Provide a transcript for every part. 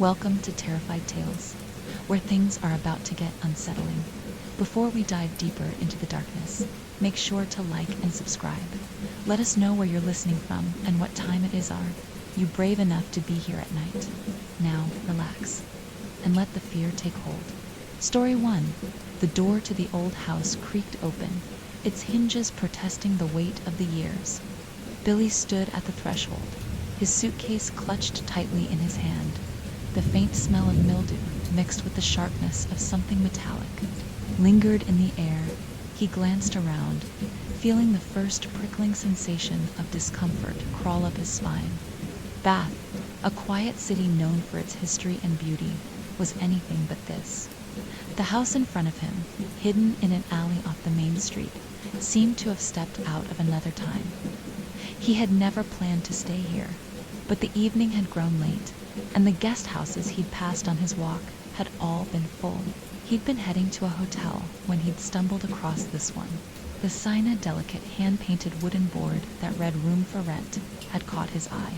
Welcome to Terrified Tales, where things are about to get unsettling. Before we dive deeper into the darkness, make sure to like and subscribe. Let us know where you're listening from and what time it is. Are you brave enough to be here at night? Now, relax and let the fear take hold. Story 1. The door to the old house creaked open, its hinges protesting the weight of the years. Billy stood at the threshold, his suitcase clutched tightly in his hand. The faint smell of mildew, mixed with the sharpness of something metallic, lingered in the air. He glanced around, feeling the first prickling sensation of discomfort crawl up his spine. Bath, a quiet city known for its history and beauty, was anything but this. The house in front of him, hidden in an alley off the main street, seemed to have stepped out of another time. He had never planned to stay here, but the evening had grown late, and the guest houses he'd passed on his walk had all been full. He'd been heading to a hotel when he'd stumbled across this one. The sign, a delicate hand-painted wooden board that read "Room for Rent," had caught his eye.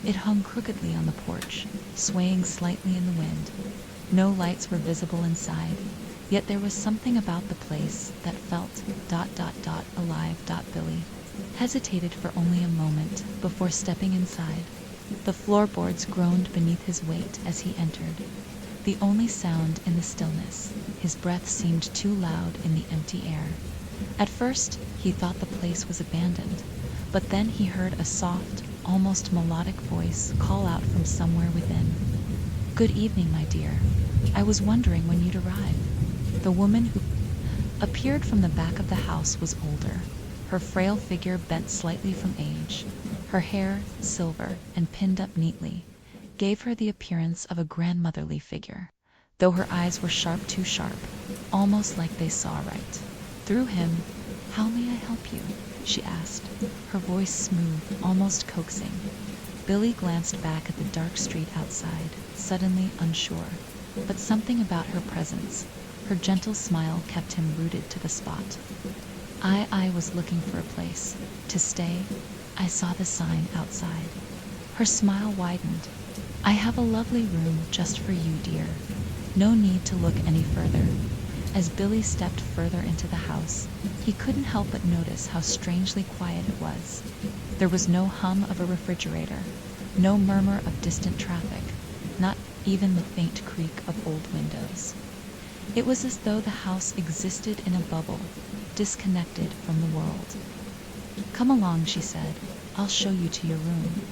It hung crookedly on the porch, swaying slightly in the wind. No lights were visible inside, yet there was something about the place that felt ... alive. Billy hesitated for only a moment before stepping inside. The floorboards groaned beneath his weight as he entered. The only sound in the stillness, his breath seemed too loud in the empty air. At first, he thought the place was abandoned, but then he heard a soft, almost melodic voice call out from somewhere within. "Good evening, my dear. I was wondering when you'd arrive." The woman who appeared from the back of the house was older, her frail figure bent slightly from age. Her hair, silver and pinned up neatly, gave her the appearance of a grandmotherly figure, though her eyes were too sharp, almost like they saw right through him. "How may I help you?" she asked, her voice smooth, almost coaxing. Billy glanced back at the dark street outside, suddenly unsure, but something about her presence, her gentle smile, kept him rooted to the spot. I was looking for a place to stay. I saw the sign outside." Her smile widened. "I have a lovely room just for you, dear. No need to look any further." As Billy stepped further into the house, he couldn't help but notice how strangely quiet it was. There was no hum of a refrigerator, no murmur of distant traffic, not even the faint creak of old windows. It was as though the house existed in a bubble, disconnected from the world. "Come along," she said. "I'll show you to your room."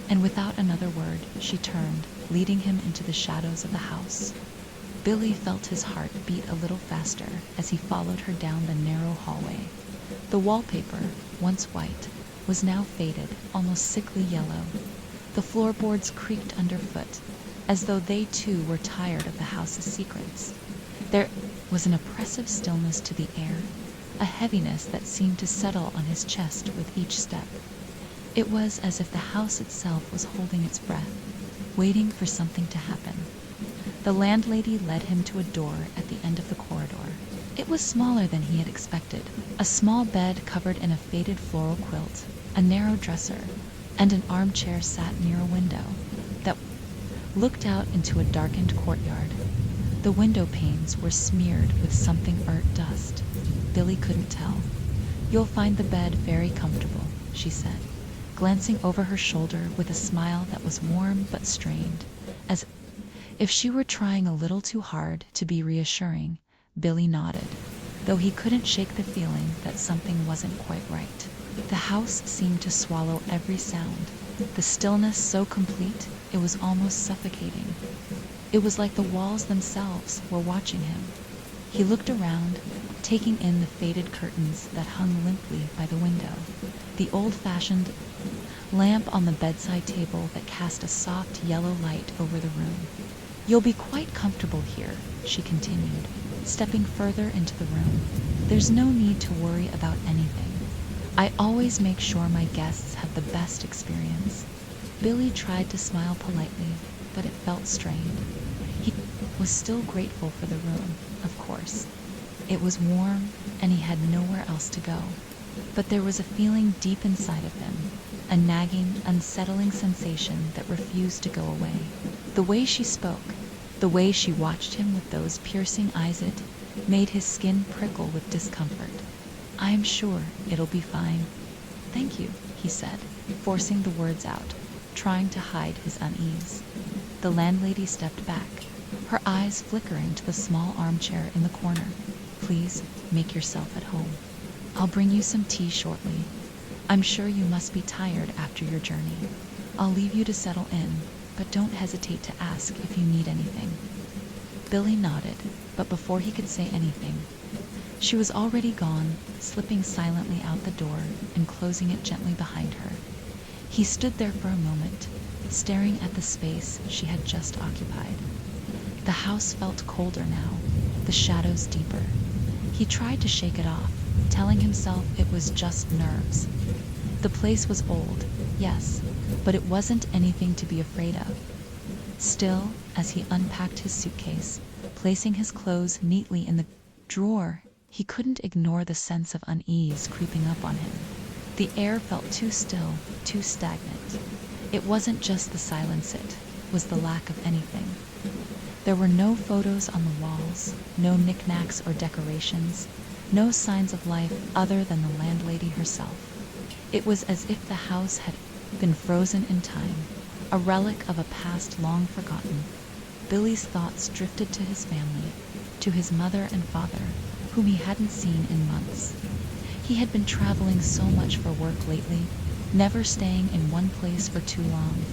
And without another word, she turned, leading him into the shadows of the house. Billy felt his heart beat a little faster as he followed her down the narrow hallway. The wallpaper, once white, was now faded, almost sickly yellow. The floorboards creaked underfoot, as though they too were tired of the house's secrets. There was an oppressive stillness to the air, a heaviness that seemed to settle on his chest with each step. It was as if the house itself was holding its breath, waiting for something to happen. The landlady led him to a door at the end of the corridor. It was smaller than he had expected. A small bed covered in a faded floral quilt, a narrow dresser, and an armchair sat near a window that looked out into a darkened courtyard. The window panes were smeared with something burnt dust. Billy couldn't tell. "You'll find the bed very comfortable," she said, glancing over her shoulder with a smile that was warm but strained, as if she were trying a little too hard to be reassuring. Billy nodded, though he couldn't shake the feeling that something wasn't quite right. The house seemed to swallow every sound, the stillness so complete it was almost suffocating. It was like the walls themselves were watching him. He looked around, taking in the faded curtains that hung limply by the window, the old-fashioned lamp on the bedside table that cast a soft yellow light over the room. "You'll be quite comfortable here," she continued, stepping further into the room. "There's no need to worry about anything. I always make sure my guests have the best experience." Billy tried to smile politely, but it felt strained. He was still grateful for the room, of course. It was warm, and he had nowhere else to go. But there was a feeling deep inside of him, a nagging, unsettling sensation that refused to go away. The The way she spoke, the way she watched him with those piercing eyes, it made his skin prickle with discomfort. "I am sure it'll be fine." "Thank you," he said, forcing the words out, trying to hide his unease. The landlady stepped back, her eyes flickering to the small armchair in the corner. "Please make yourself at home. I'll bring you some tea shortly. I'm sure you must be tired after your journey. I'll leave you to settle in, but don't hesitate to ask if you need anything." Billy nodded, but before he could say anything, she was already gone, slipping silently out the door and closing it gently behind her. He stood there for a moment, staring at the space she had just occupied. The house felt colder now, the shadows deeper. He tried to shake it off, telling himself it was just nerves. The place was old, yes, but it wasn't anything to be afraid of. Still, as he unpacked his suitcase, placing his clothes neatly in the drawer, he couldn't ignore the sense of unease creeping up on him. The air felt too still, too stagnant. It wasn't just the silence, it was the lack of anything. There were no photos on the walls, no knickknacks or decorations, no signs of life other than the landlady herself. It was as if the house had been frozen in time, a relic of a past long forgotten. Billy's thoughts drifted to his family, to his mother and father, whom he hadn't seen in months. He had been traveling so much for work lately, never staying in one place for too long.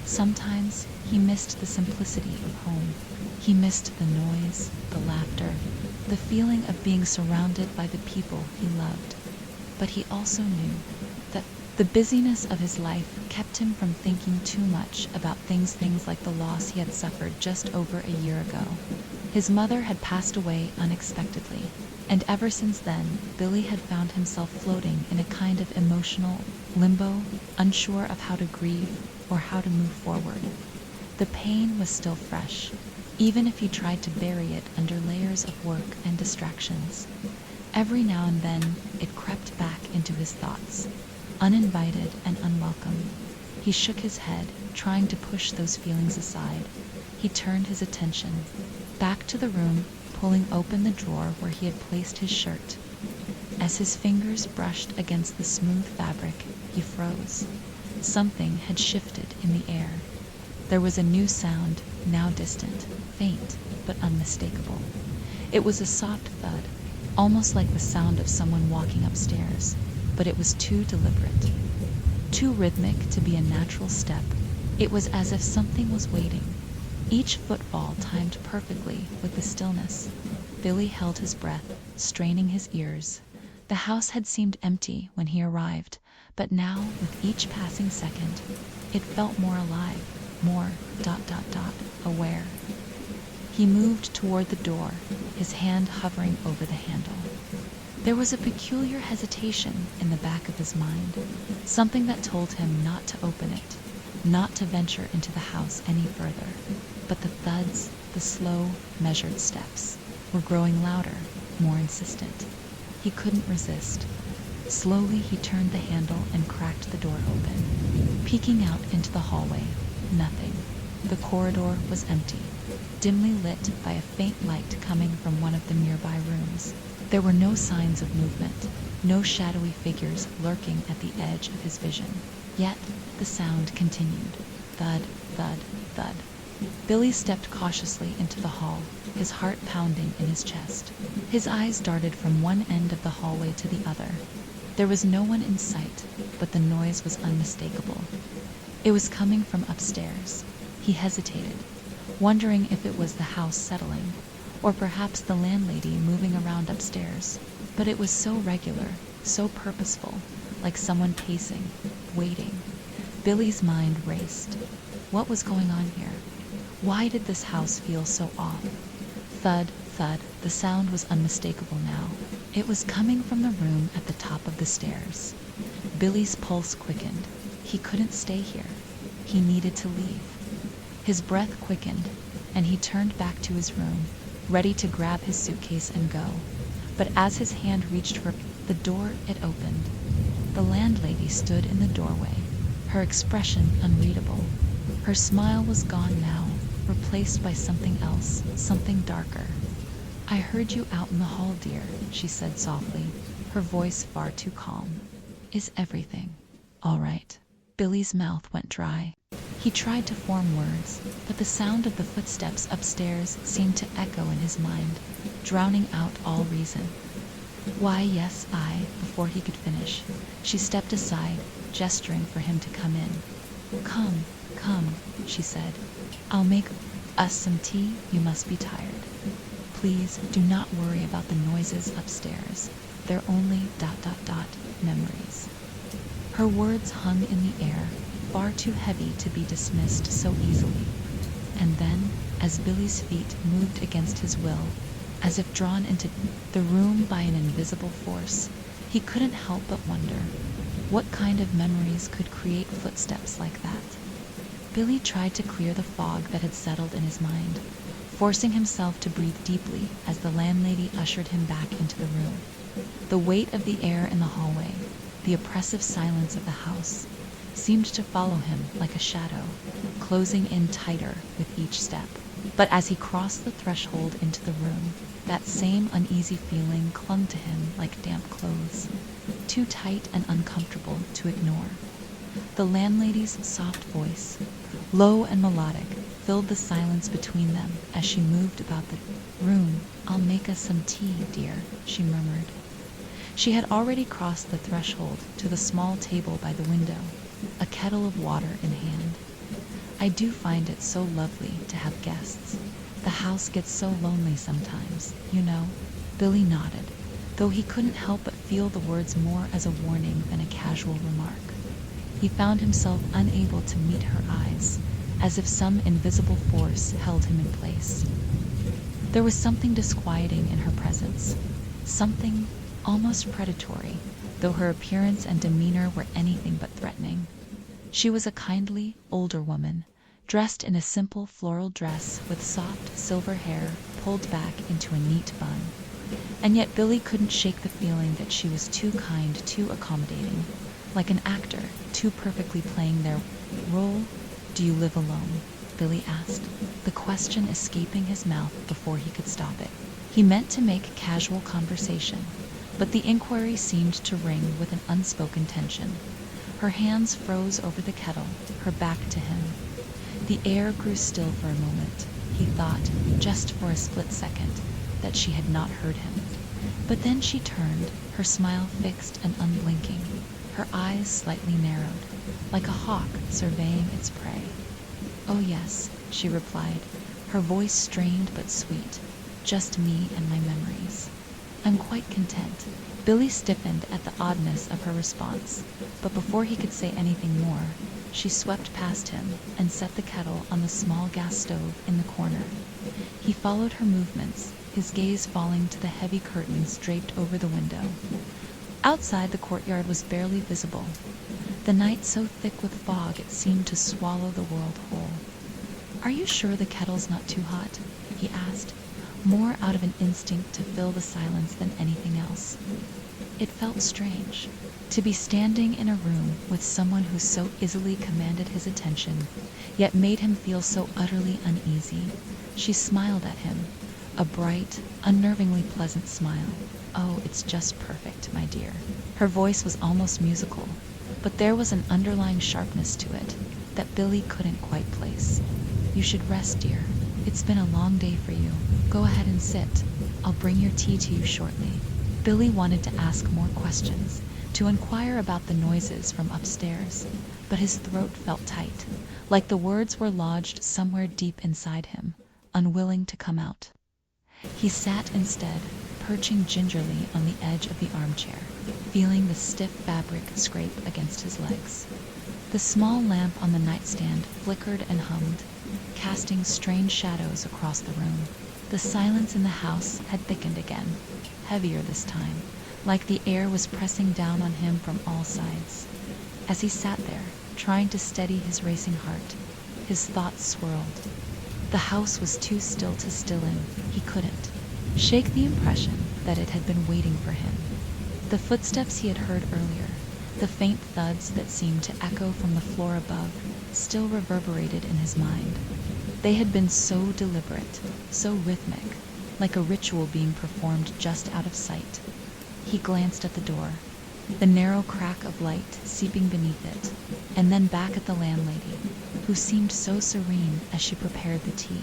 Sometimes he missed the simplicity of home. He missed the noise, the laughter, the feeling of being surrounded by the people he loved. But he also knew that the busyness of his life kept him from thinking too much about things like the loss he had suffered just over a year ago. His mother had passed away unexpectedly, and ever since then, Billy had found himself floating in a kind of emotional limbo, unsure of how to grieve or how to move forward. The pain was still fresh, even if he tried to bury it under layers of work and distractions. Every now and then, it crept back into his thoughts, uninvited and unwelcome. He shook his head, trying to push those feelings aside. He turned his attention back to the room, pulling open the drawer where he had placed his shirt. As his fingers brushed against the smooth fabric, he froze. Something had shifted in the air. There was a new sound, now distant, faint, but unmistakable. It was a soft thud, almost like the sound of someone walking upstairs, but it was too deliberate, too rhythmic to be a natural step. It was as if something was waiting, each footfall timed perfectly with the stillness. Billy held his breath, straining his ears. The house had seemed empty when he arrived, but now, with each passing second, it felt more alive, more ... aware. He moved toward the door, his hand hovering over the handle. There was a peculiar hesitation in the back of his mind, something that told him not to open it, not to venture into the house any further. But the thuds, the slow, measured steps, were growing louder, more insistent. He couldn't resist. Slowly he turned the handle and cracked the door open. Peeking out into the hallway, nothing. The corridor was empty, dimly lit by a faint light coming from one of the nearby rooms. There were no signs of movement, no shadowy figures lurking at the edge of his vision. Yet the sound continued. Thud, thud, thud. Billy stepped cautiously into the hall, his heart pounding in his chest. His eyes darted from one end of the hallway to the other. There was no one in sight, but the noise was unmistakable. It was coming from upstairs. He hesitated, wondering if it was the house settling, or perhaps the landlady moving around upstairs. But it was so regular, so purposeful, like someone pacing, waiting. Billy's mind raced. What was going on here? Why did this house feel so off? Thud, thud, the sound was unmistakable now. It was coming from the room at the top of the stairs. Billy's pulse quickened. He couldn't stay here. He needed to leave. His breath quickened, and he turned back to his room, ready to grab his suitcase and go. But as his hand reached for the door, it opened. The landlady stood in the doorway, her expression unreadable. Her smile was gone now, replaced by something else, something darker. "I heard you out in the hall, dear," she said softly, her voice far too calm. "Is everything all right?" Billy's mouth went dry. He tried to form words, but the sound of the footsteps upstairs seemed to echo in his mind, drowning out all reason. "Why, yes, Before he could finish, she stepped aside, gesturing for him to come in. Come, she said. "I'll make us some tea. You must be tired. Please do not worry about the noises upstairs. They're only ... memories." Her words hung in the air, far too heavy to be dismissed so easily. And then, as Billy's feet moved against his will, as if drawn into the room by an invisible force, he couldn't help but wonder, what kind of memories could create footsteps like that? Billy tried to clear the fog that had settled in his mind, forcing himself to breathe deeply as the landlady ushered him back into the room. The weight of the air in the hallway, the oppressive silence of the house, seemed to follow him like a shadow, closing in tighter with each step. But as he crossed the threshold into the room, that same uneasy feeling clung to him like damp clothes, too tight and uncomfortable to ignore. The landlady's soft voice, low and melodic, filled the silence between them as she moved about the room. "I'll make us some tea, dear," she murmured. She had already crossed the threshold to the small table by the window, a kettle of water in hand. "I do find it so lovely to have guests. The house gets so lonely sometimes, you know." Billy nodded, though he couldn't help but feel the words more as a warning than a casual remark. He found himself unable to meet her eyes, as if some invisible force held him in place. There was something disquieting in her presence, something almost predatory, though her appearance and demeanor were anything but threatening. She was a kindly, older woman, dressed in a simple floral dress with soft silver hair pulled back into a neat bun. And yet Billy couldn't shake the feeling that she was too kind, too accommodating, like an actor too perfectly playing their role. "Do you live alone?" Billy asked, the question escaping his mouth before he could stop it. He meant to make casual conversation, but the inquiry seemed to ring with an unspoken tension. Her hands froze over the kettle, her back to him. The air grew still for a moment. He thought, just for a split second, that she had not heard him. But then she turned, her smile fixed and unblinking, her eyes slightly narrowed, like a hawk surveying its prey. "Oh yes," she replied, her voice strained but sweet. "Just me and my memories. I'm quite content." Billy stiffened at the oddness of her response, but before he could say anything more, she swept past him and set the kettle on the small gas stove in the corner. He followed her movements, his gaze falling to the heavy curtains draped over the window. Outside, the courtyard was barely visible, the night so thick with fog it seemed to swallow the world whole. "Are you sure the kettle's not too hot?" he asked, more out of an instinct to fill the silence than anything else. It felt strange to be standing in a room with someone who so easily commanded his attention, yet made him feel so utterly uneasy. She smiled at him, a bright, unnervingly pleasant smile. "Oh, it's just perfect, my dear." Her voice was almost musical, but there was an underlying sharpness to it that Billy couldn't quite place. "You should rest, dear. It's been a long day for you. Go ahead and sit. I'll bring your tea to you shortly." Billy wanted to ask more questions, to inquire about the noises from upstairs, but his throat felt tight, like the words were lodged somewhere deep inside him, unwilling to come out. He sat instead, perching gingerly on the edge of the armchair, feeling the stiff fabric scrape against his legs. The small lamp on the nightstand flickered and hummed, casting strange shadows across the room. The silence in the house had thickened again, heavier this time, like the air was pressing down on him from all sides. As he sat there, trying to steady his racing heart, his thoughts swirled. The house was too still to still in. He couldn't shake the impression that it had been waiting for him. The footsteps he had heard earlier, the faint thuds that seemed to echo from the floor above, still reverberated in his mind. They had been so deliberate, so rhythmic, like a ritual being performed just out of sight. He glanced at the door, the narrow crack of light seeping beneath it, and then back at the landlady, who seemed so serene as she prepared the tea.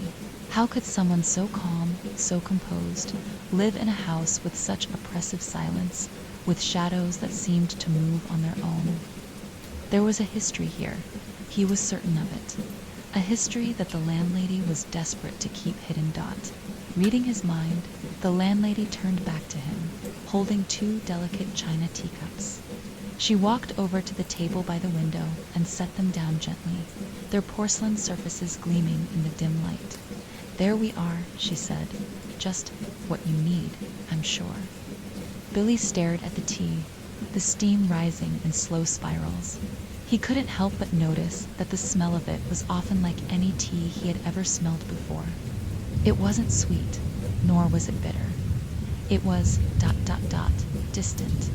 How could someone so calm, so composed, live in a house with such oppressive silence, with shadows that seemed to move on their own? There was a history here. He was certain of it. A history that the landlady was desperate to keep hidden. Reading his mind, the landlady turned back to him, holding 2 delicate china teacups. She walked over to the table by the window and set them down gently, their porcelain surfaces gleaming in the dim light. "There we are," she said. "Just what you need, I'm sure." Billy stared at the tea, the steam rising in slow spirals. He couldn't help but notice that the smell of it was often like any tea he had ever smelled before. It wasn't sweet, nor was it bitter. It was ... distant,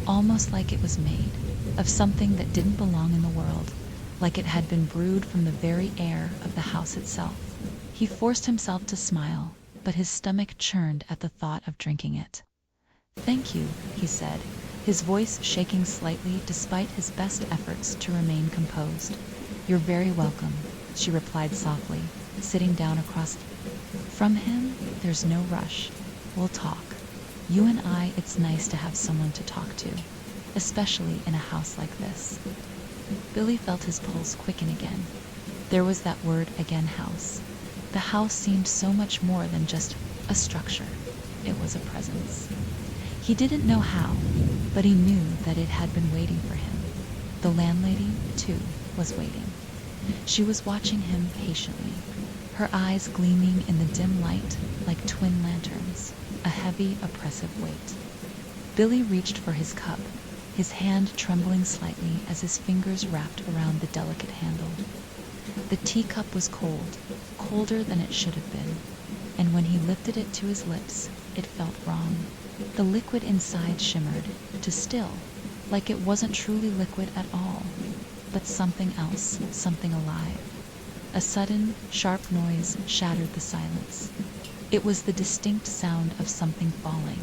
almost like it was made of something that didn't belong in the world, like it had been brewed from the very air of the house itself. He forced himself to smile, but his stomach churned at the thought of drinking it. "Thank you," he said, his voice shaking slightly despite his best efforts to remain composed. "You're very welcome," she replied softly, sitting down across from him. "There's no rush. We'll talk. You and I, it's nice to have someone to talk to, especially in a house like this." Billy felt his pulse quicken again. There was that word again, house. The house seemed so much more than just a structure. It was a presence. He didn't know how, but he knew that it had been waiting for him. The landlady, too, was waiting. She was watching him patiently, her eyes gleaming in the dim light like twin lanterns, a heavy, oppressive weight. Billy reached for his cup, his hand trembling slightly as his fingers wrapped around the delicate handle. The teacup was cold, colder than it should have been, and when he lifted it to his lips, it felt wrong. The liquid inside shimmered, to still, like it wasn't truly liquid at all, but something else, something alive. A sudden, sharp noise shattered the silence. It was the distinct sound of something falling,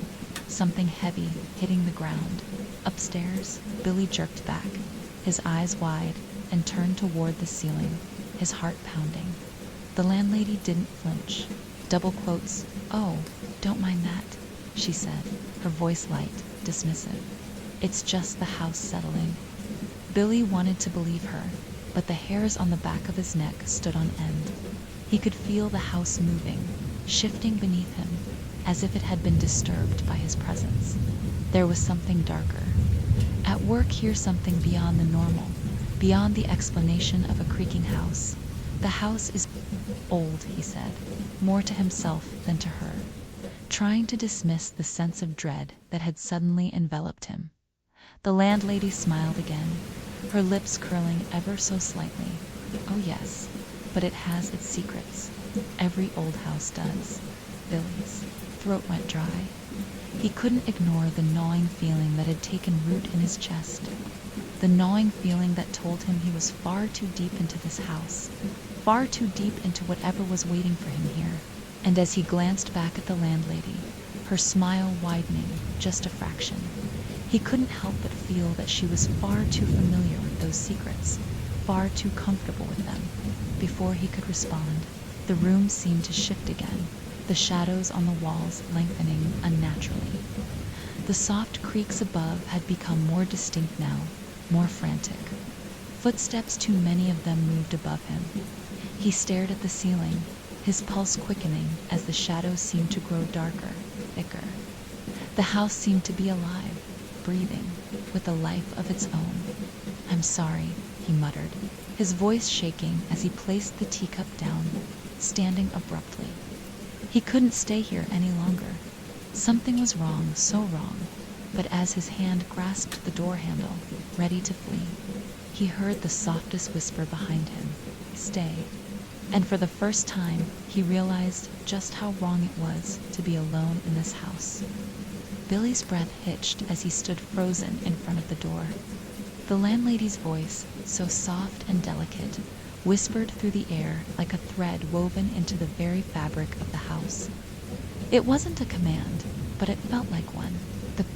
something heavy hitting the ground. Upstairs, Billy jerked back, his eyes wide, and turned toward the ceiling, his heart pounding. The landlady didn't flinch. Double quotes, "Oh, don't mind that," she said, her voice light, dismissive. "It's just the house settling." Billy wanted to believe her, but the hairs on the back of his neck stood on end. He could feel the house moving, shifting beneath him, as if it had been disturbed by his presence. There was something darker. At work here, something beyond the normal, beyond the explanation of a creaking house. "The house is old," he said, more to himself than to her, trying to dismiss the sense of dread that had suddenly enveloped him. The landlady smiled again, her lips curling ever so slightly. "Oh yes, but it has its secrets. Every old house does." Billy's throat went dry. He couldn't ignore the gnawing feeling that had taken root in his chest. The gnawing feeling that told him he was far too deep into this house, far too deep into whatever was waiting for him here. And as he glanced back at the landlady, her smile widening just a fraction, he couldn't help but feel that she was far too familiar with those secrets, far too comfortable with them. Before he could respond, the room seemed to shift again, the shadows on the walls lengthening unnaturally. The soft creaks above had become more distinct now, more frantic. Footsteps, too many of them, moved above him. He stared at the ceiling, his pulse quickening as the shadows seemed to grow darker, thicker. The house seemed to be alive, breathing, with a life of its own. "I'm sorry," he muttered, his voice shaking as he placed the teacup down, standing abruptly. He couldn't stay here any longer. Something was wrong, so wrong, but as his hand grasped the door handle, ready to flee, he heard the softest whisper behind him, "Stay." And for the first time, he realized just how wrong it was to be alone in this house. Billy's breath hitched as he stood frozen in front of the door. The landlady's voice, so soft and delicate, whispered through the air like a thread woven into the very fabric of the house. It wasn't a command, but it felt like one. The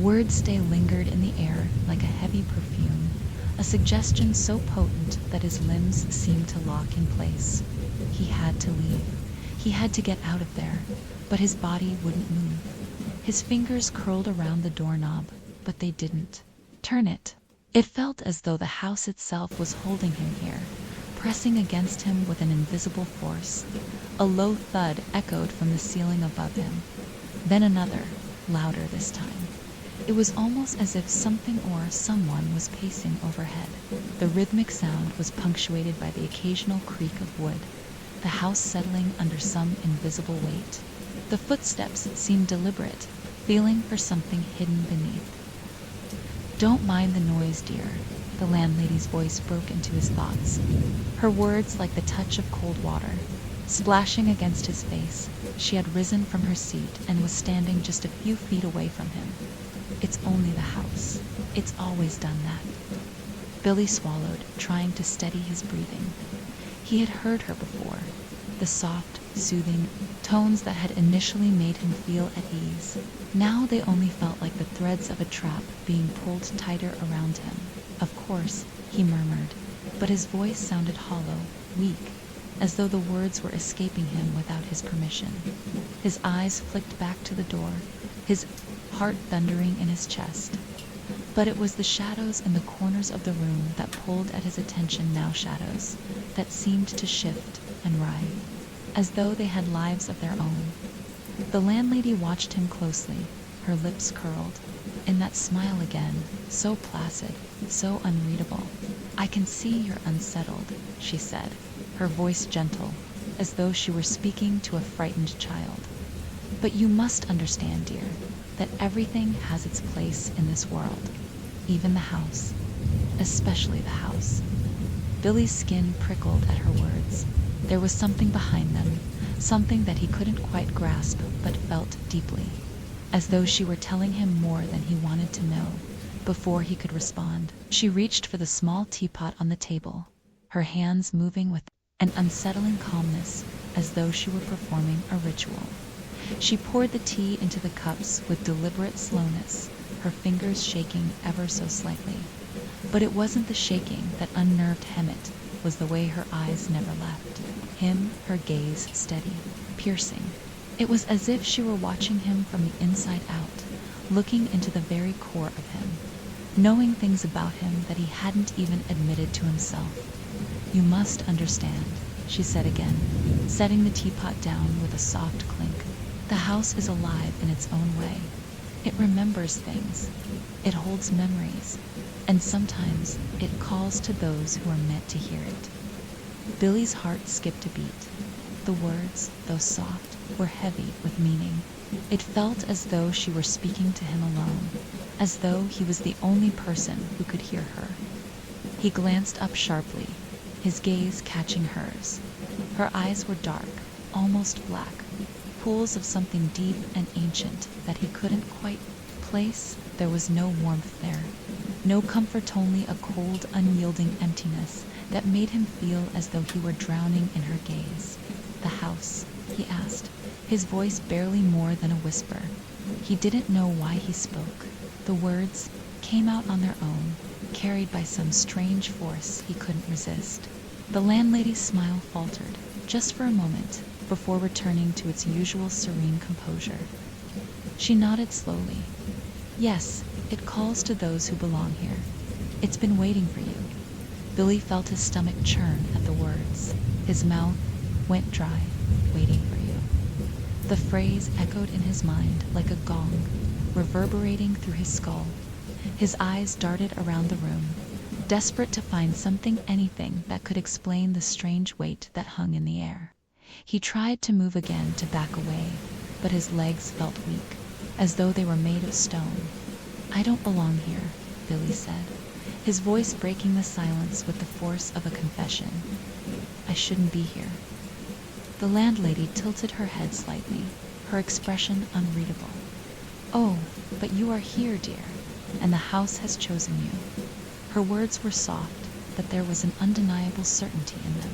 word stay lingered in the air like a heavy perfume, a suggestion so potent that his limbs seemed to lock in place. He had to leave. He had to get out of there, but his body wouldn't move. His fingers curled around the doorknob, but they didn't turn it. It felt as though the house itself was holding him here, pressing against him with an invisible force. A low thud echoed from the ceiling above him. Then another, louder this time. It was almost as if something or someone was pacing overhead. The rhythmic sound was punctuated by the occasional creak of wood, the house settling under some invisible weight. The footsteps seemed deliberate, feeling for something hidden beneath. "Don't mind the noise, dear." The landlady's voice broke into his thoughts, her words like the touch of cold water. Splashing against his face, she had risen from her seat and was standing just a few feet away from him. "It's only the house. It's always done that." Billy swallowed, trying to steady his breathing. He had heard her before, the soft, soothing tones that had initially made him feel at ease. Now they only felt like the threads of a trap being pulled tighter around him. "Of course," he murmured, but his voice sounded hollow, weak, as though the words were escaping him without his permission. His eyes flicked back to the door, his heart thundering in his chest. But it was the shadows in the corners of the room that pulled at his attention, now shadows that seemed to shift and writhe, as though they had lives of their own. The landlady watched him closely, her lips curled. In that smile again, so placid, so unreadable. "I can see you're unsettled," she said, her voice gentle, as though she were speaking to a frightened child. "But you must understand, dear, that everything has its place in this world, even the house, especially the house." Billy's skin prickled at her words. There was something behind them, something that he couldn't quite grasp but felt deeply, as though she were telling him more than he wanted to know. Before he could respond, she reached for the small teapot on the table, her hands moving with an unsettling calmness, as though she were performing a ritual. She poured the tea into the cups with deliberate slowness, her fingers shaking ever so slightly. But it wasn't the shaking that unnerved Hemet, was the way her eyes never left him, her gaze steady, piercing. It was as if she were watching him from the inside out, looking into the very core of him, knowing things about him that he hadn't even admitted to himself. "You must understand," she said again, setting the teapot down with a soft clink. "The house is alive in its own way. It remembers things. It holds memories. And sometimes it calls to those who are meant to hear it." Billy's heart skipped a beat. The words, though soft, were heavy with meaning. It felt as though she were speaking to him alone, as though he was the only person who could hear her. He glanced up sharply, his gaze catching hers. Her eyes were dark, almost black, pools of something deep and ancient that he couldn't quite place. There was no warmth there, no comfort, only a cold, unyielding emptiness that made him feel as though he were drowning in her gaze. "The house?" he asked, his voice barely more than a whisper. He didn't know why he spoke. The words came out on their own, carried by some strange force he couldn't resist. The landlady's smile faltered, just for a moment, before returning to its usual serene composure. She nodded slowly. "Yes, it calls to those who belong here. It's been waiting for you." Billy felt his stomach churn at the words. His mouth went dry. "Waiting for you." The phrase echoed in his mind like a gong, reverberating through his skull. His eyes darted around the room, desperate to find something, anything that could explain the strange weight that hung in the air. He tried to move again, to back away, but his legs felt weak, as though they were made of stone. "I don't belong here," Billy said, his voice breaking the silence with the force of a confession. "I shouldn't be here." The landlady tilted her head slightly, her expression unreadable. "Oh, but you are here, dear, and the house has chosen you." Her words were soft, that there was an undeniable certainty in them,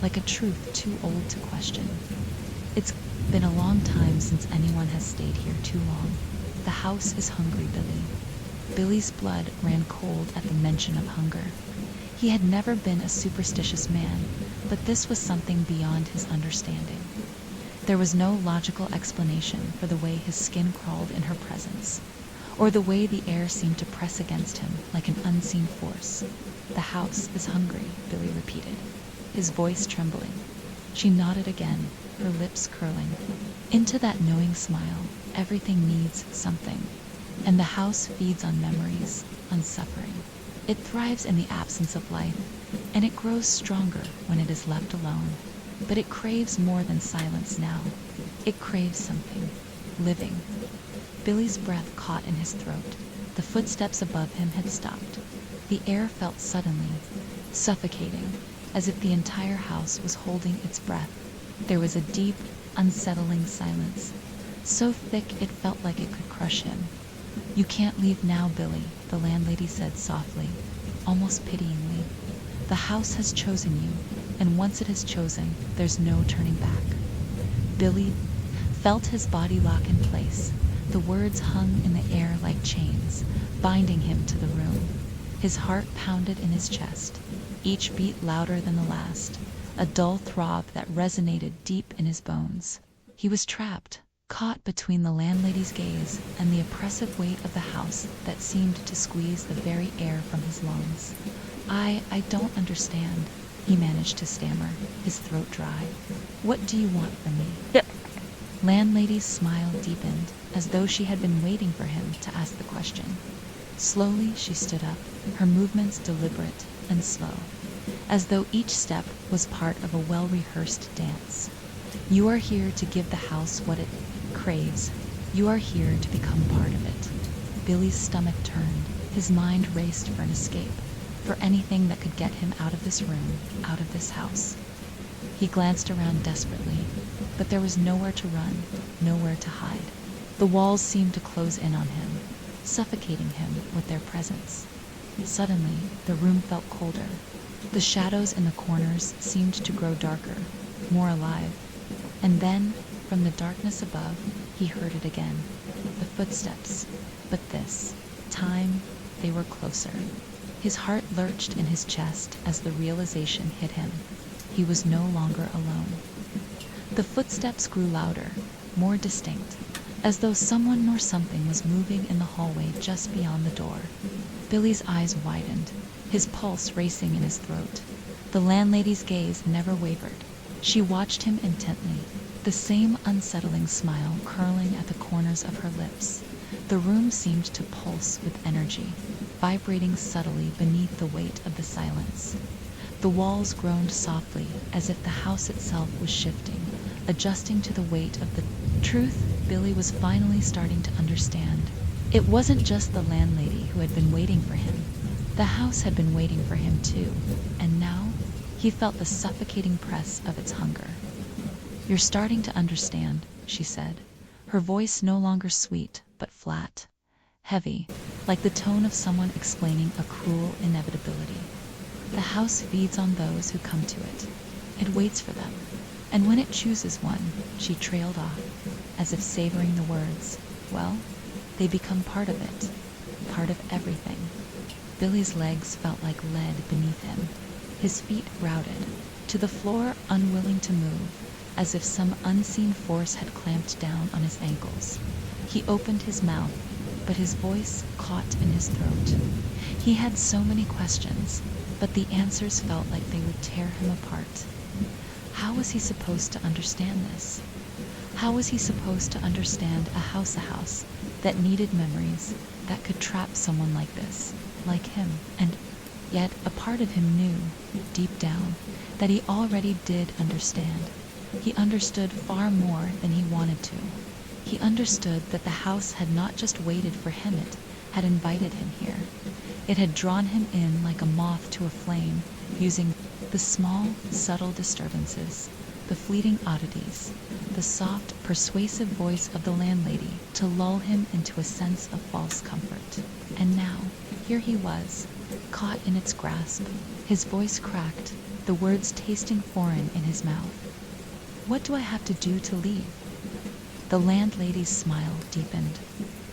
like a truth too old to question. It's been a long time since anyone has stayed here too long. The house is hungry, Billy. Billy's blood ran cold at the mention of hunger. He had never been a superstitious man, but this was something beyond his understanding. There was no logical explanation for the way his skin crawled in her presence, or the way the air seemed to press against him like an unseen force. The house is hungry, Billy repeated, his voice trembling. She nodded again, her lips curling. Into that knowing smile, everything needs something, and the house feeds on memories, on suffering. It thrives in the absence of life, and it grows stronger when it is left alone. But it craves more than silence now. It craves something, living. Billy's breath caught in his throat. The footsteps above him had stopped. The air felt suddenly suffocating, as if the entire house was holding its breath. There was a deep, unsettling silence, so thick it felt like it could crush him. "You can't leave now, Billy," the landlady said softly, almost pityingly. "The house has chosen you, and once it has chosen, there's no turning back." Billy felt his body lock in place. The words hung in the air like chains, binding him to the room. His heart pounded in his chest, each beat louder than the last, a dull throb that resonated deep in his bones. He was trapped, caught between the landlady's gaze and the oppressive weight of the house that seemed to squeeze the very air from his lungs. I don't understand," he managed to stammer, his throat dry. "What do you want from me?" Landlady's smile deepened, as though she had been waiting for him to ask the question. Slowly she stood up, her movements deliberate and slow, as though each step was part of a well-rehearsed dance. "You are here to give the house what it craves. You are here to become part of it." Billy's stomach turned. His mind raced for an escape, for anything that could get him out of this room, out of this house. He glanced around desperately, but there was nowhere to run, nowhere to hide. The walls seemed to close in on him, suffocating him with their presence. Suddenly, the room felt colder. The shadows in the corners seemed to grow darker, more alive. And then, from the darkness above, he heard it again. The footsteps. But this time, they were closer. His heart lurched in his chest as the realization hit him. He was no longer alone. The footsteps grew louder, more distinct, as though someone or something was moving in the hallway just beyond the door. Billy's eyes widened, his pulse racing in his throat. The landlady's gaze never wavered. She watched him intently, the same unsettling smile curling at the corners of her lips. The room seemed to pulse with energy, vibrating subtly beneath the weight of the silence. The walls groaned softly, as if the house itself was shifting, adjusting to the weight of the truth. Billy was finally starting to understand. It wasn't just the landlady who had been waiting for him. The house had been waiting for him too, and now he felt the suffocating press of its hunger. "You're starting to understand," she said, her voice no longer sweet, but flat, heavy, like the tone of someone explaining a cruel inevitability. "The house feeds on those who come to it. It waits for them. And when it chooses one," she trailed off, as if savoring the words, "well, they become part of it, part of everything." Billy's legs felt like lead beneath him. His feet routed, to the floor, unwilling to move, as if some unseen force had clamped down on his ankles. He opened his mouth, but his voice caught in his throat. He had so many questions, but the answers felt like they would tear him apart. How was he supposed to understand this? How was he supposed to understand a house that needed memories, that could trap someone like this, like him? And yet a part of him knew, deep down, that he already did understand. He understood far more than he wanted to. He understood that the house had not just waited for him, it had invited him here. It had drawn him in like a moth to a flame, using the small, subtle disturbances, the fleeting oddities, the soft, persuasive voice of the landlady to lull him into a sense of false comfort. And now, here he was, caught in its grasp, His voice cracked, the words tasting foreign in his mouth. What do I have to do to leave? The landlady's smile deepened,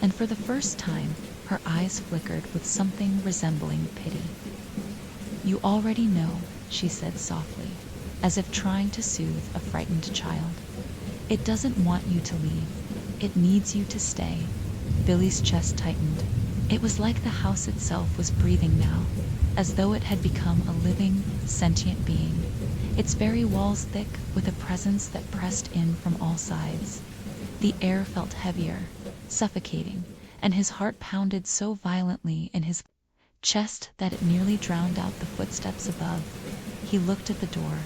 and for the first time, her eyes flickered with something resembling pity. You already know, she said softly, as if trying to soothe a frightened child. It doesn't want you to leave. It needs you to stay. Billy's chest tightened. It was like the house itself was breathing now, as though it had become a living, sentient being, its very walls thick with a presence that pressed in from all sides. The air felt heavier, suffocating, and his heart pounded so violently in his chest that it nearly drowned out the footsteps above. He looked at the door,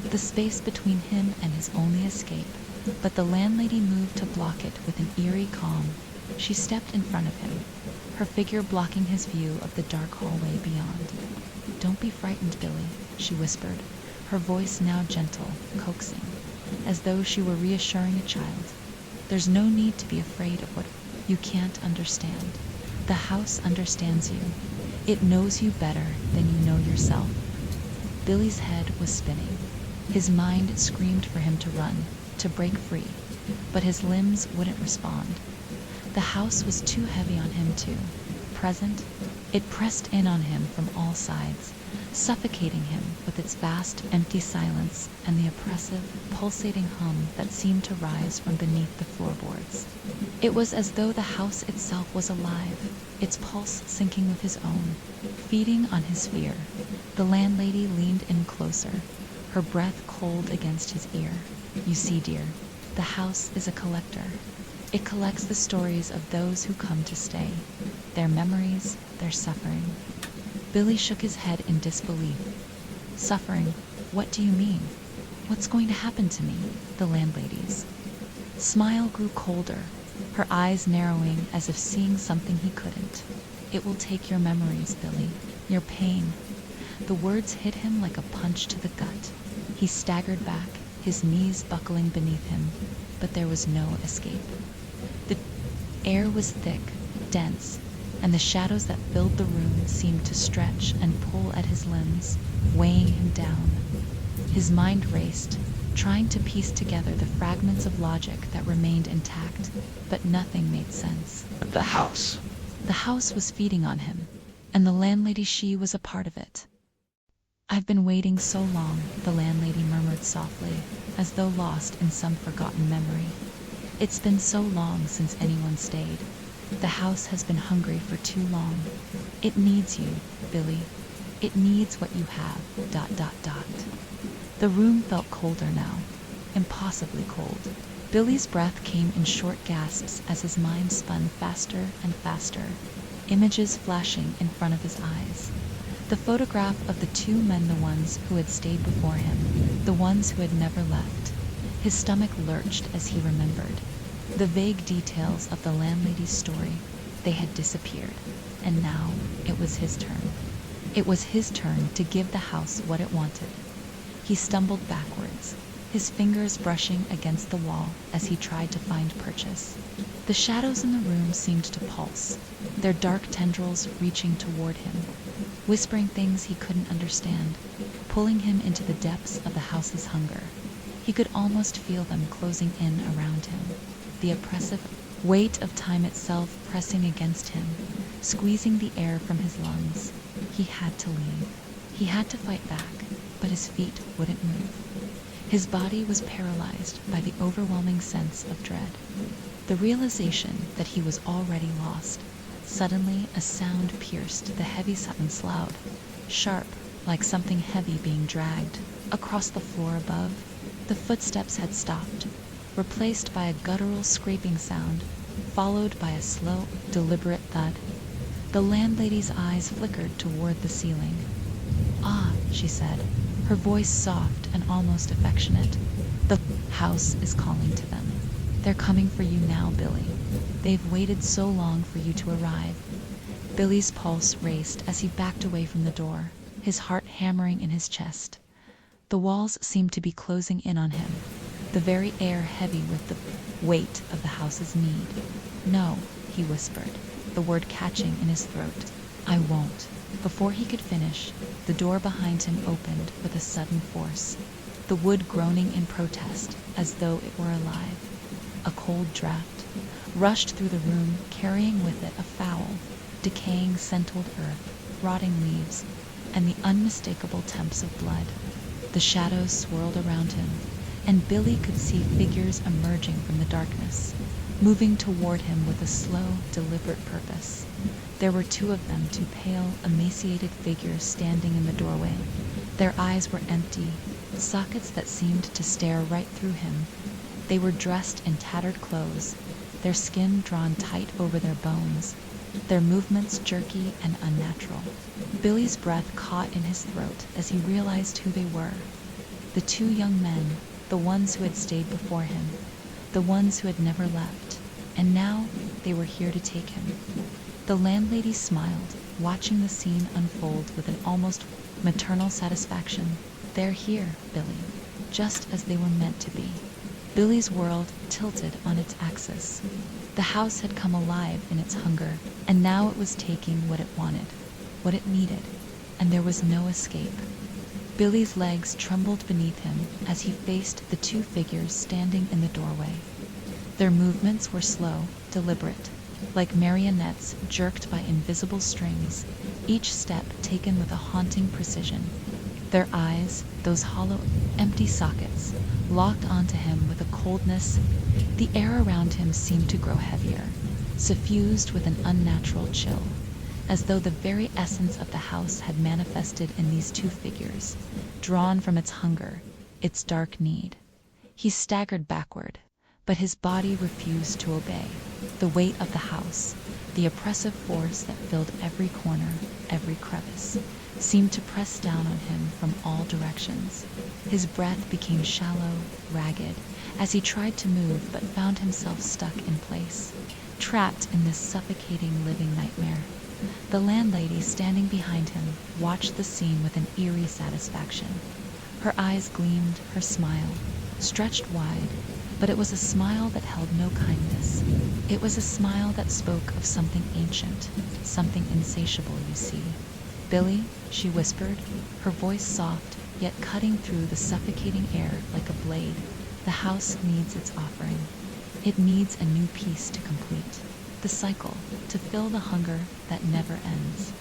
the space between him and his only escape, but the landlady moved to block it with an eerie calm. She stepped in front of him, her figure blocking his view of the dark hallway beyond. Don't be frightened, Billy, she whispered, her voice now gentle, coaxing, as though she were reassuring a child. There's no need to be afraid of what you can't understand. The house understands you. It knows you better than you know yourself. Billy's head was spinning. His mind screamed for him to run, to break free, but his limbs wouldn't respond. The house was too heavy on him too. Present, it pressed in on him from all sides, suffocating him with its vast, empty silence and the oppressive, pulsating hum that seemed to rise from beneath the floorboards. It was as though the house itself was alive, its pulse syncing with his own, feeding on his fear. The landlady leaned in closer, her breath cold against his ear. You see, dear, the house is a collector. It collects the stories of those who come to stay, their memories, their suffering. Billy shook his head in disbelief. Suffering? What do you mean? What's going to happen to me? The landlady's smile grew colder, her eyes narrowing as if seeing something he couldn't. It will take your memories, Billy, your pain. The words hit him like a punch to the gut. He staggered back, his knees buckling beneath him, but there was no escape. The air was thick, dense, and the shadows that filled the room seemed to stretch and pull at his limbs, weighing him down. His mind raced, trying to piece together the fragments of logic that remained intact, but nothing made sense. The house. The house was feeding on him, and the landlady, she was a part of it. I've been waiting so long, the landlady murmured softly, as though lost in some forgotten memory. It's been so long since anyone stayed. The house has been hungry for too long. It needs you, Billy. It needs what you have, ... The room felt colder now, impossibly cold. Billy's breath came in short gasps as his mind spun faster and faster, images flashing in front of his eyes. The photograph of the two men, the ones who had stayed before him, the ones who had never left. His stomach lurched as he remembered. The vague details of the landlady's story. They had disappeared, and now it was his turn. It was his turn to give the house what it wanted. He stumbled backwards, his fingers brushing against the wall as he tried to find purchase. The shadows in the room seemed to pulse, their dark tendrils reaching toward him, whispering things he couldn't understand, pulling him into the depths of the house's hunger. He could almost feel them closing in around him, the oppressive weight of time itself pressing against him, squeezing the air from his lungs. He had to leave. He had to fight back, but his feet wouldn't move. His body was paralyzed by the overwhelming sense of dread, the realization that he was already lost. Suddenly, a sound pierced the heavy silence loud, sharp, like something heavy being dragged. Across the floor above, the footsteps had stopped, replaced by a guttural scraping sound, followed by a slow, deliberate thud. The landlady's eyes flickered toward the ceiling. "Ah," she said, her voice soft and almost affectionate. "The house is calling to them. They're coming for you now, Billy. They've waited so long for you to arrive." Billy's pulse raced as he backed away from the door, his heart hammering in his chest. The walls seemed to be closing in on him, the very air heavy with the weight of the house's need. "No," he whispered, the word catching in his throat. I won't. Before he could finish, the door behind him opened with a sudden force, the wood groaning in protest as though it were alive. A cold draft rushed through the room, carrying with it a foul, decaying scented earth, rotting leaves, and the unmistakable temps of blood. The shadows swirled around him, and Billy could see figures emerging from the darkness, moving toward him with a slow, deliberate purpose. There were two of them, two pale, emaciated figures standing in the doorway. Their eyes were empty, sockets that seemed to stare right through him. They were dressed in tattered clothes, their skin drawn tight over their bones, their movements jerky and unnatural. Billy's breath caught in his throat as he realized who they were. The two young men, the ones who had stayed before him, the ones who had never left, and now they were here to take him. The landlady smiled, watching the scene unfold with an almost maternal satisfaction. They're here, Billy, just as they were meant to be. Billy's world tilted on its axis. The house had come alive in its hunger, and now it was taking what it wanted, what it needed, and there was no escape. Billy's legs trembled beneath him as he faced the two figures standing in the doorway. Their movements were slow, deliberate, like marionettes jerked by invisible strings, each step taken with a haunting precision. Their eyes, those hollow, empty sockets, locked onto him with a coldness. The air around him seemed to grow heavier, suffused with an unnatural chill, as though the very essence of the house had manifested in these two figures, drawn from its hunger, its dark need. He staggered backward, but his body refused to obey. The weight of the house, the oppressive force that filled every corner, every crevice, seemed to press down on him from all directions. His breath became shallow, ragged, as he tried to move but found himself stuck in place, trapped in this suffocating living nightmare. The landlady, standing behind him, watched the scene with an eerie satisfaction. Her eyes gleamed, her smile stretched wide, but it was a smile that held no kindness. It was a smile that spoke of something ancient, something insatiable, you see. Billy, she whispered, her voice soft, yet cutting through the suffocating air like a blade. The house needs its offering. It needs a new piece to complete. The cycle, to fill the hunger that never ends.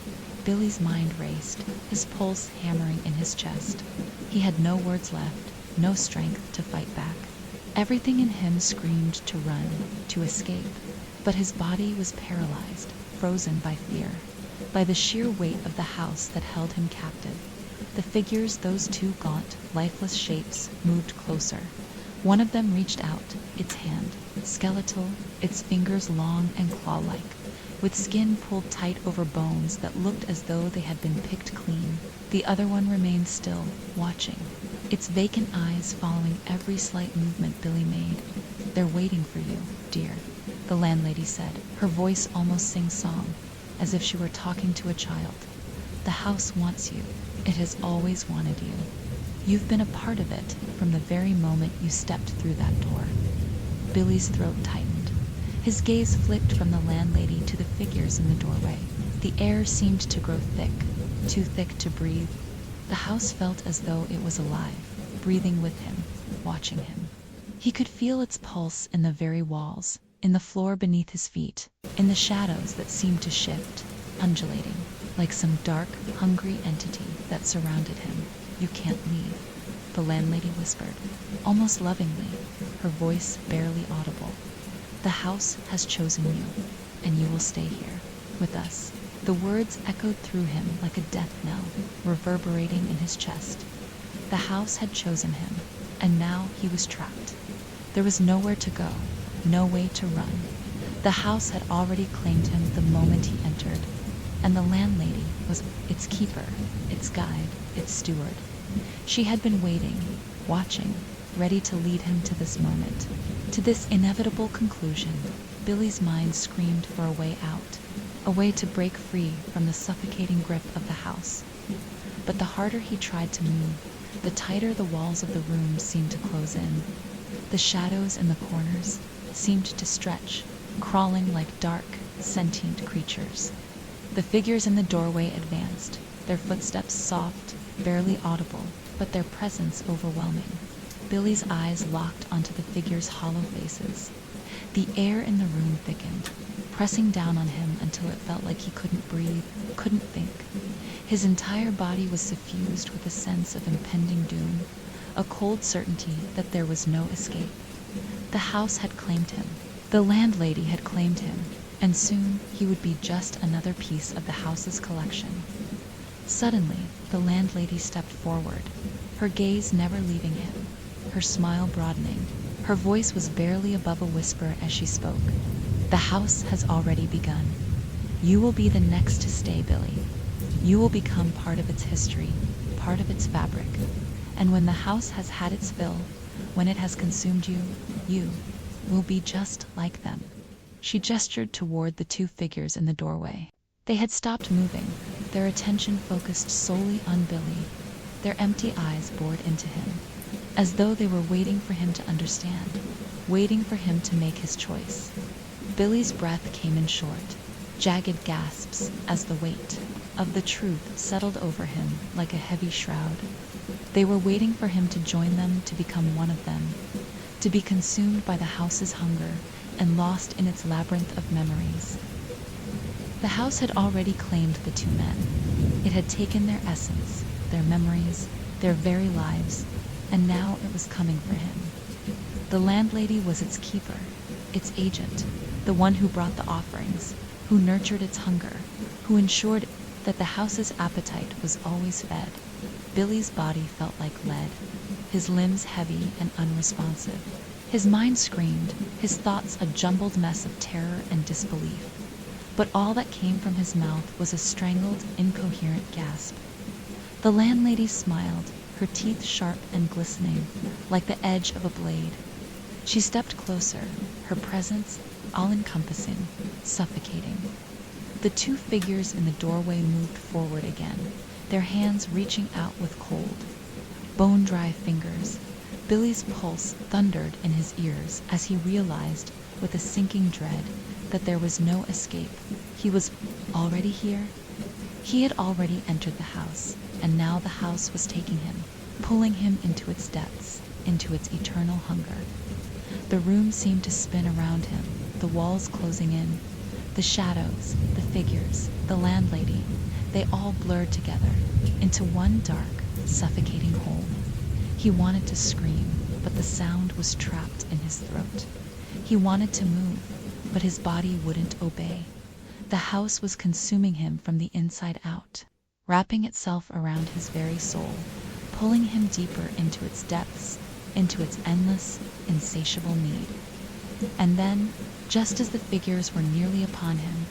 Billy's mind raced, his pulse hammering in his chest. He had no words left, no strength to fight back. Everything in him screamed to run, to escape, but his body was paralyzed, frozen by fear, by the sheer weight of the house that held him captive. The figures, those two gaunt, lifeless shapes, moved closer. One of them reached out, its hand, skeletal, its fingers long and claw-like, with skin pulled tight over bones that looked as though they had been picked clean. The other one remained still, watching, its vacant eyes following every slight movement Billy made. "They're waiting for you, dear," the landlady said, her voice almost sing-song, as if she were talking to a child. "The house wants you. It has always wanted you. You've been a part of it from the very moment you stepped through that door." Billy's throat tightened. His gaze flicked from the landlady to the figures in the doorway. The air seemed to grow thick, too thick to breathe. The house felt as though it was alive, breathing with him, watching him. He could feel its pulse in the very walls, in the floor beneath his feet, in the shadows that seemed to shift, undulating, like some dark, hungry entity that surrounded him. "You can't leave," the landlady whispered, almost lovingly, her voice barely audible. "The house has chosen you, and you will stay here, with us." The words echoed through him like a death knell, reverberating in his chest. The house had chosen him, and now he was trapped. There was nowhere to go, no way to run. The house had already claimed him the moment he entered, and the landlady was its keeper, its guide, its steward. She had been waiting, watching, ready to lead him to this moment, to this inevitable conclusion. Billy's mind screamed for a way out, a way to break free from the suffocating grip of the house. But the harder he tried to move, the tighter the walls of the room seemed to close in. The shadows in the corners seemed to stretch, crawling like dark, sentient creatures. The figures in the doorway advanced, their footsteps soft, barely audible, but their presence overwhelming. Billy's eyes locked onto the figures' hollow faces. The air in the room thickened, pressing down on him until it felt like he couldn't breathe, couldn't think. His entire body was suffused with a sense of impending doom, a cold certainty that there was no escape. The house had claimed him. The landlady had claimed him, and soon he would be just another piece of the house's collection. Suddenly, the landlady stepped forward, her gaze never leaving him, her smile broadening. Her voice was barely above a whisper as she spoke. The house has already begun. You will be the next to stay, Billy. You will become part of its history, part of its fabric. And when the house has had its fill, when it has consumed you, you will be just like them. She gestured toward the two figures in the doorway. They had stopped moving, their attention focused solely on Billy. Their empty eyes bored into him, as though they were waiting for him to understand, waiting for him to make his choice. Billy's breath came in short, jagged gasps as the weight of the truth settled over him like a heavy shroud. They were waiting for him to join them, to become one of them, to be consumed by the house's hunger and lost in its labyrinth of memories. The house had already claimed the two men. It had taken their essence, their memories, their very lives, and now it was coming for him. The landlady was its keeper, its agent, the one who brought the offerings, who nurtured its hunger, who ensured that the house's appetite was always fed. Billy's body felt like lead, his limbs heavy and unresponsive. His mind screamed, his thoughts a jumbled mess of terror and disbelief. But all that came from his mouth was a strangled, incoherent gasp. The landlady smiled, her teeth sharp and glistening, like the edge of a blade. She stepped closer, her presence all-encompassing, suffocating. The two figures in the doorway moved forward again, their hands reaching out with cold, bone-dry fingers. Billy's pulse thundered in his ears as he realized, with a sinking dread, that there was no escape. He was already here. He had already entered the house, and now the house was taking him, pulling him into its depths, into its eternal hunger. The room seemed to spin around him, the walls closing in, the shadows, the figures, the landlady, they all blurred together into one dark, suffocating whole. He wanted to scream, but the sound was trapped in his throat. He wanted to move, but his body wouldn't obey. The house was consuming him from the inside out, wrapping itself around his very soul, pulling him deeper into its depths, into its endless, insatiable need. And then, just as the figures were nearly upon him,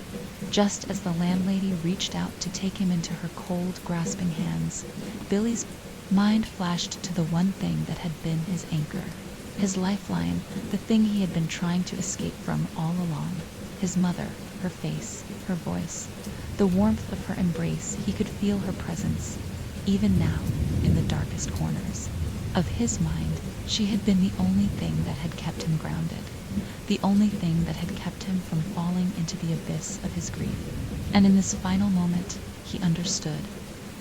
just as the landlady reached out to take him into her cold, grasping hands, Billy's mind flashed to the one thing that had been his anchor, his lifeline, the thing he had been trying to escape from all along. His mother, her face, her voice, the warmth of her embrace. He could feel her presence, even now, in the darkest corners of his mind. She had been the only thing that had kept him grounded, the only thing that had kept him from falling into the abyss of his grief. And in this final moment, he understood.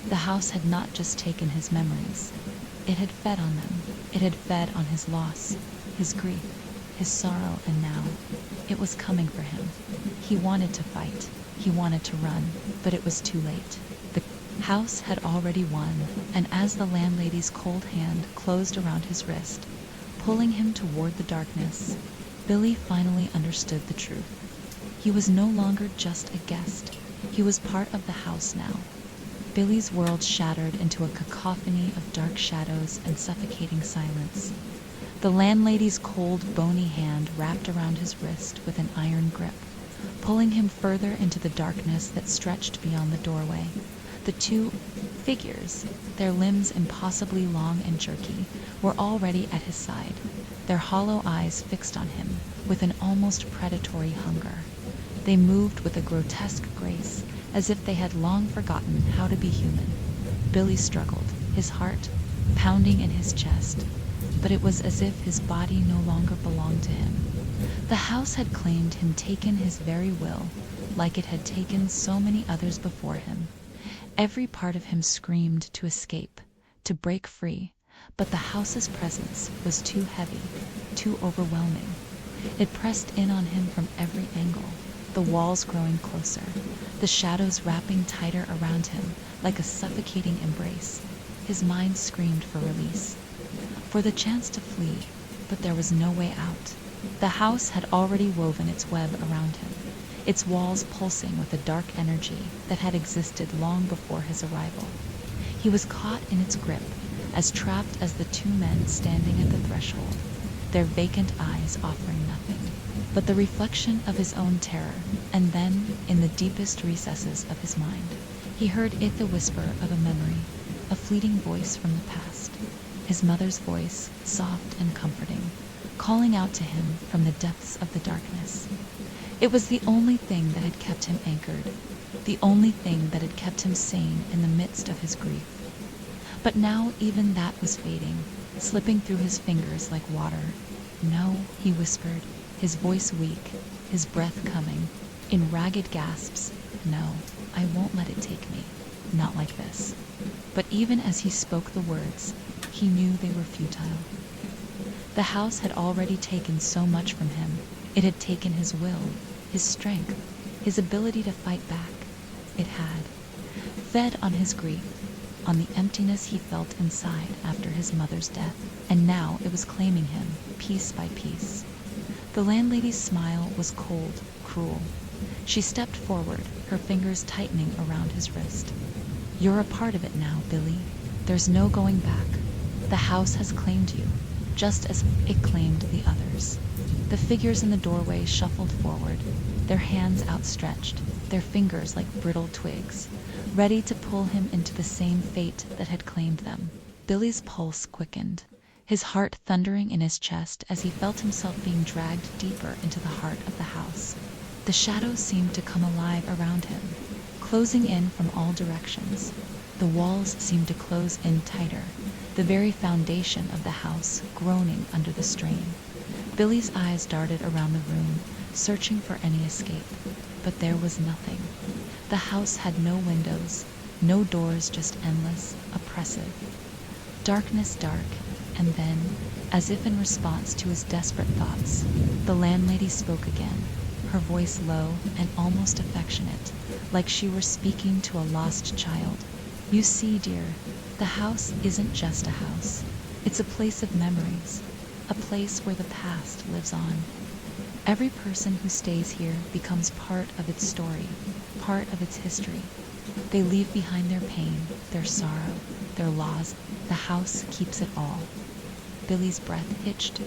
The house had not just taken his memories. It had fed on them. It had fed on his loss, his grief, his sorrow, and now it was coming for him. He wanted to fight. He wanted to run, but it was too late. The house had already won, and as the landlady's cold hand closed around his wrist, pulling him toward the darkness, Billy finally understood the truth. He was no longer just a guest. He was part of the house now. Billy's world shattered into a cacophony of dark shadows and suffocating silence. The landlady's cold, bony hand wrapped around his wrist with an iron grip, pulling him further into the darkness that stretched beyond the doorway. The two figures, their limbs impossibly long and jerky, were already at his side, their hollow eyes fixed on him with an almost predatory hunger. They moved with a grotesque grace, as if they had long forgotten how to be human. Billy struggled, his heart pounding in his chest, but it was as if his body no longer belonged to him. The house had claimed him, taken his very will, like it had taken so many others before him. Every part of him screamed to escape, to break free, but the house's presence was too heavy, too overwhelming. It pressed in on him from every angle, the walls growing closer, the shadows wrapping tighter around him like a suffocating embrace. His mind screamed for release, for the chance to flee, but there was no way out. The house had already woven its web around him, its walls pulsing with a dark energy that had existed long before his arrival. He was caught in its grip, as trapped as the two men standing at the threshold, their vacant eyes offering nothing but the reflection of his own terror. And then, in the deepest recesses of his mind, he heard it, the whisper of a memory, a fleeting voice from the past, his mother's voice, soft and comforting, calling out to him from the depths of the darkness. It was the only thing that had kept him anchored, the only thing that had kept him sane in the midst of his grief. But now even that was fading, slipping through his fingers like water. "No," he whispered, his voice weak, his breath coming in ragged gasps. "No, I won't let it take me. Not like this." But even as he spoke the words, he knew they were futile. The house had already taken so much from him. It had taken his will, his strength, his ability to fight back. It had fed on his grief, on the emptiness he felt inside after his mother's death, and now it was claiming him, piece by piece. The landlady's smile was cold, cruel. She stepped forward, her fingers tightening around his wrist. "You're a part of it now, Billy. There's no going back. The house has claimed you, just as it claimed the others." The figures in the doorway shuffled forward, their hands outstretched, their fingers like brittle twigs, ready to pull him into the same fate that had claimed them. Billy's pulse quickened, his heart thundering in his chest as he felt himself being dragged deeper into the heart of the house. The shadows seemed to come alive around him, closing in from all directions. The walls seemed to close in tighter, the very foundation of the house groaning under the strain. Billy's eyes darted around the room, searching for any escape, but there was nothing. The house had no windows, no doors, just endless, oppressive darkness, dark. And then, as if in response to his desperate thoughts, the landlady spoke again, her voice low and almost affectionate, like she were speaking to a lost child. "You see, dear, the house isn't just a house. It's a place of memories, a place where the past lives on. Every person who stays here becomes part of its story, part of its history. They leave behind their pain, their sorrow, their loss. The house keeps it all." Billy's breath hitched.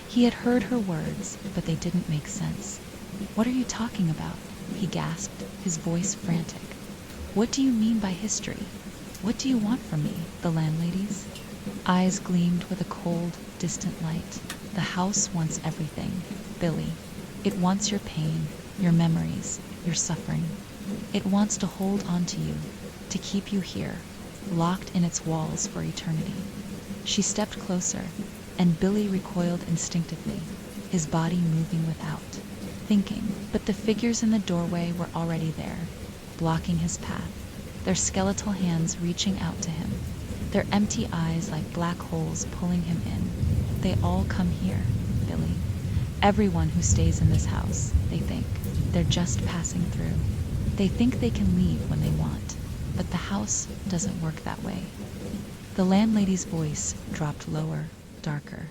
He had heard her words, but they didn't make sense. "What are you talking about?" he gasped, his voice frantic. "What do you mean by history? What do you want from me?" The landlady's eyes gleamed with a cold, distant light. "The house wants everything, Billy. It wants your pain, your memories, your suffering. It wants to hold on to you, to keep you here, locked in its walls for eternity." She stepped closer, and Billy recoiled instinctively, his body moving without, thinking. But the figures in the doorway were already there, blocking his path, their skeletal hands reaching out to him, their empty eyes like black holes pulling him in. "They all come here, Billy. Everyone who stays in this house, they think. They're just passing through. They think they can leave when they want, but the house doesn't work that way." The landlady's voice dropped lower, darker.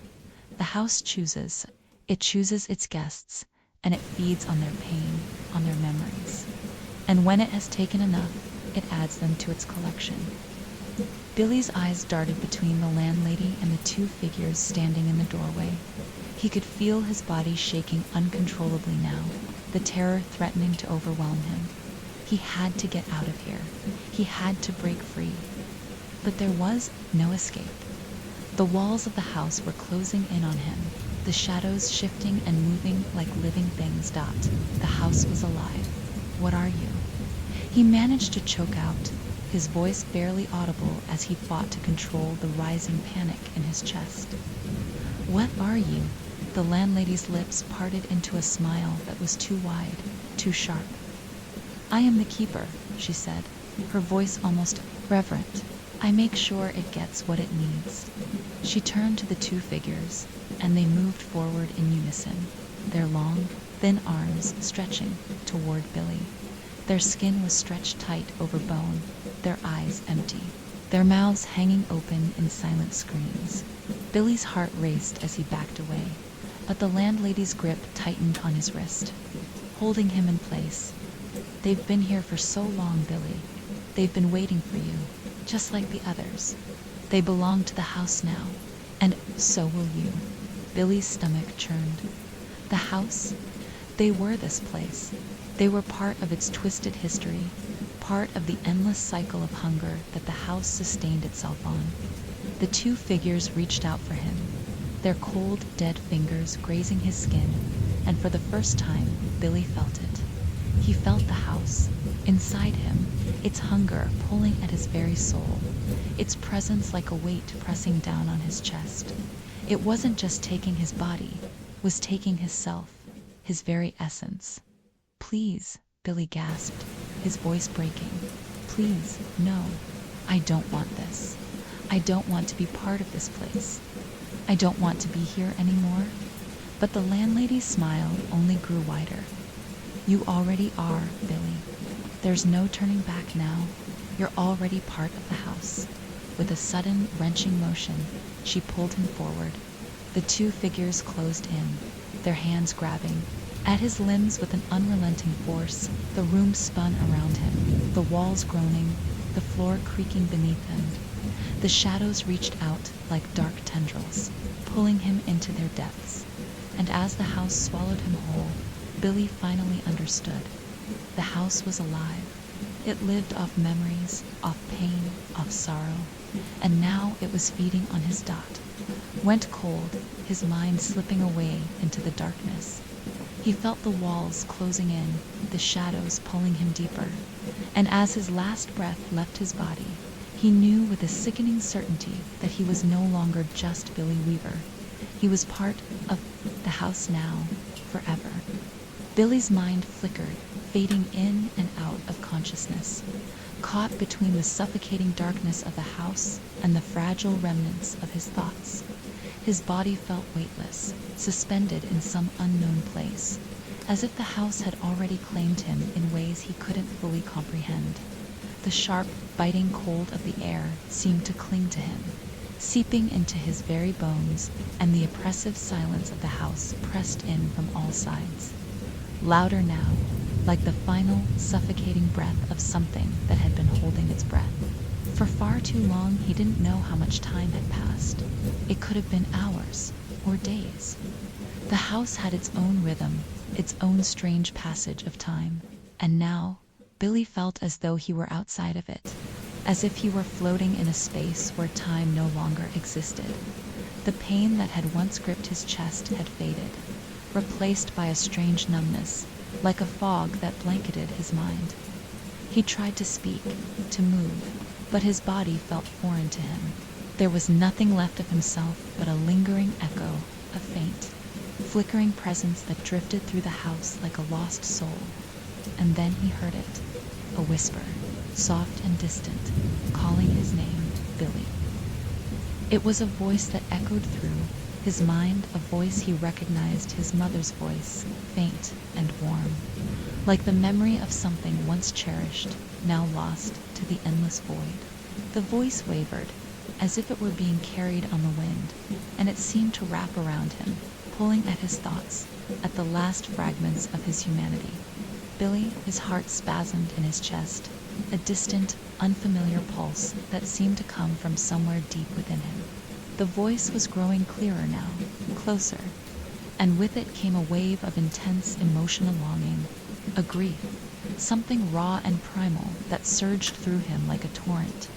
"The house chooses. It chooses its guests, and it feeds on their pain, on their memories. And when it has taken enough, it adds them to its collection." Billy's eyes darted between the landlady and the two figures standing in the doorway. He could feel his body shaking uncontrollably now, the terror threatening to overwhelm him. He had to get out of here. He had to break free. But there was no escape. The walls of the house were closing in on him, the shadows shifting and moving like living things. The house was alive. "What are you?" He managed to choke out, his voice barely audible as he fought to control the rising panic in his chest. "What are you?" The landlady's lips parted into a smile that was too wide, too sharp. "I am the keeper," she said, her voice almost reverent. "I make sure it gets what it needs." She turned to the two figures, and they moved forward in unison, their long, thin arms stretching toward Billy. Their skin was stretched tight over bone, their eyes empty, their mouths hanging open in silent screams. Billy's heart raced as he backed away, but the landlady's grip tightened on his wrist, holding him in place. "They've been here for so long, Billy. They've been waiting for you, just like the others. They belong to the house now, and so will you." Billy's stomach churned. The house? They were this place. They were part of its twisted history, part of the endless cycle of hunger that the house sustained itself on. The two figures reached out for him, their cold, dead fingers grazing his skin, and for the first time, Billy felt it. He felt the house, inside him, its hunger pulling at his very soul, its presence like a weight pressing down on his chest. It wasn't just taking his body, it was taking his self, his very essence. "Please," Billy gasped, his voice breaking. "Please, no. I don't want this. I don't want to be part of this place. I don't want to be here anymore." But the landlady's smile only grew wider. "You already are, Billy. There's no turning back now. You're already part of the house." With a sudden, wrenching motion, she pulled him forward. The two figures closed in, their hands grabbing. At his limbs with an unrelenting force, the room spun around him, the walls groaning, the floor creaking beneath him. The shadows reached out like dark tendrils, pulling him into their depths. And as the house swallowed him whole, Billy finally understood. The house was alive. It lived off memories, off pain, off sorrow, and now it was feeding on his dot. Went cold, his mind slipping away into the darkness. He felt the walls closing in, the shadows pulling him deeper, and as his last breath left his body, he knew with a sickening certainty that he was no longer just Billy Weaver. He was part of the house now, forever. Billy's mind flickered, fading in and out of consciousness, caught between the suffocating darkness of the house and the fragile remnants of his thoughts. His body felt weightless, suspended in some unknown place, as if the house had already claimed him in ways he couldn't fully comprehend. The sharp, biting cold of the air seemed to cling to him, seeping into his very bones, and the oppressive silence of the house pressed in from all sides. Louder now, like the final, suffocating breath of something that had been holding its breath. For far too long, he didn't know how much time had passed. It could have been hours or days. The house had its own rhythm, its own strange passage of time, and now Billy felt as though he were outside of it, as if he were floating in a space where time no longer existed. The pain that had once gripped his chest had faded, replaced by a strange numbness, like a fog that blanketed his mind. He tried to speak, to move, but his body felt foreign to him. There was nothing left of himself but a lingering echo, a faint, flickering presence that drifted through the house like a lost soul. And then he heard it, a whisper, soft and distant, calling his name, Billy. It was a voice that echoed through his mind, a voice he recognized, his mother's voice, faint and warm, like the memory of something once cherished, now lost to the endless void. The voice wavered, as if it were being carried on the wind, and it seemed to wrap around him, pulling at his thoughts, at the last fragments of his humanity. Billy, his heart spasmed in his chest, a distant, unfamiliar pulse that seemed to come from somewhere deep within him. The voice was growing clearer now, closer, and with it came a wave of intense emotional longing, a grief, something raw and primal that surged through him like a torrent.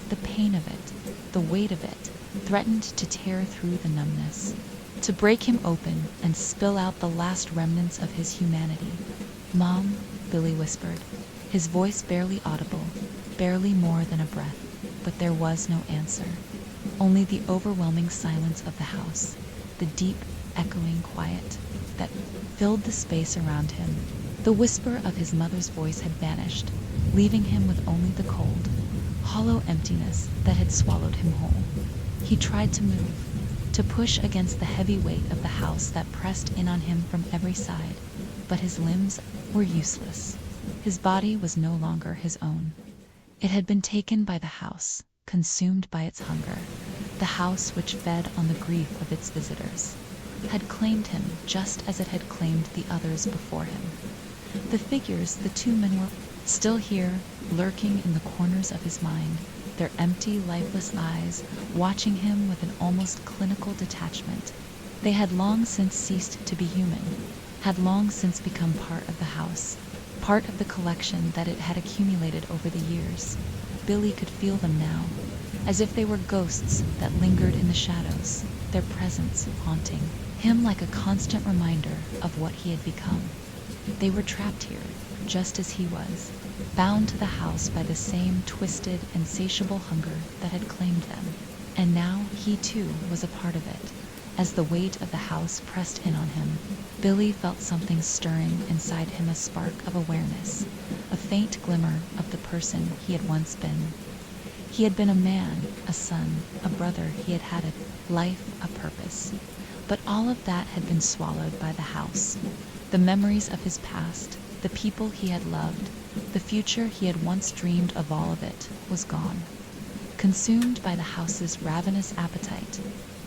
The pain of it, the weight of it, threatened to tear through the numbness, to break him open and spill out the last remnants of his humanity. "Mom," Billy whispered, his voice barely audible, barely more than a breath, but there was no answer. Only the overwhelming silence of the house, the deep, echoing quiet that filled the space around him, The whisper of his mother's voice had vanished, leaving him with only the cold, hollow emptiness that had swallowed him whole. He tried to move, to push against the heavy weight of the house that pressed in on him from every side, but his limbs were useless. His body was no longer his own. It had been taken by the house, consumed by its hunger. The house which fed on the grief of its visitors had claimed him just as it had claimed the others before him. The figures, the two men, were still here, lurking in the corners of his mind, their empty, lifeless eyes watching him with an almost clinical detachment. They had long since ceased to be human, had long since become part of the house, part of the collection that it had accumulated over the years. Billy could feel them now, as if they were ghosts that lingered in the shadows, their presence haunting him like a constant reminder of what he had become. They were trapped here, just as he was, bound to the house by the same twisted, insatiable hunger that had claimed them. And now he too was a part of it. As the weight of the house pressed in on him, Billy felt something stirring inside him, a spark of awareness, a faint glimmer of the person he had once been. He had been a man, a son, a brother. He had had a life, a purpose. But all of that had been swallowed by the house. The memories of his past, the people he had loved, the future he had once dreamed of, all of it was gone. Consumed by the house's ravenous appetite,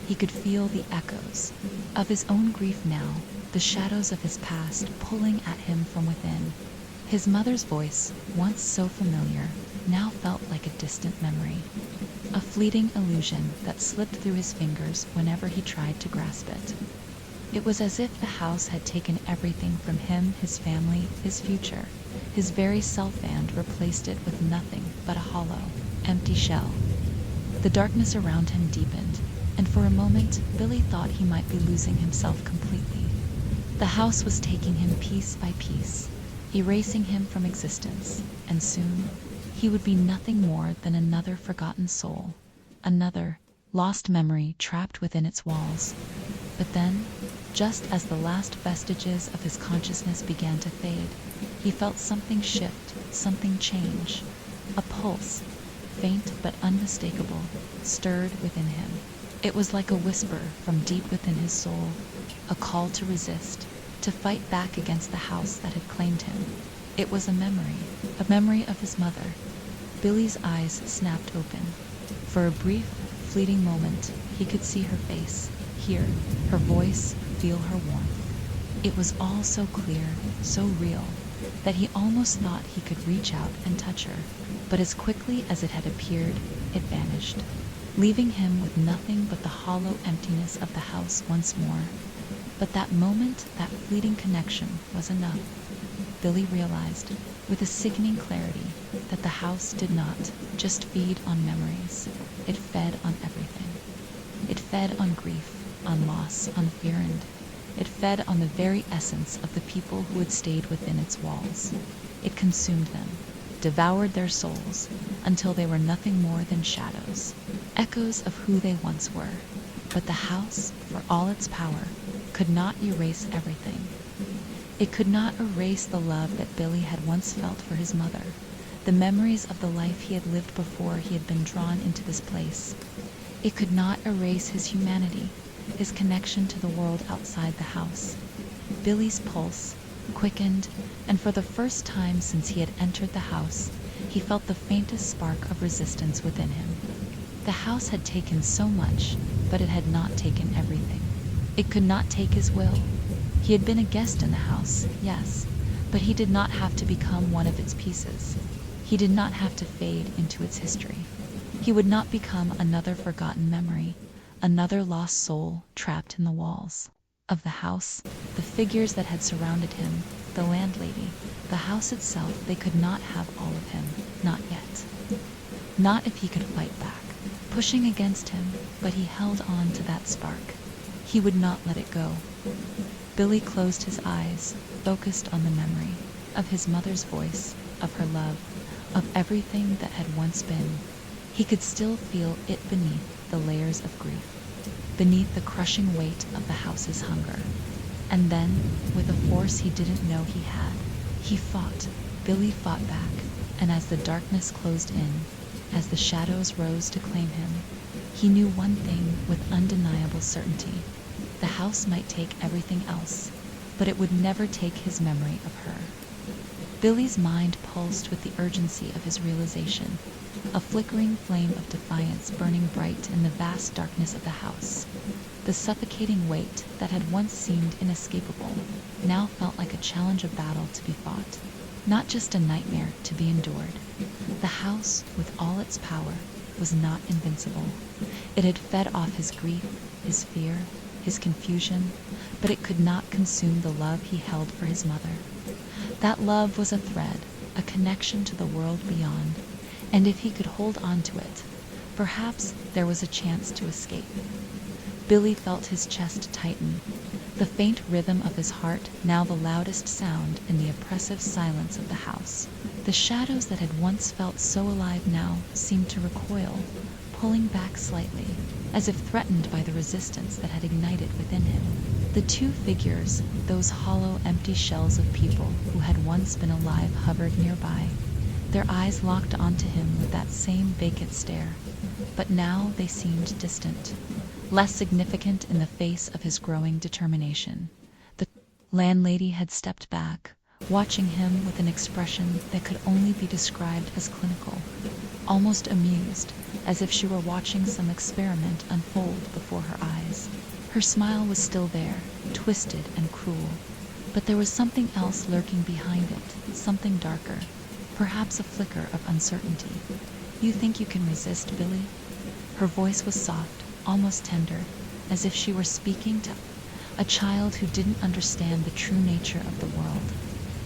he could feel the echoes of his own grief now, the shadows of his past pulling at him from within. His mother's voice, once so familiar, now felt like a distant memory, a fleeting illusion that slipped through his fingers whenever he tried to grasp it. It was as if the house had taken everything from him, his family, his future, his very self, and replaced it with nothing but a hollow, empty shell. The darkness around him deepened, and for a moment Billy thought he might be losing himself completely. The house was taking him piece by piece, erasing him from existence, and soon he would be nothing more than another forgotten soul, another lost memory trapped within its walls. But then, just as the last vestiges of his consciousness began to fade, he felt something shift, something change. A pulse, faint but unmistakable, stirred within him. It was like a whisper from deep within his soul, a call to resist, to fight back against the house that had claimed him. It was a memory of his mother. Billy's eyes snapped open. For a brief, fleeting moment, he could see her face, hear her voice, feel her warmth. It was all so clear, so real, that he almost thought he could reach out and touch her. But as quickly as it had appeared, it vanished, leaving him with nothing but the hollow emptiness of the house once more. But that moment, that fleeting connection, was enough. Billy realized, with a sickening clarity, that the house did not just feed on memories. It fed on everything. It fed on grief, on loss, on fear, and it fed on the very essence of the people who had stayed within its walls. It consumed them, devoured their souls, until they were nothing more than shadows, echoes of who they once were. But the house, for all its power, could not erase everything. It could not erase the love that Billy had once felt for his mother, the memories of the life he had lived before he had been drawn into this place. It could not erase his humanity, his connection to the world outside the house. Billy's pulse quickened, and for the first time since he had entered the house, he felt the faintest spark of resistance within him. The house had taken so much, but it had not taken everything. It could not take his will. He had been a guest in the house, yes, but he did not have to become one of its pieces. He did not have to fade into its history. He would not become another forgotten memory, another lost soul trapped in the walls of the house. The figures that had surrounded him, the landlady, the house itself, they could not have all of him, not yet. Not if he could fight back, pushing against him, but he held on to that spark. He would not let it go. Billy closed his eyes, focused on the memory of his mother's voice, of her love, of everything that had once been. He could still feel it beneath the layers of grief, beneath the crushing weight of the house's hunger. And then, with a force he didn't know he had, He fought. Billy fought back, and as the darkness closed in, as the shadows rose to claim him, he knew one thing with undeniable certainty. The house might take everything else, but it would never take his memory of her. Billy's mind pulsed with the urgency of his realization, a flickering flame of defiance burning bright in the vast darkness of the house. The suffocating weight that had once seemed inescapable now felt like a challenge of battle to be fought, not just a nightmare to be endured. The house, with all its power, was not invincible. It had fed off his grief, his fear, his confusion, but it could not consume the love he held for his mother. That love was a thread, a connection to the world beyond, and if he could hold on to it, perhaps there was a chance to escape. Billy felt his chest tighten, the faint rhythm of his heart now the loudest sound in the oppressive silence of the house. The shadows that had once felt so alive now seemed to recoil, pulling back slightly, as if threatened by the resistance that had ignited within him. The two figures, those hollow, empty shells of people who had once been alive, hovered nearby, their eyes locked onto him with that same vacant stare. But now they seemed distant, less significant in the face of his growing determination. The landlady had stepped back, watching him with an expression that could only be described as clinical, almost amused, as if she were watching some experiment unfold before her eyes. Her smile was still there, twisted and cruel, but there was something else lurking behind it, something darker, perhaps a flicker of uncertainty. "You think you can resist, Billy?" Her voice was soft, almost tender, as if she were speaking to a child who didn't understand the true nature of the world.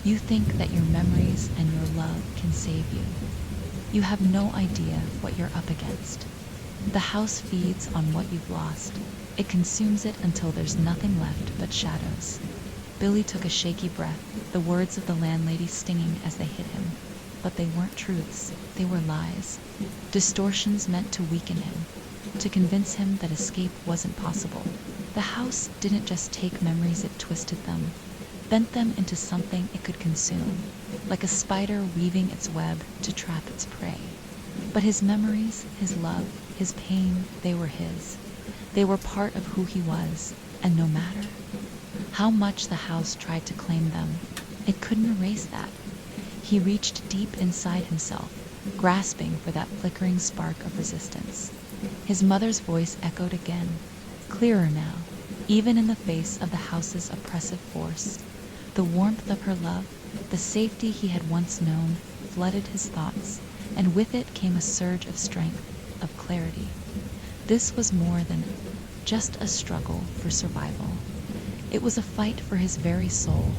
"You think that your memories and your love can save you. You have no idea what you're up against. The house feeds on what you've lost. It consumes it until there's nothing left but shadows." Billy took a shaky breath, the words of the landlady stinging as they hit him. But they weren't truths, they were lies. Distortions meant to weaken him, to convince him that escape wasn't possible. The house didn't just take memories, it twisted them, bent them into something it could consume, like a spider weaving its web to trap its prey. But his memories, his love, his pain, they were his. They were part of who he was, and no matter how much the house tried to claim them, it couldn't erase that. He reached deep inside himself, grasping for that flickering spark of resistance. His mother's voice echoed again, clearer now, even in the face of the house's oppressive force. The warmth of her love, the safety he had once known, flooded his thoughts, and with it came a surge of strength, of clarity. This was more than just a struggle for survival. It was a fight for his very soul,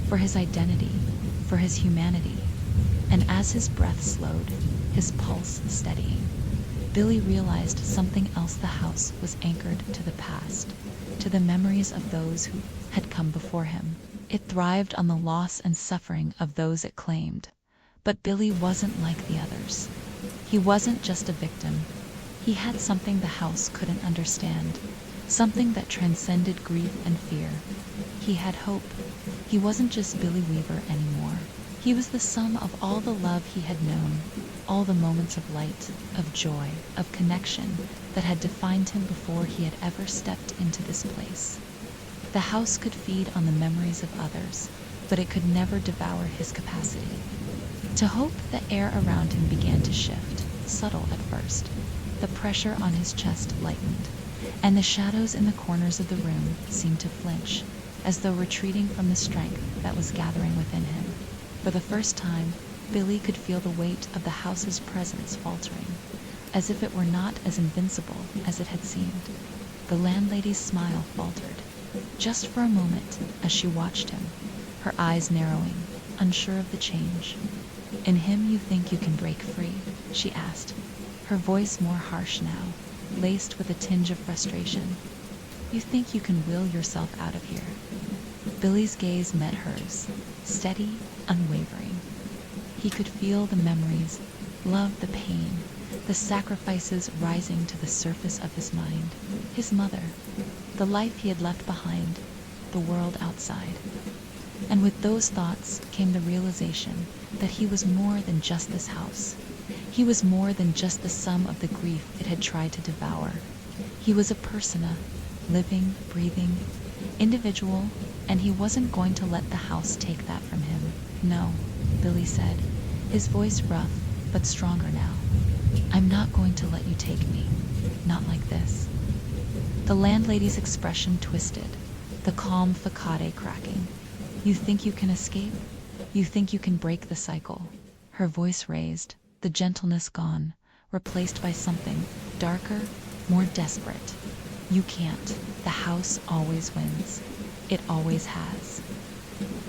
for his identity, for his humanity. And as his breath slowed, his pulse steadying, Billy realized something else. The house was anchored to the past, to the memories of those who had come before him. It thrived on the loss and suffering of those it claimed. But Billy wasn't like the others. He wasn't just a victim. He had something the house couldn't understand, something that transcended grief and fear. He had hope. He wasn't just Billy Weaver anymore. He was the sum of all the love he had known, all the moments of light, of joy, of connection that had defined him before he had ever stepped into this place. The house could feed on the memories of others, but it could never devour his capacity. To hope, the air around him began to shift, subtle at first. The pressure on his chest lightened, and the shadows in the corners of the room seemed to flinch, as though retreating from the strength that was gathering within him. For the first time, Billy could feel the weight of the house's presence faltering, as if it were not as invincible as it had seemed. The landlady's smile faltered, just for a moment, as she watched him, her eyes narrowing, unsure of the change. "In him you think you can break free?" she asked, her voice more harsh now, laced with a tinge of frustration. "You think you can will yourself out of here?" Billy's gaze met hers, steady, unwavering. He could feel the memories, love, the pain, the sacrifices rising to the surface of his mind. His mother, the life he had left behind, the world outside. And with those thoughts came the realization that he was more than just this house. He was more than just the sum of the grief it had tried to devour. He was a persona, living, breathing, individual, and he wasn't going to let the house take that from him. "No," Billy said, his voice rough but stronger now. "I'm not going to let you take me. Not like this." The landlady's expression twisted, the calm facade cracking. "You think you can escape? You think you can break the cycle?" Her voice raised, the gentleness gone, replaced by something darker, more desperate. "You can't. The house always wins. It always has."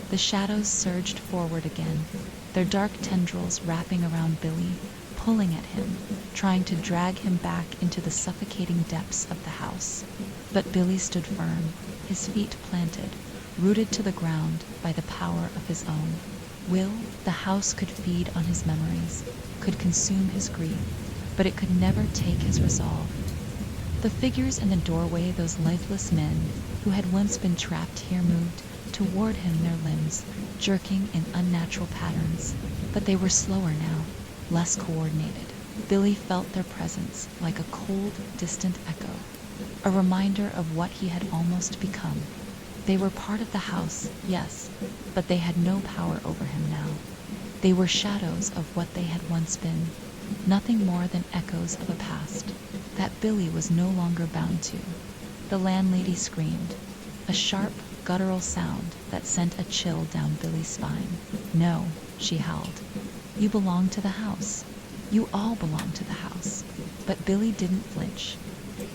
The shadows surged forward again, their dark tendrils wrapping around Billy, pulling at him, trying to drag him back into the suffocating depths of the house. But Billy stood firm, his feet planted, rooted to the ground by the power of his own will. The house could feed on his memories, could consume his grief, but it could never take his resolve. The figures in the doorway, those lifeless men who had once been trapped here, moved toward him, their limbs jerking in unnatural patterns, but they were slower now, less coordinated. Billy felt their presence like a cold, distant echo, a reminder of what he had almost become. They were part of the house, yes, but they had no power over him now. They were shadows of what they had once been, nothing more than echoes of a past that Billy was no longer bound to. The landlady screamed, a sharp, guttural sound that sent a chill down Billy's spine. "No," she howled. "You belong to the house. You all belong to the house." But Billy didn't flinch.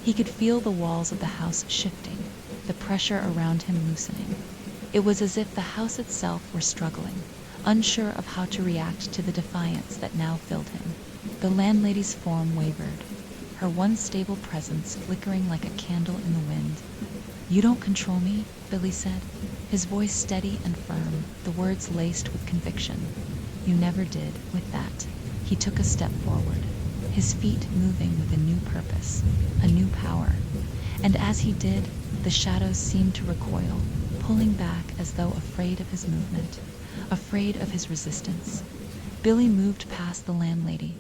He could feel the walls of the house shifting, the pressure around him loosening. It was as if the house itself were struggling, unsure of how to react to the defiance that now filled him. The landlady's form wavered, her one stable presence flickering like a candle in the wind. "You don't control me," Billy said, his voice steady and firm, the words laced with conviction. "You never did." With that, he took a step forward, his feet moving with a new purpose, a new power. And as he did, the shadows seemed to recoil, pulling back as though afraid of his movement, afraid of his resistance. Billy moved past the landlady,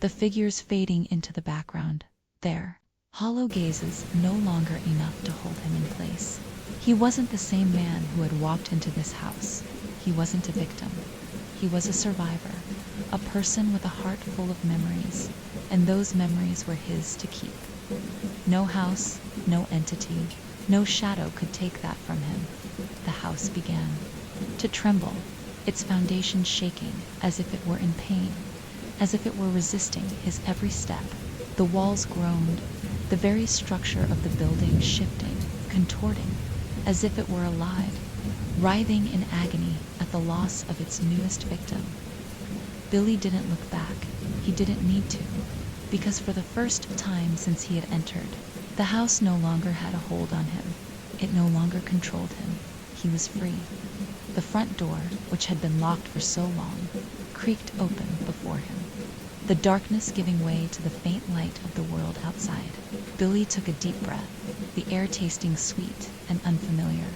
the figures fading into the background. There, hollow gazes no longer enough to hold him in place. He wasn't the same man who had walked into this house. He wasn't a victim. He was a survivor, a person with a heart full of memories, and those memories were his to keep. No house, no entity, no shadow could take that from him. The house began to tremble, its foundation shaking as if it were in pain, as if it were resisting his every step. The walls groaned, the very structure of the building shifting, contorting, as if it were alive, writhing in agony at the loss of its newest victim. Billy didn't look back. He didn't need to, because for the first time since he had entered, the house no longer had a hold on him. It no longer controlled him. He was free. The front door, which had been locked for so long, creaked open before him, the darkness giving way to the faint light of the world outside. Billy took a deep breath, the air tasting sweet and unfamiliar,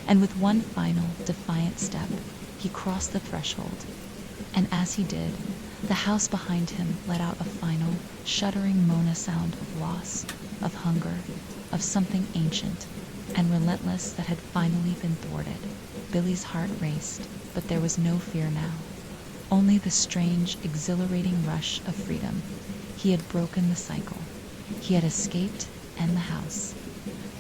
and with one final, defiant step, he crossed the threshold. And as he did, the house behind him let out a final, shuddering Mona sound of loss, of hunger, of something ancient and relentless that had finally been thwarted. Billy's heart raced, but there was no fear now. Only the strange, exhilarating rush of freedom. He had broken the cycle. He had escaped, and the house.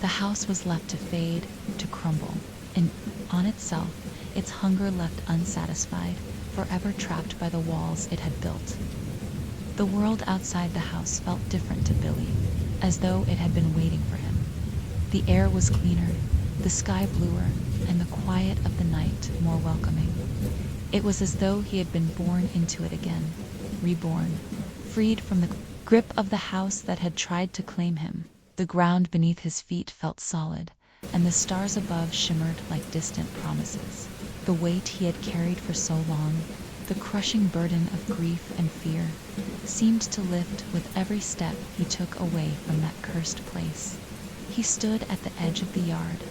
The house was left to fade, to crumble, and on itself, its hunger left unsatisfied, forever trapped by the walls it had built. The world outside the house felt different to Billy, as though it had been waiting for him. The air was cleaner, the sky bluer, and the quiet of the night more welcoming. It was as though he had been born into it again, reborn, freed from the grip of the house that had tried to claim him. The ground beneath his feet felt solid, and the stars above shimmered like distant promises. The weight he had carried for so long, the crushing burden of grief and fear, seemed to lift with every step he took away from that cursed place. He stood at the edge of the yard,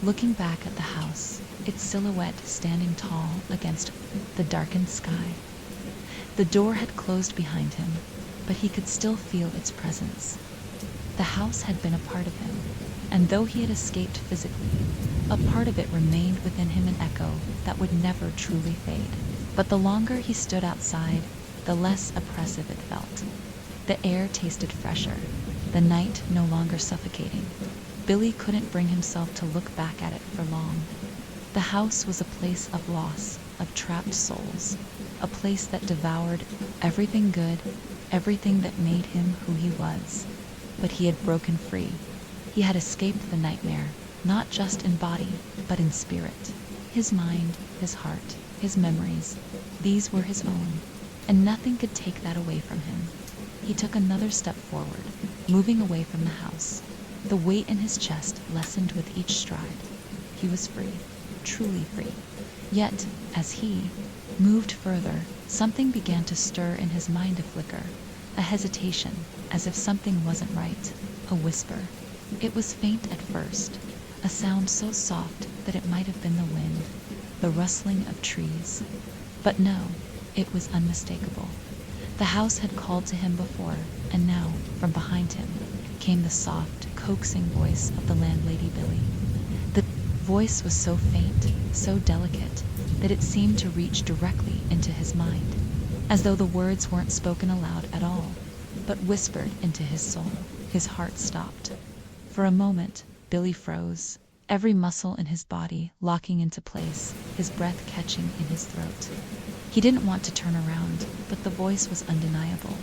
looking back at the house, its silhouette standing tall against the darkened sky. The door had closed behind him, but he could still feel its presence. The house had been a part of him, and though he had escaped physically, a part of it remained within him, an echo that would never truly fade. But the longer he stood outside, the less oppressive it felt. The air tasted fresher, the night no longer suffocating. Billy couldn't bring himself to look back at it for long. The house was a place of loss, of trapped souls, a place that devoured everything good, everything that made him who he was. But he had broken free. He had escaped the nightmare, not just in body, but in spirit. His mind, his heart, his memories, these were his own, and nothing could take that away from him. He took another step forward, moving away from the house. The weight in his chest lessened with each stride. He was free, truly free. Yet, as he moved further, something began to stir in his mind, a flicker, a hesitation, as if something wasn't right, a whisper. It was faint at first, a sound so soft that it might have been the wind, the rustling of trees. But no, it was unmistakable. The house had called to him before, and now, from behind him, came the soft, coaxing voice of the landlady Billy. The voice was so faint, so delicate, that it seemed to reach directly into his mind, as though the words weren't spoken aloud at all, but whispered into his soul. His heart stopped. For a moment, Billy froze, every muscle in his body locking into place, his breath catching in his throat. He didn't want to turn around, but the voice was undeniable.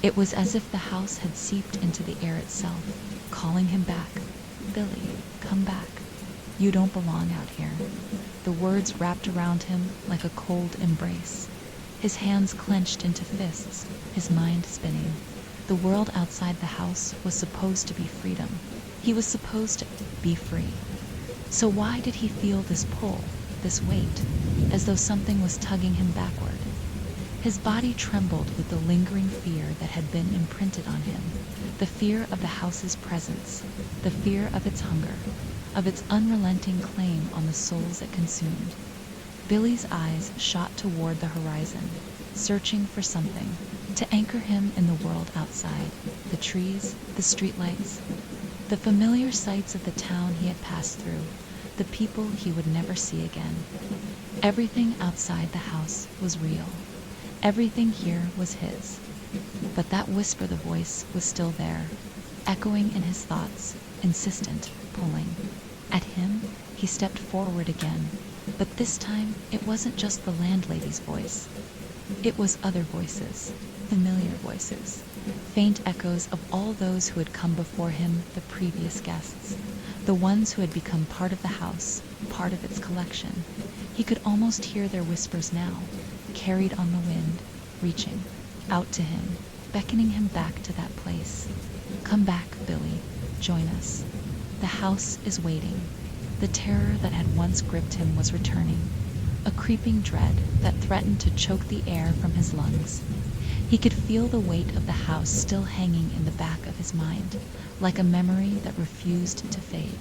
It was as if the house had seeped into the air itself, calling him back. Billy, come back. You don't belong out here. The words wrapped around him like a cold embrace. His hands clenched into fists, his mind spinning. The world outside the house was supposed to be freedom. He was supposed to be free. So why did he feel this pull, this weight, as though something was tugging him backward? His body trembled with the lingering fear that had been imprinted on him, the fear of the house's presence, the fear of its hunger, of its unrelenting claim on the souls it consumed. Billy's eyes shot toward the horizon, searching for something to anchor him in the world outside, the trees, the streetlights, the familiar sights of the town he had passed through, the people he would never see again. Everything outside the house was real. Everything here was his. But that whisper, the voice, was still there, echoing in his thoughts, insistent, pulling. At him, he stepped forward again, but this time it wasn't just the landlady's voice. It was other voices, familiar voices, faint echoes of all those who had come before him, the previous guests, the ones who had become part of the house, part of its collection. He could almost hear their whispers now, carried on the wind, reaching out to him, beckoning him back to that place. Come back, Billy. Join us. The house is waiting. The terror that had once gripped him was returning, a creeping dread that threatened to choke the air from his lungs. He could feel the weight of the house still hanging in the back of his mind, like a memory that refused to fade,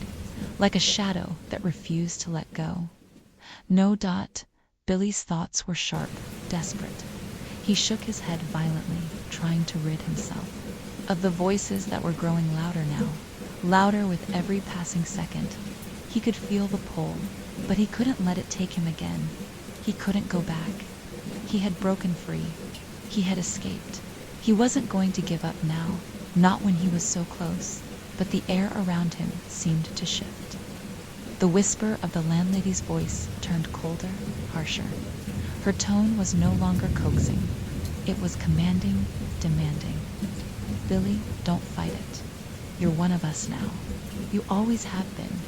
like a shadow that refused to let go. No, Dot. Billy's thoughts were sharp, desperate. He shook his head violently, trying to rid himself of the voices that were growing louder now, louder with every passing second. He could feel the pull, but he couldn't let it take him again. He couldn't go back. He had broken free. He had escaped. He wasn't going to give up now, not when he was so close, but the air around him seemed to shift. The whisper of the landlady's voice turned colder, harsher. Her tone was no longer coaxing. It was commanding, demanding. Billy, don't fight it. You're one of us now. You always have been.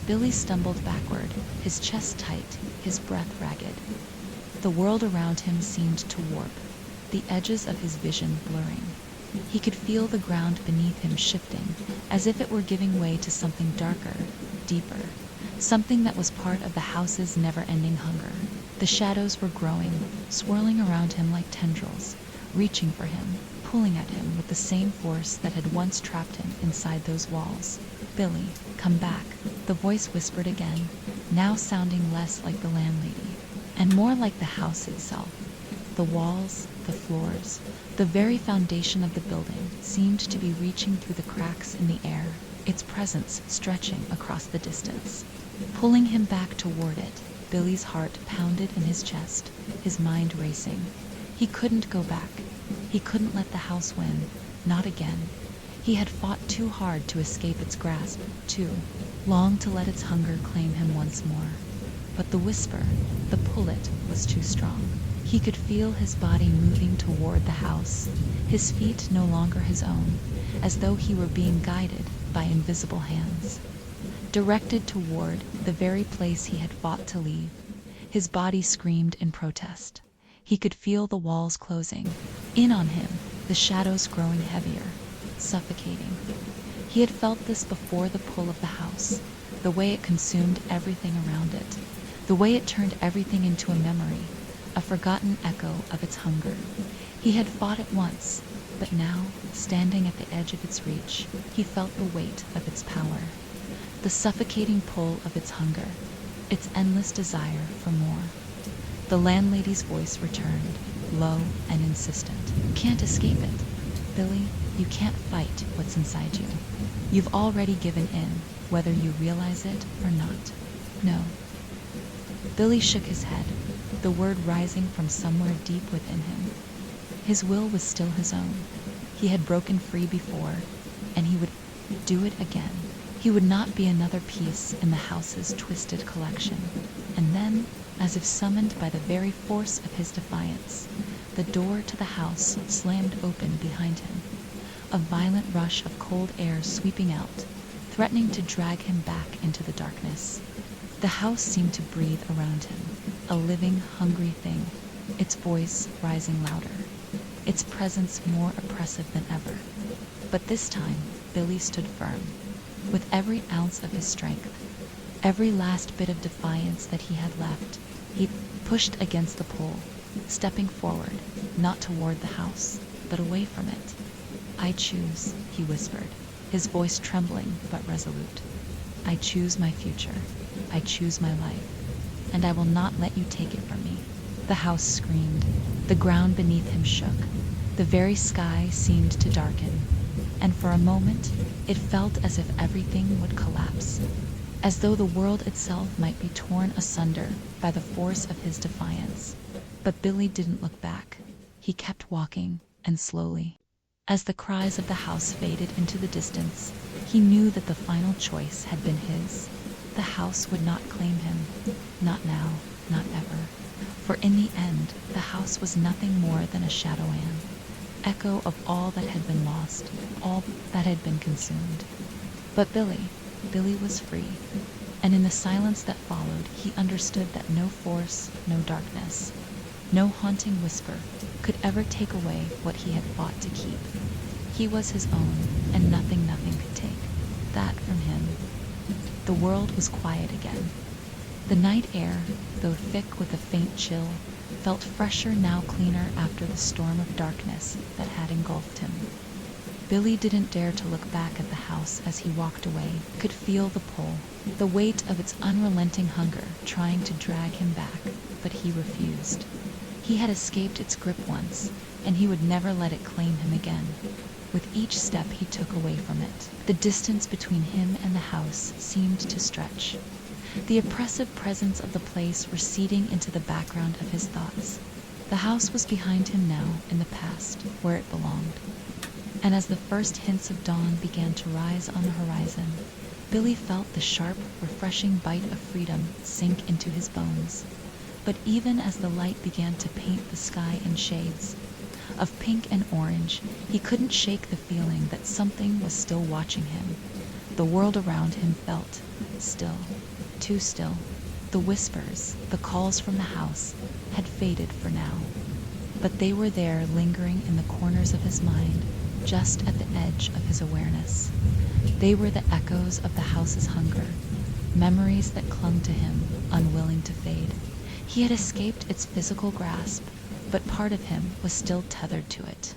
Billy stumbled backward, his chest tight, his breath ragged. The world around him seemed to warp, the edges of his vision blurring. He could feel the ground beneath him shifting, as if it were giving way to something darker, deeper, something that was part of the house's never-ending hunger. The shadows were growing, swirling around him like tendrils, reaching for him, pulling at him with the same force that had once trapped him inside those walls. Billy, come back, the voice whispered again. now sounding less like the landlady and more like the house itself. The walls, the floors, the very foundation of the building seemed to be reaching through the cracks in the air, its presence stretching across the distance. Pulling him back toward it, Billy's heart pounded in his chest, his mind racing. He couldn't go back. He couldn't let the house win. Not again. He had fought too hard to escape its grasp, too long to let its hunger claim him once more. But the whisper, the pull-it, was too strong. He could feel his body moving toward the house, his feet no longer his own, as though he were being guided by invisible hands. Directed toward the very place he had fought to leave, his body screamed in protest. He could feel the walls closing in on him, the shadows growing heavier, suffocating. He had felt this before the pull of the house, the way it consumed everything around it, the way it turned everything into a memory, a forgotten echo of its hunger. He had fought it once, but now, standing at the edge of its reach, he felt the weight of its power, the suffocating pull of its hunger, its endless desire for more. The landlady's voice returned, low and insistent. "You can't escape it, Billy. You can't fight what's inside you. You've already given in, whether you realize it or not." "No." Billy shook his head, the word rising from somewhere deep within him. His will was still his own. He had broken free before, and he would do it again. He would not be another piece in the house's twisted collection. And then, as if summoned by the very force of his defiance, the door to the house slammed open behind him. A violent rush of cold air sweeping out, threatening to drag him back into the darkness. The house seemed to breathe around him, a living, hungry thing, its voice rising louder, its presence more oppressive than ever. But this time, Billy stood firm. With every ounce of his strength, every last bit of defiance that he had left, he pushed against the pull, stepping forward, not toward the house, but away from it. "I choose," he whispered, his voice trembling but resolute. "I choose my future. I choose my life, and I will not let you take it from me." The house screamed. The ground beneath him shook. The very sky seemed to darken, and for a moment it felt as if everything would collapse, as though the world itself might be torn asunder by the force of his defiance. But Billy didn't look back. He kept walking, and slowly. As the cries of the house faded into the distance, he knew that the final choice had been his. The house would not claim him. Not now, not ever. For in the end, the house was nothing more than a shadowland, echo of all that had been lost, all that had been consumed. But Billy was free, and in the silence that followed, he understood that no force, no darkness, no haunting whisper could ever take away what he had fought to keep. He was his own, and nothing could take that from him. The world was quiet again. The night air, though thick with a faint chill, felt fresher, now cleaner after the storm of darkness that had engulfed him. Billy didn't dare to look back at the house as he walked away, could feel the pull, the weight of its unrelenting hunger trying to drag him back, but he refused. He had escaped its grip once, and he would never let it claim him again. With each step he took away from it, the distance between him and the house seemed to stretch, the oppressive presence of the place receding into the background of his thoughts. The house was behind him now, in the past, where it belonged. And as the first hints of dawn began to rise on the horizon, Billy felt the sharp, refreshing bite of freedom sink into his bones. But even as the light began to paint the sky in shades of pink and orange, he couldn't shake the feeling that something was still watching him. The world around him felt still, too still. The whispers, the calls from the house, had faded for now. But they were there, lingering in the corners of his mind, just at the edge of his awareness. They were the echoes of the house's hunger, memories that clung to him, unwilling to fade. He had escaped its physical grasp, but part of him was still tethered to it.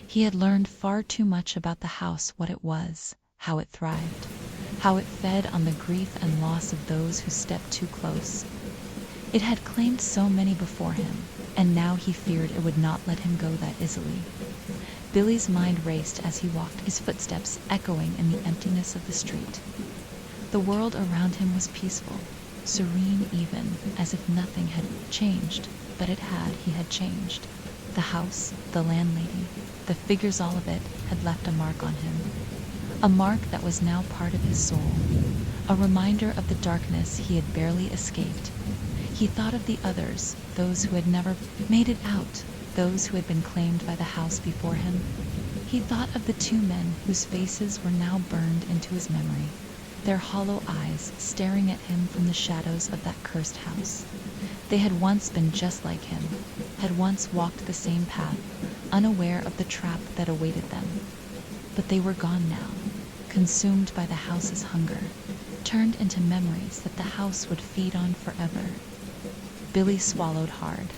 He had learned far too much about the house, what it was, how it thrived. how it fed on the grief and loss of those who stepped too close. It had claimed so many before him, and now he feared it would not let him go that easily. Billy's mind raced as he walked, his footsteps echoing in the emptiness of the street. The world around him was peaceful, serene even, as if nothing had changed, but he had changed. The house, the landlady, the figures, all of it had left a mark on him. A mark that was now part of his soul, a reminder of the darkness he had barely escaped. He thought of the others, those who had never made it out, those who had been claimed by the house before him. He thought of the two men whose faces were now burned into his memory, their hollow eyes staring at him from the shadows of that cursed house. They had once been just like him, had once walked the same path, unaware of the trap that awaited them. But they were gone now, consumed by the house's hunger, turned into memories that the house would feed on forever. Billy swallowed hard,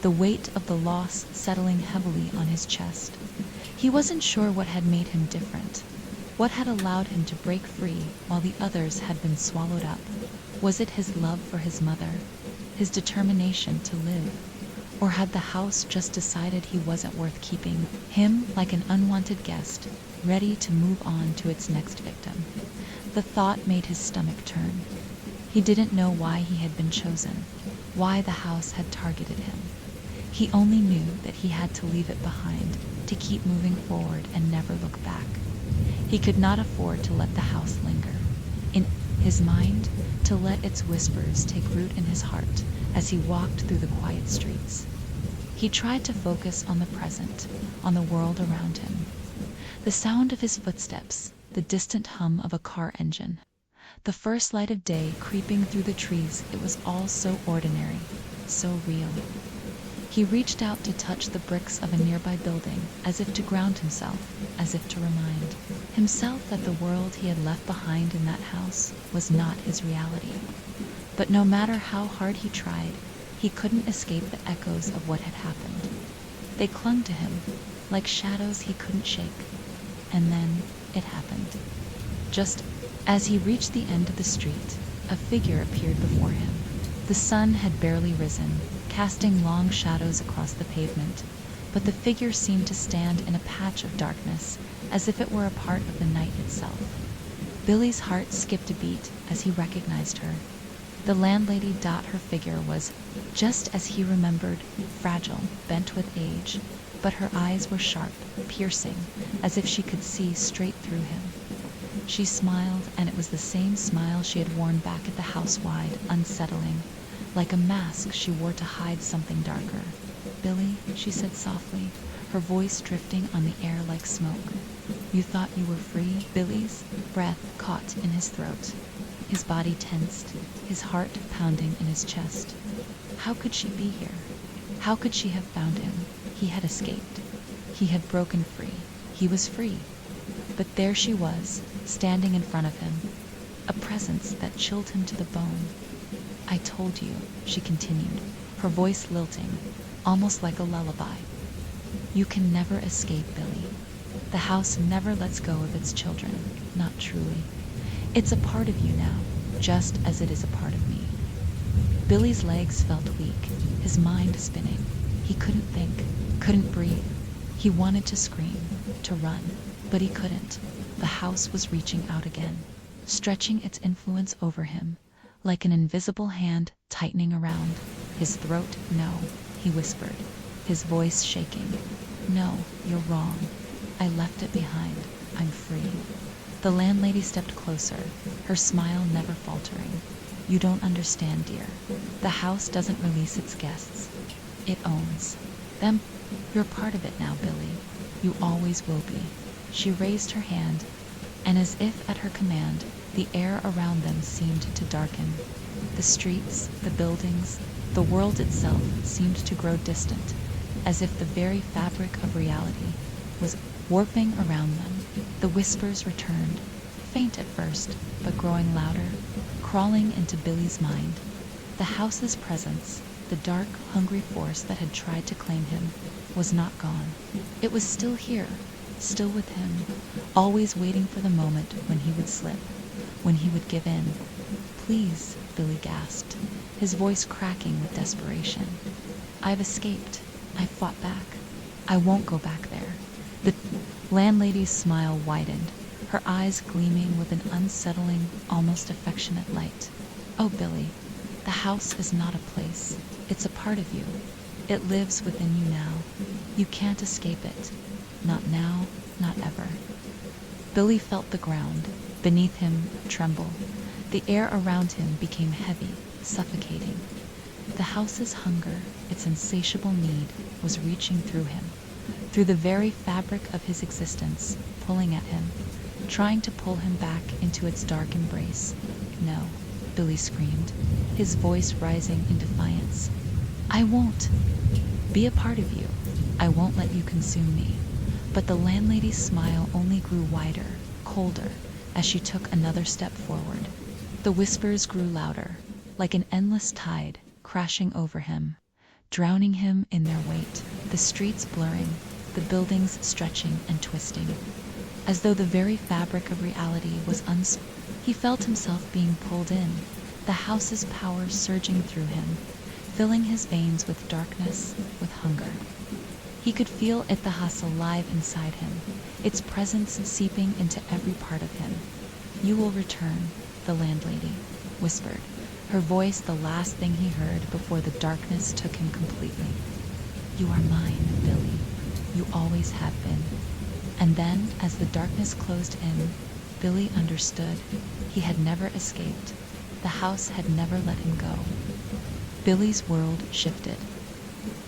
the weight of the loss settling heavily on his chest. He wasn't sure what had made him different, what had allowed him to break free while the others had been swallowed up. Was it his love for his mother, his determination to live, or had the house just decided he wasn't worth keeping, him like an unwanted guest, ready to move on to its next victim? The thought made his stomach turn. He didn't know why he had been chosen, why the house had targeted him. He only knew that he had to leave it behind, to keep moving forward and never look back. He could not afford to let the house linger in his mind, to let its whispers take root in his heart as he walked through the quiet streets. He tried to focus on the present, on the world around him. The sound of his footsteps, the distant hum of a car engine, the first light of day creeping through the trees, it was all so ordinary, so real. He reached out to touch the bricks of a nearby building, as if to ground himself, as if to remind himself that the world he had left behind in that house was not his reality. But no matter how hard he tried, he couldn't escape the echoes of what had happened. They clung to him, like shadows he couldn't shake. And then it happened. Just as he reached the end of the street, a figure appeared before him. The sun had barely risen, casting long shadows across the pavement, but the figure seemed to stand in a patch of darkness, as if it were a part of the night itself. Billy's heart skipped a beat as he recognized her. The landlady. Her figure was, just as he remembered, fragile, bent with age, but her eyes were sharp, piercing, as if she could see straight through him. She smiled, and it was the same smile she had worn back at the house, wide, unsettling, like a mask she wore to hide something darker. "Billy," she said softly, her voice drifting on the air like smoke. "You thought you were free?" Billy's breath caught in his throat. His body tensed, his heart pounding in his chest. How could she be here? How could she have found him? He had escaped. He had broken free. He was free. But there she was, standing in front of him, a presence that chilled him to the bone. "I told you," she continued, her voice lilting, almost like a lullaby. "You can never escape, Billy. The house never lets go of its children, not truly. It's a part of you now, just as it is a part of me." Billy's legs felt weak, his mind spinning. He couldn't think, couldn't breathe. He wanted to scream, to run, but he couldn't. The house was reaching out again, stretching its influence over him, like an invisible hand tightening around his throat. "No," he whispered, his voice shaking. "No, you're wrong. I left it behind. I'm free." The landlady stepped closer, her smile never faltering. "You don't understand, dear. The house doesn't release its guests. It owns them. You're part of it now, Billy. You always will be." She raised her hand, and as if at her command, the air around them seemed to darken. The streets, the buildings, the world itself seemed to grow distant, as if the very fabric of reality was warping around them. The whispers returned, faint at first, but growing louder, crawling into Billy's mind. The house's presence, the dark, hungry force that had tried to claim him, was not gone. It was still here, still with him, always waiting for the moment when he would slip, when he would give in. "Please," Billy gasped, his voice cracking with desperation. "I've escaped. I fought back. I won't go back there." The landlady's smile widened, her eyes gleaming with an unsettling, almost affectionate light. "Oh, Billy, the house is not a place. It's a part of you. It lives within you now. You can't escape it. Not now, not ever." Billy felt the ground beneath him tremble. The air around him became heavy, suffocating. The house's hunger, its insatiable need, was reaching through him, through the very fabric of his existence, pulling at him, trying to pull him back into its dark embrace. "No," Billy screamed, his voice rising in defiance. "I won't be a part of you. I won't let you consume me." But the landlady's smile only grew wider, colder, as she took another step forward. The whispers grew louder, like an endless tide, crashing over him, drowning him in their weight, the streets blurring, the buildings stretching and twisting, as though the very fabric of reality was He felt himself being pulled in, the house's power surging through him, filling his veins with darkness, with hunger. He could feel it, the house alive inside him, its presence seeping into every part of him. "You will return," the landlady whispered, her voice the last thing he heard before the darkness took him completely. "You are mine, Billy. You always have been." And then, as the darkness closed in, Billy understood. He had never escaped. The house had never let him go. Billy's world shifted.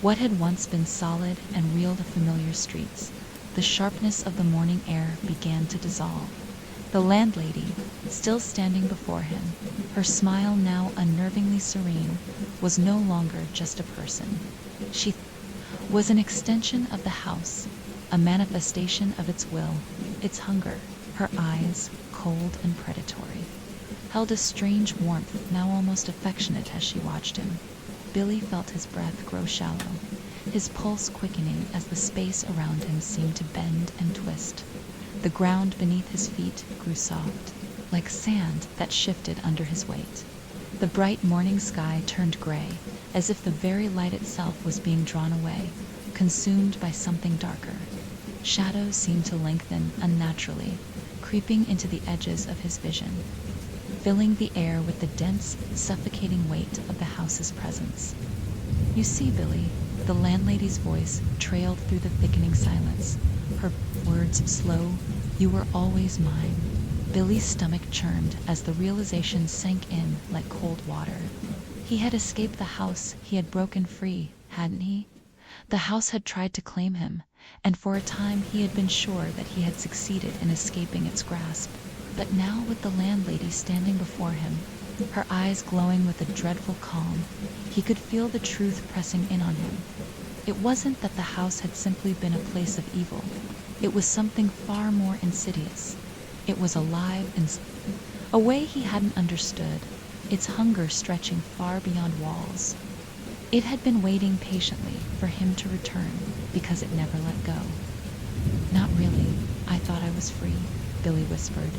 What had once been solid and real to familiar streets, the sharpness of the morning air began to dissolve. The landlady, still standing before him, her smile now unnervingly serene, was no longer just a person. She was an extension of the house, a manifestation of its will, its hunger. Her eyes, cold and predatory, held a strange warmth, now almost affectionate, as she watched him. Billy felt his breath grow shallow, his pulse quickening as the space around him seemed to bend and twist. The ground beneath his feet grew soft, like sand that shifted under his weight. The bright morning sky turned gray, as if the very light itself was being drawn away, consumed by something darker. Shadows seemed to lengthen unnaturally, creeping into the edges of his vision, filling the air with the dense, suffocating weight of the house's presence. "You see, Billy," the landlady's voice trailed through the thickening silence, her words slow, "you were always mine." Billy's stomach churned as the realization sank in like cold water. He had escaped the house, he had broken free, hadn't he? The house had tried to claim him, and for a time he had been sure that he had succeeded in escaping its grasp. But now, with the landlady standing before him, her eyes glowing with a dreadful calm, he could feel the truth pressing in on him. It wasn't that the house had simply been a place of evil. It was something far more insidious. It was alive in a way he hadn't understood, its hunger stretching far beyond walls. It had been waiting patiently for him to return because it never let go. "Not really. I thought I was free," Billy whispered,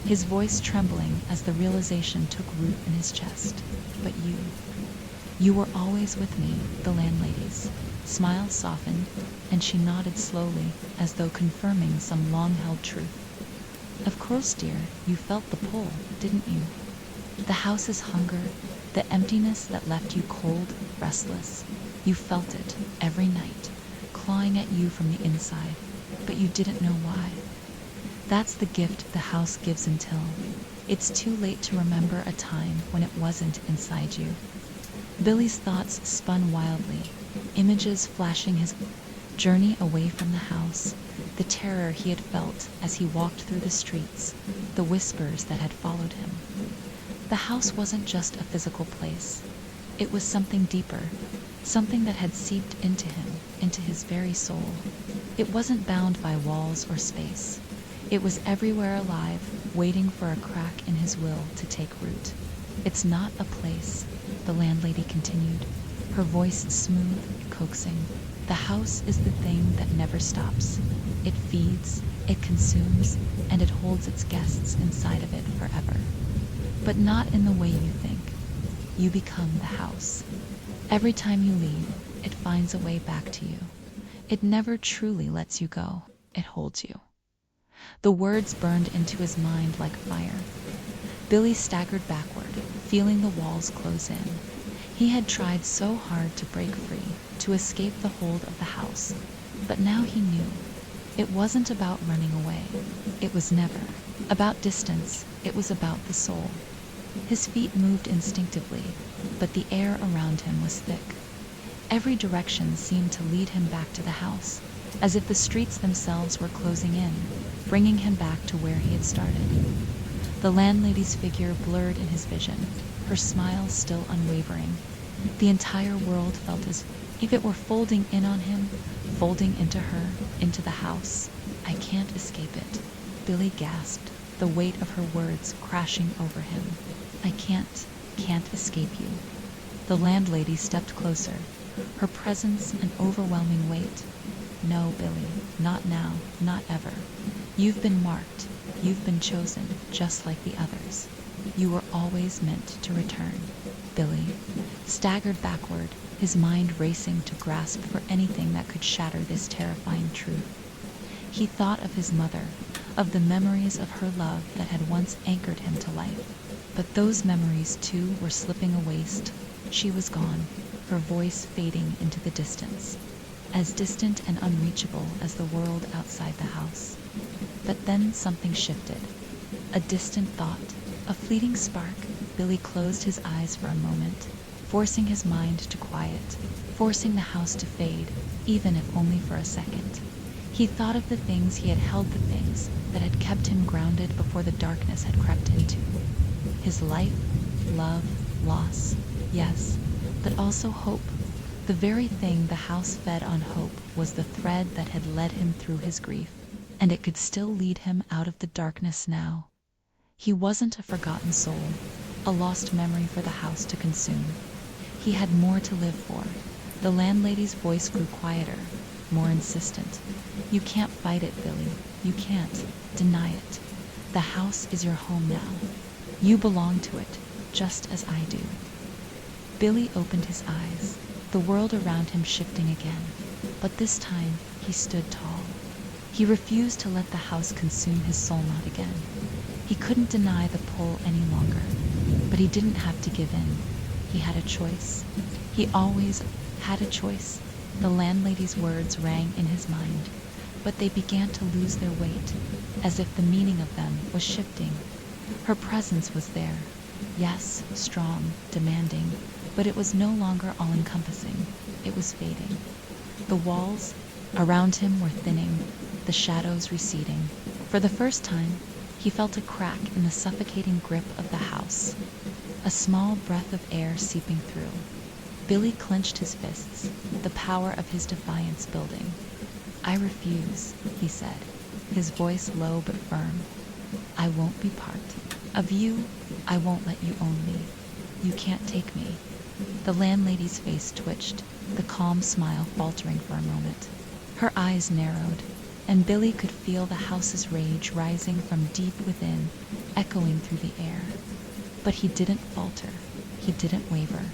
his voice trembling as the realization took root in his chest. "But you were always with me," the landlady's smile softened, and she nodded slowly, as though confirming some long-held truth. "Of course, dear, you felt the pull, didn't you? The house's hunger, the emptiness that left you cold, restless. You felt it every night, clawing at you from the inside, but you didn't know why. That's the gift the house gives until it's too late to remember a time when it wasn't inside you." Billy's thoughts spun wildly, images flashing his journey away from the house, the terror he had felt as he walked through the streets, the whispers that had followed him. The house wasn't just a physical place. It was something deeper, something that had seeped into him, into his very soul. It wasn't bound by walls or space. It was everywhere alive, waiting for a crack in his will to take root. "It's not a place," the landlady continued, her voice smooth, coaxing. "The house is the thing that never stops. It feeds, it consumes, and it holds its guests inside of it forever. but not in the way you think. You become the house. Every time you leave, it finds a way back to you. It never truly lets you go. It holds you. The words burned into his mind like fire. Billy staggered backward, feeling the walls close in. He had tried so hard to break free, to escape the hold of the house. But now he knew. It wasn't about running away. It was never about distance. It was about the soul. His feet moved instinctively, but the air around him was thick. Every direction seemed to lead him back to the house, as if the streets themselves were closing in, bringing him back to where he had started. The landlady's figure blurred in his vision, her smile still unwavering. The entire world felt as if it were folding in on him, folding into her, into the house. I can't escape it. Billy gasped, the weight of her words crashing over him. I can't escape you. The landlady stepped closer, her presence an overwhelming weight. No, Billy, not now, not ever. You've been marked, you've been chosen, just like the others. You were always meant to return. Billy staggered backward, his mind racing to grasp for anything that could shatter this terrifying truth. He thought of his mother, of the memories of her love that had once anchored him to life. But those memories, too, were slipping away. She was gone, her voice fading into the distance, as distant and unreachable as the world outside the house. But then something shifted. A distant thought, a fleeting spark. Billy closed his eyes for a moment, forcing his mind to quiet, forcing the house to fade, even if only for a second. He thought of the things he had held, the things that had kept him grounded before the darkness had crept into. His life, love, loss, yes, but also hope. The very thing the house fed on, hope, was the thread that had led him through his grief, and it could still lead him out of the darkness now. He wasn't a forgotten soul, a lost memory for the house to consume. He had more to live for. The landlady's voice grew quieter, more insistent. You can't fight it, Billy. You can't deny it. The house is your home now. You belong to it, just as I do. Billy opened his eyes, the world around him shifting again, but this time he stood tall. He refused to let the house consume his soul, not again. He couldn't deny the pull any longer, but he didn't have to give in. He had a choice. He always had a choice. The landlady's words rang in his mind, but they began to lose their weight, as if the meaning of them was shifting. Her presence was there, yes, strong, demanding, but it was no longer all-encompassing. It was fading. The walls around him were thinning, the shadows receding. For the first time, he felt a crack in the suffocating grip of the house, a small breath of air seeping through. Billy clenched his fists, the power of his defiance building. I refuse, he said, his voice low but firm. I won't be part of you. I won't let you own me. You can't take me. The landlady's face twitched, the calm smile faltering for a moment. Her eyes narrowed, and Billy could feel the house's rage rising from deep within, echoing through the air. But he didn't falter. He didn't waver.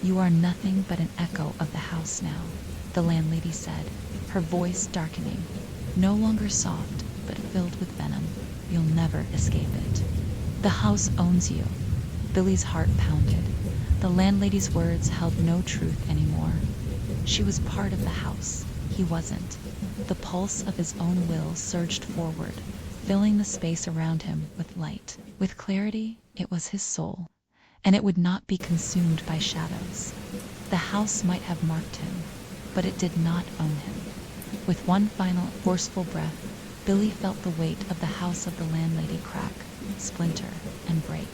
You are nothing but an echo of the house now, the landlady said, her voice darkening, no longer soft, but filled with venom. You'll never escape it. The house owns you. Billy's heart pounded. The landlady's words held no truth anymore. She was part of the house. He wasn't. The pulse of his own will surged forward, filling the space around him with light. With clarity, it was his soul, and it would not be consumed by shadows. The house might have marked him, but it did not own him. With one final forceful breath, Billy felt the weight of the house of the landlady crack, splinter, and break.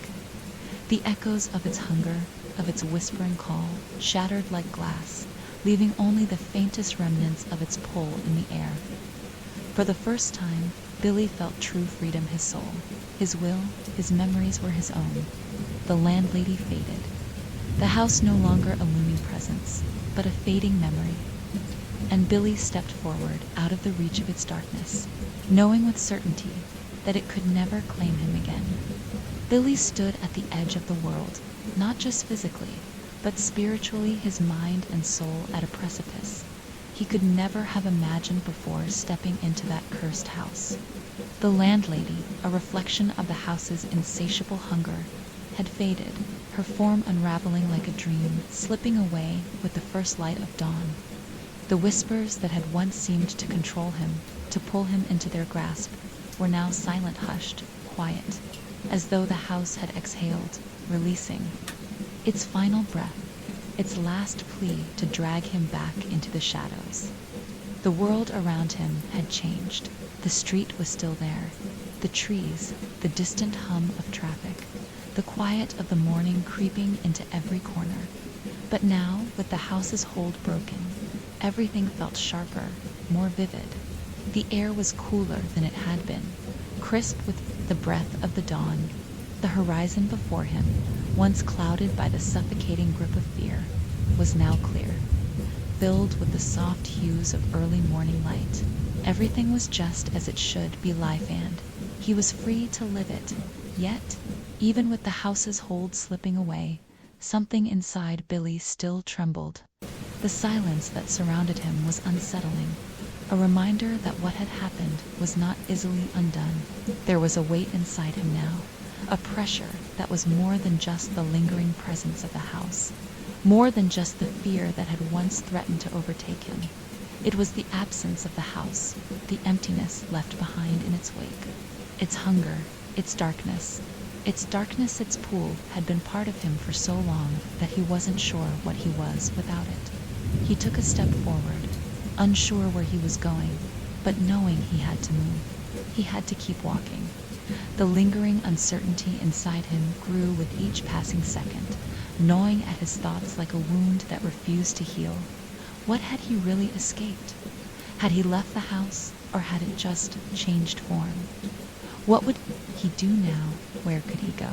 The echoes of its hunger, of its whispering call, shattered like glass, leaving only the faintest remnants of its pull in the air. For the first time, Billy felt true freedom. His soul, his will, his memories were his own. The landlady faded. The house no longer a looming presence, but a fading memory. And Billy stepped forward out of the reach of its darkness, knowing with certainty that it could never claim him again. Billy stood at the edge of the world, not just physically, but spiritually, his mind and soul at a precipice. He could never have imagined before stepping into that cursed house. The landlady, a reflection of the house's insatiable hunger, had faded, her form unraveling like a dream, slipping away with the first light of dawn. The whispers that had once seemed to control him, to pull him into their grasp, were now silent, hushed, quiet, as though the house had exhaled, releasing its final breath, its last plea to drag him back into the shadows. The world around him had changed. The street was still there, the trees, the distant hum of traffic, the quiet of the morning creeping into every corner. But now, with the house's hold broken, everything felt sharper, more vivid. The air was cooler than it had been, crisp with the breath of the dawn. The horizon before him, once clouded by the suffocating grip of fear, was now clear, filled with the soft hues of early morning light. Everything was just as it should be, life, and he was free to live it. Yet, even with the house's hold slipping away, something inside Billy still trembled. The silence that surrounded him was unsettling, a reminder that what had happened was not easily undone. There was a weight inside him now, a pressure that was more than just the lingering presence of the house, more than just the fear that had once threatened to overtake him. It was the absence of the house, the emptiness left behind in its wake, its hunger, its darkness. Its pool had been part of him for so long that he wasn't sure what he was without it. He took a step forward, unsure where he was going, but knowing he had to move. He had to keep walking. The lingering uncertainty inside him grew with each passing second, gnawing at his thoughts like a wound that refused to heal. What had he really escaped? Had he left the house, or had it just changed form? What would he do now? Where could he go?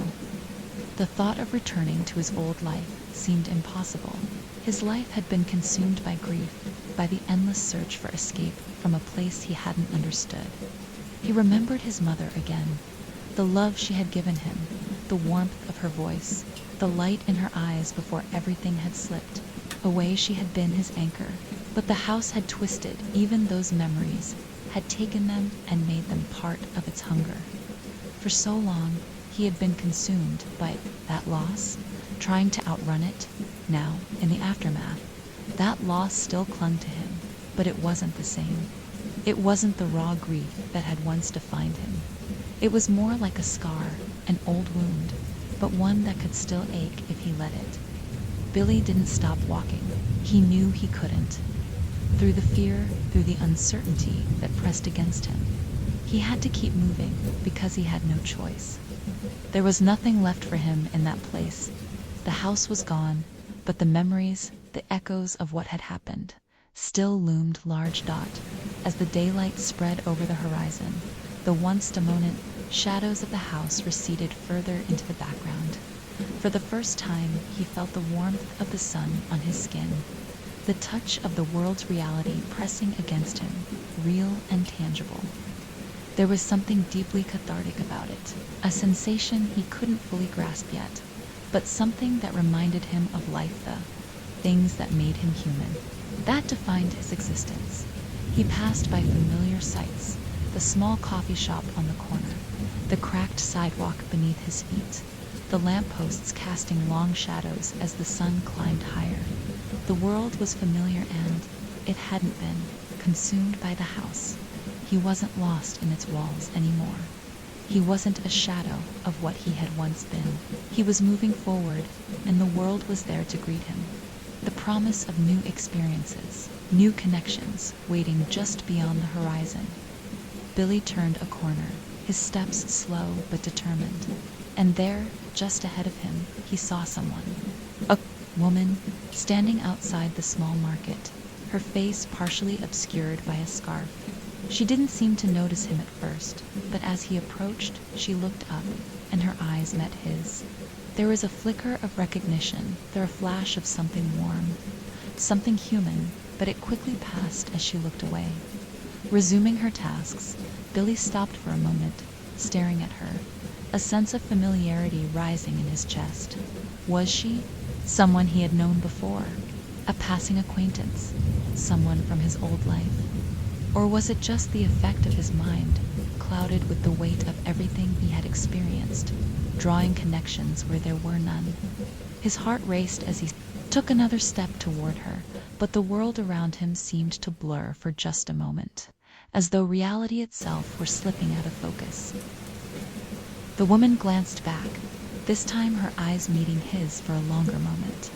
The thought of returning to his old life seemed impossible. His life had been consumed by grief, by the endless search for escape from a place he hadn't understood. He remembered his mother again, the love she had given him, the warmth of her voice, the light in her eyes before everything had slipped away. She had been his anchor, but the house had twisted even those memories, had taken them and made them part of its hunger. For so long, he had been consumed by that loss, trying to outrun it. Now, in the aftermath, that loss still clung to him, but it wasn't the same. It wasn't the raw grief that had once defined him. It was more like a scar, an old wound, but one that could still ache if he let it. Billy didn't stop walking. He knew he couldn't. Through the fear, through the uncertainty that pressed against him, he had to keep moving because he had no choice. There was nothing left for him in that place. The house was gone, but the memories, the echoes of what had happened, still loomed large dot as the daylight spread over the horizon. The once dominant shadows of the house receded further into the background. For the first time, he felt the warmth of the sun on his skin, the touch of the world's reality pressing against him, real and tangible. There was something deeply cathartic about it, a sensation he couldn't fully grasp yet, but something that reminded him of life, the things that made him human. That defined his existence. He passed by familiar sights, the small coffee shop on the corner, the cracked sidewalk beneath his feet, the lampposts casting long shadows as the sun climbed higher. The world was familiar and, it hadn't been, consumed by the house. He wasn't lost in its walls anymore. He wasn't a shadow of what he had once been. He was moving forward, and the world was there to greet him. The promise of new experiences, new connections, waiting just beyond the horizon. Billy turned a corner, his steps slow but determined. And there, just ahead of him, he saw someone. A woman, standing outside the small market, her face partially obscured by a scarf. She didn't seem to notice him at first, but as he approached, she looked up, and her eyes met his. There was a flicker of recognition, a flash of something warm, something human, but it quickly passed as she looked away. Resuming her tasks, Billy stopped for a moment, staring at her, a sense of familiarity rising in his chest. Was she someone he had known before? A passing acquaintance? Someone from his old life? Or was it just the effect of his mind, clouded with the weight of everything he had experienced, drawing connections where there were none? His heart raced as he took another step toward her, but the world around him seemed to blur for just a moment, as though reality itself were slipping out of focus. The woman glanced back, this time her eyes meeting his for a longer moment.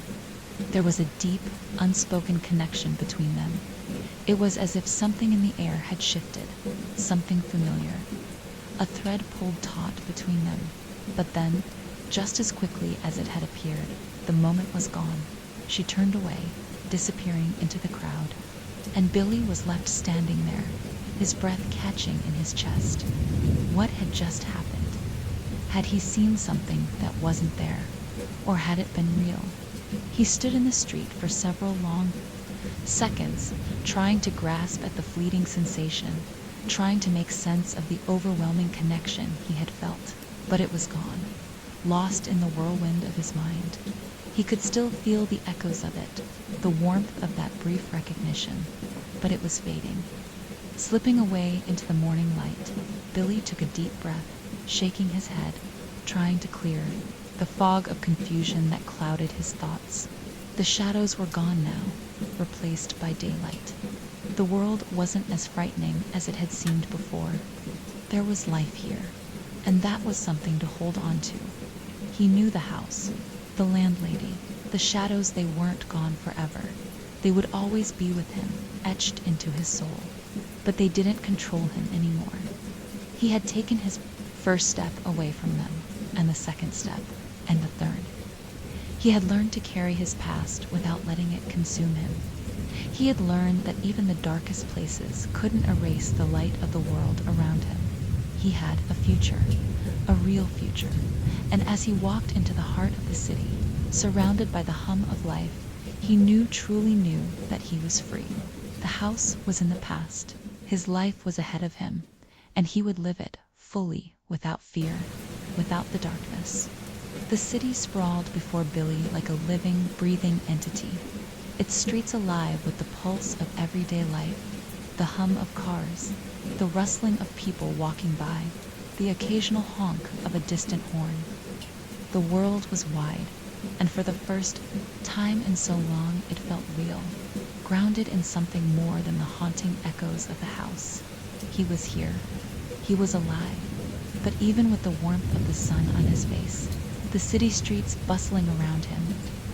There was a deep, unspoken connection between them. It was as if something in the air had shifted, something familiar. A thread pulled taut between them, but then, just as quickly as it had appeared, the moment was gone. She turned away, disappearing into the crowd, and Billy was left standing there, his breath catching in his chest. What had just happened? Had he seen something that wasn't there, or had it been real? He stood in the street for several long seconds, trying to grasp at the fleeting sensation, trying to make sense of the overwhelming connection he had felt. But it was gone, lost in the whirlwind of his mind. He could still feel the echoes of it, the warmth of that brief recognition, but it was fading. Slipping away into the morning light, Billy took a deep breath, shaking his head, trying to clear the fog of confusion that clouded his thoughts. The shadows were gone now, replaced by daylight. The world wasn't as frightening as it had seemed before. There was life here, and that was something to hold on to. He knew the house, the landlady, the shadows. They weren't gone forever. They would always be with him, etched into his soul. But they didn't control him anymore. He had taken his first step away from them, and the second step, and the third. He had learned to carry his past without letting it consume him. He had learned that even the darkest places couldn't erase the light of the world around him. He had a future, a real future, and as he walked into the heart of the city, surrounded by the hum of life, he truly knew that he was free. The house was in the past. His life was ahead of him, and he would live it fully, without fear, without the darkness. The city sprawled before Billy like a living, breathing entity, its streets alive with the pulse of everyday life, the hum of cars, the rustling of people walking by, the occasional honk of a distant horn. The world was wide, and for the first time in so long it felt real, grounded in something more than the haunting echoes of the house. He was here. He was alive. But even with the warmth of the sun on his face, the city streets bustling around him,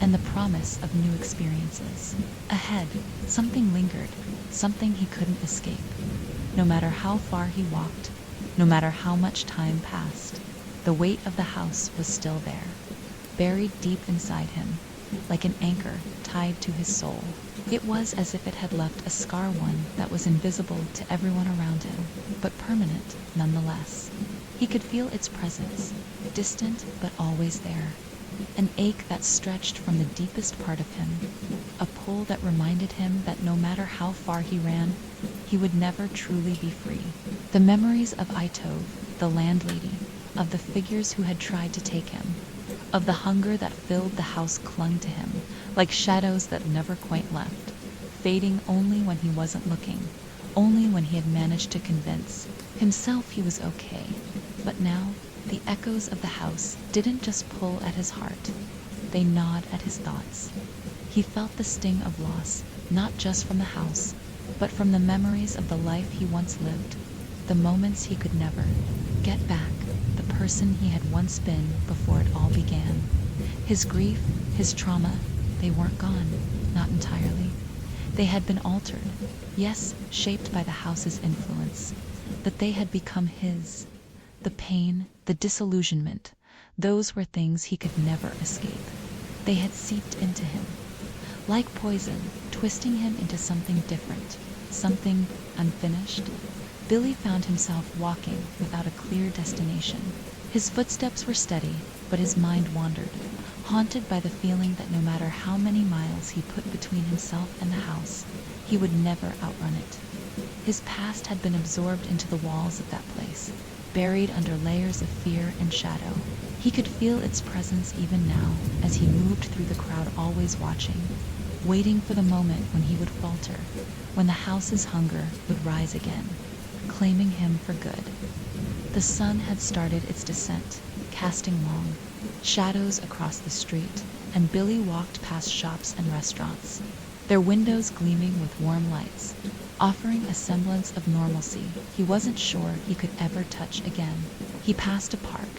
and the promise of new experiences ahead, something lingered, something he couldn't escape. No matter how far he walked, no matter how much time passed, the weight of the house was still there, buried deep inside him, like an anchor tied to his soul. It was as if it had left a scar, one that was invisible to everyone around him, but permanent nonetheless. He could feel its presence, distant but always there. An ache that stretched from the deepest part of him, a pull that reminded him that no matter how far he ran, he would never truly be free. The memories of Itov, the landlady, of the figures who had tried to take him, of the hunger that filled the house clung to him, like shadows that never quite left, fading only when he wasn't looking, only when he had managed to convince himself he was okay. But now, the echoes of the house didn't just pull at his heart, they gnawed at his thoughts. He felt the sting of loss, not just from the house, but from the memories of the life he once lived, the moments he could never get back, the person he had once been before it all began. His grief, his trauma, they weren't gone, not entirely. They had been altered, yes, shaped by the house's influence, but they had become his. The pain, the disillusionment, those were things he could never escape. They had seeped into him, like poison, twisting him into something different, something unfinished. Billy found himself walking without a clear destination. His footsteps were steady, but his mind wandered, haunted by the feeling that no matter how many miles he put between himself and the house, he would never outrun it. His past had been absorbed into the walls of that place, buried under layers of fear and shadow. He could feel its presence even now as he moved through the crowd, always watching, waiting for the moment when he would falter, when the house's hunger would rise again, claiming him for good. The sun had started its descent, casting long shadows across the street, and Billy walked past shops and restaurants, their windows gleaming with warm lights, offering a semblance of normalcy he wasn't sure he could ever touch again. He passed a park,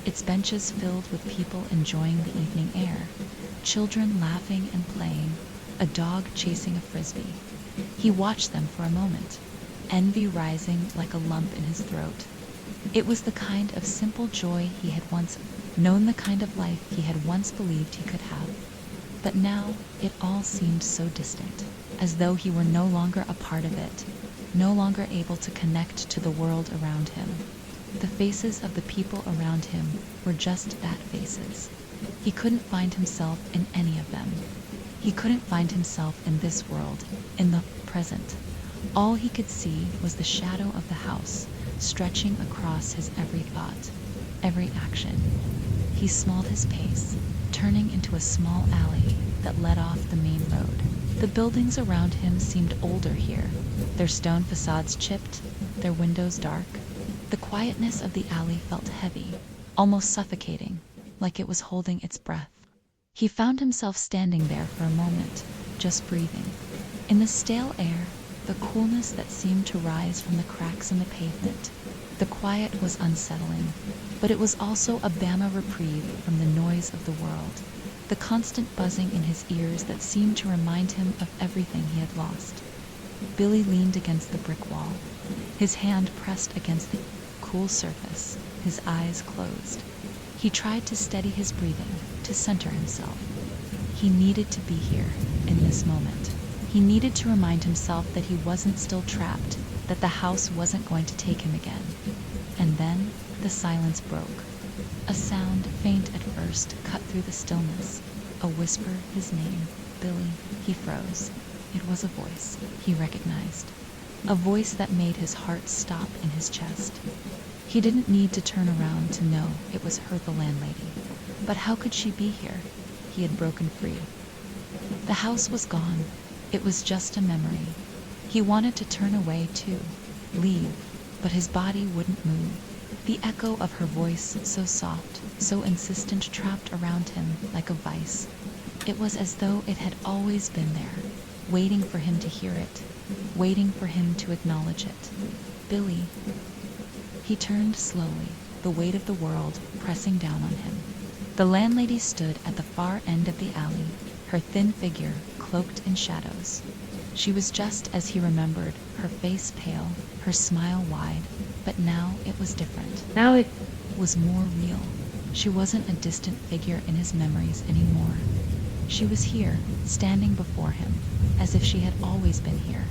its benches filled with people enjoying the evening air, children laughing and playing, a dog chasing a frisbee. He watched them for a moment, envy rising like a lump in his throat. It was the kind of simple joy he had once known, the kind of life he had once believed he could have. But now it all seemed so distant, as though he were no longer a part of it, no longer able to connect to the world around him. The faces of the people around him were just that, faces. He couldn't find himself in any of them. He couldn't find himself in this world, in the present. All he could see was the shadow of the house, stretching across his every thought, every action. He smelled his pace, turning into a small alley that led off the main road. The buildings around him seemed older here, their stone facades chipped, their windows dark. The quietness of the alley felt heavy, almost suffocating, like it was holding its breath. He found himself standing there for a moment, just breathing. In the stale air, the coolness that seemed to rise from the cracks in the pavement. The quiet was unsettling, but it was also a Bama reprieve from the noise of the world, the constant buzzing in his ears that seemed to remind him of everything he had lost. Billy leaned against the brick wall, his hand pressed against the cool surface, his eyes closed. He tried to steady his breathing, to center himself. He needed to be here, in this moment. He needed to remind himself that he wasn't still trapped, that the house wasn't going to take him again. And then the silence broke. A sound, faint at first, cut through the stillness. A whisper, his name, Billy. He froze. It was a voice he recognized. A voice that made his heart stop in his chest. He didn't need to turn around to know it was her, the landlady. But how could she be here? He had broken free. The house was gone. It was just a memory. He wanted to turn away too, leave, but his body wouldn't move. The echo of her voice, so soft, so insistent, trapped around him like a vice. It was as though it had always been there, waiting for him to hear it, waiting for him to acknowledge it. Billy. He turned slowly, the weight of the world pressing down on him. The landlady stood at the far end of the alley, her thin figure cloaked in shadows. She was just as he remembered, her face pale, her smile wide, but now it was different. Now it was more real. She wasn't a distant figure in his memories anymore. She was here, standing before him, as if she had always been here.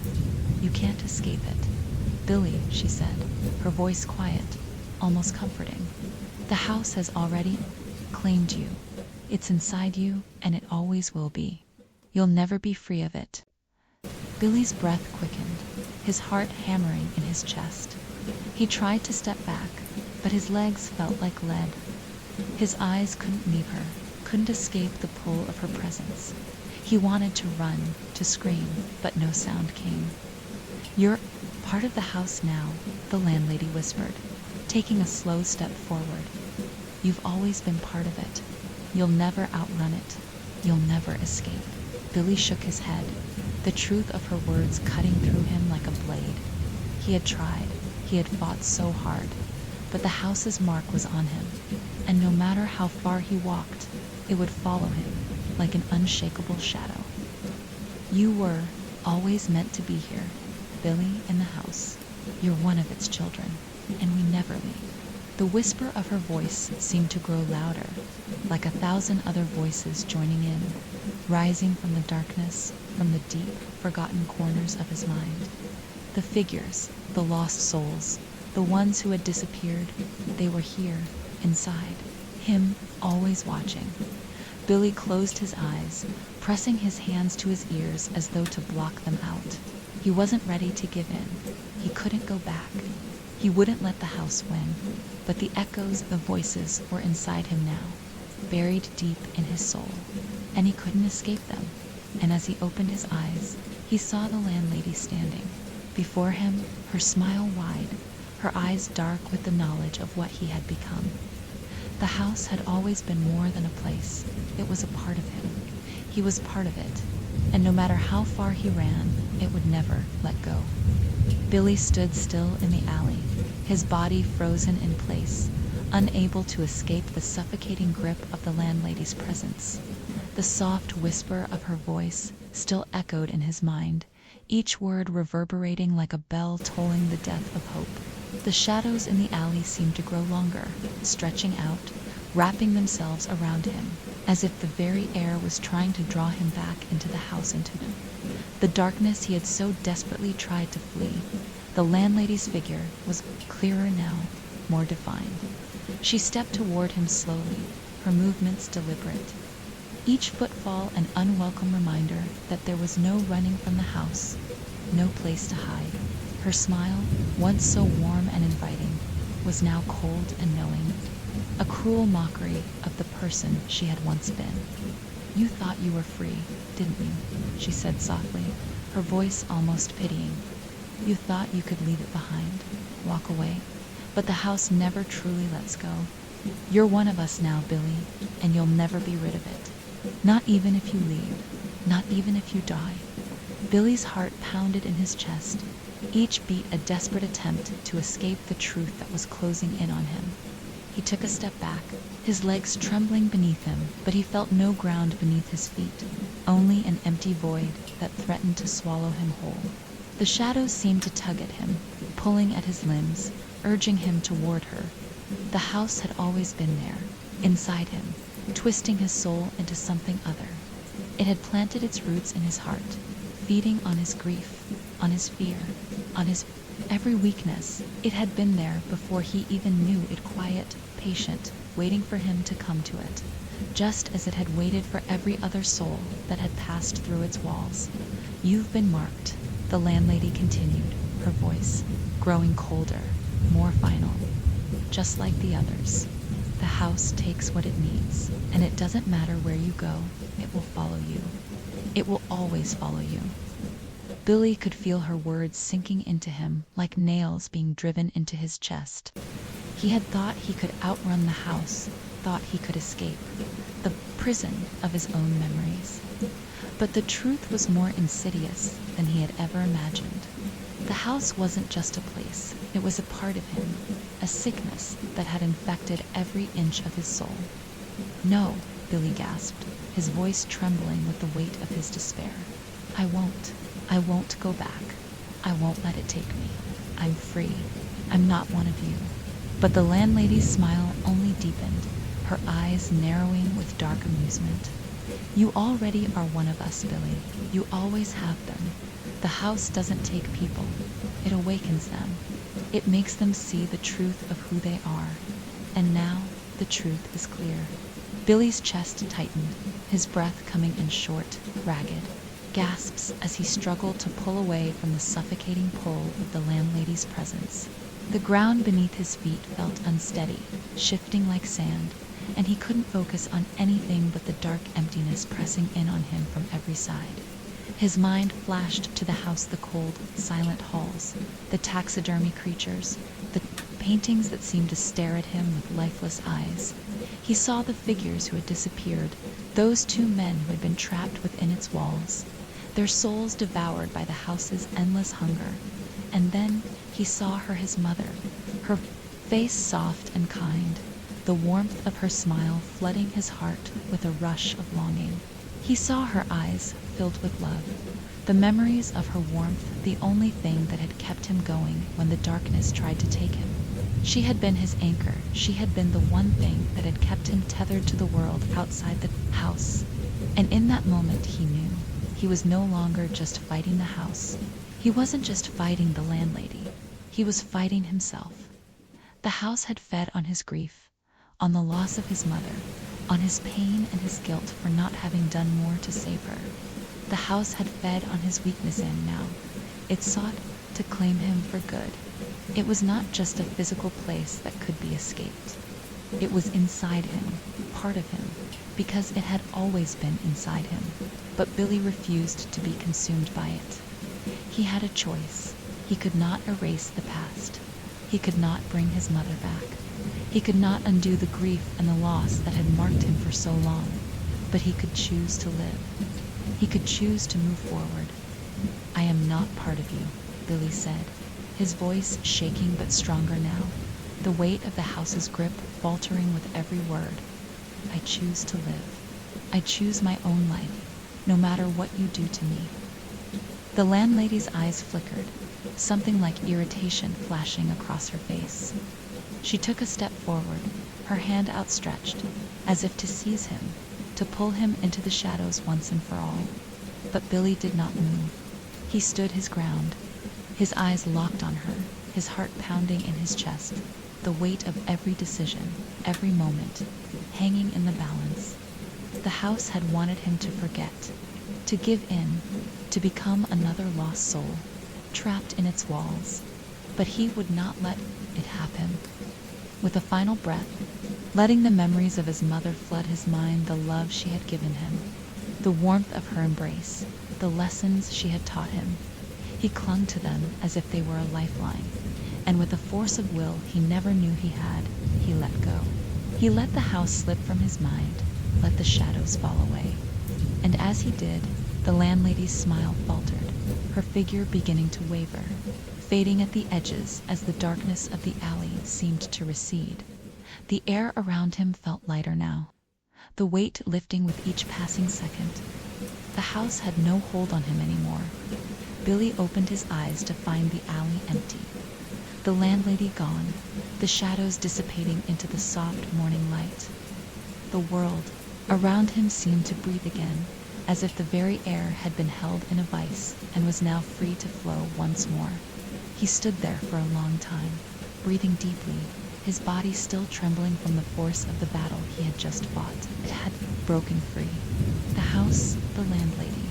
You can't escape it. Billy, she said, her voice quiet, almost comforting. The house has already claimed you. It's inside you, and it always will be. You'll never be free of it. Billy's breath quickened, his heart hammering in his chest. He tried to step back, but his legs felt like lead. His eyes couldn't leave her, couldn't escape the pull of her presence. He wanted to run, to scream, but no sound came. You're part of the house now, the landlady whispered, taking a slow step forward. You've always been part of it. You'll never outrun it. You'll never escape. Billy shook his head, the truth of her words cutting through him like a blade. He had tried, he had fought so hard, but the house's mark was on him, and no matter how far he walked, it would follow him like an unshakable shadow. You were always meant to be here, Billy, in the house. You're one of its children, and we never leave. The whisper of her voice seemed to grow louder, like 1,000 other voices joining in, rising from the darkness, from the deep, forgotten corners of his mind. The figures, the lost souls, the ones who had disappeared, they were here, inside, him, always watching. Billy closed his eyes, pressing his hands to his ears as though to block them out. He wasn't ready to give in. He couldn't go back. He wouldn't let the house win, but the echoes, the voices were inside him now, buried deep in his soul, and he couldn't escape them. And as he opened his eyes, he saw the landlady standing before him, her smile wide, her eyes dark with the knowledge of what he had become. The house had always been more than a place. It was a part of him. He was part of it, and no matter how far he ran, it would never let go. Billy stood still in the alley, his body frozen in place, unable to escape the suffocating grip of the landlady's presence. The soft whisper of her voice still echoed in his mind, each word reverberating like a bell tolling the death of hope. The shadows in the alley seemed to grow longer, stretching out, wrapping themselves around him, as if the very air was trying to draw him back into the house into it. The darkness he had so desperately tried to flee. The landlady's figure was clearer now, more defined. She stepped toward him slowly, her movements deliberate. Each footfall an unwelcome reminder that there was no running from the house, no place to hide. Her smile, once so warm and inviting, was now cold and knowing, a cruel mockery of the person she had once been. "You thought you were free, didn't you?" she said softly, her voice almost pitying. "You thought you could leave it behind, walk away, but the house never truly lets go. You're one of us now, Billy, and you'll never be rid of it. Not even if you leave, not even if you die." Billy's heart pounded in his chest, each beat a desperate attempt to escape the truth that was closing in on him. He took a step back, his legs trembling beneath him, but he felt no ground beneath his feet, only an empty void that threatened to swallow him whole. The shadows seemed to tug at him, pulling at his limbs, urging him toward her. The house had always been there, inside him, twisting his soul into something other. It had planted its roots in his heart, feeding on his grief, on his fear, on his every weakness. It had been there before he even knew it, quiet, patient, waiting for him to come to it, just as it had waited for every other soul that had passed through its walls. "You've been marked," the landlady continued, her voice growing colder, more final. "Just like the others. The house takes what it needs, and it doesn't matter where you go, it will follow you. It will always follow you." Billy could feel her words sinking into him like nails being driven into his chest. He had thought he could outrun the house, thought he could escape the prison of his own memories. But the truth was more insidious than he had ever imagined. The house wasn't just a place, it was a part of him, a sickness that had infected every inch of his soul. "No," Billy gasped, his voice trembling with the weight of his despair. I won't go back. I won't let it take me. I'm free. I'm not one of you." But the landlady's smile only deepened, her eyes narrowing with dark amusement. "You already are one of us, Billy. You always have been. The house doesn't take people. It awakens them. It makes them see the truth of who they are. And now the truth is clear." Billy's chest tightened, his breath coming in short, ragged gasps as he struggled to pull away from the suffocating pull of the landlady's presence. The ground beneath his feet felt unsteady, shifting like sand, and he couldn't focus on anything but the dark emptiness pressing in on him from every side. His mind flashed to the house, the cold, silent halls, the taxidermy creatures, the paintings that seemed to stare at him with lifeless eyes. He saw the figures who had disappeared, those two men who had been trapped within its walls, their souls devoured by the house's endless hunger. And then he saw her, his mother, her face soft and kind, the warmth of her smile flooding his heart with a rush of longing. He saw her eyes filled with love, the memories of her warmth the only thing that had kept him going when the darkness tried to take him. She had been his anchor, she had been the one thing that had kept him tethered to the world outside the house. And in that moment he knew he was no longer just fighting the house. He wasn't just fighting the landlady, he was fighting himself. The house had fed on his grief, on the loss of his mother, on his pain and his guilt for not having done more to save her. The house had fed on his weakness, and now it sought to claim him for good. It was not just a physical place that could be escaped. It was inside him, part of him, because it had always been inside him. But Billy refused to be consumed by it. He had a choice. He could not erase the past. He could not bring his mother back. He could not undo the grief and the loss that had marked him for so long. But he could choose to live. He could choose to move forward. "I am not part of you," Billy said, his voice shaking but stronger now, the weight of the house's grip faltering with every word. "I choose to live. I choose my own life, no matter what you do to me." The landlady's eyes flickered, something like irritation flashing across her face. She took a step forward, her hand outstretched, as if to seize him, to pull him into the shadows once and for all. But Billy did not move. He stood his ground, his eyes locked on her, his heart pounding in his chest, the weight of every decision, every moment, hanging in the balance. The house had wanted him to forget, to give in, to become another lost soul, trapped in its walls. But he would not let it happen. With a final breath, letting the memories of his mother flood his mind, the love she had given him, the warmth of her embrace, the lessons she had taught him, he clung to them as if they were a lifeline, and with a force of will he never knew he had, he let go. He let the house slip from his mind, let the shadows fall away. And as he did, the landlady's smile faltered, her figure beginning to waver, fading at the edges as the darkness of the alley seemed to recede. The air around him felt lighter now, the weight lifting with each passing second. The house had no hold on him anymore. Billy opened his eyes to find the alley empty, the landlady gone, the shadows dissipating into the soft morning light. The world around him seemed to breathe again, as if the very air had been held in a vice and was now free to flow once more. He stood there for a long time, breathing deeply, his body still trembling from the force of the battle he had just fought. It had broken free. The house, the landlady,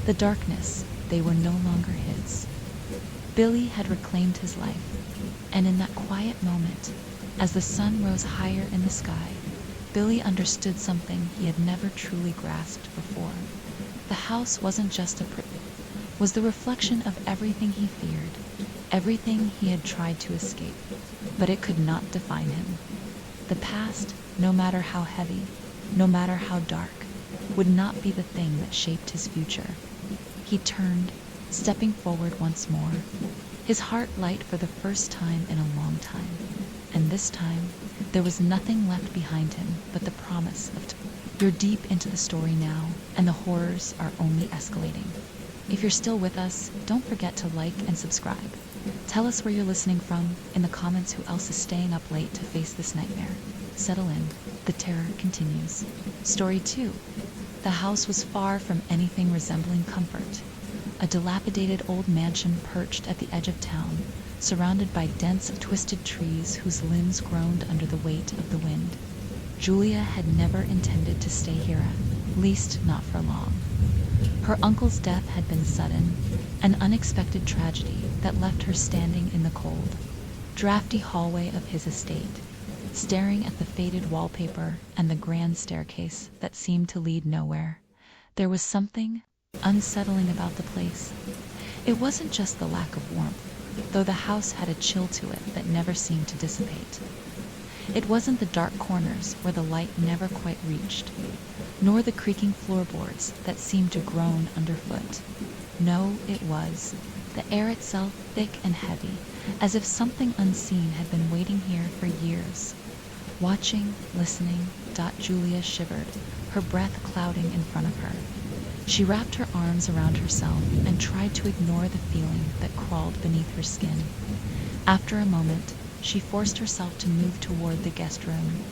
the darkness, they were no longer his. Billy had reclaimed his life, and in that quiet moment, as the sun rose higher in the sky, Billy understood something he had never truly grasped before. The house wasn't just a prison, was the reflection of everything he feared, everything he had tried to escape, but it could not define him. The past, no matter how heavy, no matter how dark, would not be the thing that shaped his future. He turned, stepping forward once more, his heart light for the first time in a long time. And this time, there was nothing left behind him but the promise of you're deep into the story now, and the horrors are only escalating. If you're still with us, don't forget to like and subscribe. Tell us where you're listening from in the comments who else is staying up late to face this nightmare. Settle in. The terror continues. Story 2. The house was far from anything resembling comfort. A dilapidated old mansion perched at the edge of town, surrounded by dense, twisted trees whose limbs groaned under the weight of the wind. Julia had never intended to stay here, at least not for long. Her uncle's death had been sudden, an unexpected tragedy that left her standing in the cold, drafty hallway of his estate, staring at the faded wallpaper and the grand staircase that seemed to lead nowhere. There was something unsettling about the place. It wasn't just the lack of warmth, though the house had a chill to it that never seemed to dissipate. It wasn't the dark corners where the light never quite reached, nor the creaking floorboards that seemed to groan underfoot. No, it was the air itself, thick and heavy, as if something unseen had been waiting here for years. Watching, listening, Julia shivered, her breath clouding in front of her. She wrapped her arms around herself and tried to ignore the feeling that crawled beneath her skin. After a moment, she forced herself to move toward the guest room.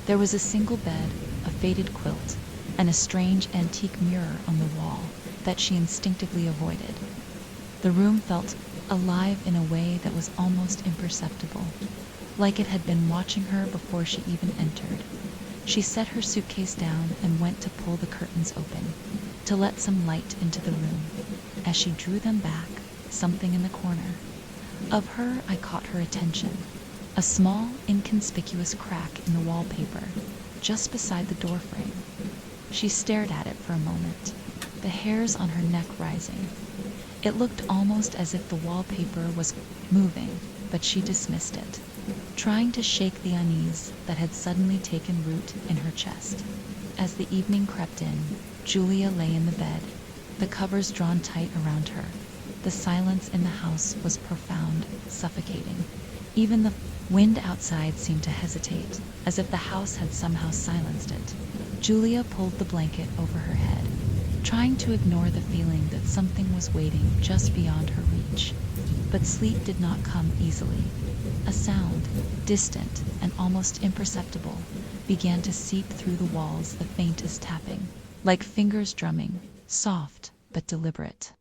There was a single bed, a faded quilt, and a strange antique mirror on the wall that she instinctively avoided. The room felt alive in a way that was almost imperceptible, like it had been watching her before she even entered. She set her suitcase down and went to pull the curtains open, to let some light into the room. As she drew them back, something in the corner, Of her, I caught her attention. A small, inconspicuous crack in the wallpaper, just beside the doorframe. She stared at it for a moment, the hairs on her neck rising. It looked almost as if the wallpaper was moving, but she dismissed it, trying to shake the unease that had suddenly taken root in her chest. As the evening crept in, Julia lay in the bed, the covers drawn tight around her. The silence in the house was profound, suffocating. Even the wind outside seemed to hesitate, as if the house had somehow silenced it. Julia pulled the blanket over her head, trying to ignore the feeling that something was waiting just beyond her reach. But sleep did not come easily. A sound, distant and almost imperceptible, began to seep through the walls, the faintest tapping, like fingers drumming, soft but deliberate.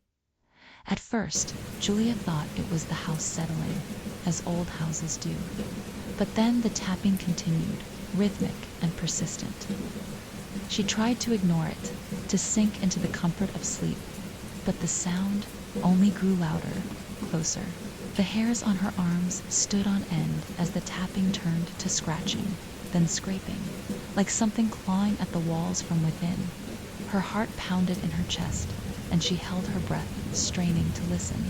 At first, Julia thought it was the house settling, as old houses do. But then the tapping continued, rhythmic and persistent. She tried to ignore it, to sink into the comfort of sleep, but the sound only grew louder, closer. The hairs on her arms stood on end as the tapping turned to scratching, then scraping, like something clawing at the walls from within. Her heart pounded in her chest, and she held her breath, straining to listen.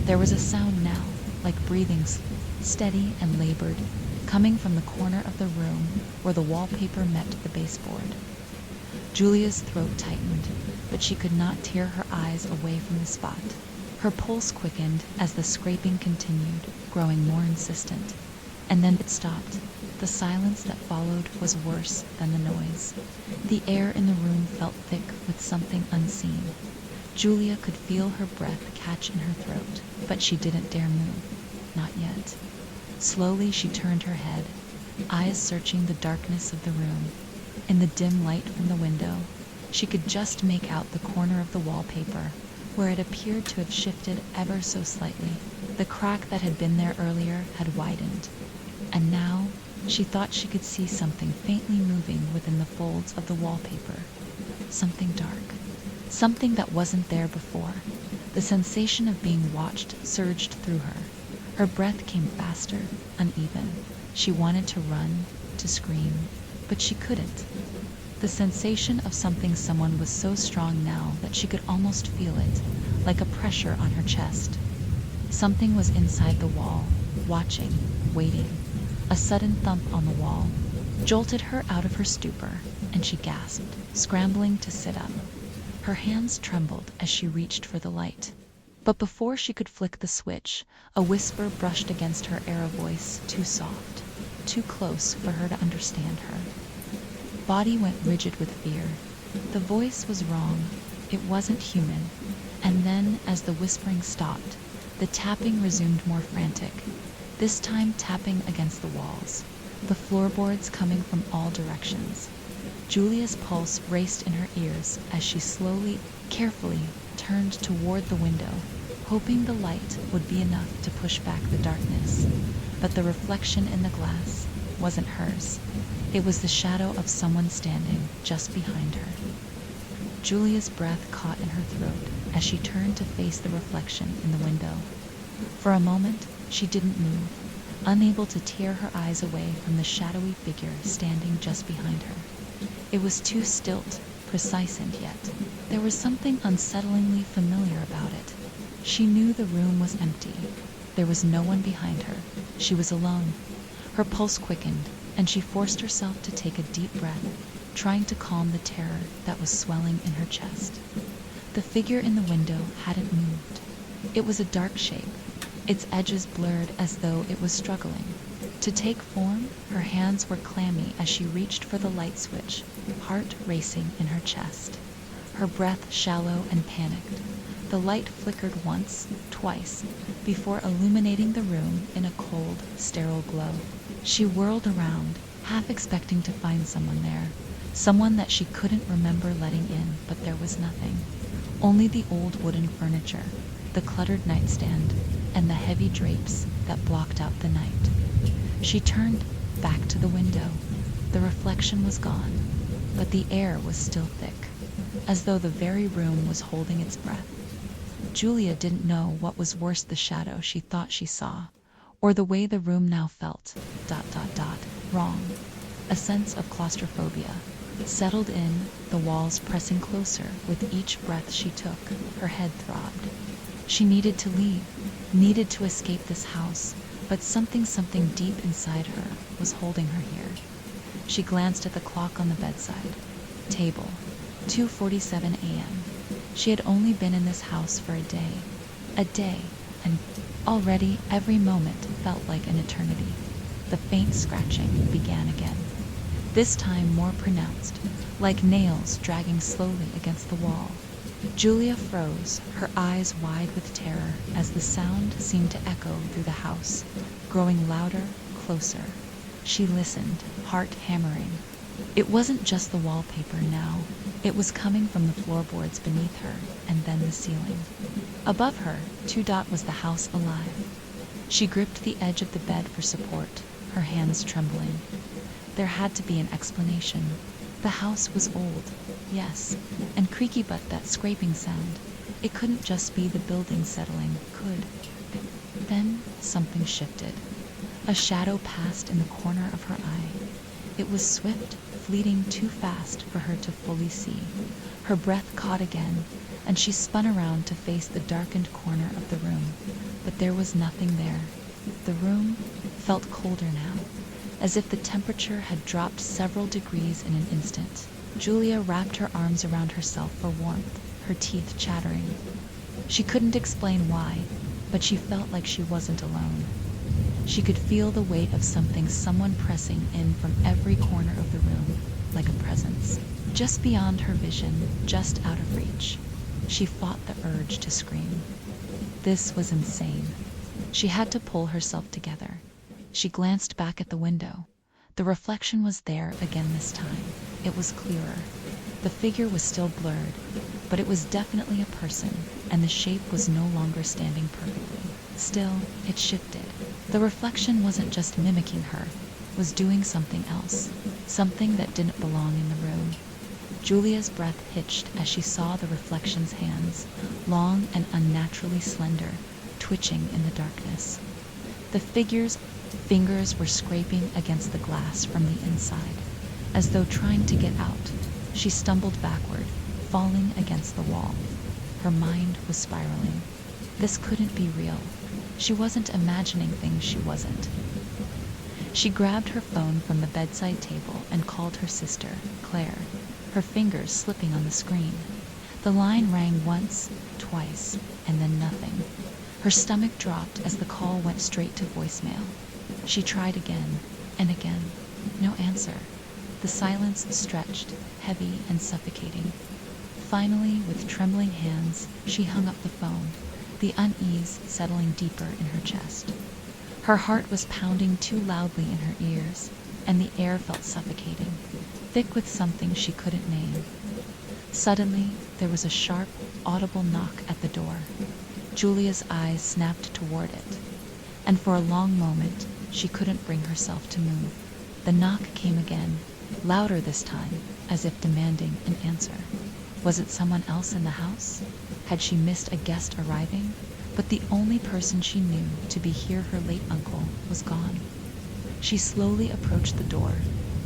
There was a sound now, like breathing, steady and labored, coming from the corner of the room where the wallpaper met the baseboard. Julia's throat tightened, but she could not tear her eyes away from the spot. Her pulse quickened as the scraping continued, growing more insistent. And then it stopped. The silence that followed was worse than the noise. The air in the room felt thick with something unseen. Julia could feel her breath catch in her throat, but she didn't dare move. Not yet. Slowly she turned her head, eyes searching the darkness of the room. In the dim light from the window, she could just make out the corner of the wallpaper, where it appeared to have shifted ever so slightly. The crack that had been there earlier had widened, and now she thought she could see something faintly moving within the folds of the wallpaper. Something dark. Something that wasn't there before. The sensation of being watched surged through her. Her breath came faster, uneven. She wanted to run, to scream, but she couldn't. The sensation of someone was so strong now that she could almost feel it, like a pressure on her chest. Something was inside the wall, watching, waiting. A sudden thump on the wall jolted her out of her stupor, and she gasped, scrambling to sit up. Her hands trembled as she reached for the light. But before she could flick the switch, a whisper brushed against her air, a voice too soft, too close for her to understand her. Body went rigid with fear. The voice was wrong. It wasn't human. And then, as the whispering stopped, the tapping resumed, more frantic. This time tapping against the walls, the floorboards coming from all directions. Julia's pulse raced in her ears as she slowly, carefully turned toward the window, hoping the light would be enough to push back the darkness. But the reflection in the glass wasn't hers. It was the shadow of someone standing just behind her. Julia's breath caught in her throat as she turned to face the reflection in the window. For a moment, she didn't move, unable to tear her eyes away from the shadowy figure standing just behind her. It was too stilt, precise, and yet there was something unsettlingly familiar about it. She knew the room was empty. There was no one behind her. She was alone. Her pulse quickened, and she forced herself to take a deep breath, trying to calm the terror that was swelling in her chest. The figure in the window hadn't moved. It was a dark shape, its edges blurred as though it was struggling to take form. Her hands were clammy as she reached for the light switch, heart racing in her chest, her breath shallow and panicked. The light flickered once, twice, before illuminating the room in a cold, sterile glow. She whirled around, half expecting to find someone there, someone that she couldn't remember letting in, but there was nothing. Only the old wooden furniture, the cluttered nightstand, and the heavy drapes that blocked out the night. She turned back to the window. The reflection was gone, but the air was still thick, as though the very room was holding its breath. Julia didn't know what was worse, the shadow she thought she saw, or the way the room now felt. Wrong. A sense of claustrophobia settled in, the walls pressing closer with each breath she took. Her head throbbed. She needed to leave, needed to escape this house, but something deep inside her was holding her here. She glanced at the clock on the bedside. Table, 2:47 a.m. She had only been in this house for a day, and already every moment felt like an eternity. The faint scratching began again, this time more pronounced, like nails dragging slowly against the wall. Julia froze, her eyes wide with terror, as the sound seemed to echo through the house, growing louder, closer. She listened, heart hammering. It wasn't just the wallpaper now. It was coming from the floorboards beneath her, and then the ceiling. Above her, was the house alive. She gripped the edge of the bed for support, her hands trembling. There had to be an explanation. The house was old, yes, and creaky, but that scraping sound, it couldn't just be the building settling, could. Then something shifted. A shadow passed in the corner of her eye. It was swift, fleeting, too fast for her to fully see. Her breath caught again, and she spun around to face the darkened corner of the room. But there was nothing there. The room felt colder now, as if the temperature had dropped several degrees in an instant. Julia wrapped her arms around herself for warmth, her teeth chattering. She couldn't explain why, but she felt like she wasn't alone. She could feel the weight of someone pressing in from every corner of the room, like a presence. Just beyond her vision, just out of reach. She fought the urge to scream. This was insane. She had to pull herself together. She glanced back at the window. The reflection was there again this time. It was clearer. The figure was still blurred, but it was definitely a person, and the shape was no longer standing perfectly. Still, it shifted. The reflection wasn't just mimicking her, was doing something else, something that didn't belong in the room. Julia's breath hitched as she saw the reflection's hands, long and unnaturally slender, twitching in the darkness. The figure's fingers were scraping against the glass from the inside, as though trying to get out. She stumbled backward, falling against the wall. Her mind was spiraling. This couldn't be real. She wasn't imagining things she wasn't. She grabbed her phone from the bedside table and called her sister, Claire, her fingers slipping on the screen. The line rang once, twice, and then nothing. Her stomach dropped as the call went straight to voicemail. She tried again and again. No answer. The silence stretched, heavy and suffocating. Finally, with trembling hands, she hung up the phone, the unease settling deeper in her chest. Her heart was pounding too loudly in her ears, and the air felt suffocating, thick with something she couldn't name. Suddenly, there was a sharp, audible knock at the door. Julia's eyes snapped toward it, and for a long moment, she couldn't bring herself to move. The knock came again, louder this time, as if demanding an answer. Was it someone else in the house? Had she missed a guest arriving? But the only person she knew to be here, her late uncle, was gone. She slowly approached the door,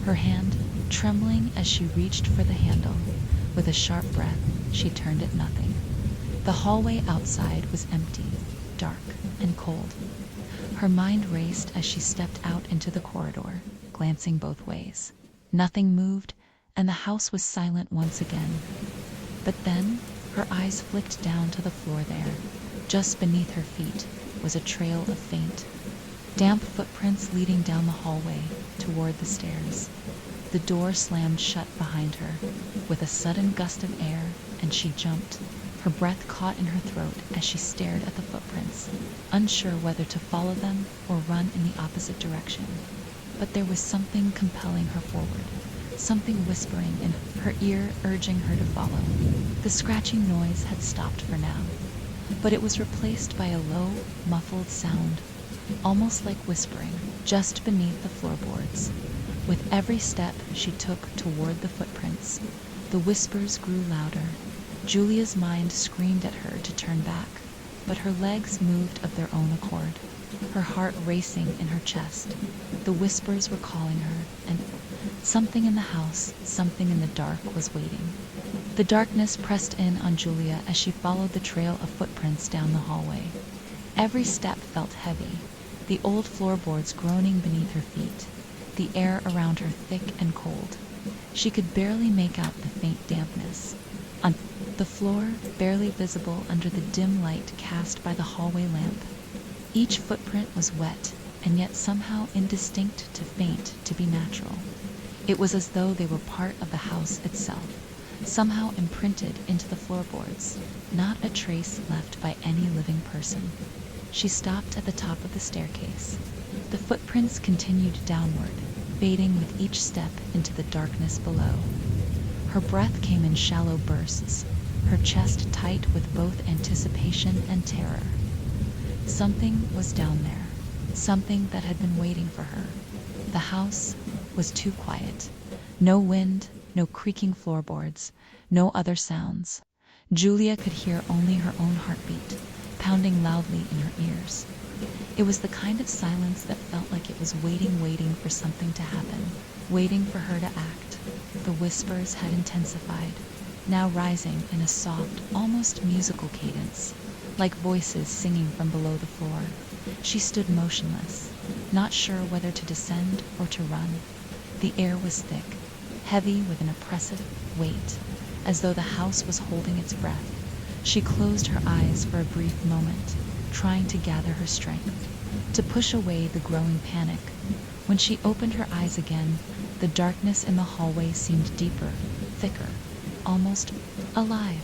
her hand trembling as she reached for the handle. With a sharp breath, she turned at nothing. The hallway outside was empty, dark, and cold. Her mind raced as she stepped out into the corridor, glancing both ways. Nothing moved, and the house was silent once again. But then, her eyes flicked down to the floor there. Just beneath her feet was a trail of faint, damp footprints leading down the hallway toward the stairs. The door slammed shut behind her with a sudden gust of air, and she jumped. Her breath caught in her throat as she stared at the footprints, unsure whether to follow them or run in the opposite direction. But there was something compelling her forward, something whispering in her ear, urging her to follow. The scratching noise had stopped for now, but it was replaced by a low, muffled sound, almost like whispering, just beneath the floorboards. With every step she took toward the footprints, the whispers grew louder, Julia's mind screamed at her to turn back, but her legs moved of their own accord, her heart racing in her chest. The whispers were calling her, and something in the house, something in the dark was waiting. The darkness pressed in on Julia as she followed the trail of footprints down the hallway. Every step felt heavy, the old floorboards groaning beneath her feet, the air around her thick and cold. She could barely make out the faint dampness. On the floor, barely visible under the dim light cast by the hallway lamp. Each footprint was wet, and yet somehow indistinct, too faint to be natural. It was as though they were part of the house itself, somehow imprinted into the floorboards, not a trace left by any living person. She stopped at the top of the staircase. The footprints continued downward, fading with each step into the darkness below. Her breath came in shallow bursts, her chest tight with both anticipation and terror. Something was down there, something that had been waiting for her. The house was too quiet. No wind, no creaking floorboards, no other sounds. Julia could hear only her own heartbeat, pounding loudly in her ears. It was the kind of silence that felt like it was waiting for something to happen, waiting for her to act. The whispers had intensified, now rising in a soft, almost musical cadence, like voices singing from below the floor. She stood motionless, not sure whether to descend or to run. The air was thick, heavy with an oppressive weight, as though the house was holding its breath. She closed her eyes for a brief moment, trying to gather her strength, to push away the growing panic. When she opened her eyes again, the darkness in the hallway seemed deeper, thicker, almost alive.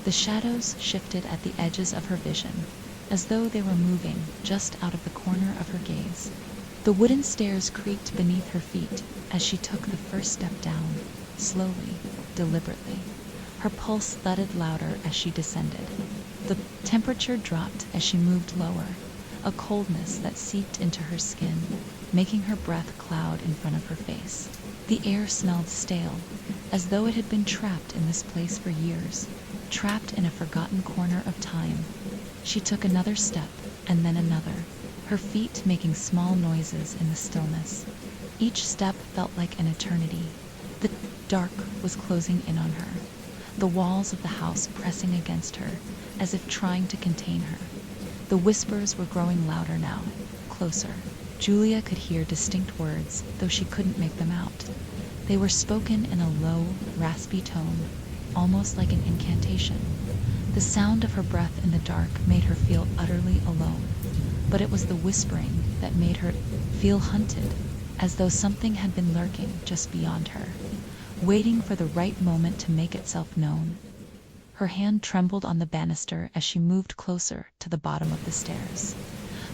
The shadows shifted at the edges of her vision, as though they were moving just out of the corner of her gaze. The wooden stairs creaked beneath her feet as she took the first step down, slowly, deliberately. Her pulse thudded louder as she descended. The temperature dropped as she moved lower, a coldness that seeped into her skin, making her breath cloud in front of her face. The air smelled stale, as though it had been trapped in this place for years, trapped in a forgotten corner of time. She took another step, and then another, her feet making small noises in the stillness. Each step felt like an eternity. The dark was closing in on her, the walls of the house pressing against her, as if trying to contain her. The whispers were growing louder now, closer. Julia could hear distinct words, though she couldn't make them out. They were spoken in a low, raspy tone, almost like an incantation. The sound of her breath in the dark made her feel utterly alone, but it was the whispering that made her feel hunted, as though something had been lurking just beyond her, waiting for the right moment to make itself known. Her hand trembled on the banister as she moved closer to the bottom of the stairs.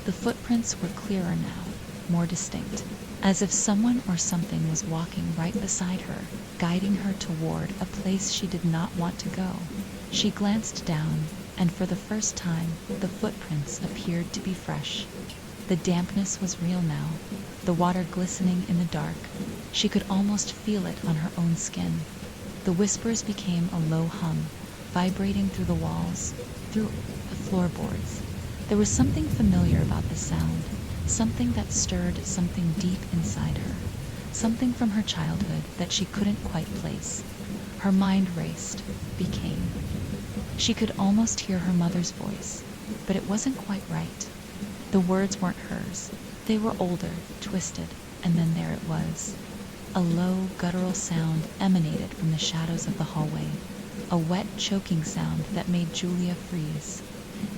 The footprints were clearer now, more distinct, as if someone or something was walking right beside her, guiding her toward a place she did not want to go. She glanced down, and for the first time, the footprints appeared to be fresh. The dampness was real now, the water glistening in the dark. She could almost feel it on her own skin. The whispers became a low hum, vibrating through the walls, through the floorboards. There was something familiar about the sound, something that stirred something deep inside her, something from her childhood that she couldn't quite place. Her mind raced, became. She could almost hear her mother's voice, but it wasn't quite right. The words weren't hers. They were older, twisted, and then there it was. A low, guttural sound emanated from the shadows of the hallway, a wet, choking sound that made Julia freeze.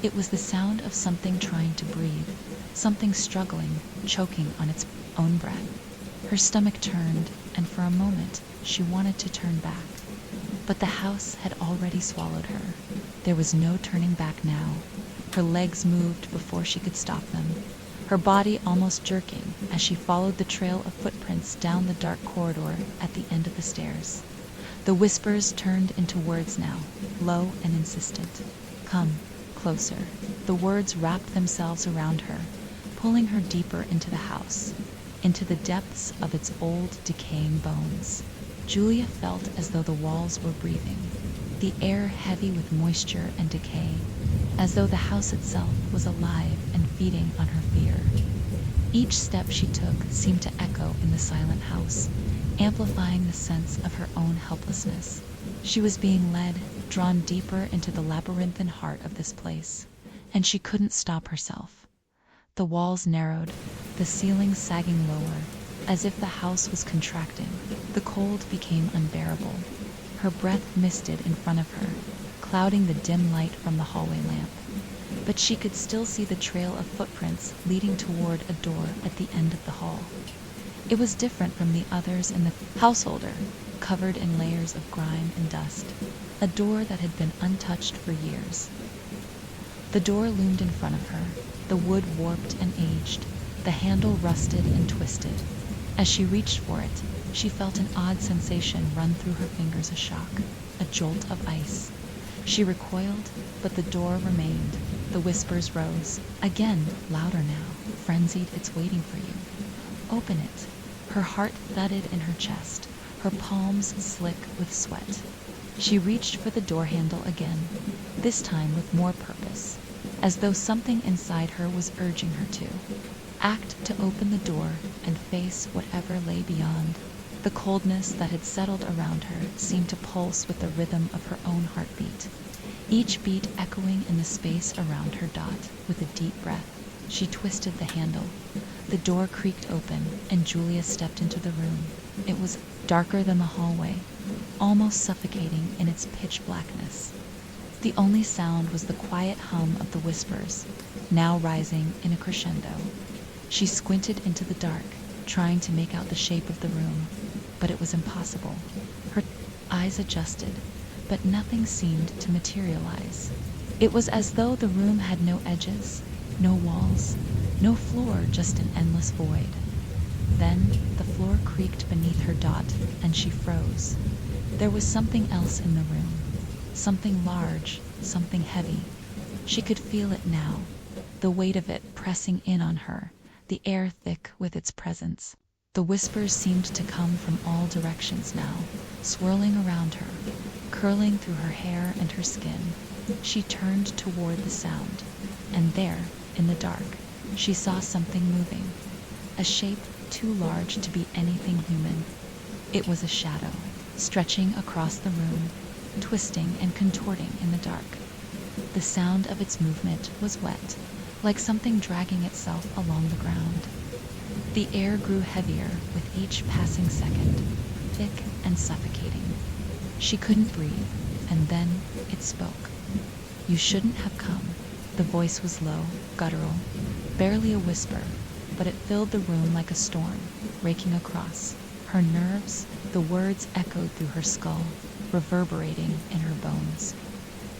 It was the sound of something trying to breathe, something struggling, choking on its own breath. Her stomach turned, and for a moment she wanted to turn back. But the house had already swallowed her. There was no turning back now. Her legs moved before she could stop them, her body almost jerking as she followed the trail of footprints down the dark corridor at the end of the stairs. The whispers turned into words now, low and insistent. Come, closer. The words wrapped themselves around her, pulling her deeper into the house, into the depths of its old, decaying bones. Julia felt as though the walls were breathing. the air heavy with moisture and decay, as though the house itself was alive and feeding on her fear. Each step she took seemed to echo in the silent house, amplifying the sense of her own helplessness. She was being led, drawn deeper into the labyrinthine heart of this place, and she couldn't stop herself. The walls narrowed, the ceiling sagging lower, as if the house was contracting. The cold became unbearable. Her breath misted in front of her, clouding the dim light from the hallway lamp. But she could still see the trail of footprints leading toward a door at the end of the hall. It was different from the others in the householder, covered in layers of grime and dust, a door that had been untouched for years. The door loomed in front of her, the wood warped and aged, the handle rusted and twisted. As she reached for it, she felt an odd sensation run through her fingers, a shock, a jolt of ice. She recoiled, but the door remained. The whispers rose, again, louder now, frenzied. It's waiting for you. Open it. Her heart thudded in her chest, her palms slick with sweat. She reached for the door handle again, this time with more purpose, as though something inside her was urging her to act, to open the door and face whatever lay beyond. The coldness that had settled around her seemed to pulse with the rhythm of her own heartbeat, each beat echoing in the space around her. With a deep breath, she twisted the handle. The door creaked open, and Julia stepped into the room. It was darker than the hallway, almost suffocating in its pitch blackness. The only sound was the quiet hum of the whispers, now rising in a crescendo. She squinted into the dark, trying to make out the shape of the room, but it was impossible. Her eyes adjusted, but nothing seemed to materialize. It was as though the room had no edges, no walls, no floor, just an endless void. Then the floor creaked beneath her, and she froze. There was something else in the room, something large, something heavy. She could feel it now, the weight of it pressing in on her, the air thick with its presence. The whispers seemed to come from all directions now, swirling around her, curling through her hair and her skin. She turned toward the sound, and there, in the dark, she saw something moving, a shape too large to be anything human. It was a shadow, stretching across the room, twisting and contorting in the dark. The sound of its movement was wet, like something dragging itself along the ground. The air grew heavier with each passing second, thick and suffocating. She couldn't breathe, and then it spoke. "You shouldn't have come." The voice was low, guttural, barely a whisper, but it filled the room like a storm, raking across her nerves. The words echoed through her skull, reverberating in her bones.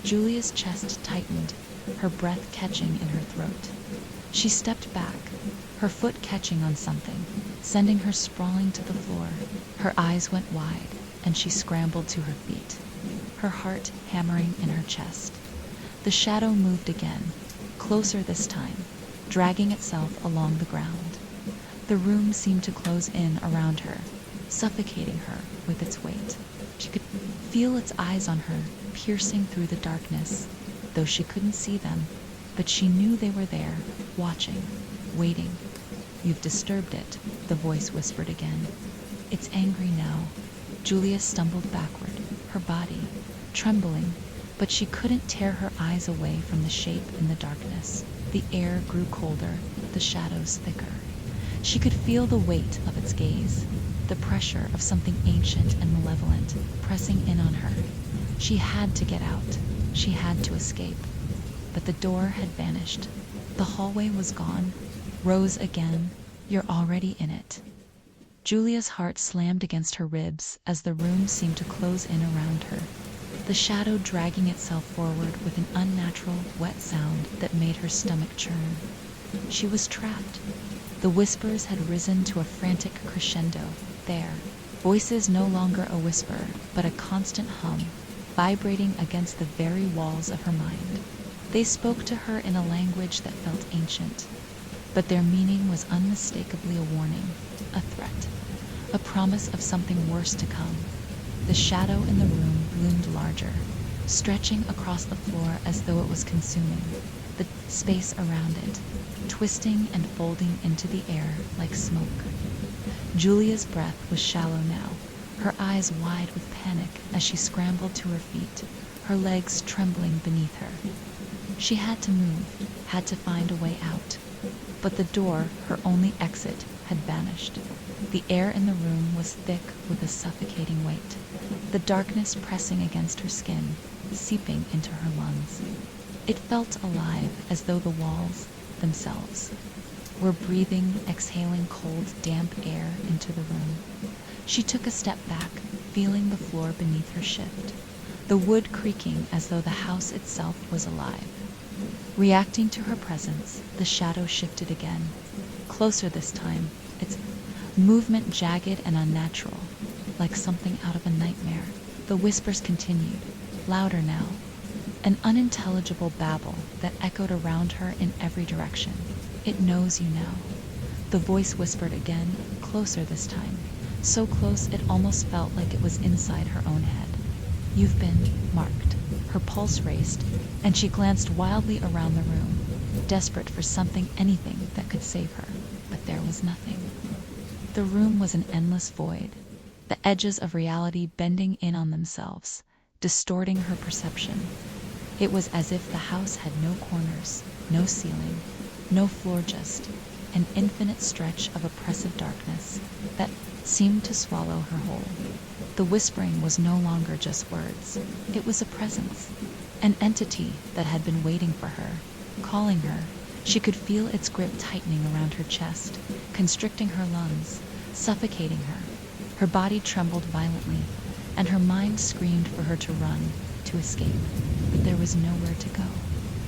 Julia's chest tightened, her breath catching in her throat. She stepped back, her foot catching on something, sending her sprawling to the floor. Her eyes went wide, and she scrambled to her feet, her heart hammering in her chest. The shadow moved again, closer this time, dragging itself along the ground. The room seemed to close in around her, suffocating her with its weight. She could feel its eyes on her, piercing through the darkness, though she couldn't see them. But she knew they were there, watching, waiting. "You've disturbed it," the voice whispered again. "It's angry now." Julia stumbled backward, her body trembling, but she couldn't tear her eyes away from the shape in the darkness. The air grew colder, the shadows thicker. She could feel the weight of its gaze, the pressure of something ancient and malevolent pressing in on her. She had to get out. She had to escape. But the door had vanished. The hallway was gone. Rose again. "You're already in it." Julia's heart slammed against her ribs as the room seemed to close in around her, the shadow dragging itself forward with an unnatural, wet sound that made her stomach churn. She was trapped. The whispers had risen to a frantic crescendo. There, voices no longer a whisper, but a constant hum, vibrating against the very walls of her mind. They spoke to her in a language that felt ancient, but their meaning was unmistakably a warning, a threat, a promise of something worse to come. The shadow in the room loomed larger, stretching across the floor as though it was consuming the space around it, twisting and folding into the air like smoke. Julia's breath was shallow now, her eyes wide with panic as she scrambled to her feet, her legs trembling beneath her. She had to move, had to find a way out. But the door, her only exit, had vanished. The air in the room was thick with a suffocating weight, the darkness pressing against her skin, seeping into her lungs. It felt alive, as though the walls themselves were breathing, exhaling cold, damp air into the room. She took a step back, feeling the floor beneath her shift, the wood creaking as though the house itself was alive. Reacting to her presence, the shadow shifted again, closer this time, its movement jagged and unnatural, like something out of a nightmare. The whispers continued, louder now, an unintelligible babble that echoed around her in every direction. "It knows you now." The voice whispered again, closer this time, so close it almost felt like it was inside her own head. "You've been marked." Her pulse raced, and she glanced wildly around the room, desperate for something, anything that could save her. But there was nothing. The room was an endless void, the edges of reality bending in on themselves, distorting her perception. It was as if the house had no corners, no ceiling, no floor, just an infinite stretch of oppressive darkness that seemed to swallow her whole. The whispering was no longer just words. It was a presence, an entity that had been waiting for her, calling her. She could feel its grip tightening around her chest, constricting her lungs, suffocating her. Her body trembled violently, and her mind screamed for her to run, to escape. But there was nowhere to go.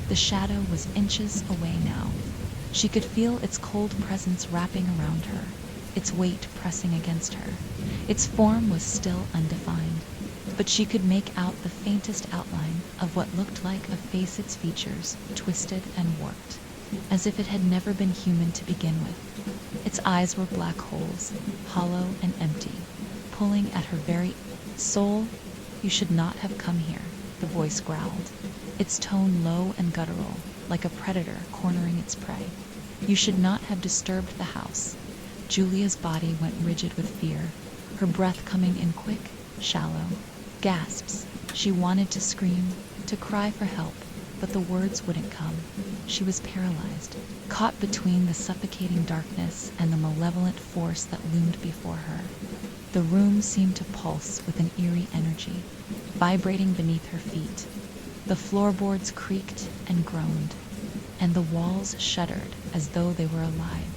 The shadow was inches away now. She could feel its cold presence wrapping around her, its weight pressing against her. Its form was still undefined, but she could make out the faintest outline of what looked like a face, its features twisted and warped, as if it had never been human to begin with. Its eyes were black holes, hollow and empty, pulling at her very soul. "You should not have come here," the voice growled, its tone low and guttural, like a predator cornering its prey. "You should not have disturbed the house." Julia's body went rigid with fear, her breath coming in quick, shallow gasps. She wanted to scream, to cry for help, but the words wouldn't come. She was paralyzed, caught between the suffocating darkness and the malevolent force that loomed before her. The room seemed to pulse with an eerie energy, vibrating beneath her feet. The floorboards creaked and groaned, and the walls shuddered as though they were alive,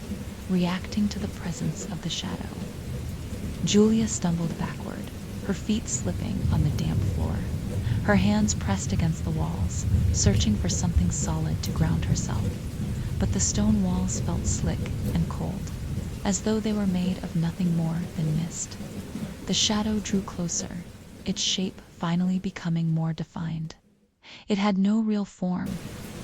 reacting to the presence of the shadow. Julia stumbled backward, her feet slipping on the damp floor, her hands pressed against the walls, searching for something solid to ground herself. But the stone walls felt slick and cold, as though they were made of nothing more than mist. The shadow drew closer, its shape finally becoming more defined. It had no real form,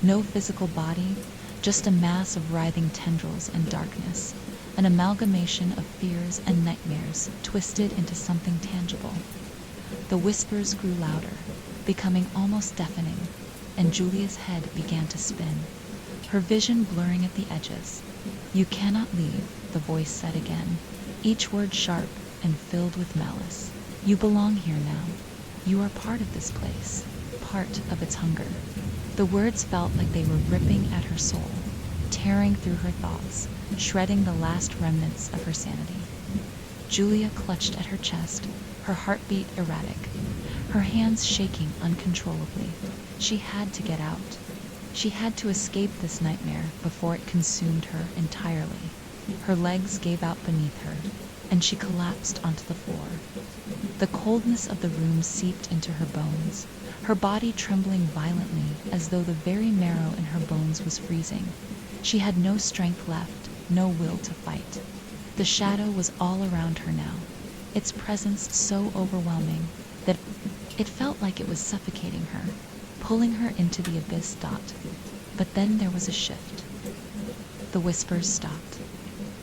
no physical body, just a mass of writhing tendrils and darkness, an amalgamation of fears and nightmares twisted into something tangible. The whispers grew louder, becoming almost deafening, and Julia's head began to spin, her vision blurring at the edges. "You cannot leave," the voice said again, each word sharp and filled with malice. "You belong here now. You are part of this place, part of its hunger." The words felt like they were ripping at her soul, tearing through her thoughts, shredding the last remnants of her sanity. Julia clutched at her chest, her heartbeat erratic, her hands shaking uncontrollably. She had to get out. She had to escape this nightmare before it consumed her entirely. Her legs gave out beneath her, and she collapsed onto the floor. The coldness of the room seeped into her bones, her body trembling violently as though the very marrow in her bones was freezing. She had no strength left, no will to fight. The shadow was all around her now, its presence so overwhelming that it felt like it was suffocating her, pulling her into the abyss. But then there was a shift. The whispers stopped.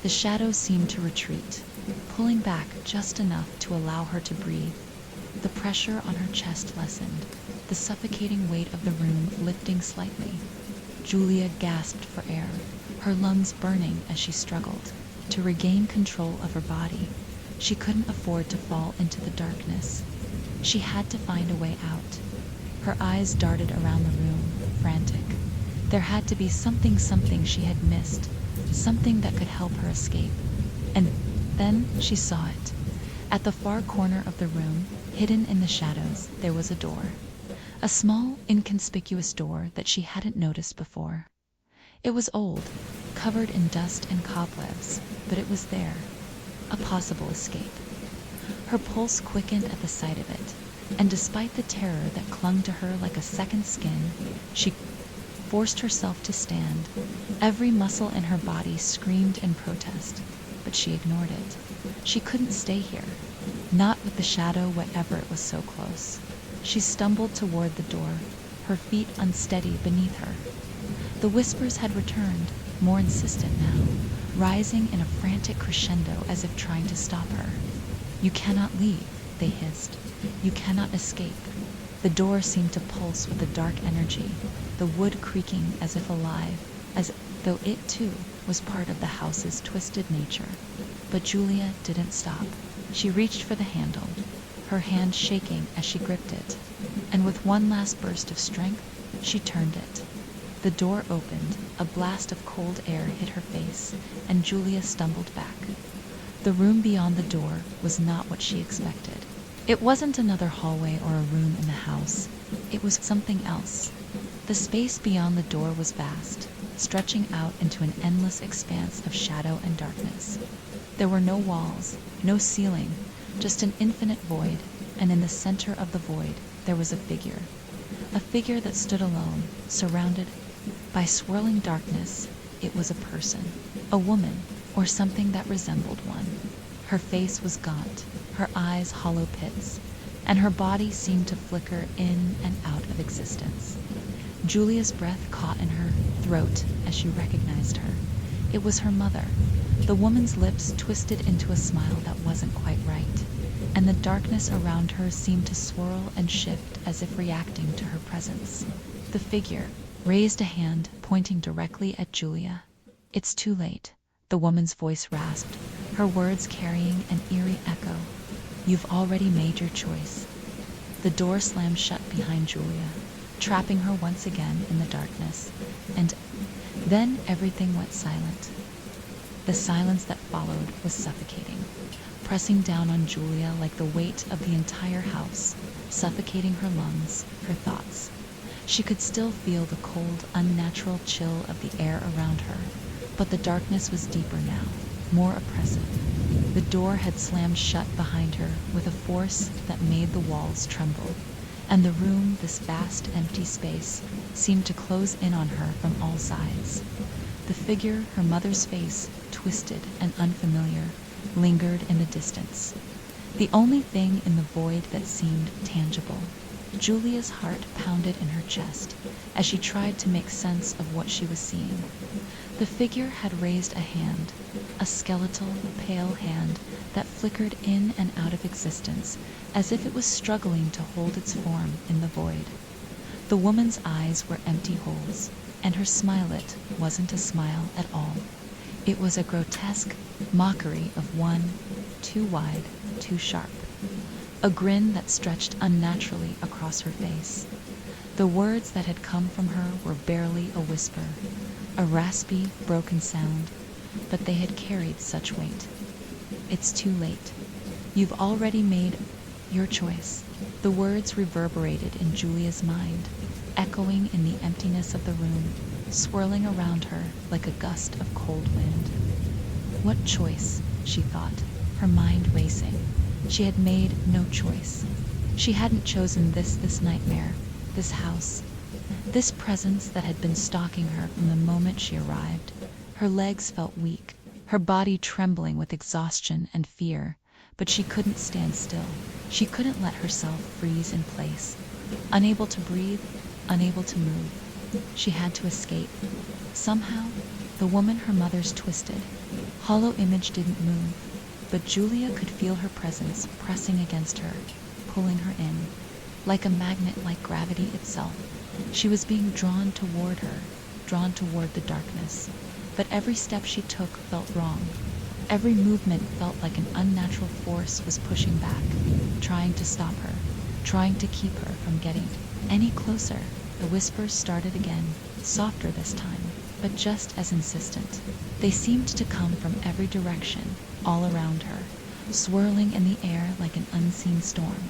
The shadow seemed to retreat, pulling back just enough to allow her to breathe. The pressure on her chest lessened, the suffocating weight of the room lifting slightly. Julia gasped for air, her lungs burning as she struggled to regain control of her body. She couldn't afford to fall into the darkness. She had to find a way out. Her eyes darted around the room, frantic. There had to be something she had missed, something that could help her escape. And then she saw it. At the far corner of the room, hidden in the shadows, there was a door. A small, inconspicuous door that she hadn't noticed before. It was old, covered in dust and cobwebs, but it was there. A possible escape. Her pulse quickened at the sight of it, and despite the terror that clung to her like a second skin, she forced herself to stand. Every muscle in her body screamed in protest, but she ignored it. She couldn't stay here, not with the shadow whatever it was so close. She stumbled toward the door, her feet unsteady beneath her. The whispers had returned, more insistent now, rising in a frantic crescendo as if trying to stop her. "You cannot leave," they hissed. "You cannot escape." The door seemed to pulse with a dark energy, the wood creaking as if alive, as though it too was part of the house's twisted nature. But Julia didn't stop. She reached for the handle, her hand shaking as she gripped it, and with one last burst of strength, she turned it. The door opened, a blast of cold air hit her face, and Julia stumbled back. The room beyond the door was not what she expected. It wasn't another hallway or a room in the house. It was something else. The space beyond the door was vast, stretching out into an endless expanse of shadow and darkness. There were no walls, no ceiling, just an infinite void, and in the center of the void there was a figure that stood alone, surrounded by swirling darkness. It was a person, a woman, or something that resembled one. Her face was gaunt, her eyes hollow pits, and her body seemed to flicker in and out of existence. Julia's breath caught in her throat as she recognized her. It was her mother. The woman's lips twisted into a smile that wasn't quite right, and the darkness around her seemed to swirl and shift as if reacting to her presence. The figure raised a hand, pointing directly at Julia. "It's too late," the woman's voice rasped, her words carrying an eerie echo. "You've already made your choice." The door slammed shut behind Julia, trapping her once again in the darkness, and then everything went silent. The silence that followed was suffocating, pressing down on Julia like the weight of the entire house, suffocating her lungs, her thoughts. She could still feel the cold, unnatural chill of the air around her, but the darkness was deeper now, more oppressive. The door had slammed shut behind her with a force that made the walls tremble, and the room, this vast empty space, seemed to close in on her from all sides. The figure, her mother's face, twisted and unfamiliar, lingered in the distance. The only thing in the void that seemed tangible. Julia's heart pounded in her chest as she tried to make sense of what she was seeing. The figure had raised a hand, a skeletal, pale hand that flickered in and out of existence as if it was struggling to hold its form in the void. The woman's eyes were empty holes, and her smilet wasn't a smile at all. It was a grotesque mockery of one, too wide, too sharp. A grin that stretched unnaturally across her face. The words that had come from her were barely a whisper, a raspy, broken sound, but they had carried such weight. "It's too late. You've already made your choice." The words reverberated in Julia's mind, echoing in the emptiness of the room, swirling around her like a gust of cold wind. What choice, she thought, her mind racing. She had made no choice. She hadn't chosen this nightmare, this house, this presence that had been stalking her from the moment she arrived. Her legs felt weak, her body trembling with exhaustion and fear, but she couldn't stand still. She couldn't let herself freeze in place, unable to breathe, unable to move. She had to escape. Somehow, the woman her mother's twisted, hollow image didn't move, but Julia could feel her presence pressing against her, pulling her in. like a magnet, like gravity itself. She was being drawn toward her, drawn toward the darkness. But every step she took felt wrong. Every movement felt like an unnatural force was pushing back, trying to stop her, trying to keep her from getting any closer. The whispers started again, softer this time, but just as insistent. They seemed to come from every direction, all around her, swirling in the air like an unseen storm.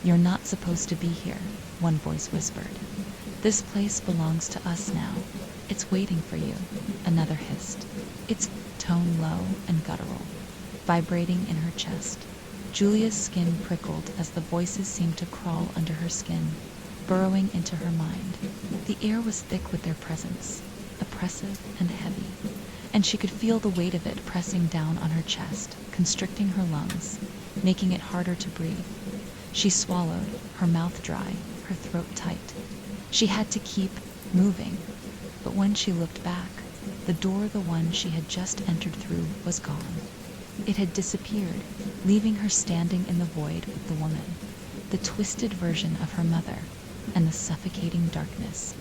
"You're not supposed to be here," one voice whispered. "This place belongs to us now. It's waiting for you," another hissed, its tone low and guttural, vibrating in her chest. Julia's skin prickled as the voices seemed to crawl under her skin, burrowing into her mind. The air was thick with their presence, oppressive and heavy, and she could feel the weight of it pressing down on her chest, constricting her lungs, making it harder to breathe. She swallowed, her mouth dry, her throat tight. She had to keep moving, but when she looked back, the door, the one she had just entered through, was gone. It had disappeared, leaving her standing in the void with the woman, the twisted version of her mother, and the suffocating darkness.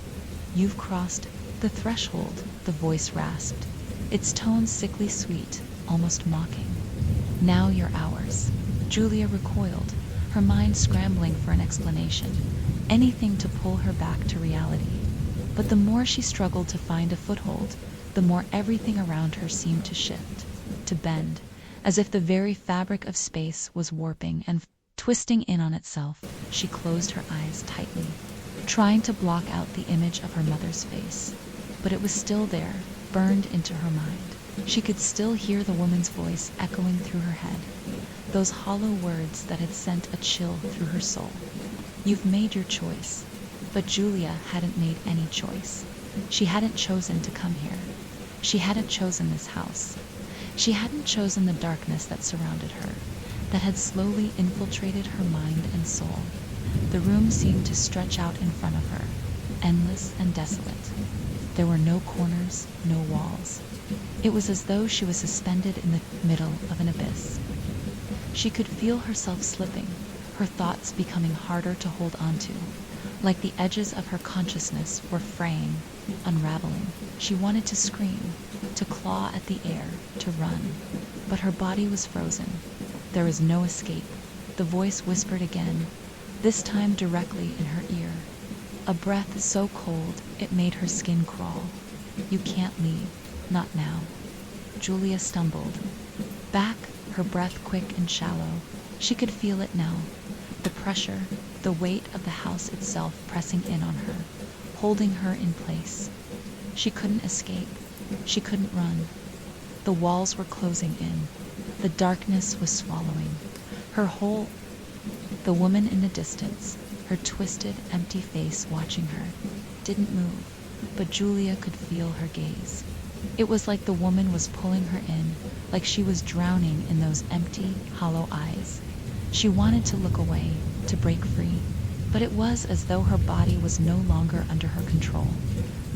"You've crossed the threshold," the voice rasped, its tone sickly sweet, almost mocking. "Now you're ours." Julia recoiled, her mind scrambling for an explanation, anything to pull her back to reality. But the more she struggled to find a foothold, the more everything around her seemed to shift, to bend, as if the very fabric of space was warping and twisting in on itself. She closed her eyes tightly, trying to block out the image of her mother's face. But it was still there, burned into her mind. She could still hear the woman's voice echoing through her head, those hollow words that had sent a chill through her soul. "You've made your choice." But Julia hadn't made any choice. She hadn't chosen to come here. She hadn't chosen this house. She hadn't chosen the darkness that surrounded her, that had slowly infiltrated her mind and soul. The room seemed to stretch out in front of her, endless and desolate. There were no corners, no walls. It was as though she was suspended in the middle of an abyss. She could feel herself slipping, her thoughts becoming harder to hold onto, like the edges of her consciousness were fraying, unraveling. She wanted to scream, to claw at the air, to run, but her body was frozen. There was no escape. The voice whispered again, this time directly in her ear, a breath so cold it made her skin crawl. "You can't leave, not now." Julia stumbled back, her breath quick and shallow. She could feel it now, the pressure, the weight of the house itself pressing in on her, holding her in place. She couldn't escape. She couldn't run. The walls were closing in. The darkness was swallowing her whole. The woman in the distance, her twisted, empty face watching her, didn't move, but Julia could feel her gaze. It was like the woman was pulling her in, like she was drowning in those empty, hollow eyes. She wanted to look away, to break free, but it was as though her body was no longer under her control.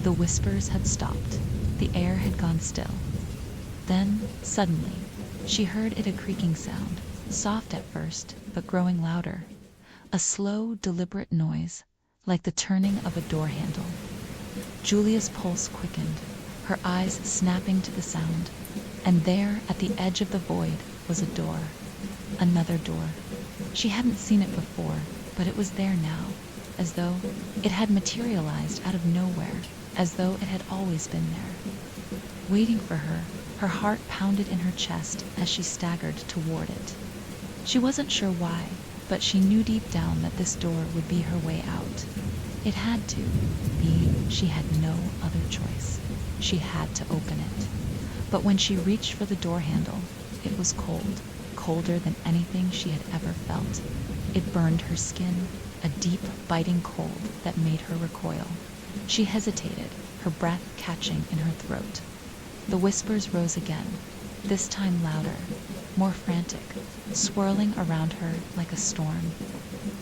The whispers had stopped. The air had gone still. Then, suddenly, she heard it, a creaking sound, soft at first, but growing louder. A slow, deliberate noise, like the turning of a door handle. Julia's pulse quickened, her eyes snapping to the sound, and there, at the edge of the void, was a door. Another door. She hadn't seen it before, but it was there now, as though it had materialized out of nowhere, as though it had always been there. Waiting for her, her heart pounded in her chest as she staggered toward it. She wasn't sure why, but she knew deep down that this door would be her way out. It had to be. She had no other choice. She had to open it. But when she reached for the door handle, it was cold, colder than anything she had ever felt. It burned her skin, a deep, biting cold that made her recoil. She hesitated, her breath catching in her throat. The whispers rose again, this time louder, more frantic, swirling around her like a storm.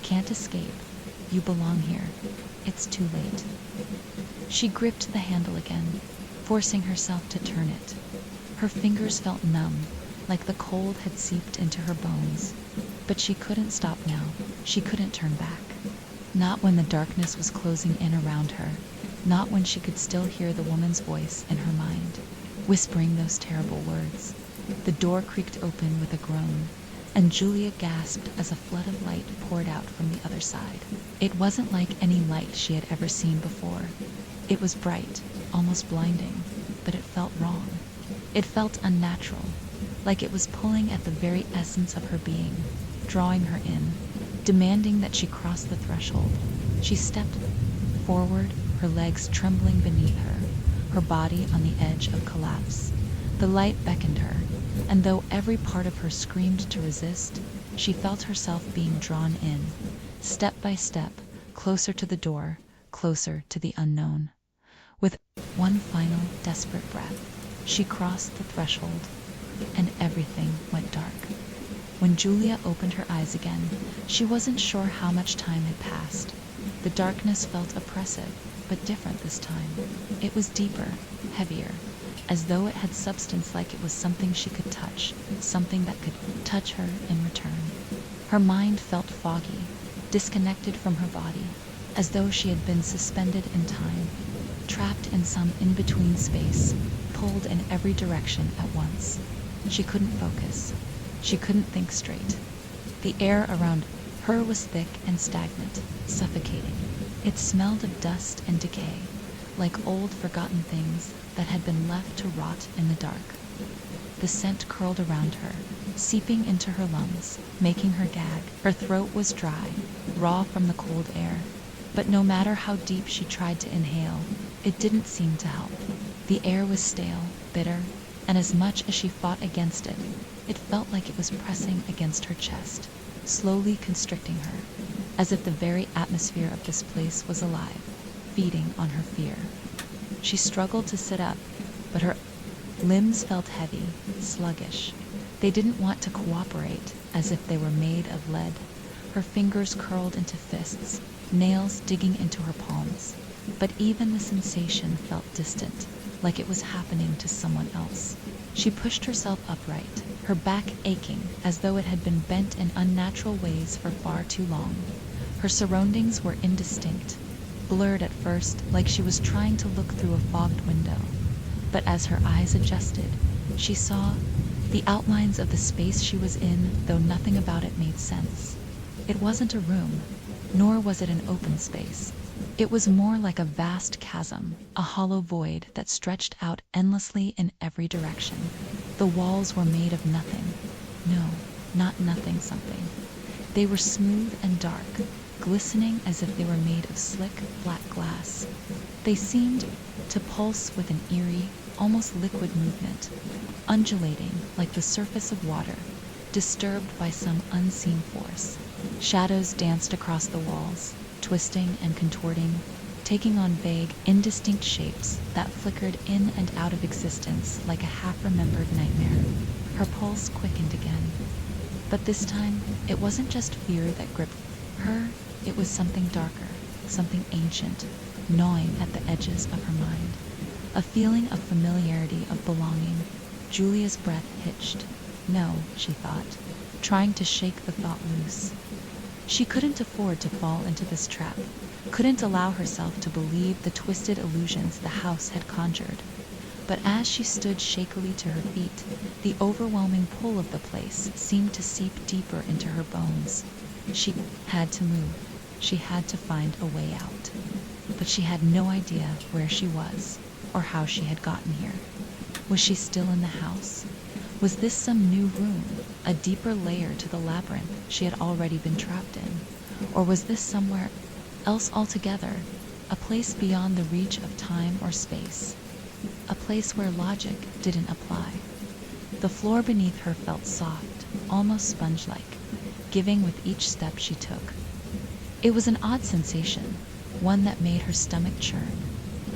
"Can't escape. You belong here. It's too late." She gripped the handle again, forcing herself to turn it. Her fingers felt numb, like the cold had seeped into her bones. But she couldn't stop now. She couldn't turn back. Not when the darkness was closing in around her. Not when she could still hear the woman's voice in her mind, whispering those terrible words. The door creaked open with a groan, and Julia gasped as a flood of light poured out from the other side. It wasn't like any light she had ever seen before. It was bright, almost blinding, but it felt wrong. It felt unnatural, like it was pulling at the very essence of her being, drawing her in, demanding that she cross the threshold. She stepped forward, her legs trembling beneath her, her body on the edge of collapse. The light beckoned her, and though every part of her screamed to resist, she felt herself being drawn in, step by step, closer to the door, closer to the unknown. With one final desperate breath, she crossed the threshold, and everything went dark. When Julia opened her eyes again, she wasn't sure how much time had passed. The darkness felt oppressive, but different this time. It was deeper, heavier, as though it had substance, like it was something she could touch, something that could touch her in return. Her mind felt foggy, disconnected from her body, as though she had been suspended in time, trapped in some in-between space, pulled in every direction at once. She couldn't focus. She couldn't think straight. The air around her was thick and stagnant, suffocating. It smelled of dust and decay, like old forgotten things that had been left to rot in the dark. The scent curled around her, seeping into her lungs, making her gag. Her throat was dry, raw from the cold air, but no matter how deep she tried to inhale, it didn't seem to help. The air was stale, bitter, and as much as she fought against it, it felt like it was pressing against her chest, slowly constricting her, as if the very atmosphere of this place was alive, feeding on her fear. She struggled to sit up, but her limbs felt heavy, sluggish. They didn't want to cooperate, as if they were made of lead. Her fingers curled into fists, nails digging into her palms. But even the sensation felt distant, like it was happening to someone else. She pushed herself upright, her back aching as though it had been bent in unnatural ways for far too long. Her surroundings were indistinct, blurred at first, like she was trying to look through a fogged window. But as her eyes adjusted, she saw the outlines of the space she was in, though nothing about it made sense. It wasn't a room, nor was it an open space. It was more like a vast chasm, a hollow void that stretched out endlessly in every direction. The walls were made of nothing. No, not nothing something. They were smooth and dark, glistening as if they were made of slick, black glass. They seemed to pulse with an eerie, almost liquid movement, undulating like the surface of water, disturbed by some unseen force. Shadows danced across the walls, twisting and contorting, taking on vague, indistinct shapes that flickered in and out of existence like a half-remembered nightmare. Her pulse quickened again. But this time, it wasn't just fear that gripped her, it was something darker, something ancient, gnawing at the edges of her mind. A feeling of familiarity, of belonging. Julia's breath hitched. No, she thought, trying to shake the thought loose. She couldn't afford to fall into this trap, couldn't allow herself to believe the twisted illusions the house had conjured. But as she stood shakily to her feet, the overwhelming pull of the place seemed to seep deeper into her bones. She had to move. She had to find a way out. But she had no idea where she was, or how she had gotten here. Was she still in the house? Was this some new room, a deeper layer to the labyrinth she had already been trapped in? Or was this somewhere else altogether, a place beyond the reach of time or space? A place where logic didn't apply. The floor beneath her felt soft, almost sponge-like, giving with each step she took. It was an odd sensation, one that made her stomach churn.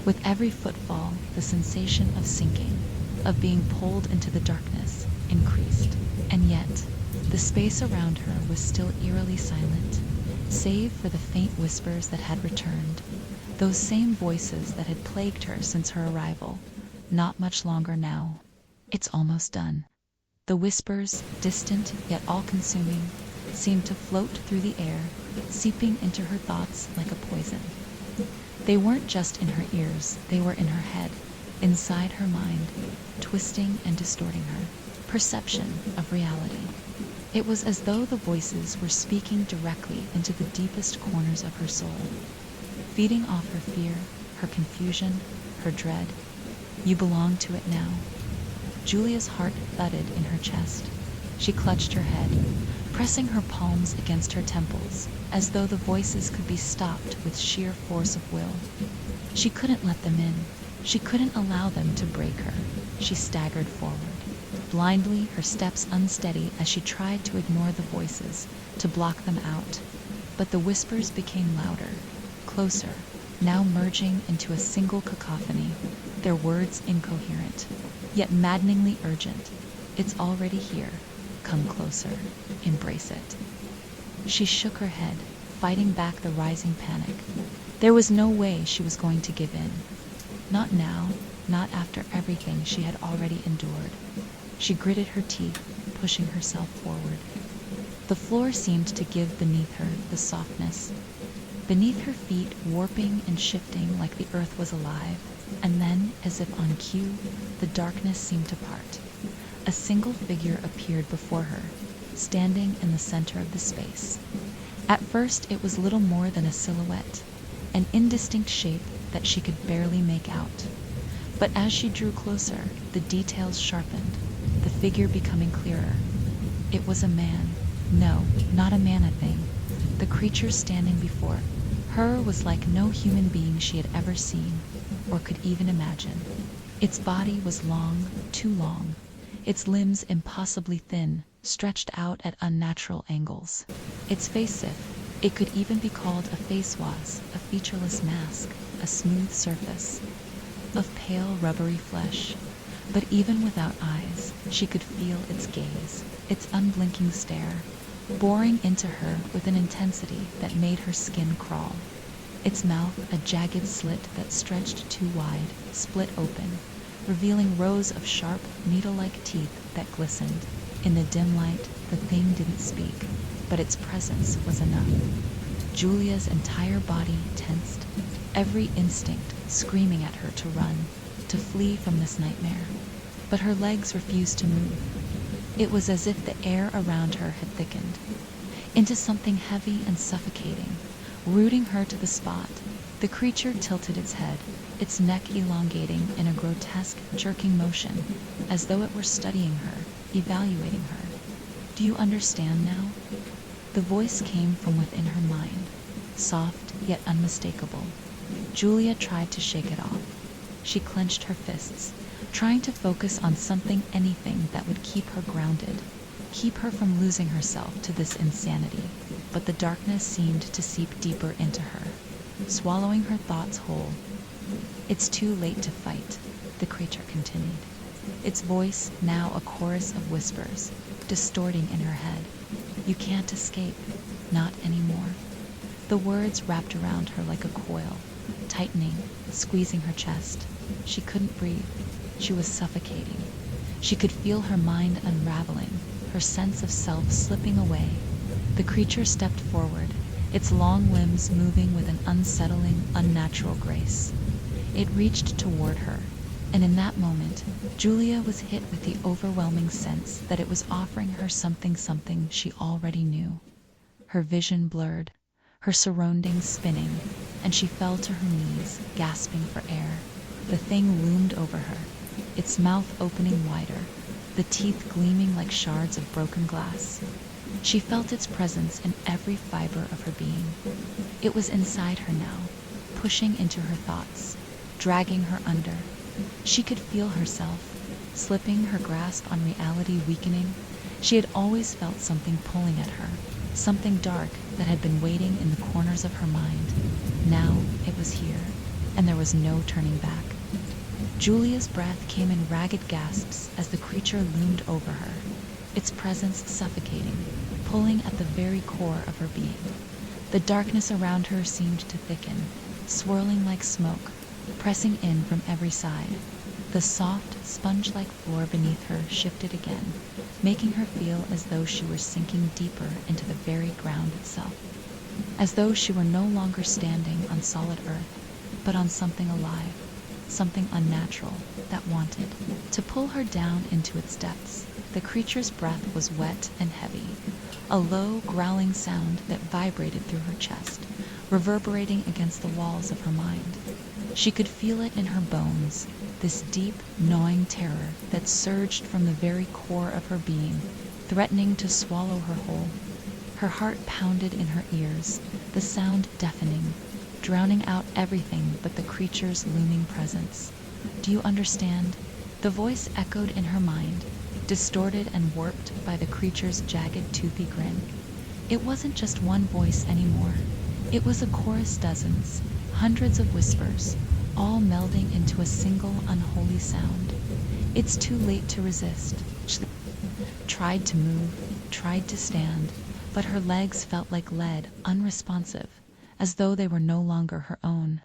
With every footfall, the sensation of sinking, of being pulled into the darkness, increased. And yet, the space around her was still eerily silent, save for the faint whispers that had returned, those same voices that had plagued her since her arrival. Not much longer now. It's almost done. The whispers, distant yet all-consuming, seemed to float through the air, seeping into her thoughts like a poison. They weren't just in her ears, they were in her head, inside her mind, twisting and distorting her perception of reality. It was as though the voices were speaking directly into the deepest corners of her soul, feeding off her fear, her confusion, her dread. You belong to it now. Julia's heart thudded in her chest. She clutched her head, pressing her palms against her temples, as though the voices could be stopped with sheer force of will. She couldn't let them in. She couldn't allow them to break her. She staggered forward, blindly, her steps unsteady as she tried to ignore the voices, to block them out. But the whispers became louder, closer, now merging into a single cacophony, their words incoherent, yet maddeningly urgent. It's already here. Come closer. Embrace it. She shook her head, fighting back the rising panic. There was no way she was going to give in. Not now, not after everything she had already endured. She gritted her teeth, pushing herself forward. The floor seemed to give beneath her the softness. Beneath her feet, warping and shifting like the earth was alive. And then, as if on cue, the darkness seemed to part. A single figure appeared before her, standing in the center of the space. At first, it was little more than a silhouette, an indistinct shape that she could barely make out. But as she drew closer, the details sharpened, the figure becoming clearer. It was a man. No, not a man-a-thing. The creature standing before her was like no human being she had ever seen, or could even imagine. Its body was long, too long, its limbs impossibly thin, stretched out at unnatural angles. Its face, if it could even be called a face, was a featureless mask, a smooth surface of pale, rubbery flesh. But even without eyes, she could feel its gaze, its unblinking stare, boring into her with an intensity that made her skin crawl. Its mouth, a jagged slit that stretched too wide, split open, revealing rows of sharp, needle-like teeth that glistened. In the dim light, the thing didn't speak, but its presence was enough. Julia's entire body tensed, every instinct screaming at her to run, to flee from this nightmare. But her legs refused to move. It was as if the air around her had thickened into something heavy and suffocating, rooting her to the spot. The creature tilted its head, its neck elongating in a grotesque, jerking motion, as though it were studying her, evaluating her. Do you understand now? The voice came from within her mind, soft yet unmistakable. Julia tried to shake it off. She clenched her fists, trying to focus on something, anything that would keep her grounded, keep her from losing herself to this insanity. But the darkness seemed to seep deeper into her, swallowing her thoughts whole. It's too late to fight, the creature continued, its voice now a chorus of whispers, distorting in her head. You can't escape, not anymore. The words wrapped around her like a coil, tightening, squeezing her chest. She couldn't breathe. She was suffocating. She could feel her mind unraveling, her sense of self slipping away. The creature stepped forward, its long limbs moving with an unsettling, unnatural grace. It reached toward her, and in that moment, Julia was hit with the overwhelming sense that it was offering her something she already knew. Her vision blurred, her surroundings spinning, and she fell to her knees, gasping for air. The thing loomed over her, its mouth opening wider, the teeth gleaming like shards of broken glass. She felt its presence in every fiber of her being. It was inside her now, pushing into her thoughts, dragging her under. She could feel herself, slipping, her grasp on reality weakening. She had always felt something pulling at her, something dark that had been waiting in the corners of her mind. Now it was here, and there was no turning back. Julia's breath came in ragged gasps as the creature loomed over her, its presence suffocating, pulling at the very core of her being. The darkness around her seemed to thicken, swirling like smoke, pressing in from every side. The soft, sponge-like floor beneath her shifted again, making her feel as though she were sinking deeper into the very ground itself, as though she were no longer standing on solid earth, but on something alive, something unnatural that wanted to pull her down into its depths. The creature's breath was wet and heavy, a low, growling sound that vibrated through her chest, reverberating against the walls of her mind. She could feel it in her bones, this deep, gnawing terror that surged from the very core of her being, threatening to swallow her whole. Her heart pounded in her ears, the sound deafening, drowning out everything but the creature's looming presence. "Do you understand?" The voice echoed in her mind, distorted and warped by the creature's jagged, toothy grin. It wasn't just one voice anymore. It was a chorus, dozens, hundreds of whispers, all melding into a single unholy sound. "It's too late to resist." She tried to move, tried to stand, but her legs felt like lead, unresponsive, as though they were no longer her own.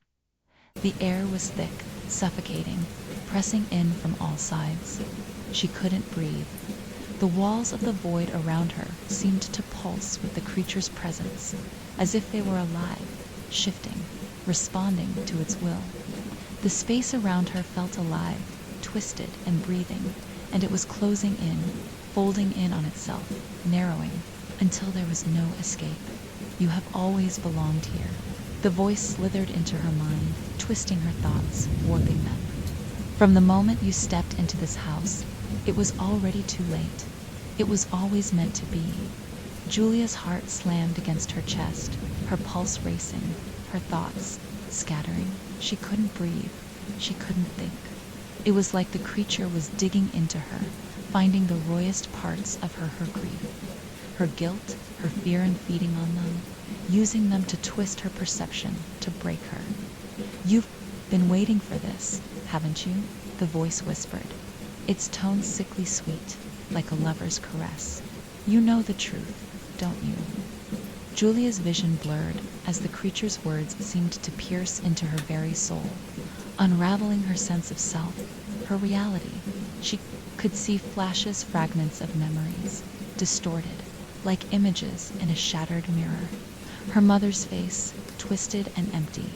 The air was thick, suffocating, pressing in from all sides. She couldn't breathe. The walls of the void around her seemed to pulse with the creature's presence, as if they were alive, shifting, responding to its will. The space around her felt alive, twisted and breathing, and it was closing in, folding in on itself, narrowing, until there was no escape. "You have always belonged here." The voice slithered into her mind, twisting her thoughts, warping them. "From the moment you stepped into this house, it was already too late. It was always meant to be." Julia's heart slammed against her chest, her pulse racing, her thoughts scattering. She couldn't breathe. She couldn't think. It was like the creature was digging into her, finding the rawest parts of her grief, her guilt, her fear, and feeding on them, using them to twist her perception, to break her. "You've been waiting for this, haven't you?" the voice whispered, its tone sickly sweet, like a lover's caress. "You know the truth, don't you?" Julia's vision blurred as the creature's words seemed to pierce into her very soul, unraveling her sense of self, her reality. She could see flashes, fragments of memories, distorted, like images in a shattered mirror. Her mother's face, twisted and empty,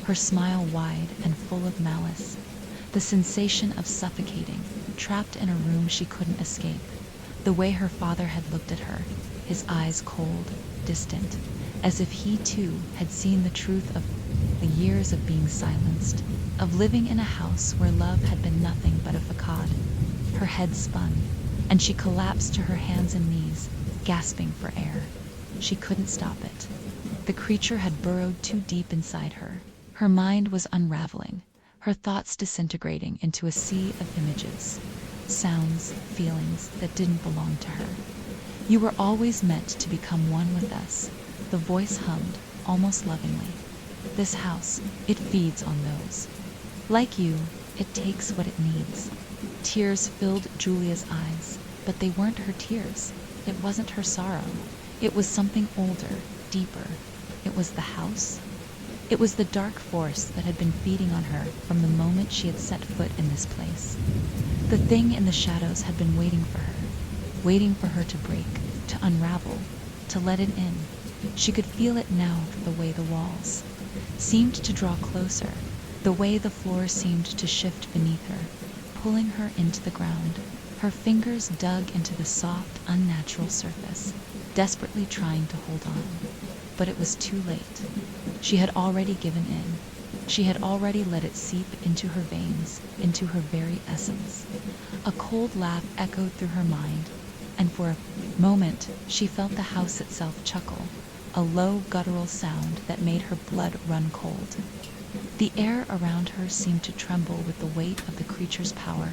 her smile wide and full of malice. The sensation of suffocating, trapped in a room she couldn't escape. The way her father had looked at her, his eyes cold, distant, as if he too had seen the truth of the years of being silenced, of living in a house where love had been nothing but a facade. Her head spun, and she collapsed to her hands and knees, gasping for air. She couldn't stop it. The creature had burrowed too deep inside her. Her mind was unraveling, her thoughts disintegrating into a sea of images, sounds, feelings that didn't belong to her. "You were always meant to become one with us," the voice hummed, almost lovingly. "This house, it feeds on those. Like you, it takes what it needs." Tears filled Julia's eyes, but they weren't her tears. It wasn't her sorrow. It was something older, deeper. It was the house. It was the dark force that had been feeding on her from the moment she had set foot in this place. The thing in the shadows had been waiting for her to break, to unravel, to let it in. She could feel it now, the way the walls seemed to draw closer, the way the floor seemed to shift beneath her, pulling her into the ground. Her fingers dug into the soft, unnatural surface, desperately trying to hold on. But it was too late. She had already given in. She had already let it seep into her veins, into her very essence. A cold laugh echoed through her mind, and for a moment she felt the house itself chuckle, a low, guttural sound that made her blood run cold. The air around her seemed to tremble with the weight of the creature's power,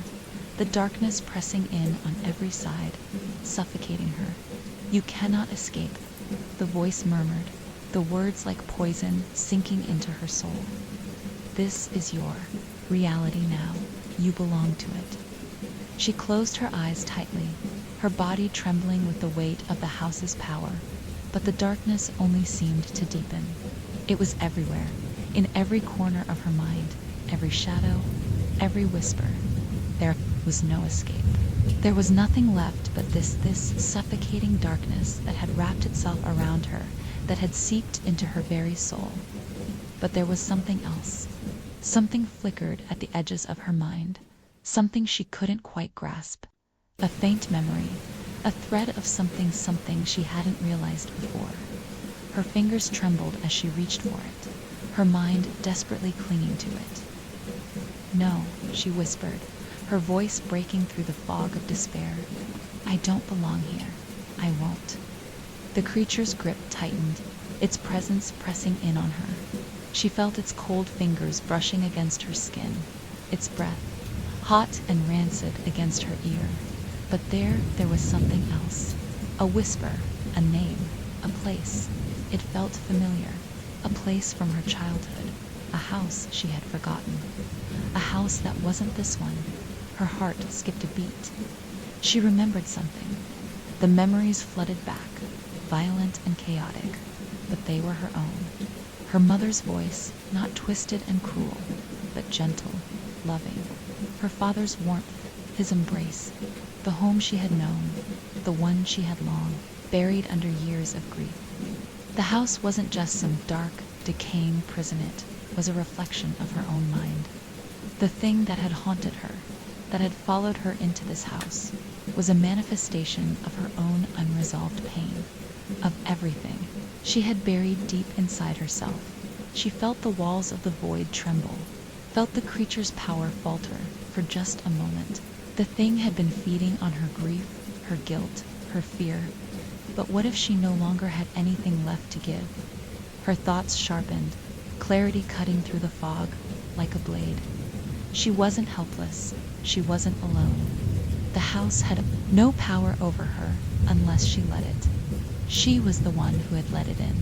the darkness pressing in on every side, suffocating her. "You cannot escape," the voice murmured, the words like poison sinking into her soul. "This is your reality now. You belong to it." She closed her eyes tightly, her body trembling with the weight of the house's power, but the darkness only seemed to deepen. It was everywhere, in every corner of her mind, every shadow, every whisper. There was no escape. There was nothing left but this suffocating darkness that had wrapped itself around her, that had seeped into her very soul. But there was something else. Something flickered at the edges of her mind, something she couldn't quite grasp. A faint memory, a thread of something she hadn't realized before. Her fingers trembled as she reached for it, her mind desperately clinging to it. "No," she whispered, her voice breaking through the fog of despair. "I don't belong here. I won't." The creature's grip tightened, its presence pressing in on her. She felt its cold fingers brushing against her skin, its breath, hot and rancid, against her ear. But there was something else. A whisper, a name, a place. It felt familiar. A place from her childhood. A house she had forgotten. A house that wasn't this one. Her heart skipped a beat. She remembered something. The memories flooded back, violent and chaotic, but they were her own. Her mother's voice, not twisted and cruel, but gentle, loving. Her father's warmth, his embrace, the home she had known, the one she had long, buried under years of grief. The house wasn't just some dark, decaying prison, it was a reflection of her own mind. The thing that had haunted her, that had followed her into this house, was a manifestation of her own unresolved pain, of everything she had buried deep inside herself. She felt the walls of the void tremble, felt the creature's power falter for just a moment. The thing had been feeding on her grief, her guilt, her fear. But what if she no longer had anything left to give? Her thoughts sharpened, clarity cutting through the fog like a blade. She wasn't helpless. She wasn't alone. The house had no power over her unless she let it. She was the one who had let it in.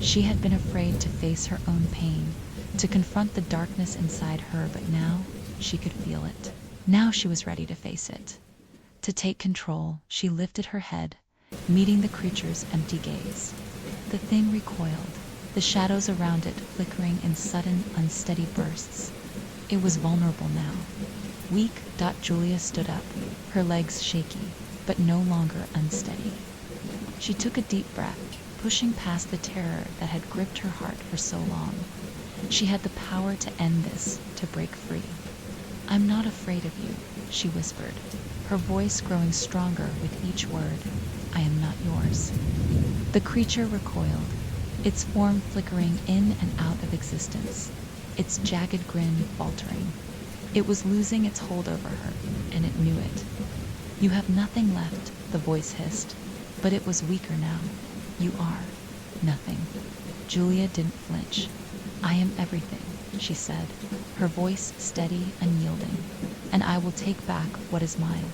She had been afraid to face her own pain, to confront the darkness inside her, but now she could feel it. Now she was ready to face it. To take control, she lifted her head, meeting the creature's empty gaze. The thing recoiled, the shadows around it flickering in sudden, unsteady bursts. It was vulnerable now. Weak. Julia stood up, her legs shaky, but no longer unsteady. She took a deep breath, pushing past the terror that had gripped her heart for so long. She had the power to end this, to break free. "I'm not afraid of you," she whispered, her voice growing stronger with each word. "I am not yours." The creature recoiled, its form flickering in and out of existence, its jagged grin faltering. It was losing its hold over her, and it knew it. "You have nothing left," the voice hissed, but it was weaker now. "You are nothing." Julia didn't flinch. "I am everything," she said, her voice steady, unyielding, "and I will take back what is mine."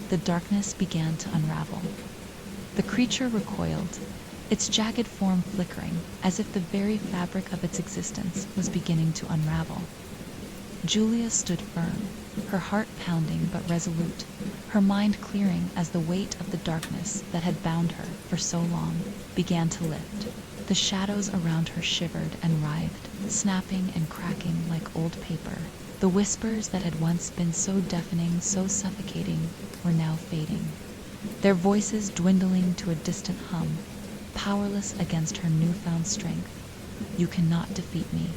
The darkness began to unravel. The creature recoiled, its jagged form flickering, as if the very fabric of its existence was beginning to unravel. Julia stood firm, her heart pounding but resolute, her mind clearing as the weight of the darkness that had bound her for so long began to lift. The shadows around her shivered and writhed, snapping and cracking like old paper. The whispers that had once been so deafening, so suffocating, were now fading, their voices dwindling to a distant hum, powerless against her newfound strength. "You cannot defeat me,"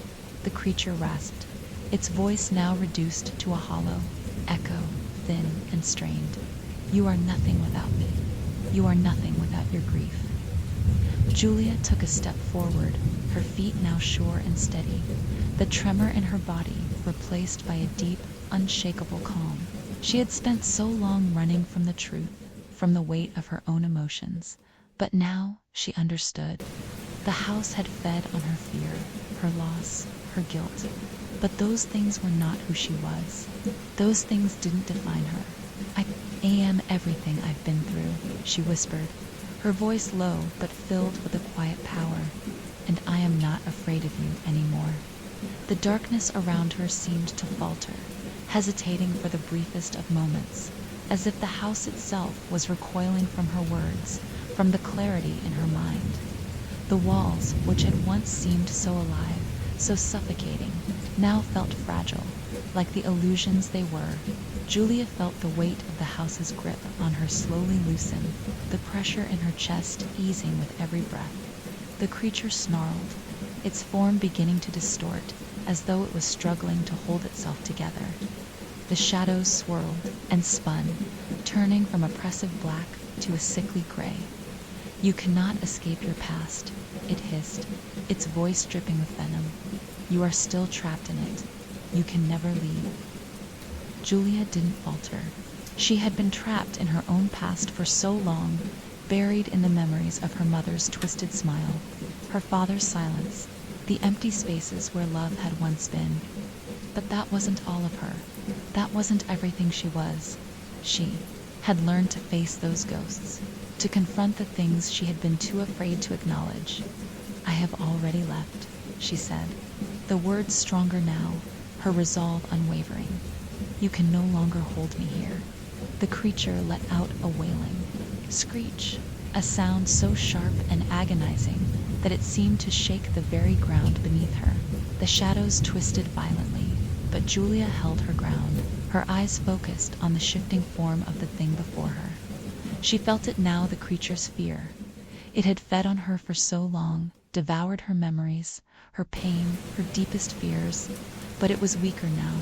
the creature rasped, its voice now reduced to a hollow echo, thin and strained. "You are nothing without me. You are nothing without your grief." Julia took a step forward, her feet now sure and steady, the tremor in her body replaced by a deep, unshakable calm. She had spent so long running from the truth, from the weight of her own emotions, but now she understood. The house had fed on her fear, her loss, her guilt, but those things were not who she was. Those things didn't define her. I am everything I've been through," she whispered, her voice low but filled with a quiet power, "and I am not afraid of you anymore." The darkness around her seemed to falter, hesitating for the briefest of moments, as if the house itself was recoiling from her words, from the clarity in her mind. The walls, which had once seemed so alive, so suffocating, now felt fragile, like the illusions they were. Julia felt the weight of the house's grip on her slowly loosen, the pressure in her chest easing with every breath. The creature snarled, its form beginning to distort, as though it was struggling to hold itself together. The shadows swirled and spun, turning from oppressive black to a sickly gray. "You cannot escape your past," it hissed, its voice dripping with venom. "You are still trapped in it. You can never leave." Julia didn't falter. She had been trapped in her own past for so long, buried in the memories of her mother's twisted smile, her father's silence, the empty spaces where love had once been. But that wasn't all of her. That wasn't everything she was. She had learned to face those ghosts, to confront the things she had been too afraid to acknowledge. "I have already left," she said, the words stronger now, her resolve unwavering. "You can no longer hold me here." The creature let out a wailing screech, a sound so sharp and agonizing that it seemed to shake the very ground beneath her. The shadows twisted violently, but Julia held her ground, her eyes focused on the shifting form of the thing before her. She felt it now, the creature's fear. It had fed on her for so long, devoured her memories, her pain, her deepest fears, but it was weaker now.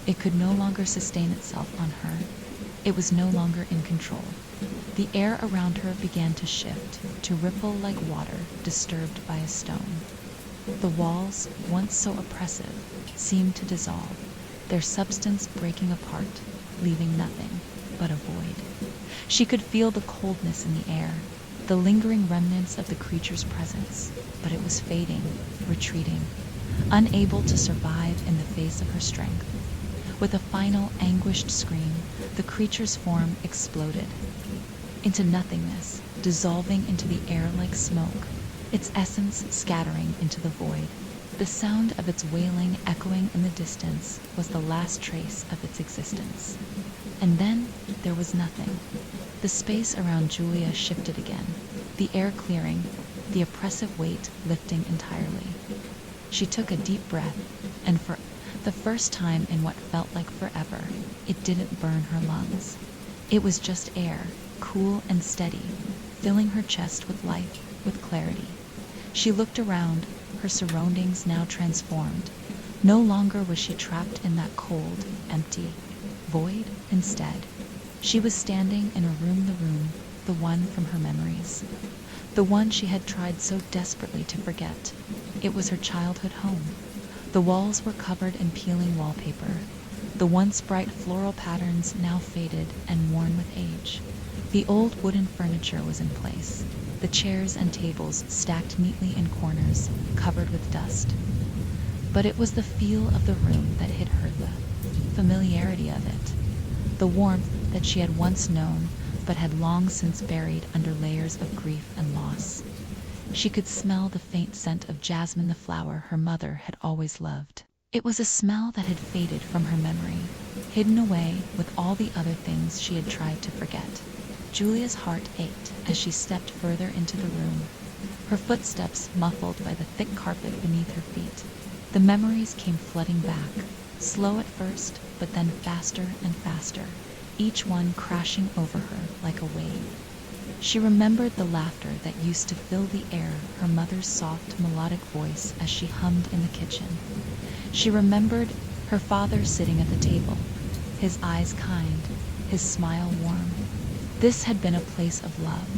It could no longer sustain itself on her. It was no longer in control. The air around her began to shift, to ripple like water disturbed by a stone. The walls, once so oppressive, seemed to dissolve, their substance breaking apart, leaving nothing but a void. She could feel the coldness in the air, the lingering remnants of the creature's presence, but it was fading, retreating, unable to survive in the face of her strength. With a final anguished scream, the creature's form exploded into nothingness, dissolving into the air like smoke, its essence scattering into the void. The sound of its wailing echoing in the distance was the last trace of its existence. And then there was nothing. The space around Julia shifted again, the air clearing, the oppressive weight lifting entirely. She took a deep breath, and for the first time in what felt like forever, it didn't burn her lungs. It was just air, cool and steady, filling her chest with life, with clarity. She looked around, her surroundings now transformed. No longer was she trapped in that cold, empty void. Instead, she was standing in a room, the one from her memories, the one she had tried so desperately to forget. It was her childhood home. The walls were covered in peeling wallpaper, the once bright floral patterns now faded and worn with age. The old wooden furniture was in place, the chairs and tables stacked neatly in corners, covered with dust. But it was the feel of the room that hit her, the familiarity of it, the warmth that she had once known but had long since buried under layers of grief and loss. She could smell the faint scent of jasmine, the flower her mother had always loved. It was a smell that had faded from her memory, hidden away with all the other things she had tried to forget. Julia's heart ached as she stepped further into the room, her footsteps muffled by the thick carpet beneath her feet. The memories came flooding back, slow at first, but then faster and faster, each one crashing over her like a wave. She remembered the laughter that used to fill the air, her mother's soft, melodic voice as she hummed in the kitchen. She remembered her father sitting at the table, his eyes kind, his smile warm. This had been a place of love,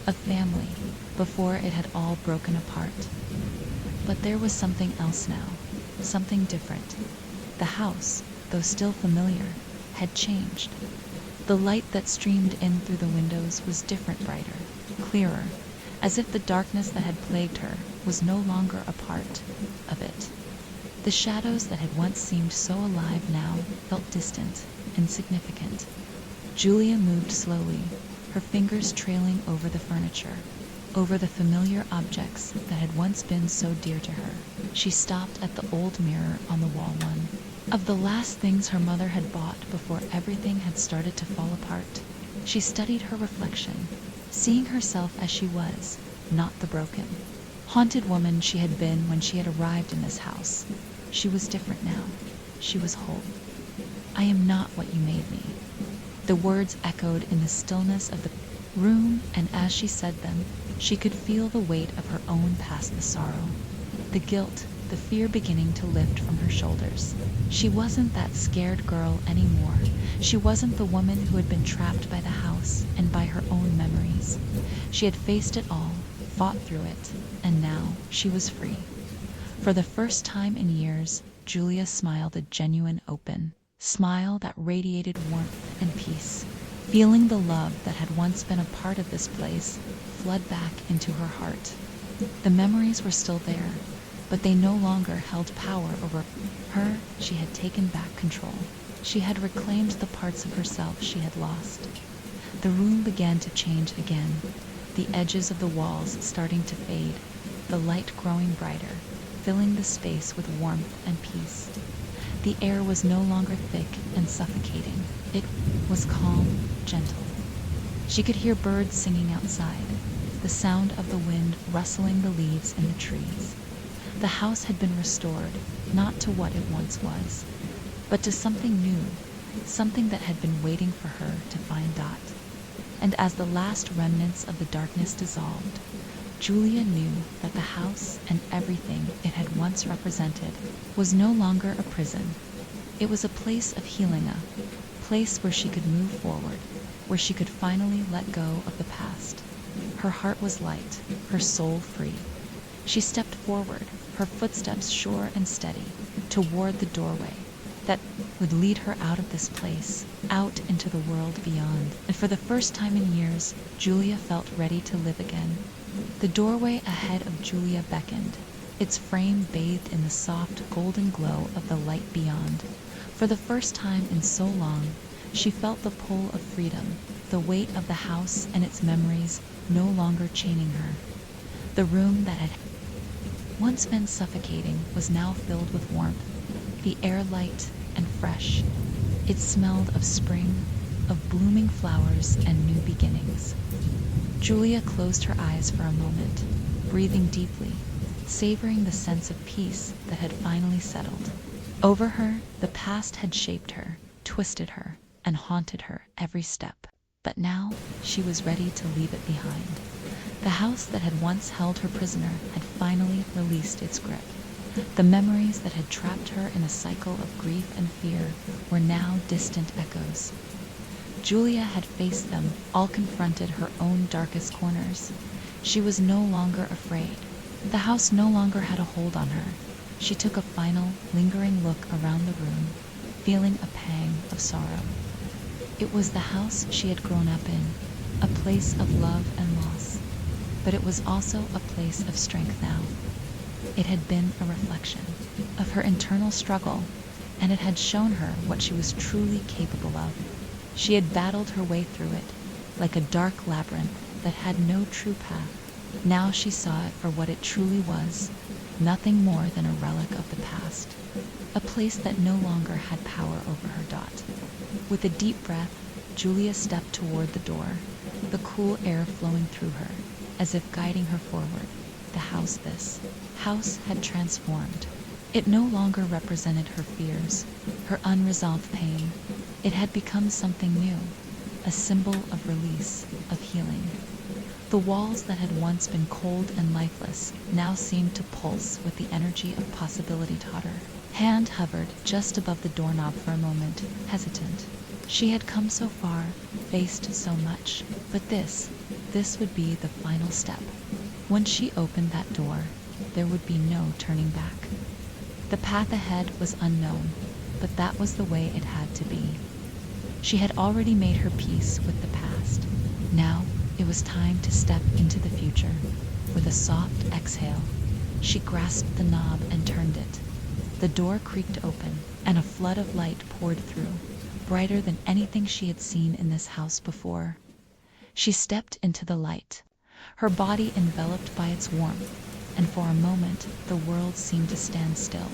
of family, before it had all broken apart. But there was something else now, something different. The house, though still familiar, had changed. The light that streamed in through the windows was different, brighter, clearer, as if the darkness that had plagued her was no longer a part of it. The shadows that had once seemed so alive now felt distant, insignificant. Julia moved slowly, her fingers trailing over the furniture, over the familiar objects that had once been so dear to her. She stopped at the old mirror on the wall, one of the last things her mother had bought before everything had started to fall apart. She studied her reflection, seeing herself as she was, not the broken, haunted woman she had been when she had arrived in this house. She was different now. She was whole. I am not what you made me." The words echoed in the stillness of the room, and as she said them, she could feel the weight of her own past, the sorrow, the guilt, the fear beginning to lift from her shoulders. She wasn't that scared girl anymore. She wasn't the woman who had been trapped by the house and by her own memories. She had faced it all, fought through it, and now she was free. For the first time in years, Julia smiled a genuine, open smile that radiated warmth and peace. Feeling the love that had once been a part of this place flood back into her heart. The memories were still there, but they no longer held power over her. She had taken back control. She had reclaimed the parts of herself she had lost. The room began to change again, the edges of the walls starting to fade, the light growing brighter, filling the space with warmth and peace. The air was no longer thick and suffocating. It was calm, gentle. She could hear birds singing outside, the sound of the wind rustling the leaves in the trees. The house had been restored, not to what it once was, but to something new, something that had been waiting for her to find Dot. And as the last remnants of the darkness dissolved, Julia knew that the house and everything it had once represented was no longer a prison. It was a place of healing, a place where she could move forward, where she could finally let go of the past. Her heart was light, her soul free. She stepped forward, her footsteps sure and steady, toward the doorway that would lead her out of this place, out into the world beyond. And for the first time in years, Julia felt ready to live again. The doorway ahead of Julia beckoned, its frame bathed in the soft golden glow of the light beyond. For the first time in so long, she felt the pull of freedom, the weight of the house and its memories no longer chaining her. The room that had once been suffocating was now filled with warmth, the air light and fresh. It smelled of spring, of blooming flowers and new beginnings. Julia closed her eyes for a moment, breathing deeply, savoring the sense of peace that had finally settled. Over her, the past had shaped her, twisted her, and haunted her every step. But now she was ready to leave it behind. The house that had once held her prisoner had finally released its grip. The memories that had trapped her in a cycle of grief and fear were now distant echoes. Julia had faced them, all confronted her own darkest corners. She was no longer afraid. The house no longer had a hold on her. She took a final, lingering look around the room, feeling a pang of sorrow. It was the house she had grown up in, a place of love and loss. But it was also a place of strength now. It had been a reflection of her internal struggle, and it had shown her what she was truly capable of. She had battled her way through it, like a dark labyrinth that had no true path. Now she saw it for what it truly was, nothing more than a relic of the past, a place that no longer had power over her. Dot. With a deep breath, Julia stepped toward the door, the cool air flowing through her, as if guiding her forward. The house, this house had transformed. It no longer represented her fears, her unresolved pain. It had become something new, a symbol of release, of healing. The walls that had once been cold and lifeless now seemed to pulse with the energy of possibility. Her hand hovered just above the doorknob for a moment, hesitant. She had come so far, faced so much, but this would be the final step. Once she opened that door, there would be no turning back. The path ahead was unknown, but that was the way it had to be. She had already made her peace with the past. Now it was time to step into the future. With a soft exhale, she grasped the knob and turned it. The door creaked open, and a flood of light poured through, brighter than anything she had seen in this house before. She stepped into the light, her body enveloped by its warmth, and for a moment the world seemed to stand still.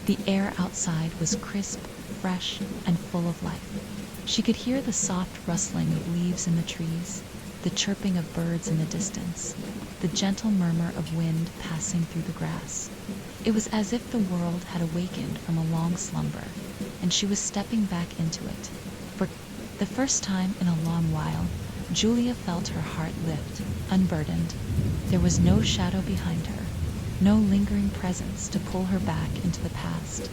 The air outside was crisp, fresh, and full of life. She could hear the soft rustling of leaves in the trees, the chirping of birds in the distance, the gentle murmur of wind passing through the grass. It was as if the world had awakened from a long slumber, and she was stepping back into it. For the first time in a long while, Julia felt her heart lift, unburdened. There was no shadow behind her, no lingering presence to pull her back into the past.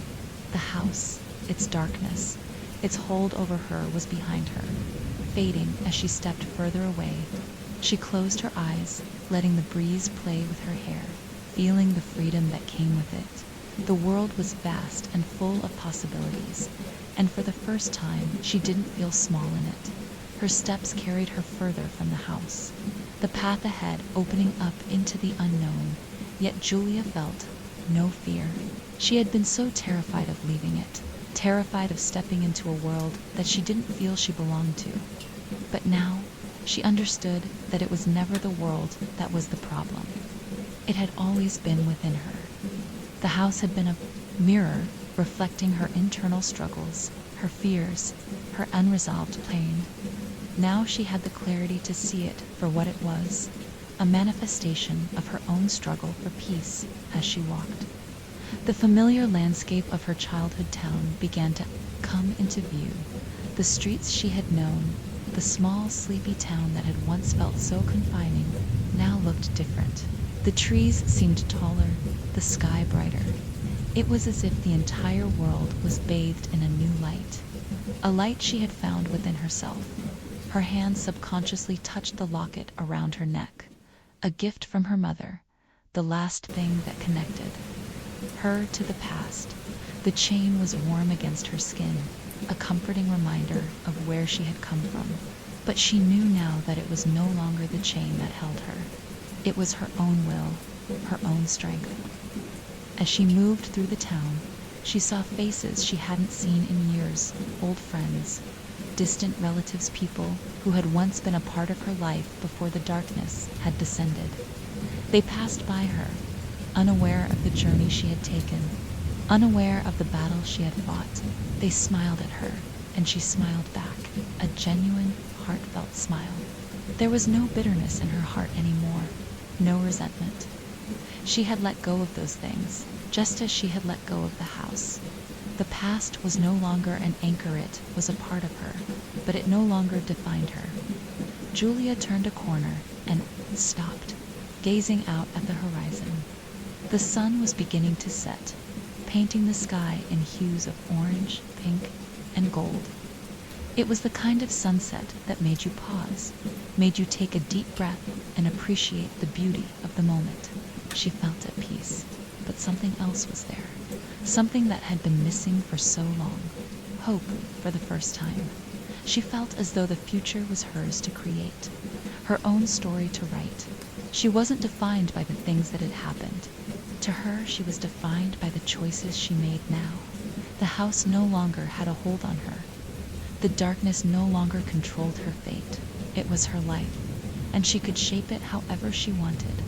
The house, its darkness, its hold over her was behind her, fading as she stepped further away. She closed her eyes, letting the breeze play with her hair, feeling the freedom that came with it. The world was vast and full of possibilities, and for the first time she didn't feel small in it. Her steps carried her further from the house, the path ahead opening up into the unknown, yet Julia felt no fear. She had been so terrified of leaving it, terrified of stepping into a world that she didn't feel she belonged to. But now she understood that it was never the world that was the problem. It had always been within her. The house had been a mirror reflecting her internal struggles, her fears, her unresolved pain. Now she had the clarity to see it for what it was, a manifestation of her own struggle for peace as she walked. The familiar landscape of her childhood town began to come into view. The streets she had known, the small, sleepy town that had once felt so confining, now looked different. The trees seemed taller, the sky brighter. It was as if the entire world was bathed in a new light, a light she had found within herself. Her hand subconsciously touched the locket around her neck, a gift from her mother, the last thing that connected her to the past. The chain was warm against her skin, a comforting reminder of where she had come from. But she knew now that it was no longer the chain that held her. It was her own will, her own strength. As she moved through the town, she saw faces she hadn't seen in years, old friends, distant relatives, people who had once been a part of her life before the darkness had descended. They passed by her, unaware of the journey she had taken, unaware of the battle she had fought. They smiled at her, and she smiled back, a genuine, heartfelt smile. There was no bitterness in her heart anymore, no resentment. She had let go of those things, just as she had let go of the house. The past was no longer an anchor, it was a part of her, but it no longer defined her. Julia turned a corner and stopped, gazing out at the horizon. The sun was beginning to set, painting the sky in hues of orange, pink, and gold. It was the kind of sunset that made you pause, made you take a deep breath and appreciate the beauty of the moment. She felt at peace, but something else was there, something that had been missing for so long. Hope for the first time. She felt as though the future was hers to create, her own story to write. She wasn't defined by the things that had happened. To her, she was defined by the choices she made now. The house no longer had a hold on her. The darkness no longer controlled her fate. It was her life, and she could shape it however she wanted.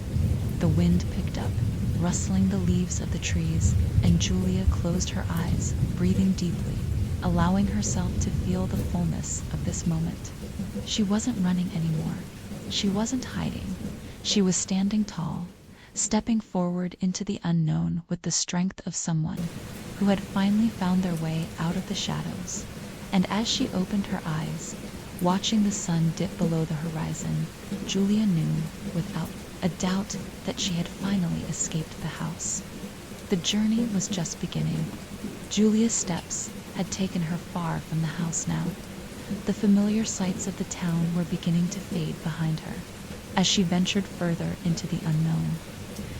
The wind picked up, rustling the leaves of the trees, and Julia closed her eyes, breathing deeply, allowing herself to feel the fullness of this moment. She wasn't running anymore. She wasn't hiding. She was standing tall, stepping forward into the unknown with the strength of someone who had finally found their way out of the shadows. And as she opened her eyes, watching the sun dip below the horizon, Julia knew without a doubt that she had finally escaped the house. The journey was just beginning. Julia's steps had taken her far from the house now. The familiar sights of the town were beginning to fade behind her. As she ventured further into the unknown,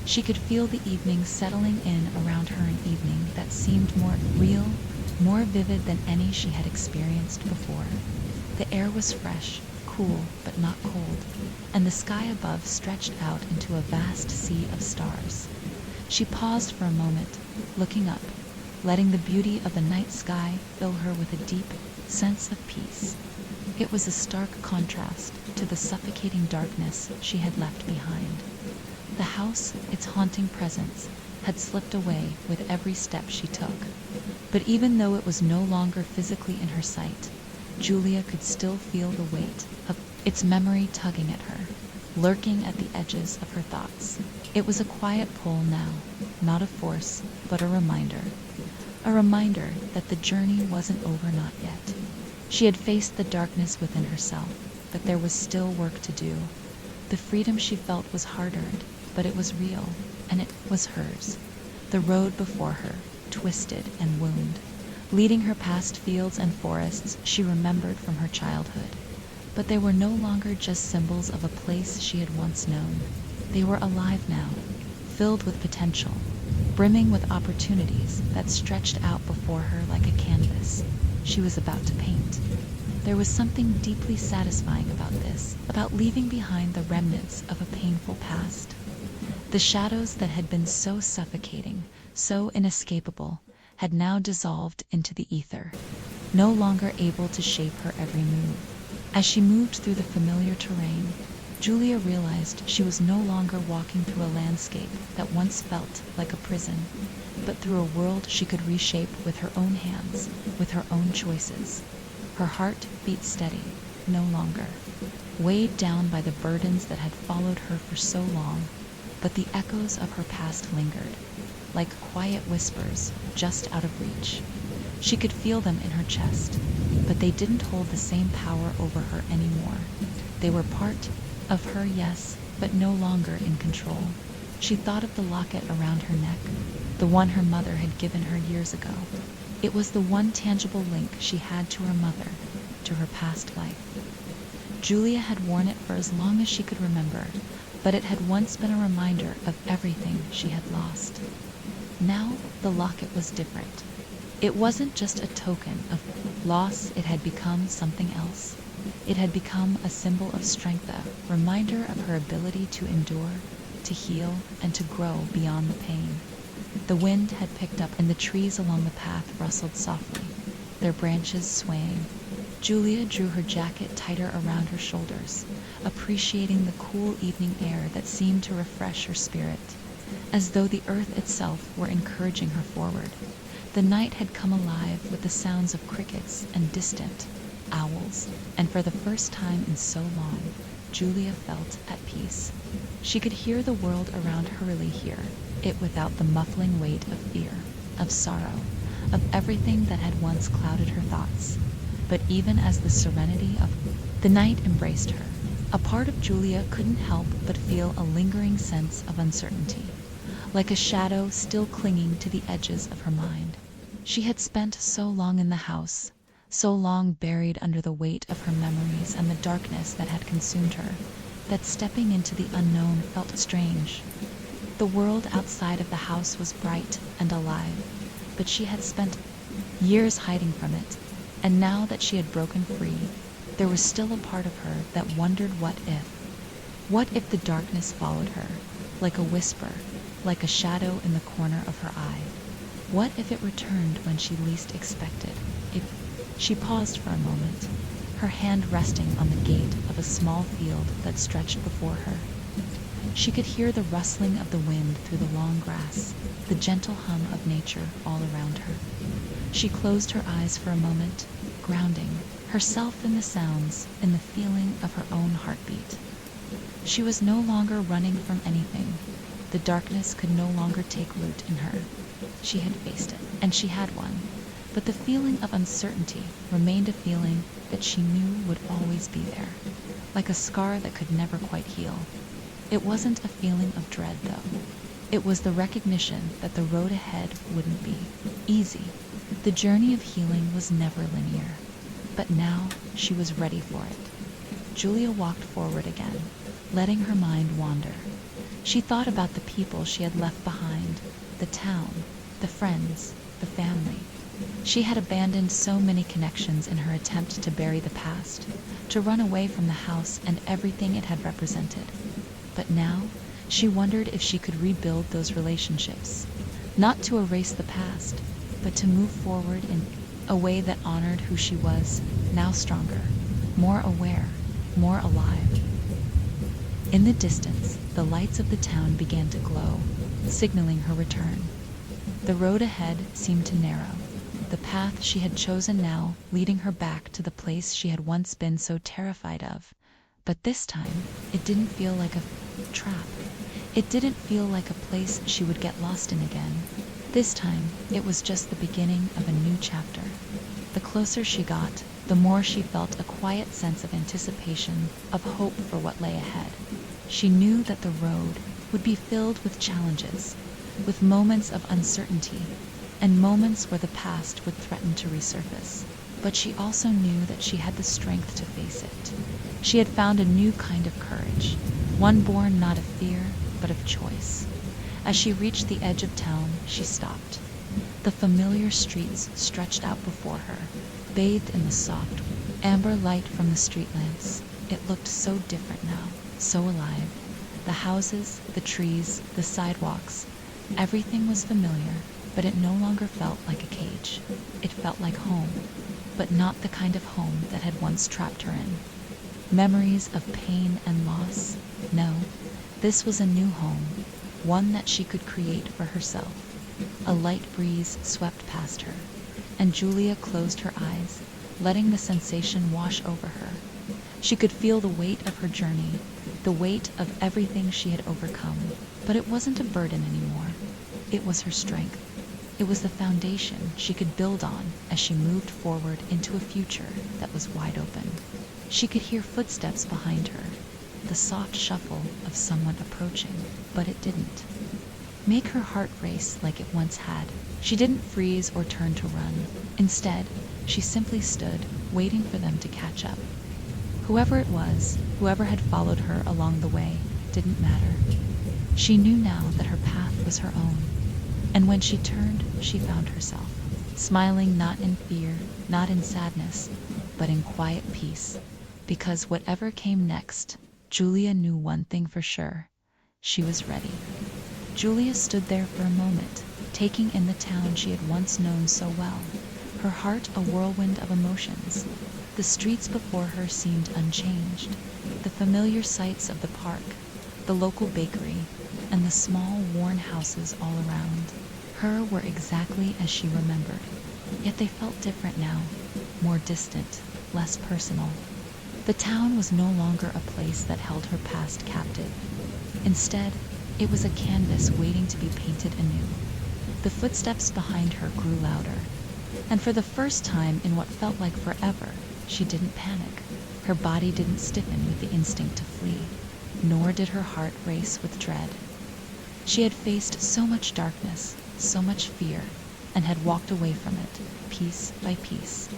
she could feel the evening settling in around her, an evening that seemed more real, more vivid than any she had experienced before. The air was fresh, cool but not cold, and the sky above stretched out into a vast sea of stars. She paused for a moment, looking up, letting the beauty of the night sky fill her with a deep sense of peace. It was a stark contrast to the suffocating darkness she had left behind. The house, its haunting presence, had slipped away with every step she took. But even though it was no longer physically in her sight, Julia could still feel the weight of its memory tugging at her, lurking at the edges of her thoughts. It was a quiet pull now, not a force, but a reminder. a reminder that the journey wasn't over not yet. She had faced the darkness within herself, but there was still work to do. The freedom she felt was hard-earned, but it was real, and it was hers. The road before her, twisted and wound, leading her past fields and forests she remembered from her childhood. But they were no longer just symbols of a place she had once known. They were alive now, filled with potential, brimming with opportunities that stretched out before her like a canvas she was about to paint. There was something deeply satisfying about this, about leaving behind the remnants of a painful past. The shadows that had been so suffocating, so inescapable, had now dissolved into the ether, no longer able to shape her every move. As she moved through the familiar terrain, Julia realized she was no longer walking through a landscape that once felt like a prison, but through a world she could reshape with her own hands, with her own choices. Her heart beat steady, no longer weighed down by the burdens that had followed her for so long, but the echoes of her past lingered, like quiet whispers just out of reach. She could feel them in her chest, but they didn't hold the same power over her anymore. They were part of her, yes, but no longer in control. She thought of the locket around her neck, the one her mother had given her years ago. It was the one tangible link she had to her mother, to her past life. Julia had worn it for as long as she could remember, but it had once been a reminder of everything she had lost. Now the locket was different. It wasn't just a token of loss, it had become something else. It had become a symbol of strength, a reminder of her ability to endure, to heal, and to grow beyond the pain. The wind had picked up and the trees along the path rustled softly, their branches swaying. Julia drew her jacket tighter around her shoulders, appreciating the cool evening air that seemed to refresh her spirit, as though the earth itself were encouraging her forward. The night had come alive with the sounds of crickets and distant owls, and for the first time in so long, Julia felt at peace. She could hear the world around her really hear it without the muffling weight of fear, of sorrow, of everything that had once clouded her thoughts. But even as the serenity of the night embraced her, a part of Julia couldn't help but feel a lingering sense of uncertainty, like a shadow still clinging to the edges of her mind. She had spent so long in the house, so long buried under the weight of her memories and the darkness that had consumed her, that stepping into the unknown felt strange. The world outside of the house was bright and alive, but she had spent years hiding from it, and now that she had broken free, there was still a part of her that wondered what if. What if the darkness followed her, like a whisper, like a shadow in the corner of her eye? What if it returned when she least expected? She paused for a moment, her hand resting on the gate of a small field that stretched before her. She could hear the rustling of the wind through the long grass, the gentle hum of nature all around her. She closed her eyes for a moment, grounding herself in the sounds, in the feeling of her own heartbeat. She was no longer running from anything. The darkness could no longer take root in her. She had faced it, and she had won. But the feeling of uncertainty remained a feeling that she knew would always be there, like a scar that could never quite heal. It wasn't a feeling of dread, though. It was the recognition that the road ahead wouldn't be easy. The journey of healing was never linear, but now she was ready for it. Julia walked forward again, letting her mind wander. She thought about the people she had left behind, the town, the friends, the family. She had abandoned so many connections in her attempt to bury the past, to run away from the house and everything it had represented. But now, she wondered if she could rebuild those relationships, not to erase the past, but to move forward in a way that honored who she was, now stronger, more aware, more alive. In the distance, the lights of the town began to glow, signaling her return. The road ahead seemed to narrow, the path she had chosen now leading her back to the place she had once been so terrified of. But this time, it didn't feel like a trap. It didn't feel like a place she would get lost in again. This time, it was just the beginning of a new chapter. The closer she got, the more she felt a quiet sense of anticipation, of hope for what lay ahead. She knew that the road would be filled with challenges, with moments of uncertainty, and moments where the past would threaten to resurface. But she also knew that she had the strength to face it. She had found a new kind of courage, one born not of fear, but of choice. As she reached the edge of town, she stopped. The familiar streets stretched out before her, bathed in the soft, amber light from the street lamps. It looked so different now, so alive. The houses, the trees, the sidewalks, everything was familiar, but it no longer felt like a cage. It felt like home, but not the kind of home that had once trapped her in. Memories of pain and loss? No, this was a new home, one that she could create for herself. A light breeze swept past her, and Julia closed her eyes, letting the sensation wash over her. She could feel the weight of her journey, the weight of everything she had overcome. But it wasn't a burden anymore. It was her strength. It was the foundation she could build on as she moved forward into a future that was wide open. She could hear footsteps behind her, the soft shuffle of someone approaching, but it didn't make her heart race like it once had. She didn't freeze or turn to run. Instead, she simply stood, waiting for them to catch up. Whoever it was, whoever had followed her along the way, didn't matter. She knew now that her path was her own, and when she turned, she found herself, smiling not in fear, not in sadness, but in quiet peace. Because whatever came next, Julia knew one thing for sure: she was ready. Julia stood there for a moment, taking in the town she had once known so well, her heart a whirlwind of emotions. The streets before her seemed unchanged. The familiar sights of the park, the local bakery, and the small, worn houses all around her were exactly as she remembered. Yet they felt different now, more distant, less personal. The town was no longer a place that held her past captive. Instead, it was a canvas waiting to be painted anew. The footsteps behind her grew louder, and for the first time in what felt like forever, she didn't panic. Her body didn't stiffen with the instinct to flee, nor did her heart race with dread. She had faced so much darkness, so much fear, and had walked away from it, piece by piece.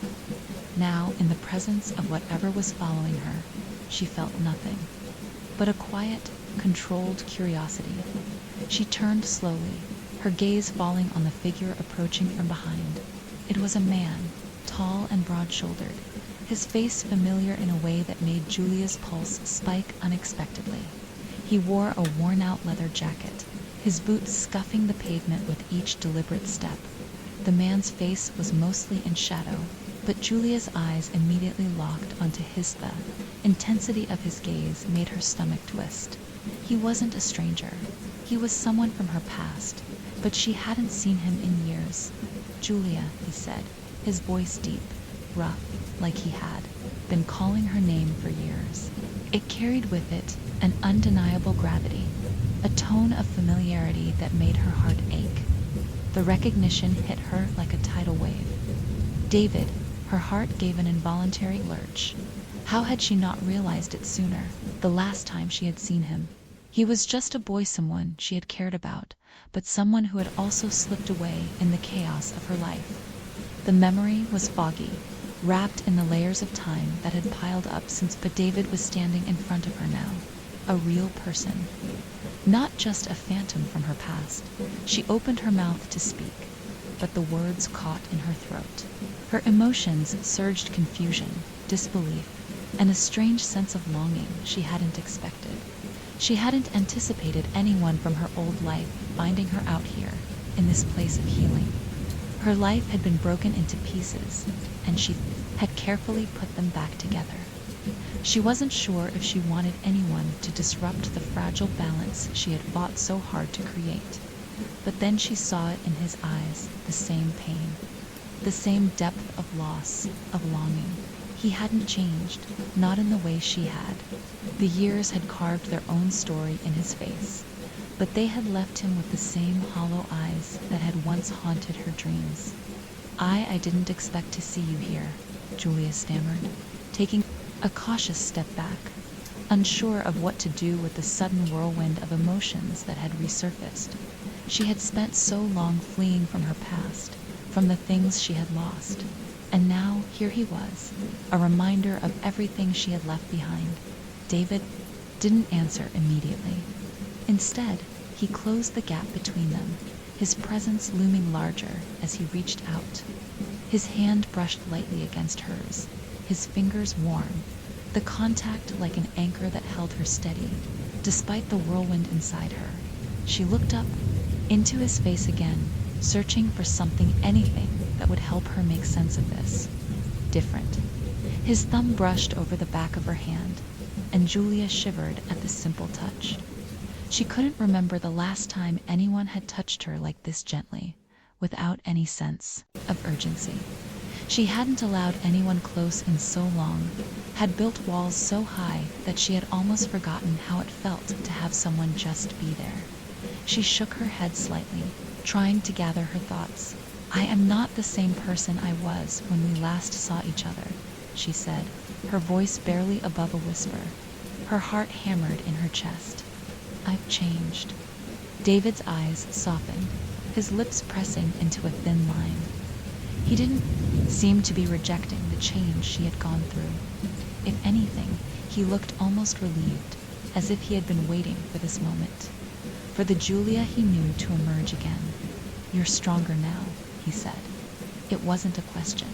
Now, in the presence of whatever was following her, she felt nothing but a quiet, controlled curiosity. She turned slowly, her gaze falling on the figure approaching from behind. It was a man, tall and broad-shouldered, his face familiar in a way that made Julia's pulse spike unexpectedly. He wore a worn-out leather jacket, his boots scuffing the pavement with each deliberate step. The man's face was mostly in shadow, but Julia's eyes immediately locked onto his. The intensity of his gaze made her stomach twist. He wasn't a stranger. He was someone from her past, but she hadn't seen him in years. "Julia," he said, his voice deep, rough, like he had been calling her name for years. It carried with it an undeniable gravity, a tone of familiarity that made her heart ache. The recognition hit her like a tidal wave. David. Her heart gave an involuntary lurch. How had she not realized it sooner, the last time she had seen him? He was just a boy, someone she had cared about, but someone who had also slipped away in the chaos of her life. The memory was foggy, wrapped in the layers of time that had piled up since, but David was standing in front of her now, a real person, not just a phantom from her past. She opened her mouth to speak, but the words caught in her throat. Her emotions surged: confusion, disbelief, and a strange sense of longing she hadn't expected. She hadn't anticipated anyone from her old life finding her out here, in this place of healing. Her life had been broken into pieces, and she had carefully put them back together. She wasn't sure if she wanted anyone to disrupt the fragile balance she had fought so hard to create. But then she saw it in his eyes, the same pain, the same depth of loss, of longing. He hadn't changed, not in the way she had. The years had carved their own story in his face, but they had left him with the same hollow eyes that had once haunted her dreams. I didn't expect to see you here," Julia stammered, taking a cautious step back, unsure of what to do with the sudden whirlwind of emotions that had resurfaced. She had spent so long fleeing from her past, from the things she had lost, and now here he was, a reminder of everything she had left behind. David didn't answer immediately. Instead, he closed the gap between them, his presence looming larger as he reached out. His hand brushed lightly against hers, his fingers warm, the contact like an anchor that held her steady, despite the whirlwind inside her. She looked up into his face again, searching for something, anything that would help her make sense of this. Different. His thumb brushed over the back of her hand, and Julia shivered at the simple touch. She couldn't remember the last time anyone had touched her like this gently, without any sense of urgency. She hadn't allowed anyone close in so long, had built walls so high that she had almost forgotten how it felt to have someone just be there. She shook her head slightly, trying to gather her thoughts. "I am not the same person I was when we last saw each other," she said, her voice barely above a whisper. Her heart hammered in her chest. "I've changed." David's eyes softened, his lips pressing into a thin line. He didn't seem to be rejecting the change she had gone through. If anything, he looked almost relieved, as if he had been waiting for this moment, for the Julia he knew to emerge again. "You're stronger now," he said. It wasn't a question.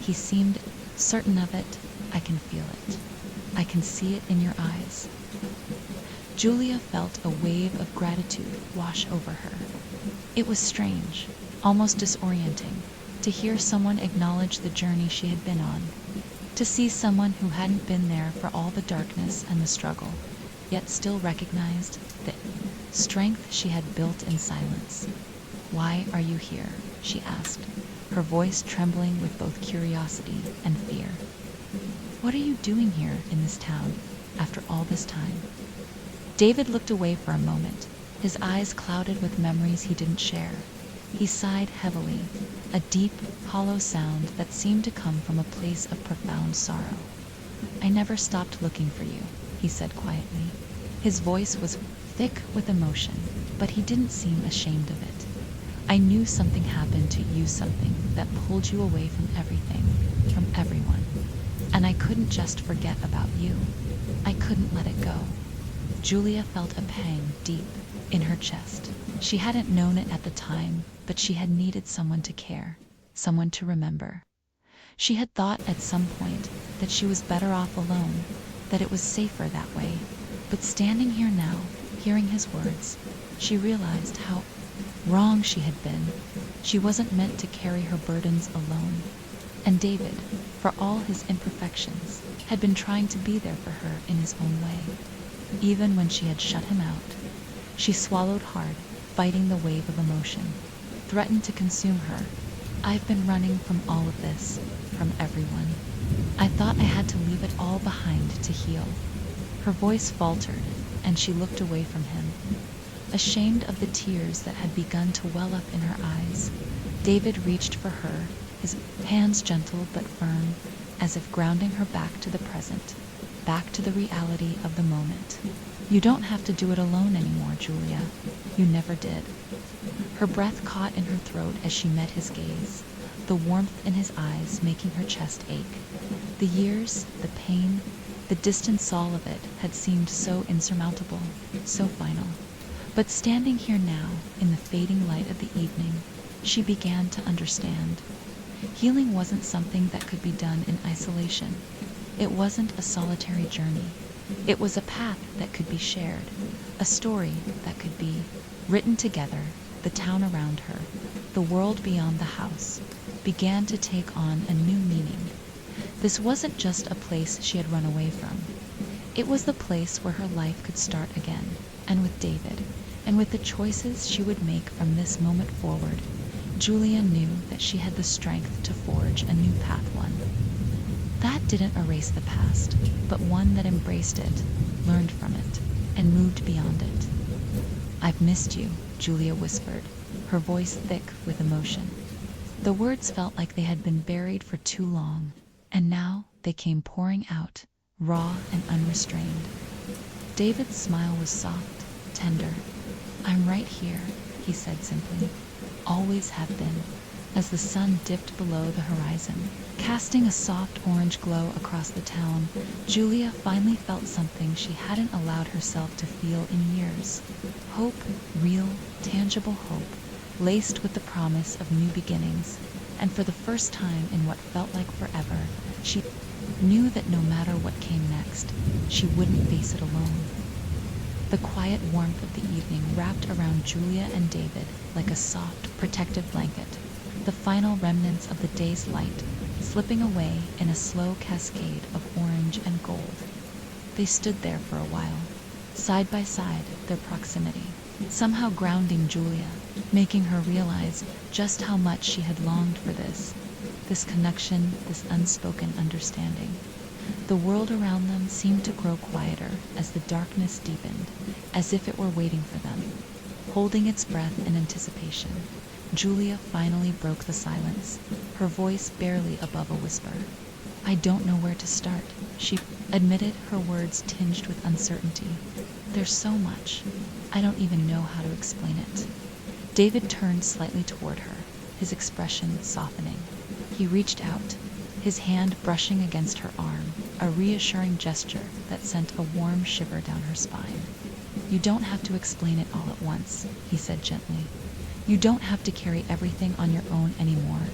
He seemed certain of it. "I can feel it. I can see it in your eyes." Julia felt a wave of gratitude wash over her. It was strange, almost disorienting, to hear someone acknowledge the journey she had been on, to see someone who hadn't been there for all the darkness and the struggle, yet still recognized the strength she had built in silence. "Why are you here?" she asked, her voice trembling with both curiosity and fear. "What are you doing here in this town, after all this time?" David looked away for a moment, his eyes clouded with memories he didn't share. He sighed heavily, a deep, hollow sound that seemed to come from a place of profound sorrow. "I never stopped looking for you," he said quietly. His voice was thick with emotion, but he didn't seem ashamed of it. "I knew something happened to you, something that pulled you away from everything, from everyone. And I couldn't just forget about you. I couldn't let it go." Julia felt a pang deep in her chest. She hadn't known it at the time, but she had needed someone to care, someone to remember. She had thought at some point that she was better off alone, that it was safer that way. But standing here now, hearing his words, she realized how wrong she had been. She wasn't meant to carry her burdens alone. And David, for all his imperfections, had been trying to be there for her in his own way, even when she had shut him out. She swallowed hard, fighting the wave of emotion, threatened to consume her. "I've been running from all of this, from everyone. I thought I had to leave it all behind to heal." Her voice faltered, and she looked away from him, ashamed of the tears that had begun to well up in her eyes. David reached for her, his hands gentle but firm, as if grounding her back to the present, back to the reality of the moment. "You don't have to do it alone anymore, Julia. You never did." Her breath caught in her throat as she met his gaze, the warmth in his eyes making her chest ache. The years, the pain, the distance, all of it had seemed so insurmountable, so final. But standing here now, in the fading light of the evening, she began to understand. Healing wasn't something that could be done in isolation. It wasn't a solitary journey. It was a path that could be shared, a story that could be written together. The town around her, the world beyond the house, began to take on a new meaning. This wasn't just a place she had run away from. It was the place where her life could start again, and with David, and with the choices she would make from this moment forward, Julia knew that she had the strength to forge a new path. One that didn't erase the past, but one that embraced it, learned from it, and moved beyond it. "I've missed you," Julia whispered, her voice thick with emotion. The words felt like they had been buried for too long, and now they came pouring out, raw and unrestrained. David's smile was soft, tender. "I'm right here," he said simply. "Always have been." As the sun dipped below the horizon, casting a soft orange glow across the town, Julia finally felt something she hadn't allowed herself to feel in years. Hope, real, tangible hope, laced with the promise of new beginnings. And for the first time in what felt like forever, she knew that no matter what came next, she wouldn't face it alone. The quiet warmth of the evening wrapped around Julia and David like a soft, protective blanket, the final remnants of the day's light slipping away in a slow cascade of orange and gold. They stood there for a while, side by side, their proximity somehow grounding Julia, making her realize just how much she had longed for this connection, this unspoken understanding. The world around them seemed to grow quieter as the darkness deepened, as if it were waiting for them, holding its breath in anticipation. Julia finally broke the silence, her voice barely above a whisper. "I don't know where to start," she admitted, her words tinged with uncertainty. "There's so much. I don't even know how to explain it." David turned slightly toward her, his expression softening. He reached out, his hand brushing against her arm, a reassuring gesture that sent a warm shiver down her spine. "You don't have to explain it all at once," he said gently. "You don't have to carry everything on your own anymore.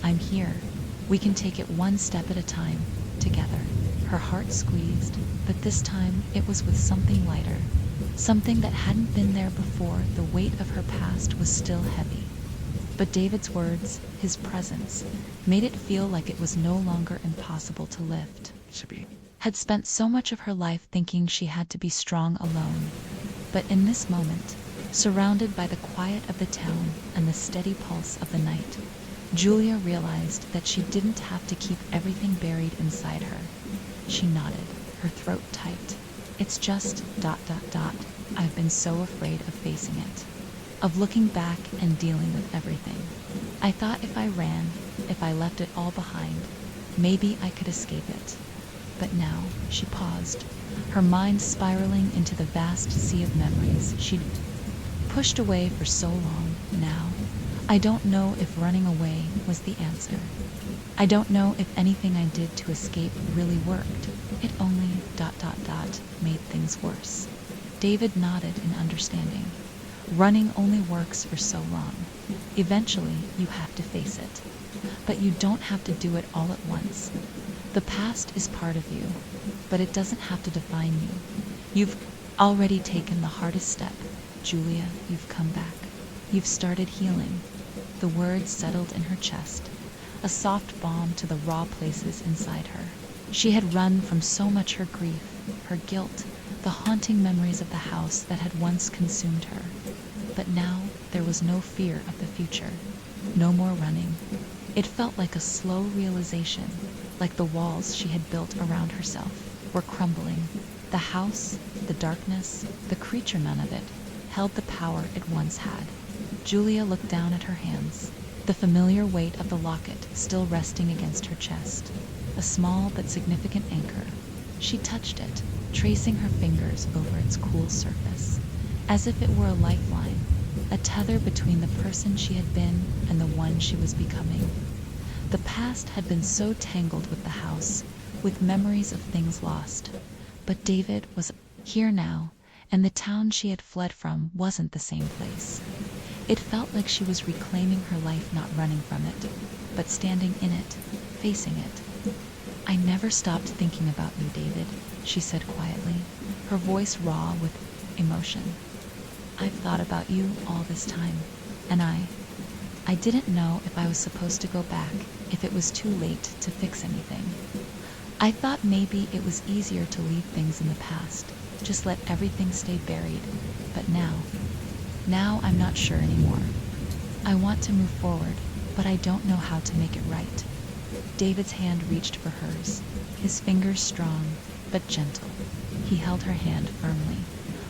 I'm here. We can take it one step at a time, together." Her heart squeezed, but this time it was with something lighter, something that hadn't been there before. The weight of her past was still heavy. But David's words, his presence, made it feel like it was no longer impossible to lift. She had spent so much of her life thinking she had to be strong alone. But in this moment, surrounded by the quiet of the town and the steady pulse of the night, Julia realized that she didn't have to keep everything buried inside her. She nodded, her throat tight. "It's just ... I've been so afraid of facing it, of looking back and dealing with everything. I thought if I ran, if I left it all behind, maybe I could escape it. But now," she paused, her mind spiraling into the vast sea of memories she'd pushed away for so long. "Now, I don't know if running away was the answer. I don't know if anything I did to escape really worked. It only ... made things worse." David nodded in understanding. "Running only works for so long. Eventually, you have to face it. But you don't have to do it all at once. The past is part of you, but it doesn't have to define you. You've already taken the hardest step, Julia. You've come back. You've started healing." The words settled in her chest, a soft balm to the raw places inside her. She had run from so much: her grief, her guilt, the haunting memories of the house that had once consumed her. But now there was no fear of the future, no more running. It felt like a slow realization, like the walls she had built around herself were crumbling. The house, the darkness, the creature, none of it held the power it once had. Julia looked down at her hands, the familiar weight of the locket still resting against her chest, a small but significant anchor. She touched it, tracing her fingers over its cool surface, as if it were a lifeline, a tether between the person she had been and the one she was becoming. The past had been so tangled with the house, with memories of things lost. But David was here now, and the town she had fled from wasn't the same place. It felt like she was reclaiming her life, not running from it, but standing in it, facing it. "I never stopped thinking about you, David," she said quietly, her voice raw with emotion. "I've thought about you all this time, and I didn't know if I was supposed to go back, if it was too late to fix anything. I thought maybe it was easier to leave things in the past, just let everything stay buried. But now I'm not sure anymore. I want to move forward, but I don't know how to make it right." David's hand reached for hers, his fingers strong but gentle. He held her hand firmly,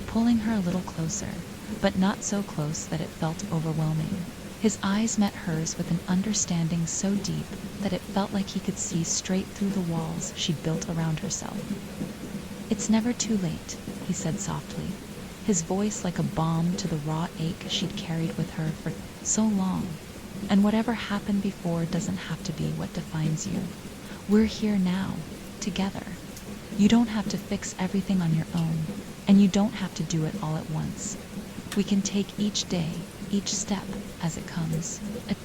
pulling her a little closer, but not so close that it felt overwhelming. His eyes met hers with an understanding so deep that it felt like he could see straight through the walls she'd built around herself. "It's never too late," he said softly, his voice like a balm to the raw ache she'd carried with her for so long. "And whatever happened before doesn't have to be what defines you. We're here now, together. You don't have to fix everything on your own, and you don't have to do it all at once. We can take each day, each step as it comes." A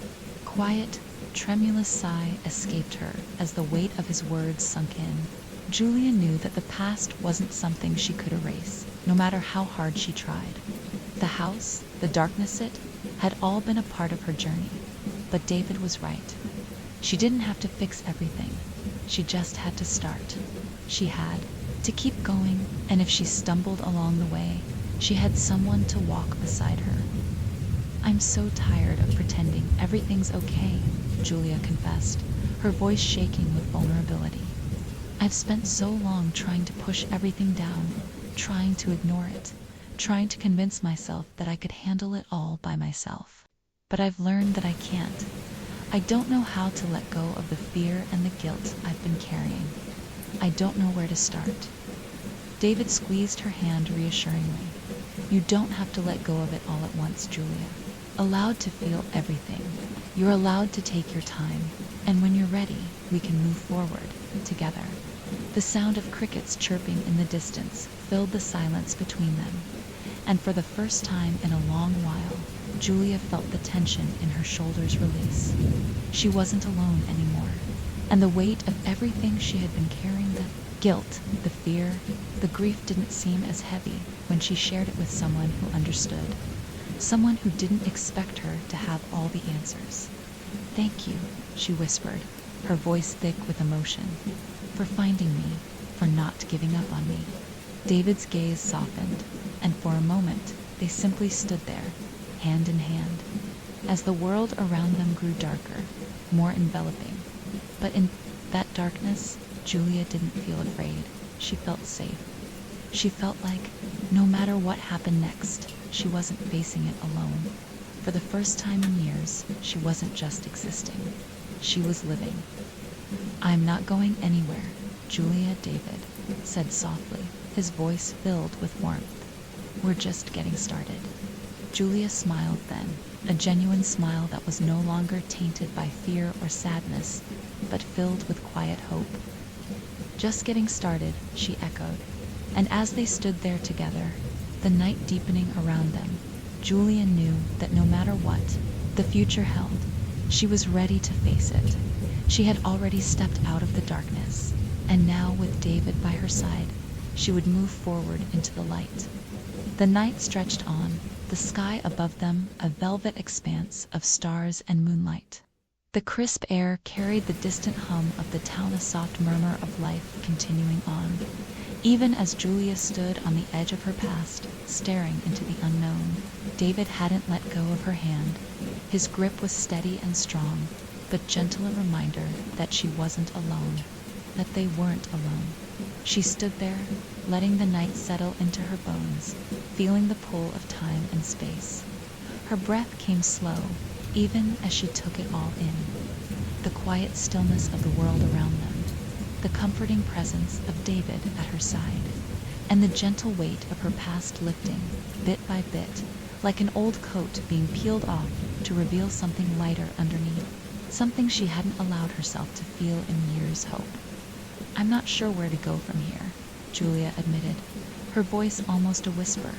quiet, tremulous sigh escaped her as the weight of his words sunk in. Julia knew that the past wasn't something she could erase, no matter how hard she tried. The house, the darkness it, had all been a part of her journey. But David was right. She didn't have to fix everything. She just had to start. She had to keep going, and if she stumbled along the way, she had someone to walk beside her. "I'm so tired of pretending everything's okay," Julia confessed, her voice shaking with vulnerability. "I've spent so long trying to push everything down, trying to ignore it, trying to convince myself that I could handle it all by myself. But I've learned that I can't. I don't know how to let go of the fear and the guilt I've been carrying. I don't know where to start." David squeezed her hand reassuringly. "You don't have to let go of it all at once, Julia. Allowed to feel everything. You're allowed to take your time, and when you're ready, we can move forward, together." The sound of crickets chirping in the distance filled the silence between them, and for the first time in a long while, Julia felt the tension in her shoulders release. She wasn't alone anymore, and the weight of everything she had been carrying, the guilt, the fear, the grief, didn't seem as heavy when she shared it with someone who understood, someone who didn't expect her to have all the answers. "Thank you," she whispered, her voice thick with emotion, "for finding me, for not giving up on me." David's gaze softened, and for a moment they simply stood there, hand in hand, as the world around them grew darker, more enveloping. But in that darkness, Julia didn't feel afraid. She felt safe. She felt like, no matter what happened next, she wasn't facing it alone. For the first time in years, she wasn't just existing. She was living. "I'm not going anywhere, Julia," David said softly, his voice filled with warmth. "We're just getting started." Julia smiled then, a genuine smile that was no longer tainted by fear or sadness, but filled with quiet hope. "Just getting started," she echoed, and as they stood there together, the night deepening around them, Julia knew that no matter what the future held, she was ready to face it. She had already stepped out of the darkness, and now with David by her side, she would move forward into the light. The night stretched on, the sky above them a velvet expanse of stars and moonlight. The crisp air carried the distant hum of the town, a soft murmur of life continuing on. Even as Julia stood on the edge of her past, staring into the unknown, David hadn't let go of her hand. His grip was steady and strong, but gentle, a reminder that she wasn't alone, that they weren't alone. She stood there, letting the night settle into her bones, feeling the pull of time and space. Her breath came slow, even as she took it all in. The quiet stillness of the world around them, the comforting presence of David at her side, and the gentle weight of her past lifting, bit by bit, like an old coat being peeled off to reveal something lighter underneath, something she hadn't allowed herself to feel in years. Hope. "I'm not sure where to go from here," Julia admitted, her voice almost a whisper,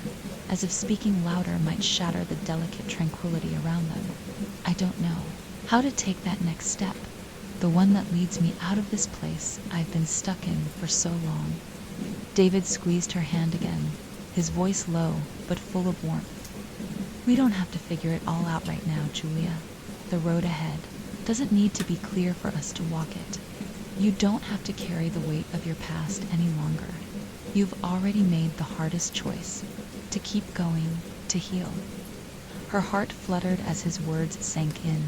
as if speaking louder might shatter the delicate tranquility around them. "I don't know how to take that next step, the one that leads me out of this place I've been stuck in for so long." David squeezed her hand again, his voice low but full of warmth. "We don't have to figure it all out right now, Julia. The road ahead doesn't need to be clear for us to walk it. You don't have to carry the weight of your past any longer. You've already made the hardest choice, to keep going, to heal." Her heart fluttered as his words sank in.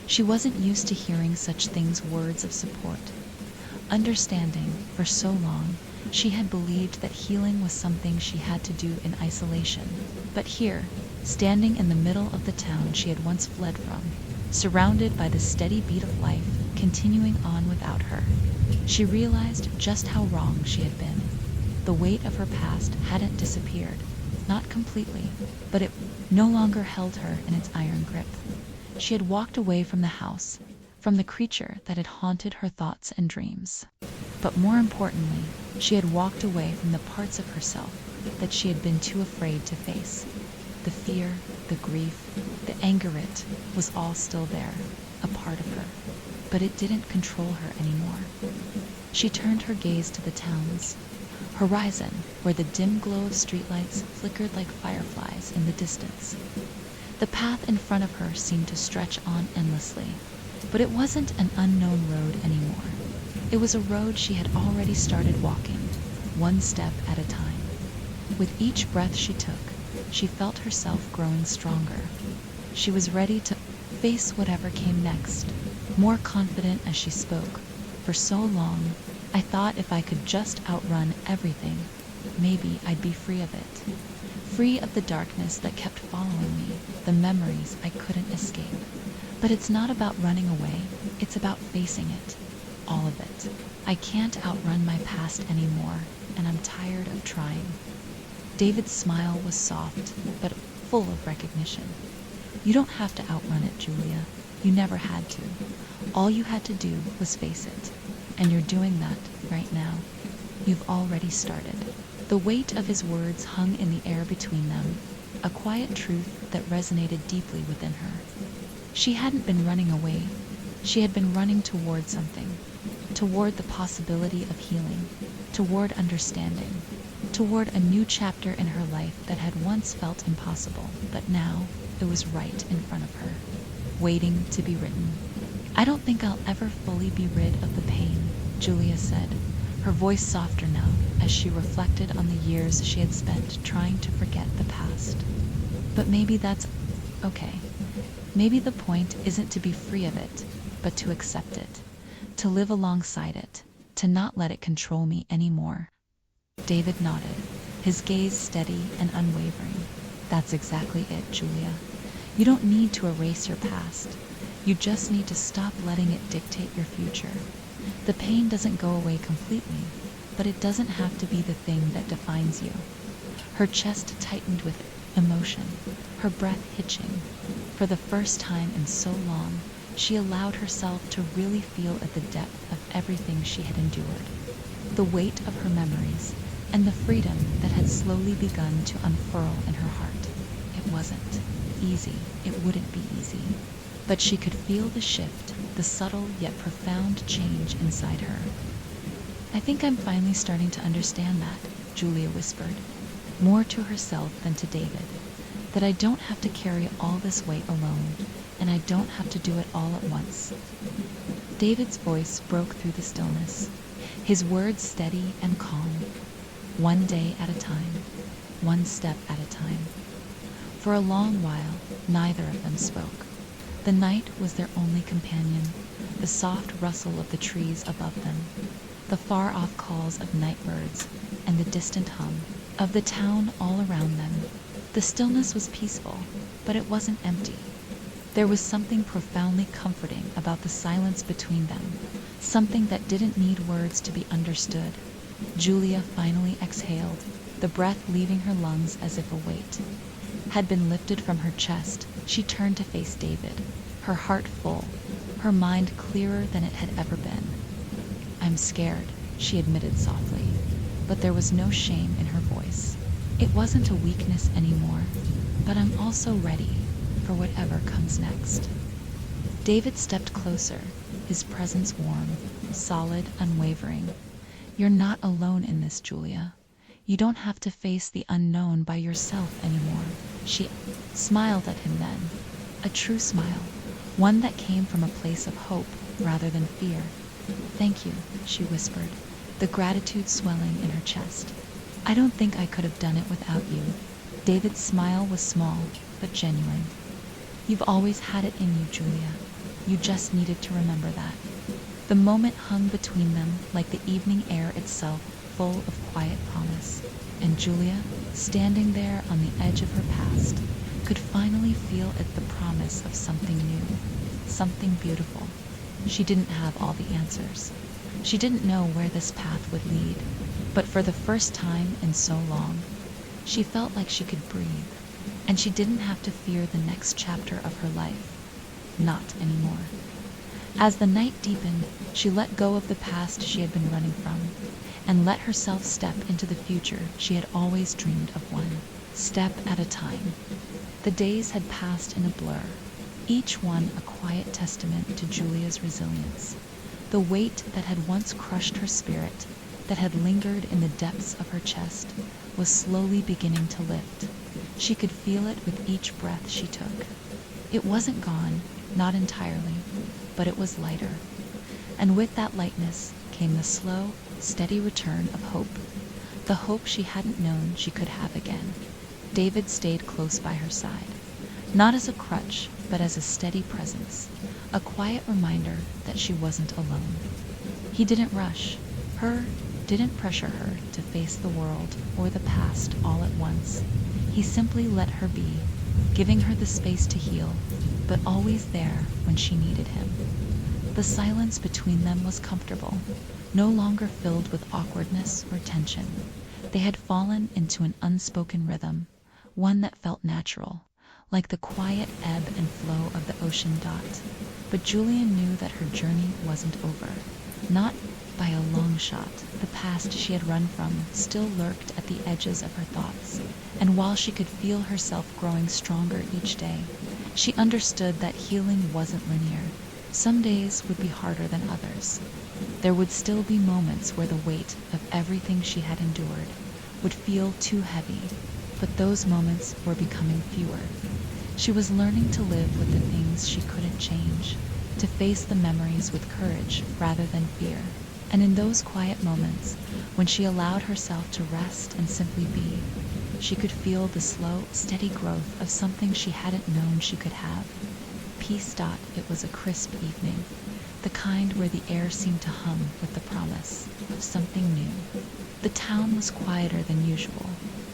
She wasn't used to hearing such things, words of support, understanding. For so long, She had believed that healing was something she had to do in isolation. But here, standing in the middle of the town she had once fled from, surrounded by the steady beat of life continuing on without her, she realized just how wrong she had been. The weight of her past hadn't disappeared, not completely, but it no longer held her in its iron grip. She had walked away from the house, from the creature that had haunted her thoughts and dreams. But more importantly, she had walked away from the parts of herself that she had been too afraid to face. The fear, the grief, the anger, it was all still there, a part of her. But it didn't control her anymore. She turned her gaze to the town's horizon, where the dim glow of streetlights flickered like fireflies in the distance. The path in front of her seemed to stretch on endlessly, but it wasn't an unknown road anymore. It was a road she had already started walking, one step at a time. With each breath she took, she felt herself growing stronger. She was ready to face whatever came next, more confident as she spoke. For so long, I thought if I could just outrun everything, maybe I'd be free of it. Free of the darkness that kept following me, the memories I couldn't escape. But it's not about running away, it's about facing it. All of it. I can't outrun my past anymore, and I'm tired of trying. David's smile was soft, but full of recognition. You don't have to outrun it, Julia. You never had to. All you had to do was face it. And you're doing that right now. You've already started. The weight of his words hung in the air between them, a quiet truth that resonated deeply within her. She hadn't been running away. She had been running toward something. Toward the possibility of healing. Toward understanding. Toward a new chapter in her life that had once felt impossible, but now it was right in front of her, waiting to be written. I don't think I'll ever fully be rid of the pain, Julia said, her voice softer now as she reflected on the years she had spent trying to forget the past. But maybe that's okay. Maybe the point isn't to be free of it, but to accept it, to live alongside it, to not let it control me anymore. David nodded, his gaze steady and unwavering. That's exactly it, Julia. You don't need to erase your past. You just need to stop letting it dictate your future. The pain doesn't go away completely, but it doesn't have to be the thing that defines you. Her chest tightened with emotion, her breath hitching. For the first time in so long, she allowed herself to really feel at the depth of everything she had endured. The weight of her memories, and the freedom that had slowly begun to unfurl in her heart. It wasn't easy. It wouldn't be easy. But she could feel the shift, the subtle yet profound change inside her. I think I'm finally starting to understand that, Julia whispered, more to herself than to David. That I don't have to carry all this weight alone, and I don't have to do it all at once. David's voice broke through the stillness, his words steady and calm. One day at a time, one step at a time. For a long while, neither of them spoke. The night was their only companion, the soft rustle of the trees above them, the far-off calls of night birds, and the distant hum of the town all around them. The stillness was peaceful, but it wasn't empty. There was something profoundly comforting about the silence between them, something that didn't need words to be understood. Julia finally exhaled, the breath leaving her lungs as if a weight had been lifted from her chest. She turned to face David, her heart full, her mind clearer than it had ever been. I'm scared, she admitted softly, but there was no shame in her voice. It wasn't a weakness anymore, but I'm also ready for whatever comes next. David stepped closer, his presence warm, solid, unwavering. You're not alone in this, Julia. You don't have to face the unknown by yourself anymore. She smiled at him then, a true smile, one that came from a place of hope rather than fear. Thank you, she whispered, the gratitude swelling in her chest. I don't think I could have done it without you. David's smile was small, but genuine. You've always had it in you, Julia. You just needed to remember that. The moment hung between them like the evening air itself, full of quiet promise. And Julia, standing there on the edge of her past, could finally feel it, the promise of something new, something beautiful. She didn't have all the answers. She didn't know where this path would lead, but for the first time in so long, she felt like she could breathe, and she didn't have to fear the next chapter of her life. Not anymore. As the night deepened, she let go of the past she had been running from, and let herself step into the future she had always dreamed of, one step at a time. The days had passed in a blur, each one a quiet testament to Julia's resilience. The weight that had once crushed her spirit, that had lingered in the depths of her chest, was slowly beginning to lift. She could feel it with each breath she took. It wasn't gone, not entirely, but it was lighter. And with that lightness came the slow, steady return of hope, the hope she hadn't known she could have again. David stayed close by her side, not as a crutch, but as a steady presence, a quiet reminder that she wasn't alone. He didn't rush her, didn't pressure her to face the world or the past all at once. He simply let her be, giving her the space to heal, but always there when she needed him. The silence between them was comfortable, no longer filled with awkwardness or tension. They had fallen into an unspoken rhythm, one that felt natural, like the quiet ebb and flow of the ocean dot. But Julia knew that her journey wasn't over. Not by a long shot. The past she had run from still lurked at the edges of her thoughts, and while she could feel herself growing stronger each day, she understood that healing wasn't linear. Some days would be harder than others. There would still be moments where the weight of everything she had endured would feel too heavy, but those moments were becoming fewer. She was learning to live with the things she couldn't change, to face the memories with courage rather than fear. And in those quiet moments, when she allowed herself to rest and simply be, she could feel the slow, steady growth of something she hadn't known she could have. Peace. It was a crisp evening, the kind where the air seemed to hum with the promise of something new. The town was quieter than usual,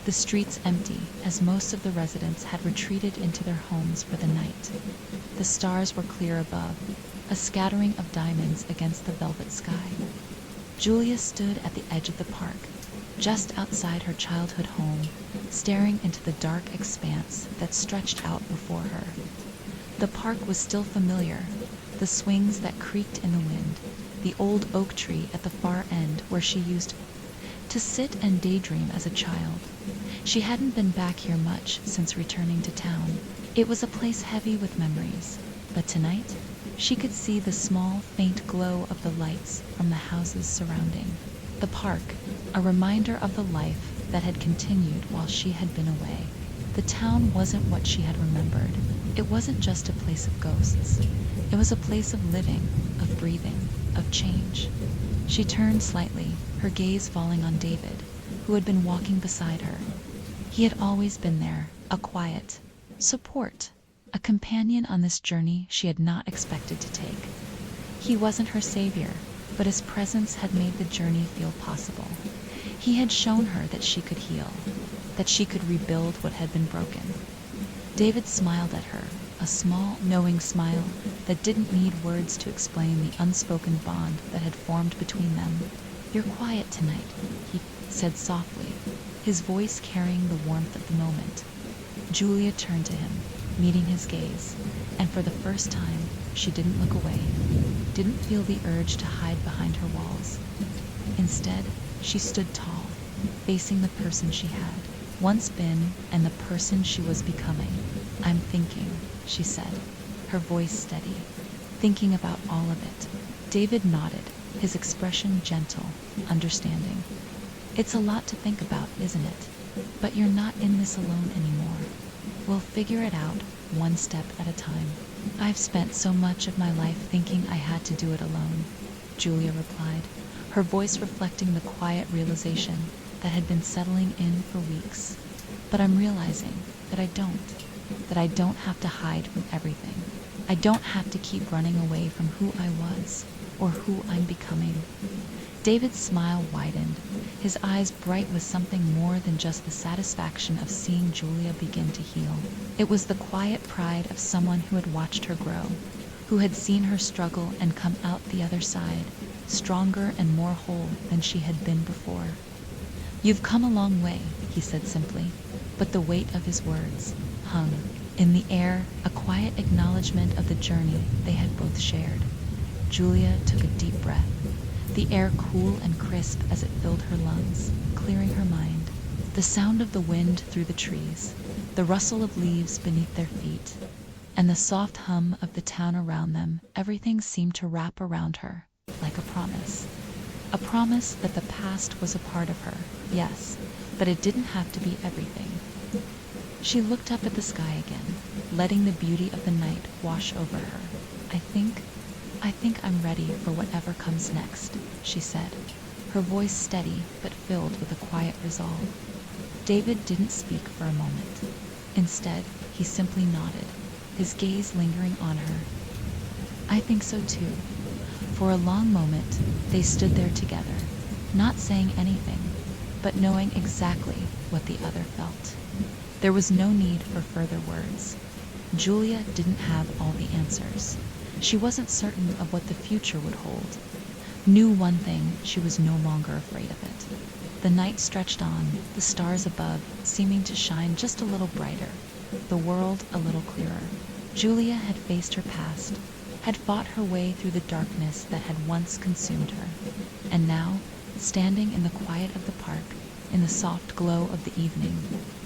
the streets empty, as most of the residents had retreated into their homes for the night. The stars were clear above, a scattering of diamonds against the velvet sky. Julia stood at the edge of the park, just outside her childhood home, staring into the dark expanse that stretched out before her. The park was still familiar, the swings that creaked in the wind, the old oak tree at the far end where she used to sit and daydream as a child. She hadn't been back here much since returning to town. It was a place heavy with memories, but tonight she could see the small, faint glow of the lights from the houses surrounding. The park, a reminder of the life that had continued while she had been away. The town wasn't what she had remembered. It wasn't just a place of ghosts. It was a place of living, of breathing, of change. She turned slightly, her gaze falling on David, who had been walking beside her. He had always been there, a quiet support, a companion on this journey she had not expected to take. He wasn't her savior, but his presence had made the journey feel possible. He had shown her that she could heal, that she could rebuild what had been broken. David smiled at her, a small, knowing smile that didn't need words to explain the unspoken bond that had formed between them. "You're quiet tonight," he said softly, his voice carrying the warmth of the moment. Julia turned to him, meeting his gaze, and for the first time, she didn't look away, didn't feel the urge to hide behind her walls. Instead, she stood tall, facing the person she had once been and the person she was becoming. "I'm thinking," she said, her voice steady, "thinking about all of it." David nodded, his expression gentle, understanding. "It's a lot to think about, isn't it? But you're not in this alone anymore. We'll figure it out, one step at a time." "I've spent so much of my life thinking I had to do it alone," Julia replied, her voice reflecting the quiet realization that had been settling in for weeks. "But I'm realizing that I don't have to hide from everything. I don't have to keep running away from who I was or who I'm becoming." David's smile widened, his eyes bright with something more than just the satisfaction of seeing Julia begin to heal. It was the quiet pride of someone who had watched her grow, who had seen her struggle and come out the other side, stronger and more whole than she had been before. "You've come a long way," he said simply, but the weight of his words hung in the air, a quiet acknowledgement of the journey they had both shared. Julia took a deep breath, the air cool and crisp as it filled her lungs, clearing her mind. The sound of the wind through the trees, the rustle of leaves beneath their feet, and the soft hum of the town around them, everything seemed to wrap around her like a promise. A promise that the past was a part of her, yes, but it didn't have to be everything. She looked up at the sky again, letting the beauty of the night wash over her. I think I'm ready for whatever comes next," she said, her voice steady but filled with a quiet resolve. David didn't speak for a moment. Instead, he simply nodded, his gaze lingering on her. "I think so too." For a long moment, they stood there together, not saying anything, but knowing exactly what the other felt. There was no need for further words. Julia didn't have all the answers. She wasn't certain of what the future would hold. Knew one thing, she was no longer afraid of it. The night stretched on, the stars above seeming to shine just a little brighter, the world a little clearer. Julia had faced her past, had fought her way through the darkness that had once consumed her, and now, standing in the quiet of the park, in the soft glow of the evening,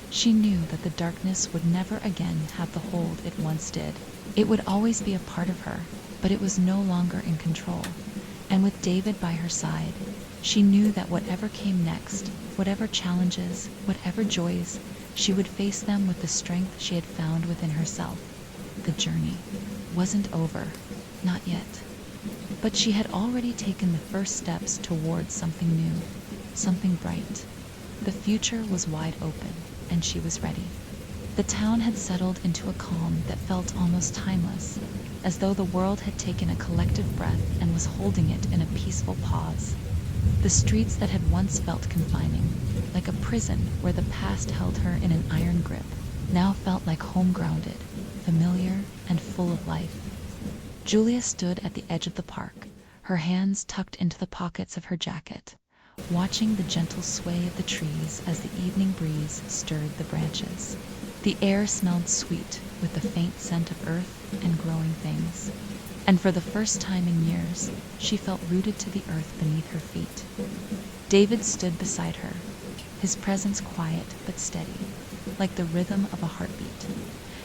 she knew that the darkness would never again have the hold it once did. It would always be a part of her, but it was no longer in control. And with David by her side, she knew that whatever came next, whatever challenges, whatever joys, she would face them with the strength she had found within herself. The journey wasn't over, not yet. But she had already taken the first steps towards something new, something bright. The future was wide open, and she was ready. The town had settled into a calm that felt almost timeless, as though the world had taken a collective breath and was holding it in a peaceful pause. The streets that had once felt confining, like a prison where the past held her in an iron grip, now felt like home grounded, familiar, and full of life. Julia stood at the edge of the park, her hands tucked into the pockets of her jacket, watching the gentle sway of the trees as the evening breeze stirred the branches. The air smelled sweet with the faint scent of earth and growing things, and for the first time in years, she felt rooted to the earth beneath her feet. David stood beside her, his presence quiet but steady, like the rhythm of a heartbeat.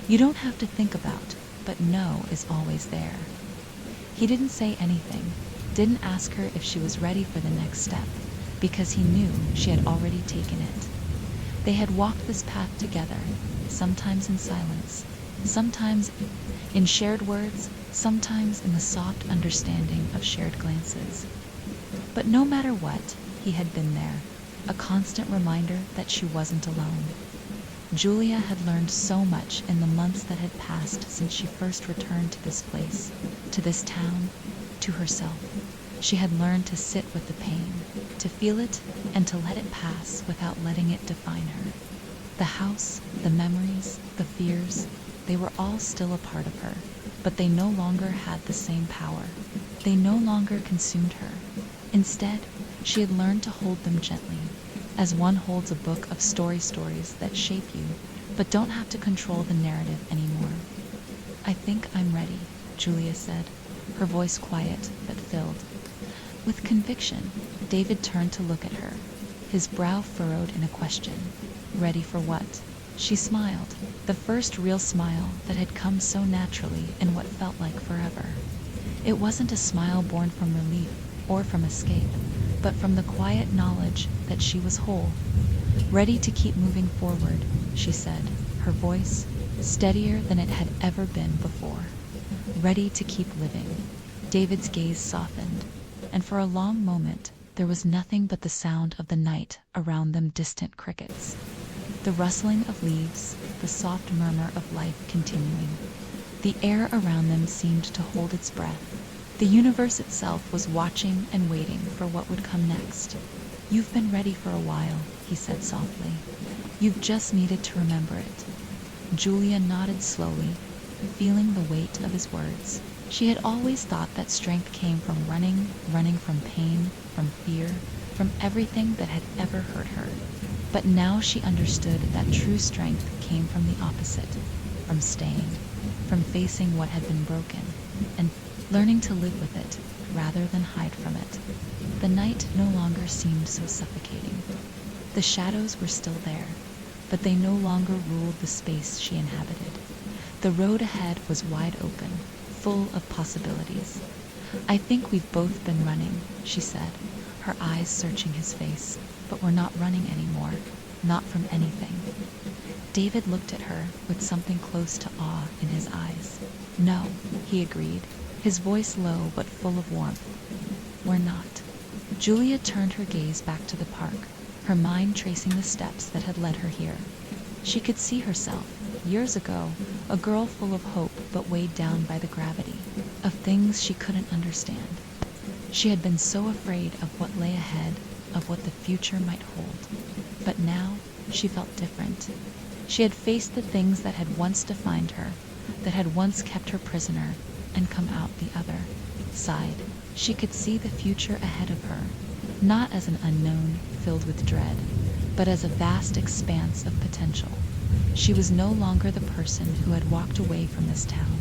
You don't have to think about, but know is always there. He didn't say anything, didn't ask her if she was ready for the next step, because he knew she had already taken it. They had walked this path together, sometimes in silence, sometimes in shared words, sometimes in the soft understanding of shared glances. But no matter what, he had been there, a constant reminder that she wasn't alone. Julia had learned so much in the months that had passed since she first returned to this place, to this town, to herself. She had learned to sit with the pain, to feel it, and to let it pass without letting it define her. The house, the memories, the fears, they were all still a part of her, but they no longer had the same power. They no longer consumed her. Instead, she had learned to hold them gently, as one holds a book of stories that shape you, but don't have to control the narrative anymore. "I think I'm ready," Julia said, her voice quiet but filled. With conviction, David turned to look at her, his brow furrowed in a question. Ready for what? She smiled, the first real smile that had come so naturally in what felt like forever. It wasn't a smile born from relief or from escape, but from the quiet knowledge that she was whole. Ready to keep moving forward, she said, her voice steadier than it had ever been before. Ready to keep living. David's gaze softened, and for a long moment there was nothing but the sound of the night around them, distant crickets, the rustling of leaves, the soft murmur of life continuing. The air around them seemed to hold its breath. The universe itself was watching and waiting for what would come next. You've been ready for a while, he said softly. You've just needed to remember it. Julia nodded slowly, feeling the weight of his words. She had always thought that strength came from running from pain, from fear, from everything that had ever hurt her. But now she understood that true strength came from the opposite, from staying, from facing what had been broken, and learning to live with it rather than hide from it. The night no longer seemed so suffocating. The shadows were still there, but they no longer ruled the space she inhabited. The road ahead was wide open, full of possibilities. I think we've both been running, she said, her eyes searching his face. But we're not running anymore, not from anything. David looked at her with something close to awe in his eyes. No, he agreed, his voice low but full of warmth. We're not. Julia turned her gaze back to the park, her mind tracing the steps that had led her here. She could see herself, years ago, a girl full of hope but weighed down by the gravity of things she couldn't understand. She had been so afraid of what lay ahead, of what the future might hold. But now she felt different. She had faced the things that had once defined her, that had once kept her prisoner, and come out the other side. She could see the future ahead of her, not as an unknown filled with dread, but as a vast expanse of potential. She was no longer the person who had walked away from this town,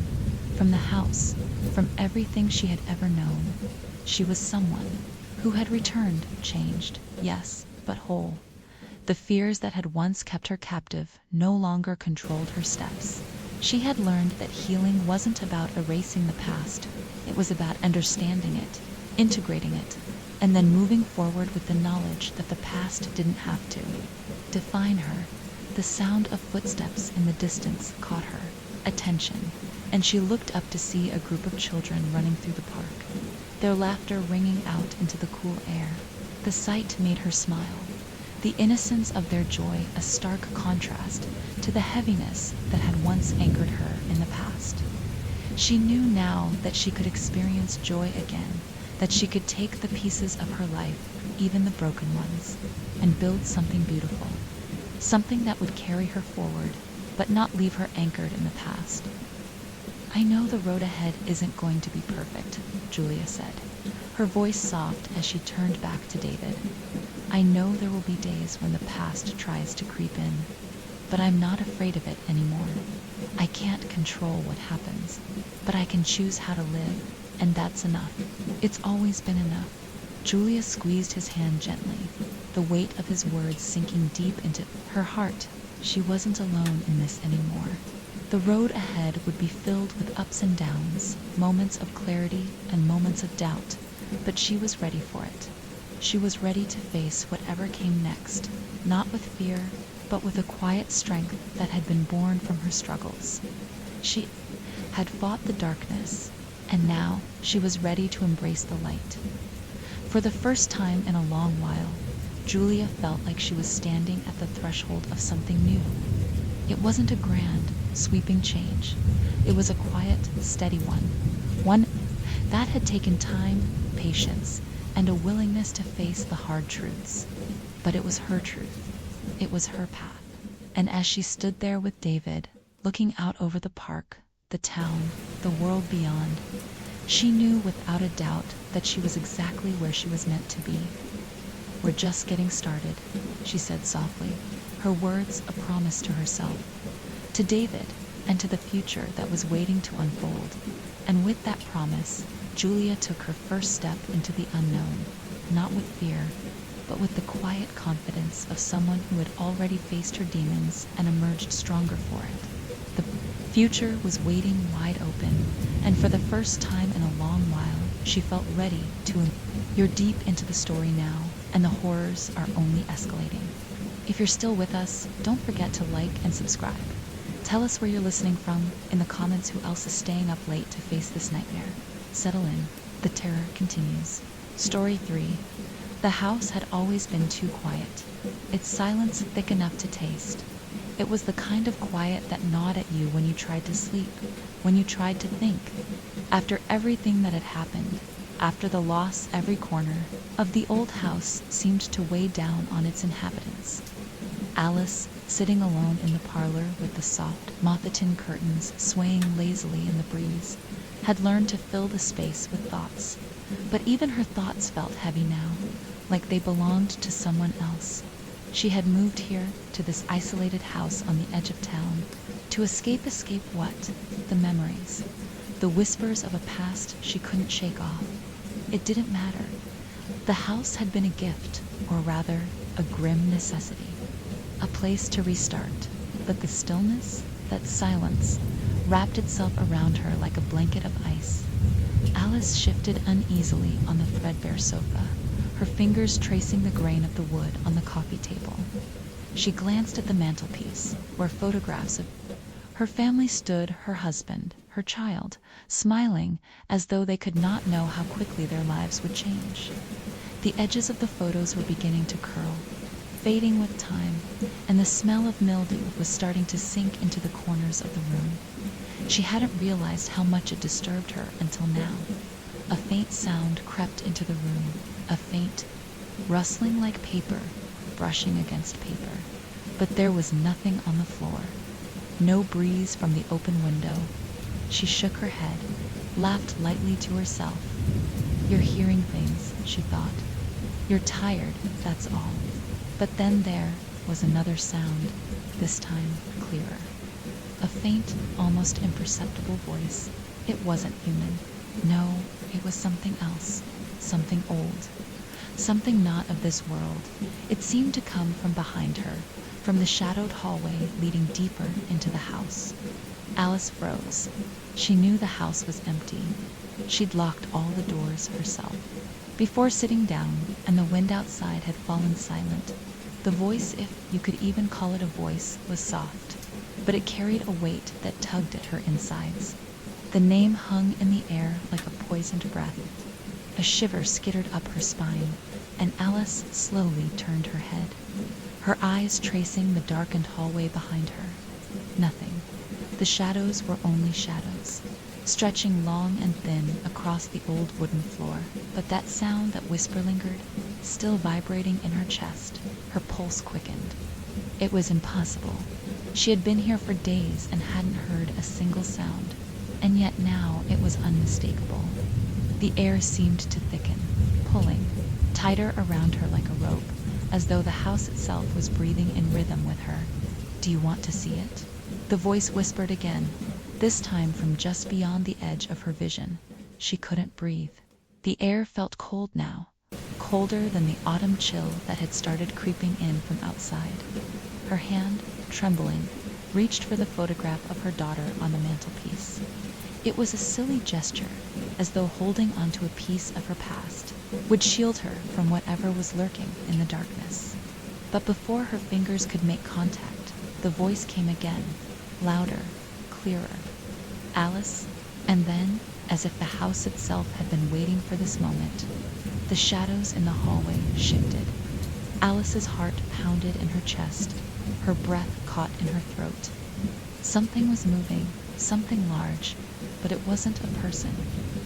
from the house, from everything she had ever known. She was someone who had returned, changed, yes, but whole. The fears that had once kept her captive no longer controlled her steps. She had learned that healing wasn't about erasing the past. It was about understanding it, integrating it, and then moving forward with the knowledge that the past didn't have to define her. The sound of footsteps in the distance caught her attention, and she looked up to see a group of children running through the park, their laughter ringing out into the cool air. The sight made her smile, the innocence of their joy a stark contrast to the heaviness that had once anchored her in the past. She knew now that she could experience joy again, that she could take the pieces of her life, even the broken ones, and build something beautiful, something that would carry her forward, but not leave her anchored in the past. I know the road ahead isn't going to be perfect, Julia said, her voice soft as she turned back to David. I know there will be days when the past tries to creep in, but I'm not afraid of it anymore. I can't control what happens, but I can choose how to live, and that's enough. It's always been enough. Julia squeezed his hand gently, the weight of his words sinking deep into her heart. She wasn't alone in this anymore. The road ahead would be filled with ups and downs, moments of clarity and moments of doubt, but she was ready for it. She was ready to face whatever came next, not with fear, but with a quiet strength that had been born from her struggles. She had fought the darkness, and now she was ready to embrace the light. For the first time in a long while, Julia felt like she was standing at the threshold of something new. It wasn't a grand, sweeping change. It was a quiet, steady one that had taken time, patience, and a willingness to face the hard truths. But it was her truth. It was her path. And as she stood there with David, looking out over the park, the town, the world beyond, she knew without a doubt that she was exactly where she was meant to be. We're just getting started, she said softly, her words a promise to herself, to David, and to the future that was waiting to unfold. And with that promise, Julia took her first step into the unknown, not with fear, but with the quiet confidence of someone who had already faced her demons and emerged stronger for it. The future was waiting wide open, and for the first time in a long while, she felt ready to. You're deep into the story now, and the horrors are only escalating. If you're still with us, don't forget to like and subscribe. Tell us where you're listening from in the comments who else is staying up late to face this nightmare. Settle in. The terror continues. Story 3. The house had always been too quiet, its silence thick enough to taste. It was the kind of quiet that gnawed at you when you tried to sleep, when you tried to think. After everything that had happened, after the loss every corner, of the old house seemed to weigh down on its inhabitants. Alice, sitting alone in the parlor with the soft, moth-eaten curtains swaying lazily in the breeze, had learned to fill the space with thoughts. But even her thoughts felt heavy now, like they belonged to someone else. She had moved here, to this isolated house on the edge of town, to escape what? The memories. The whispers of a past she couldn't shake off. It didn't matter. The house had been a gift, or rather, a grim necessity. A place to restart. But the stillness, that silence, wrapped itself around her like a blanket of ice. Alice shifted uneasily on the threadbare sofa, her fingers tracing the grain of the wood on the coffee table. She glanced at the mantelpiece, where photographs of her family stood, her husband, her child, smiling as though they could not know how quickly their lives would change. The edges of the photos were beginning to curl, fading with time, and the smell of mildew was starting to sink into the corners of the room. She hadn't realized how much it disturbed her until now. A faint sound crept into the room, a faint rustling like paper brushing against paper. But there was nothing on the floor, no breeze from the open window. She shook her head, laughed lightly to herself. You're hearing things, she thought. You're tired, that's all. But then there was another sound, this time clearer. A faint, almost imperceptible voice. It wasn't human. No, it was something else, something old, something not of this world. It seemed to come from behind her, from the shadowed hallway leading deeper into the house. Alice froze. She knew the house was empty. She'd locked all the doors herself. Before sitting down, and the wind outside had fallen silent, the voice, if you could even call it a voice, was soft, but it carried a weight that tugged at her insides. The name hung in the air like a poisoned breath. A shiver skittered up her spine, and Alice slowly turned her head, her eyes tracing the darkened hallway behind her. Nothing. The shadows were only shadows, stretching long and thin across the old wooden floor. But that sound, that whisper lingered, still vibrating in her chest. Her pulse quickened. It was impossible. She had been here for days and hadn't heard a single sound, and yet now it was unmistakable. The air seemed to thicken, pulling tighter around her like a rope, as though the house itself was breathing in rhythm with her. Do you want to see it? The voice whispered again, this time from just beyond the edge of her vision. She couldn't breathe. The air felt cold now, colder than the autumn chill that had started creeping in from outside. Her hand, trembling, reached for the photograph of her daughter on the mantelpiece. It was a silly gesture, as though holding onto a piece of her past would shield her from whatever was lurking in the darkness. But before her fingers could make contact, the voice came again, louder, clearer. Alice, and then, as if the house itself had been waiting for this moment, the shadows in the hallway shifted. Alice's heart pounded in her chest, her breath caught in her throat. Something was moving, something large, but it wasn't a person.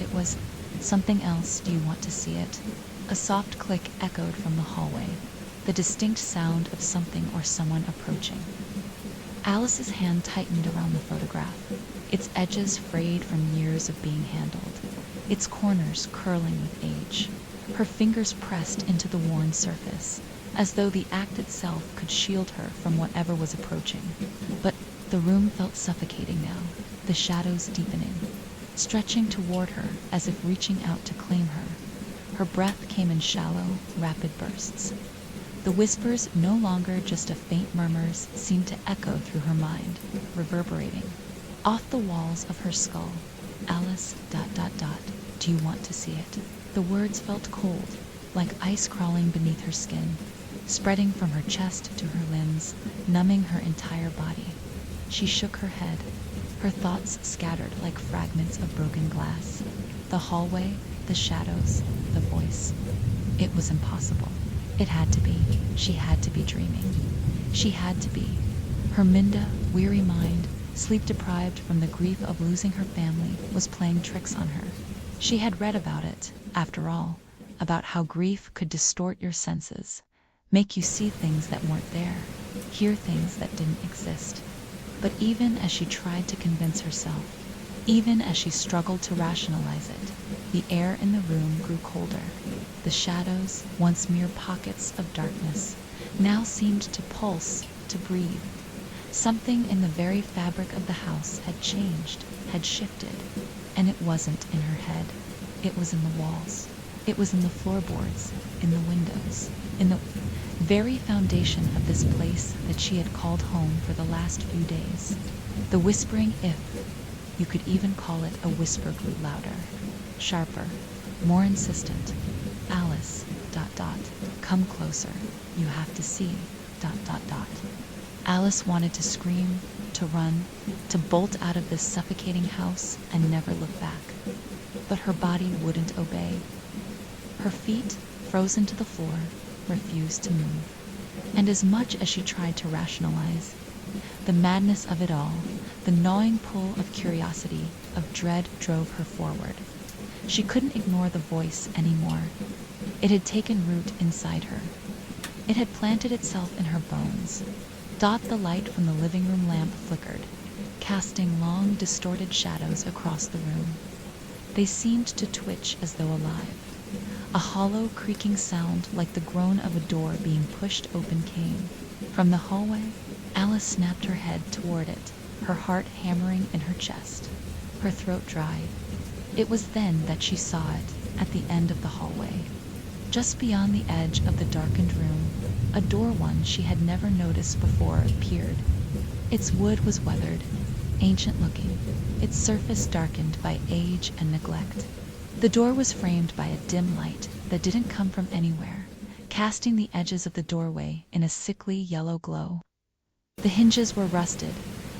It was something else. Do you want to see it? A soft click echoed from the hallway, the distinct sound of something or someone approaching. Alice's hand tightened around the photograph, its edges frayed from years of being handled, its corners curling with age. Her fingers pressed into the worn surface, as though the act itself could shield her from whatever was approaching. But the room felt suffocating now, the shadows deepening, stretching toward her as if reaching out to claim her. Her breath came in shallow, rapid bursts. The whispers, no longer just a faint murmurs, seemed to echo through her mind, reverberating. Off the walls of her skull, Alice ... Do you want to see it? The words felt cold, like ice crawling beneath her skin, spreading from her chest to her limbs, numbing her entire body. She shook her head, her thoughts scattered like fragments of broken glass. The hallway, the shadows, the voice. It was impossible. It had to be. She had to be dreaming. She had to be. Her Minda, weary mind, sleep-deprived from the grief of losing her family, was playing tricks on her. She had read about it, after all, about how grief could distort your senses, make you see things that weren't there, hear things that didn't exist. But even as she tried to convince herself, even as she struggled to rationalize it, the air in the room grew colder. The shadows, once mere pockets of darkness, now seemed to pulse, to breathe. Something in the very fabric of the house had changed, had shifted, and it wasn't in her head. It was in the walls. It was in the floorboards, in the windows, in the very foundation of this place that she had called home for the last few days. The whispering, if you could even call it a whisper, grew louder, sharper, more insistent. Alice, ... come closer, you have to see, ... Alice wanted to scream, to run, to bolt out of this suffocating house and never look back. But her body wouldn't obey. Her feet, frozen to the floor, refused to move. And as much as she tried to rationalize, the madness of it all, the gnawing pull of curiosity, of dread drove her forward. She couldn't ignore the voice anymore. It had taken root inside her. It had planted itself in her bones. The light from the living room lamp flickered, casting long, distorted shadows across the room. They seemed to twitch as though alive. A hollow, creaking sound like the groan of a door being pushed open came. From the hallway, Alice snapped her head toward it, her heart hammering in her chest, her throat dry. It was then that she saw it, at the end of the hallway. Just beyond the edge of the darkened room, a door one she had never noticed before appeared. Its wood was weathered, ancient-looking, its surface darkened by age and neglect. The door was framed by a dim light that didn't come from anywhere, casting the edges of the doorway in a sickly yellow glow. The hinges were rusted,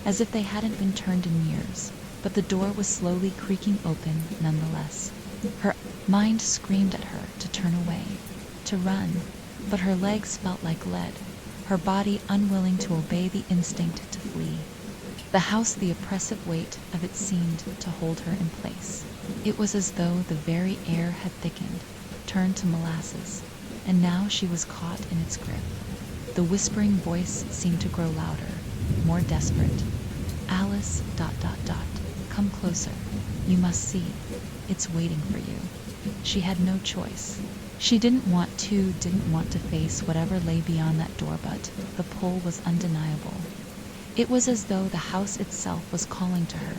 as if they hadn't been turned in years, but the door was slowly creaking open nonetheless. Her mind screamed at her to turn away, to run, but her legs felt like lead, her body unwilling to obey the instinct to flee. The house, the oppressive weight of it seemed to hold her in place. It was as though the very air had thickened, turned to molasses, and now she was caught in its grip. The whispering voice seemed to grow louder, more desperate. Alice, ... come closer. You must see. It's waiting for you. She had no choice. She didn't want to face whatever lay beyond that door, but the pull was undeniable. It was as though the house itself was calling to her,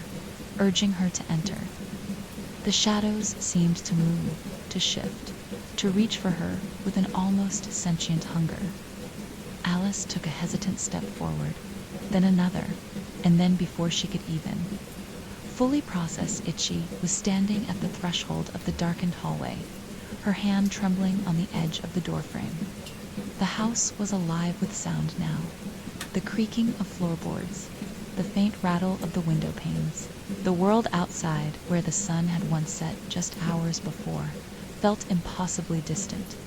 urging her to enter. The shadows seemed to move, to shift, to reach for her with an almost sentient hunger. Alice took a hesitant step forward, then another, and then before she could even fully process it, she was standing at the threshold of the darkened hallway, her hand trembling on the edge of the doorframe. The house was alive with sound now. The creaking of floorboards, the faint rattle of the window panes. The world outside, where the sun had once set just hours before, felt impossibly distant.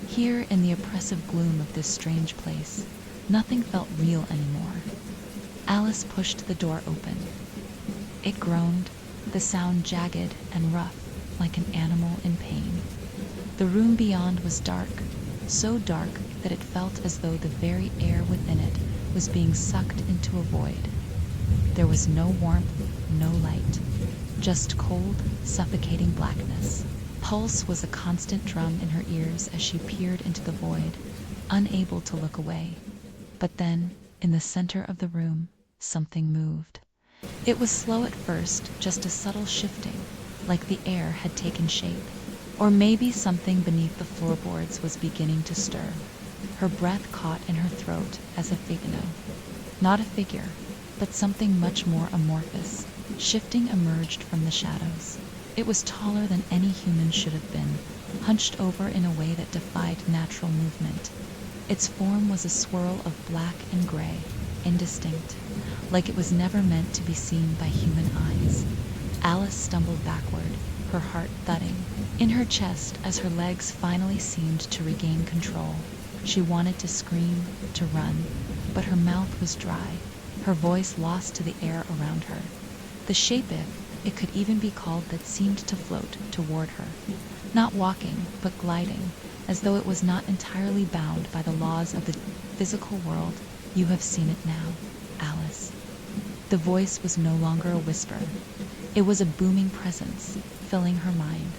Here, in the oppressive gloom of this strange place, nothing felt real anymore. Alice pushed the door open. It groaned, the sound jagged and rough, like an animal in pain. The room beyond was dark, so dark that it felt as though the very air within it was being sucked into a void. There was no warmth, no light, just cold, suffocating blackness. Pulse was a constant drum in her ears as she peered into the void, unable to look away. But then, in the center of the room, something moved. It was slow at first, just a subtle shifting, like the air had taken shape. Or maybe something beneath the floorboards was beginning to stir. Her breath caught in her throat as a figure. Not a figure, but something much more amorphous, shifting, emerged from the shadows. It was taller than any human should have been, hunched over in a way that defied natural movement. Its form was a swirl of black and gray, indistinct, like it was never meant to be seen by human eyes. Alice stumbled backward, her heart thudding in her chest as her legs finally seemed to regain control. She wanted to scream, to run, but her mouth was dry, her voice lost to the air around her. The shape, if it could even be called, that seemed to float toward her, Not walking, but gliding, as though it was not entirely bound by the laws of the physical world. You have seen it now, Alice. The voice was no longer a whisper. It was a booming presence, filling her mind,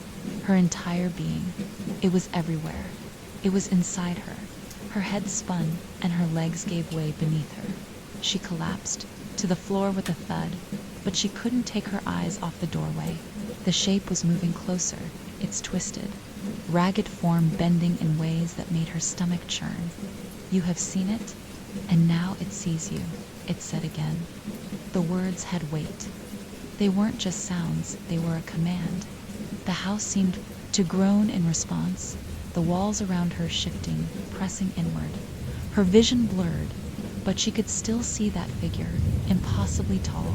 her entire being. It was everywhere. It was inside her. Her head spun, and her legs gave way beneath her. She collapsed to the floor with a thud, but she couldn't take her eyes off the doorway. The shape was moving closer, its twisted, ragged form bending in ways that made her stomach churn. You have seen it, and now it sees you, it said again. The words had weight. They weren't just sounds, they were a command. The house seemed to groan in response, the walls around her shifting, pressing inward. Her vision blurred, but she could still see that figure, impossibly tall,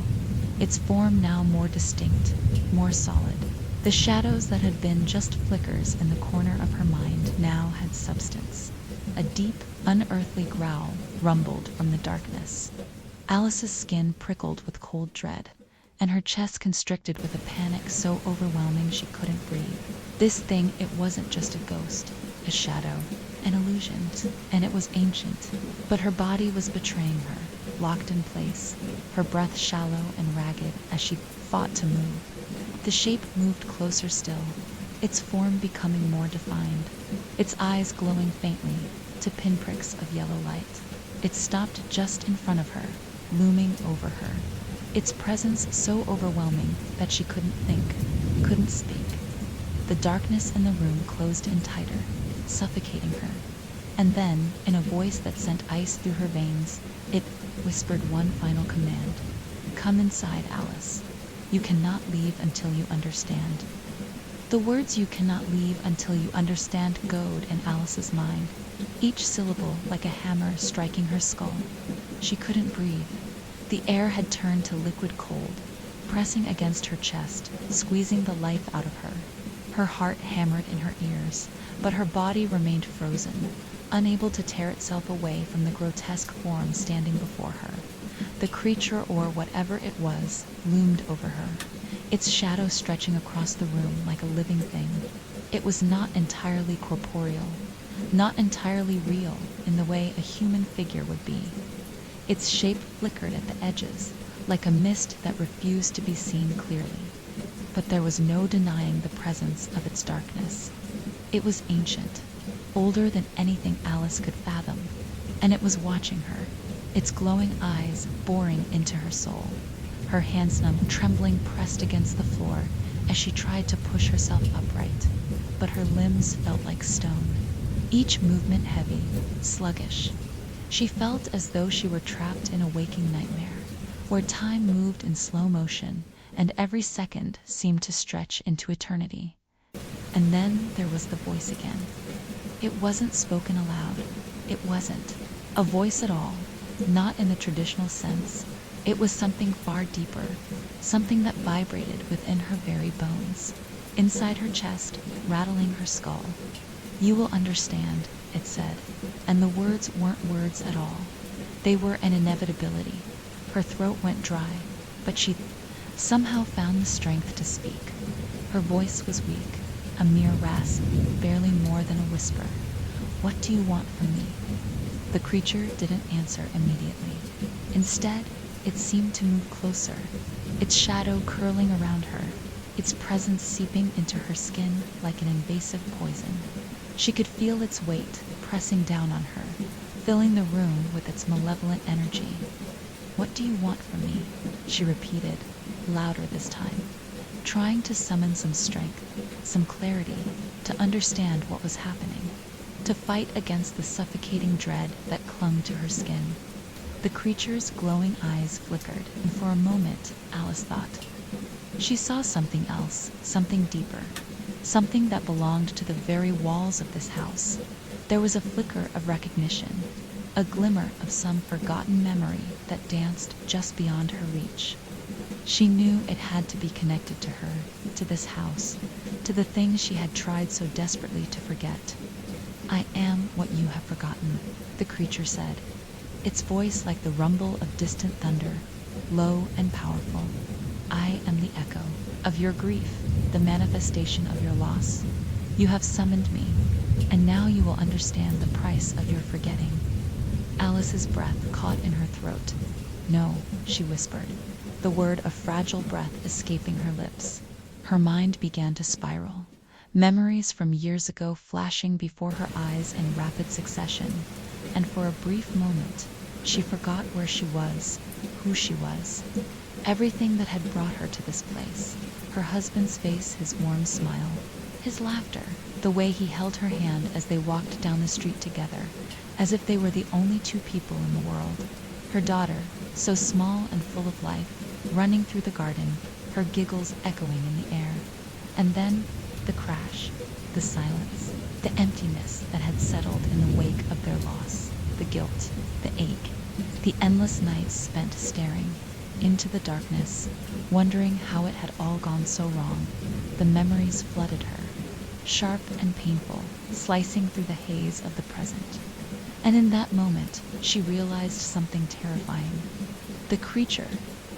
its form now more distinct, more solid. The shadows that had been just flickers in the corner of her mind now had substance. A deep, unearthly growl rumbled from the darkness. Alice's skin prickled with cold dread, and her chest constricted with a panic so overwhelming she couldn't breathe. This thing, it wasn't just a ghost, a shadow, an illusion, and it was ancient. But her body was betraying her, locked in place, her breath shallow and ragged as she fought to move. The shape moved closer still, its form becoming more defined, its eyes glowing faintly to pinpricks of yellow light. It stopped just in front of her, looming over her, its presence so overwhelming that she couldn't think, couldn't speak. The darkness in the room closed in tighter, suffocating her. And then, in a voice that sent ice through her veins, it whispered one final command. Come inside, Alice. You cannot leave until you understand. The words "you cannot leave until you understand" echoed in Alice's mind, each syllable like a hammer striking her skull. She couldn't breathe. The air had turned to liquid cold, pressing against her chest, squeezing the life out of her. Her heart hammered in her ears, but her body remained frozen, unable to tear itself away from the grotesque form standing before her. The creature, or whatever it was, loomed over her, its shadow stretching across the room like a living thing. It was not entirely corporeal, not entirely real in the way a human figure would be. Its shape flickered at the edges, like a mist that refused to be seen clearly. But there was no denying the presence of its darkness. It was ancient, older than anything Alice could fathom, and it was watching her, its glowing eyes boring into her soul. Her hands numb, trembling, pressed against the floor as she tried to push herself upright, but her limbs felt like stone, each movement heavy, sluggish. She felt as though she were trapped in a waking nightmare, where time moved in slow motion and every second seemed to stretch into eternity. And then there was the voice again. It wasn't spoken aloud. It wasn't a voice at all, not in the traditional sense. It was something far deeper, something that vibrated within her very bones, inside her chest, rattling her skull. You will understand, it said, and the words weren't words at all. They were an inevitability. Her throat went dry, but she somehow found the strength to speak. Her voice was weak, a mere rasp, barely more than a whisper. What do you want from me? The creature didn't answer immediately. Instead, it seemed to move closer, its shadow curling around her, its presence seeping into her skin like an invasive poison. She could feel its weight pressing down on her, filling the room with its malevolent energy. What do you want from me? She repeated, louder this time, trying to summon some strength, some clarity, to understand what was happening, to fight against the suffocating dread that clung to her skin. The creature's glowing eyes flickered, and for a moment, Alice thought, she saw something else, something deeper, something that belonged to the very walls of this house. There was a flicker of recognition, a glimmer of some forgotten memory that danced just beyond her reach. She knew it had to be connected to her, to this house, to the things she had tried so desperately to forget. I am what you have forgotten, the creature said, its voice like the rumble of distant thunder, low and powerful. I am the echo of your grief, the manifestation of your loss. You have summoned me, and now you will understand the price of your forgetting. Alice's breath caught in her throat. No, she whispered, the word of fragile breath escaping her lips. Her mind began to spiral, memories from years ago flashing before her eyes in rapid succession, and for a brief moment, she forgot where she was, who she was, everything that had brought her to this place. Her husband's face, his warm smile, his laughter, the way he held her hand as they walked down the street together, as if they were the only two people in the world. Her daughter, so small and full of life, running through the garden, her giggles echoing in the air. And then, the crash, the silence, the emptiness that had settled in the wake of their loss, the guilt, the ache, the endless nights spent staring into the darkness, wondering how it had all gone so wrong. The memories flooded her, sharp and painful, slicing through the haze of the present. And in that moment, she realized something terrifying. The creature,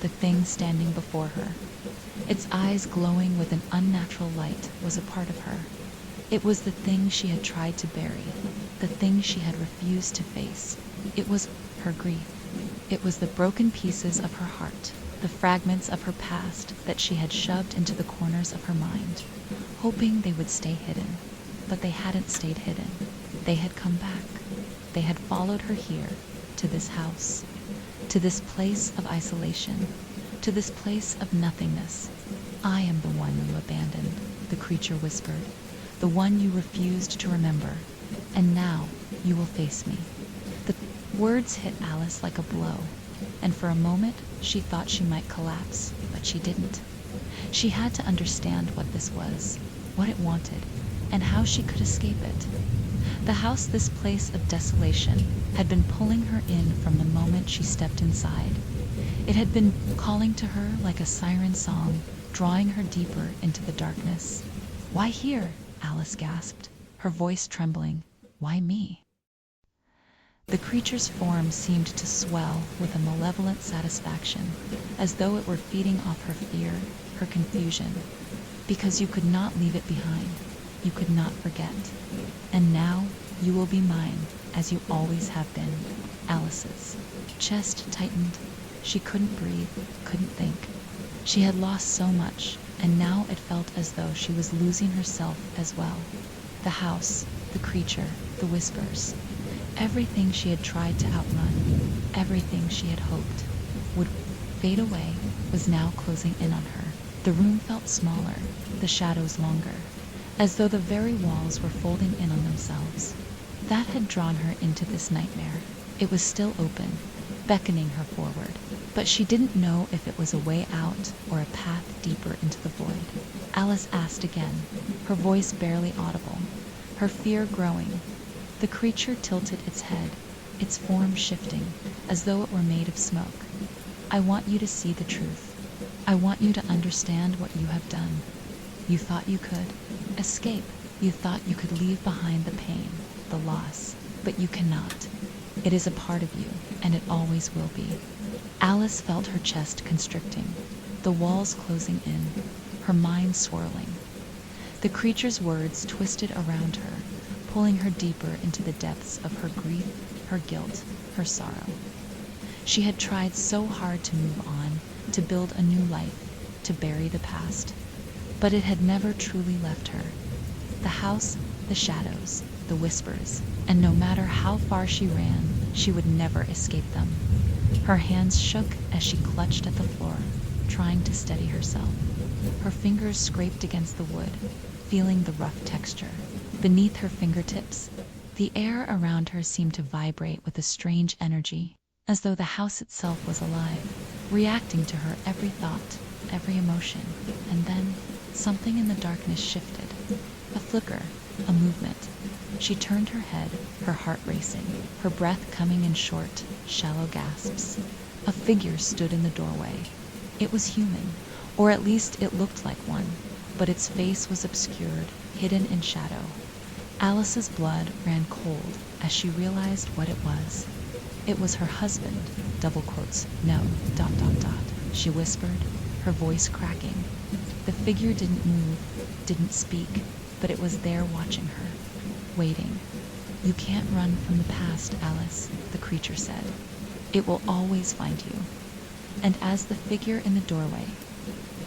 the thing standing before her, its eyes glowing with an unnatural light, was a part of her. It was the thing she had tried to bury, the thing she had refused to face. It was her grief. It was the broken pieces of her heart, the fragments of her past that she had shoved into the corners of her mind, hoping they would stay hidden. But they hadn't stayed hidden. They had come back. They had followed her here, to this house, to this place of isolation, to this place of nothingness. I am the one you abandoned, the creature whispered, the one you refused to remember, and now you will face me. The words hit Alice like a blow, and for a moment she thought she might collapse, but she didn't. She had to understand what this was, what it wanted, and how she could escape it. The house, this place of desolation, had been pulling her in from the moment she stepped inside. It had been calling to her like a siren song, drawing her deeper into the darkness. "Why here?" Alice gasped, her voice trembling. "Why me?" The creature's form seemed to swell with a malevolent satisfaction, as though it were feeding off her fear, her confusion. Because you could not leave it behind. You could not forget. And now you will be mine, as you always have been. Alice's chest tightened. She couldn't breathe, couldn't think. She had lost so much, and now it felt as though she was losing herself as well. The house, the creature, the whispers. Everything she had tried to outrun, everything she had hoped would fade away, was now closing in on her. The room felt smaller, the shadows longer, as though the very walls were folding in on themselves. That had drawn her into this nightmare. It was still open, beckoning her forward, but she didn't know if it was a way out or a path deeper into the void. Alice asked again, her voice barely audible, her fear growing. The creature tilted its head, its form shifting, as though it were made of smoke. "I want you to see the truth. I want you to understand what you have done. You thought you could escape. You thought you could leave behind the pain, the loss, but you cannot. It is a part of you, and it always will be." Alice felt her chest constricting, the walls closing in, her mind swirling. The creature's words twisted around her, pulling her deeper into the depths of her grief, her guilt, her sorrow. She had tried so hard to move on, to build a new life, to bury the past, but it had never truly left her. The house, the shadows, the whispers, and no matter how far she ran, she would never escape them. Her hands shook as she clutched at the floor, trying to steady herself. Her fingers scraped against the wood, feeling the rough texture. Beneath her fingertips, the air around her seemed to vibrate with a strange energy, as though the house itself was alive, reacting to her every thought, every emotion. And then something in the darkness shifted. A flicker, a movement. She turned her head, her heart racing, her breath coming in short, shallow gasps. A figure stood in the doorway. It was human, or at least it looked like one, but its face was obscured, hidden in shadow. Alice's blood ran cold as she realized what it was. It was her husband, double quotes, no, ... she whispered, her voice cracking. The figure didn't move, didn't speak, but it was there watching her, waiting. "You can't run from the past, Alice," the creature said. "It will always find you." And as the figure in the doorway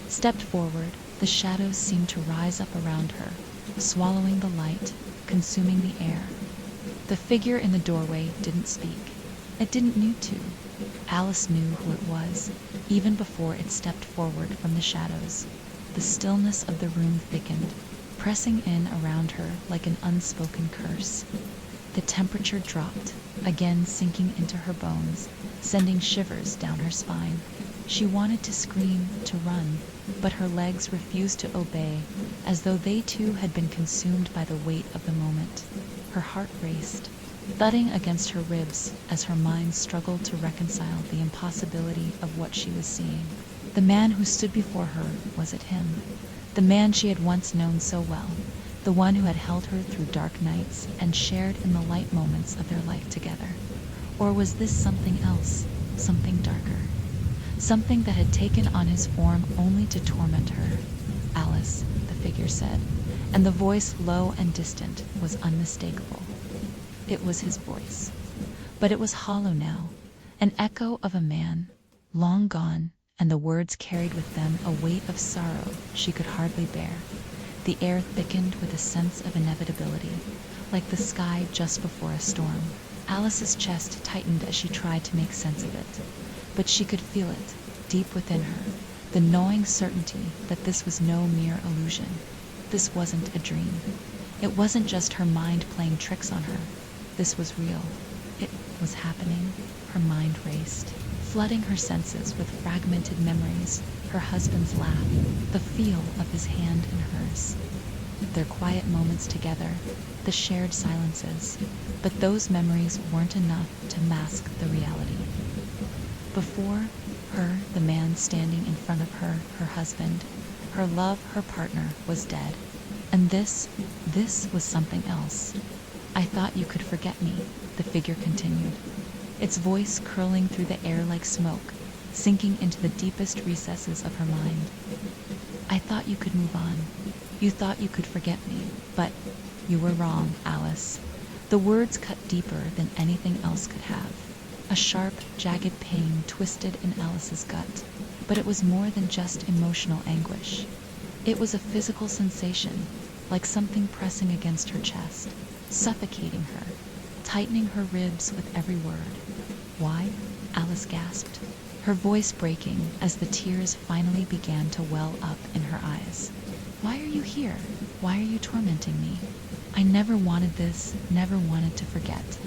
stepped forward, the shadows seemed to rise up around her, swallowing the light, consuming the air. The figure in the doorway didn't speak. It didn't need to. Alice knew who it was, even before it stepped forward from the shadows. The stillness of the room thickened, pressing in around her like an unspoken curse. The temperature dropped, again sinking into her bones, sending shivers down her spine. She wanted to scream, to run, but her legs refused to obey, as though they too had been consumed by the weight of the moment. Her heart raced, thudding against her ribs as her mind struggled to reconcile the impossibility of what she was seeing. The man who stood before her, was it him? The man she had once known so well, the one who had held her through dark nights and shared in the light moments of their life together? Or was this something else, something darker? Something that had taken on his form only to torment her? "Alice," the figure said, and the voice, low and distant, was unmistakable. It was his voice. But it was hollow now, an echo of a man, long gone, and the words carried with them a weight of sorrow she could hardly bear. The air thickened with a sense of inevitability, like the sky just before a storm. Alice's chest tightened as she tried to make sense of it, but she could feel it, deep within her, the gnawing certainty that this was no mere illusion. This wasn't a dream. It wasn't just her mind playing tricks on her. This was real. It was happening. Her mind raced, flooding her senses with fragmented memories, her husband's laugh, the feel of his hand in hers, their quiet moments together, the shared silences. But those memories weren't enough to mask the reality. Before her, the man standing in front of her, her husband, her love, her partner, was dead. And this was something else. "I thought you could forget me," the figure continued, its voice curling through the air like smoke, sinking into the deepest recesses of her mind. "I thought you could move on. You thought you could forget me, but you were wrong, Alice." The words cut deeper than anything else could have. A sharp, jagged pain twisted in Alice's gut, but it was more than just emotional anguish. It was a physical sensation, like something pressing against her chest, suffocating her, tightening her ribs with every word. "Why?" Alice gasped, her voice breaking as the tears finally began to well up in her eyes. "Why are you here? Why are you tormenting me? I never wanted this, never wanted to forget."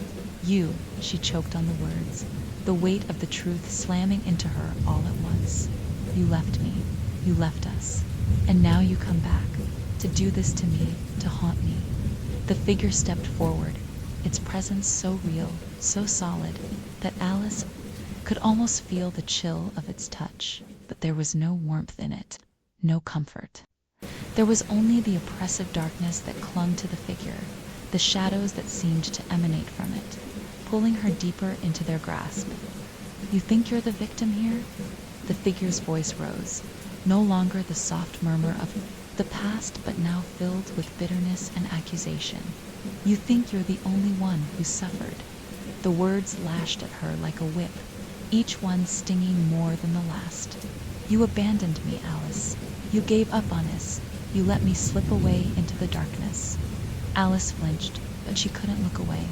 "You," she choked on the words, the weight of the truth slamming into her all at once. "You left me. You left us. And now you come back, to do this to me, to haunt me." The figure stepped forward, its presence so real, so solid, that Alice could almost feel the chill of its touch. But there was no warmth in it, no comfort. There was only the oppressive darkness that clung to the figure, the shadows that seemed to emanate from it, pulling her deeper into their grasp. "You think you're the victim here?" The figure's voice rose, no longer the soft murmur of the past, but now filled with bitterness and accusation. "You think you're the only one who suffered." The words lashed at her like a whip, each one stinging more than the last. "You abandoned me, Alice. You gave up on us. You let me slip away into the darkness." Alice flinched, but she couldn't look away.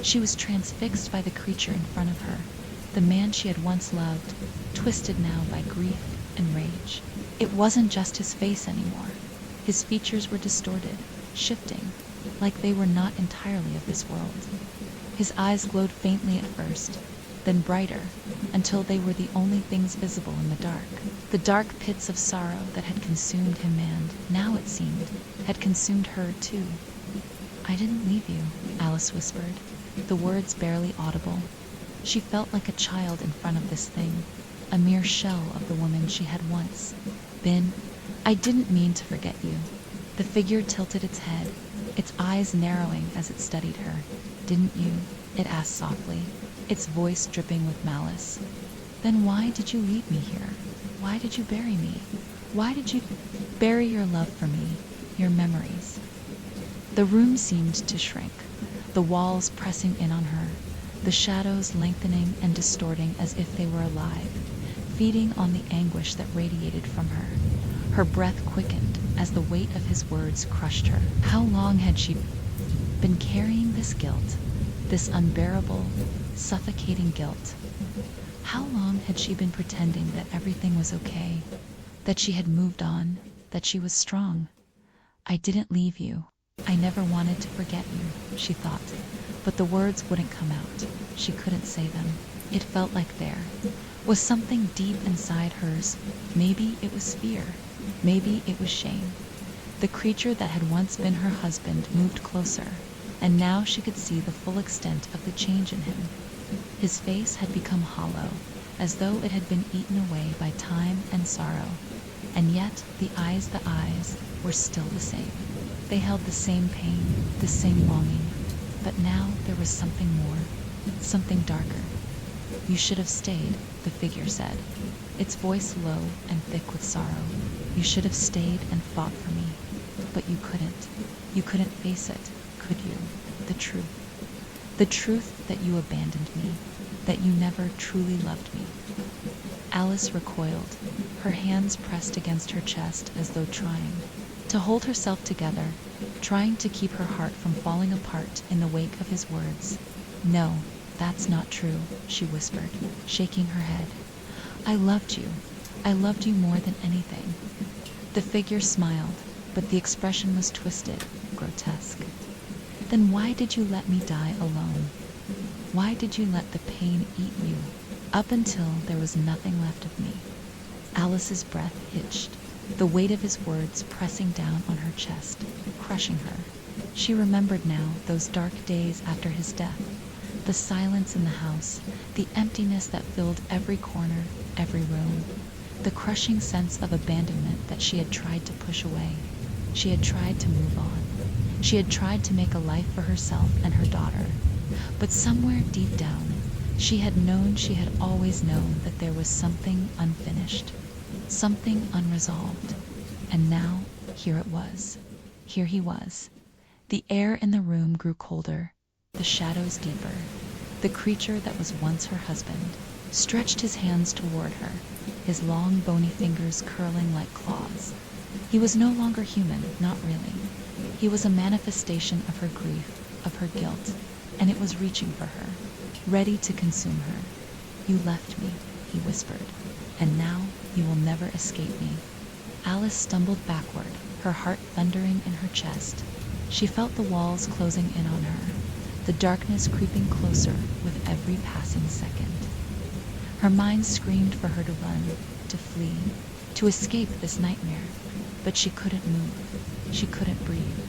She was transfixed by the creature in front of her, the man she had once loved, twisted now by grief and rage. It wasn't just his face anymore. His features were distorted, shifting, like they were not entirely of this world. His eyes glowed faintly at first, then brighter, until they were the only things visible in the dark. The dark pits of sorrow that had consumed him and, now it seemed, had consumed her too. "I didn't leave you," Alice whispered, the words barely audible. She felt like a child in front of this thing, a mere shell of the woman she had once been. "I didn't mean to forget you." The figure tilted its head, its eyes narrowing as it studied her. "Didn't you?" it asked softly, its voice dripping with malice. "Then why did you leave me here? Why did you bury me? Why did you bury your love for me, your memories?" The room seemed to shrink, the walls pressing in on her, the shadows lengthening and distorting as if they were alive, feeding on the anguish that radiated from her. Her breath quickened as the weight of his words crushed her. How long had she been carrying this guilt, this unbearable, suffocating guilt? How long had she been pretending that everything was okay, that she had moved on, that she was strong? I didn't leave you. I never wanted to forget you, she thought, but the words wouldn't come out. She couldn't say them. It felt like there was something deep inside hers. Maybe it was fear. Maybe it was shame. The creature that had once been her husband moved closer, and now she could see the full extent of the change in him. His face had become hollow, as though it had been eaten away by time and sorrow, and yet the eyes were still the same. They held the same pain, the same longing, but now there was something more, something darker. You should have stayed, the figure said, its voice low and thick with sorrow. You should have stayed and fought for me, but you couldn't. You couldn't face it, could you? The truth. The truth that you abandoned me, that you never truly loved me. Alice recoiled, her hands pressed against her chest as though trying to hold herself together, trying to keep her heart from falling apart in the wake of his words. No, that's not true, she whispered, shaking her head. I loved you. I loved you more than anything. The figure smiled, but the expression was twisted, grotesque. Then why did you let me die alone? Why did you let the pain eat you, up until there was nothing left of me? Alice's breath hitched, the weight of his words pressing down on her chest, crushing her. She remembered now those dark days after his death, the silence in the house, the emptiness that filled every corner, every room, the crushing sense of abandonment that she had tried to push away. She had tried to move on. She had tried to make a life for herself and her daughter. But somewhere deep down, she had always known that there was something unfinished, something unresolved. And now, here it was. Here he was. The air in the room grew colder, the shadows deeper. The creature that was once her husband stretched his hands toward her, his long bony fingers curling like claws. He was no longer human, not really. He was a manifestation of her grief, of her guilt, and it was reaching for her, ready to consume her. You left me, he whispered, and now you will never escape me. Alice stumbled backward, her heart thundering in her chest. She felt the walls closing in on her, the darkness creeping closer with every passing second. Her mind screamed for her to run, to flee, to escape this nightmare, but she couldn't move. She couldn't breathe.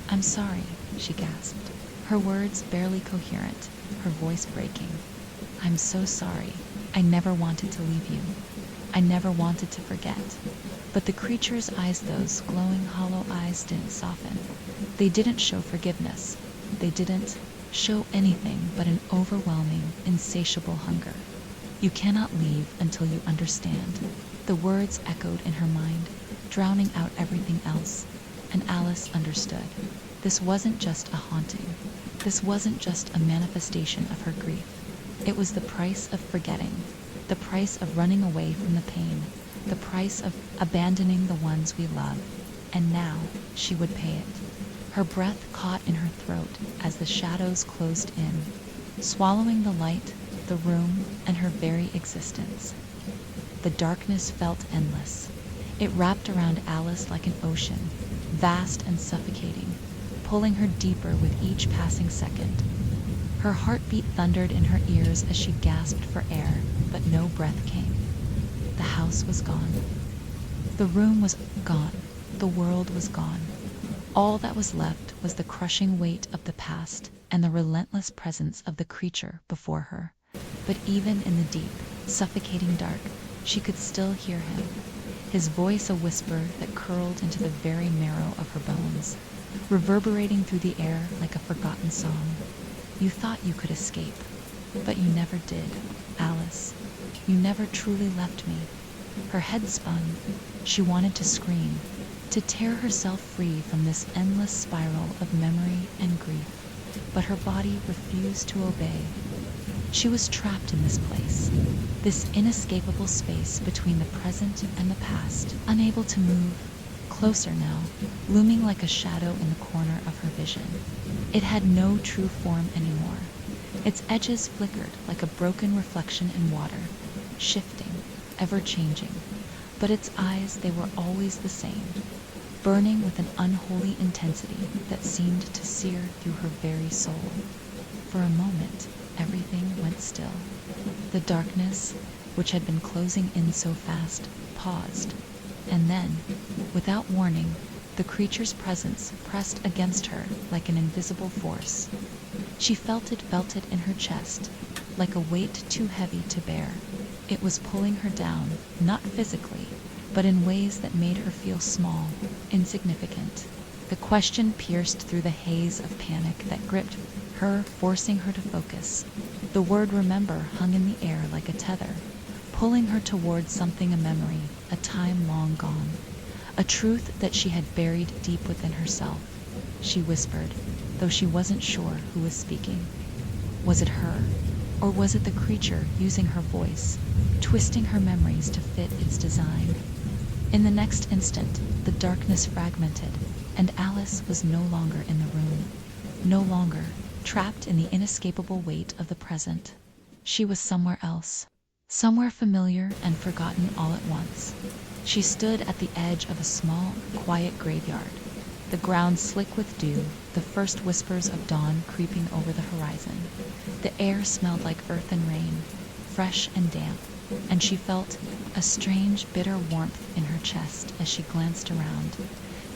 I'm sorry, she gasped, her words barely coherent, her voice breaking. I'm so sorry. I never wanted to leave you. I never wanted to forget. But the creature's eyes, those glowing, hollow eyes, didn't soften. They didn't show forgiveness. They didn't show anything but an overwhelming, insatiable hunger. You cannot leave until you understand. The words echoed in her mind, drowning out everything else. And Alice understood. This wasn't just a haunting. This wasn't just a manifestation of her grief. It was the price of forgetting, the price of running away from the pain, the price of abandoning the ones we love. And now she would pay it. Her breath caught in her throat as the shadows closed in, swallowing the light, the room, and her very existence. The darkness felt endless. It wrapped around Alice like an ocean, vast and suffocating, pulling her deeper with each passing second. Her heartbeat thundered in her ears as she gasped for air, but no breath came. The house was gone. The room was gone. The world was gone. All that was left was the crushing weight of the past and the relentless presence of the creature before her. But even in the deep, suffocating dark, she could still hear him, his voice a whisper that curled into the very marrow of her bones, reverberating through the air like a forgotten song. You thought you could escape, but you never did, Alice. You never truly left me. Her head spun. She wanted to scream, to tear herself free from this endless spiral of memory and grief, but her body refused to obey. She was trapped in this place, this inescapable space between the present and the past, unable to move, closer now, looming like a shadow in the corner of her vision. It had no true form anymore. Its edges flickered like a broken reflection in water, shifting, ever-changing. But its eyes, they were always the same, burning with an unholy intensity that seemed to sear through her very soul. For a moment, everything went still. The darkness, which had been closing in so fast, paused. And then, without warning, the creature's presence pressed against her like an invisible force. She felt it in her chest, like a weight too heavy to bear. It was pulling her down, not physically, but in ways that made her feel small, insignificant. The question pierced through the haze of panic that gripped her, forcing her to focus. The word remember hung in the air like a tether, pulling her towards something, a memory, a time long gone, a truth that she had buried deep within herself. She whispered, though she wasn't sure who was speaking. Was it her, or was it the creature using her voice, twisting her memories to fit its design? In the next instant, the darkness fragmented, and Alice was no longer in the room, no longer trapped in the inescapable weight of the present. She was somewhere else, somewhere familiar and forgotten all at once. She stood at the edge of a small, quiet graveyard, the ground slick with dew, the first whispers of dawn creeping over the horizon. The air smelled like earth and rain, fresh and damp, and she felt a strange, bitter warmth in her chest as she glanced around.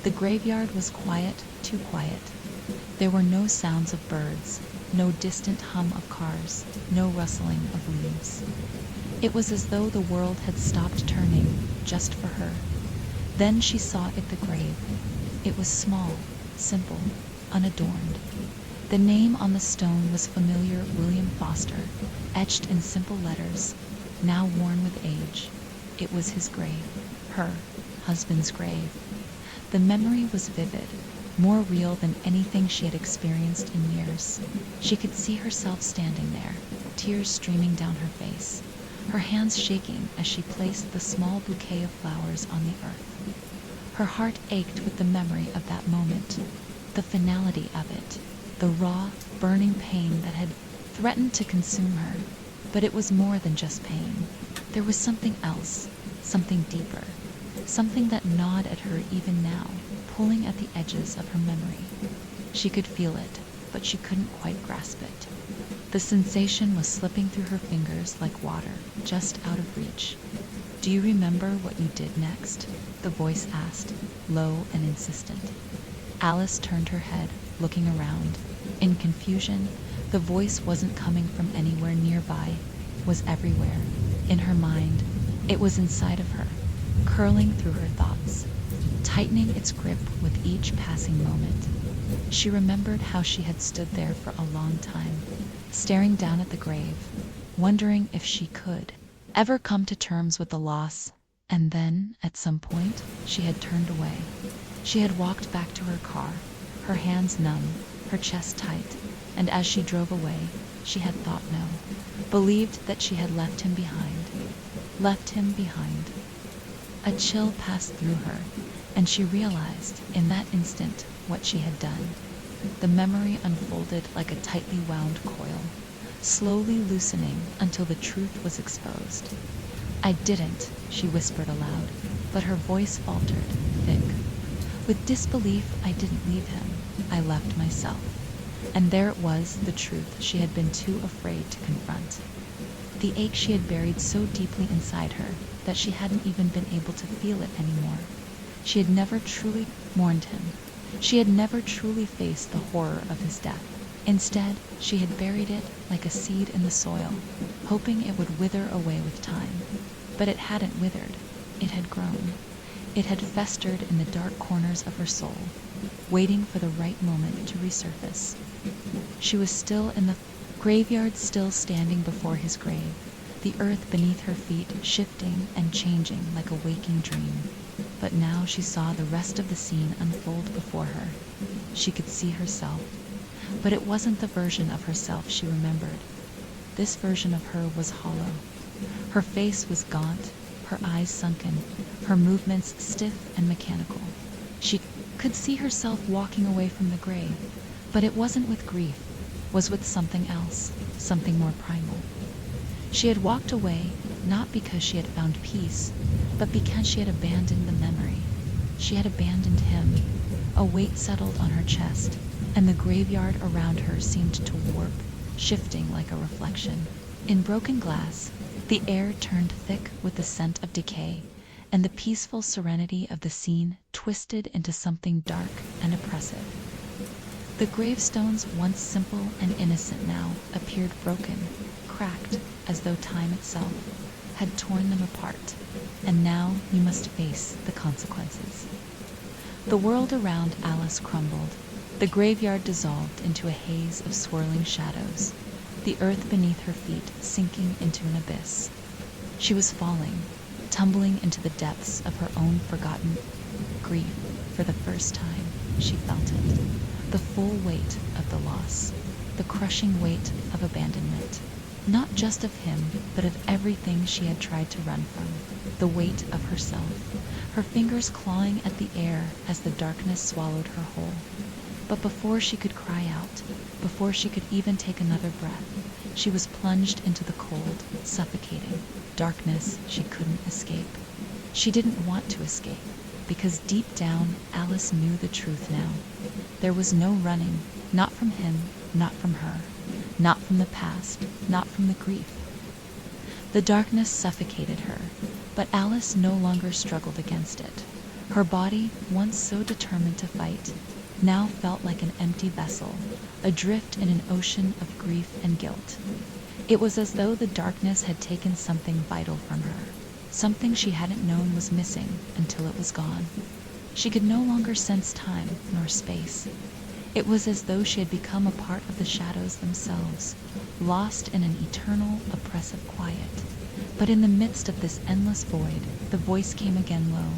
The graveyard was quiet, too quiet. There were no sounds of birds, no distant hum of cars, no rustling of leaves. It was as though the world had stopped turning just for her. Then she saw it, the grave. It was small, simple, unadorned. The name on the stone was familiar, William Foster, etched in simple letters, now worn with age. It was his grave, her husband's grave. The memory was vivid, more real than anything she had experienced in years. She could see herself standing there, tears streaming down her face, her hands shaking as she placed the small bouquet of flowers on the earth. Her heart ached with the memory of that moment, the finality of it, the raw, burning pain that had threatened to consume her. But it was more than just pain. There was something else, something deeper, something that gnawed at her even now, pulling at the edges of her memory. She could feel it, but she couldn't quite grasp it. The sensation was slipping through her fingers like water, just out of reach. "Do you remember what you did next?" the voice asked, low and insistent. Alice turned her head, looking around. In confusion, the voice wasn't coming from anywhere nearby, was everywhere, in her mind. It was inside of her, curling through her thoughts, tightening its grip with each passing moment. She remembered how she had stood there for a long time, staring down at the grave, wondering if she could ever come to terms with the loss. And then, at some point, she had turned away. She had walked back to her car, her hands numb, her chest tight, and as she drove away, she had thought no, believed that she had left him behind. Left him behind. A chill passed through her, and she realized in that instant what she had done. The memory unfolded like a tightly wound coil, slowly loosening until the truth was exposed. "I didn't," she whispered aloud, but her voice faltered, thick. With disbelief, "I didn't leave him. I left myself." And there it was, the truth she had been too afraid to confront. The ache she had buried so deeply inside her that she hadn't even been able to feel it anymore. She had never truly mourned him. She had never truly faced the horror of his death. Instead, she had buried it like a seed in the soil, hoping it would wither away with time. But it hadn't withered. It had grown. It had festered in the dark corners of her soul, waiting for the right moment to resurface. She was still in the graveyard, still standing before his grave, the earth beneath her feet shifting and changing like a waking dream. But now she saw the rest of the scene unfold before her. She could see herself, but it wasn't the version of herself she remembered. This version of her was hollow. Her face was gaunt, her eyes sunken, her movements stiff and mechanical. She could see herself walking away from the grave, but it wasn't with grief, it was with something else, something more primal. She had walked away not because she had found peace, but because she had abandoned the memory. She had abandoned him. A weight settled on her chest, and the graveyard around her seemed to warp, shifting like a reflection. In broken glass, the air turned thick with the scent of decay, and the peaceful serenity of the scene twisted into something dark and oppressive. The gravestones, once simple and innocent now, appeared broken, cracked, as though time itself had torn them apart, and now you must face the consequences. The world around Alice crumbled. The graveyard dissolved into a haze of swirling shadows, the earth beneath her feet sinking into an abyss. She was falling, tumbling into the depths of her own forgotten grief. For the first time, she felt it. The full weight of the loss, the crushing weight of abandonment. Not just of him, but of everything she had tried to run from. The weight of herself, her fingers clawing at the air as the darkness swallowed her whole. But before she could cry out, before she could even take another breath, she was plunged into the cold, suffocating darkness she couldn't escape. She didn't want to escape, because deep down Alice knew the truth now. There was no running, not from him, not from her, not from the past, not from the grief. The darkness suffocated her, but Alice no longer struggled against it. Her body, once so determined to fight, now felt like an empty vessel, adrift in an ocean of grief and guilt. It was as though the darkness had taken something vital from her, something she hadn't known was missing until it was gone. She could no longer sense time nor space. It was as though she had become a part of the shadows themselves, lost in an eternal, oppressive quiet. But in the midst of this endless void, the voice came again low,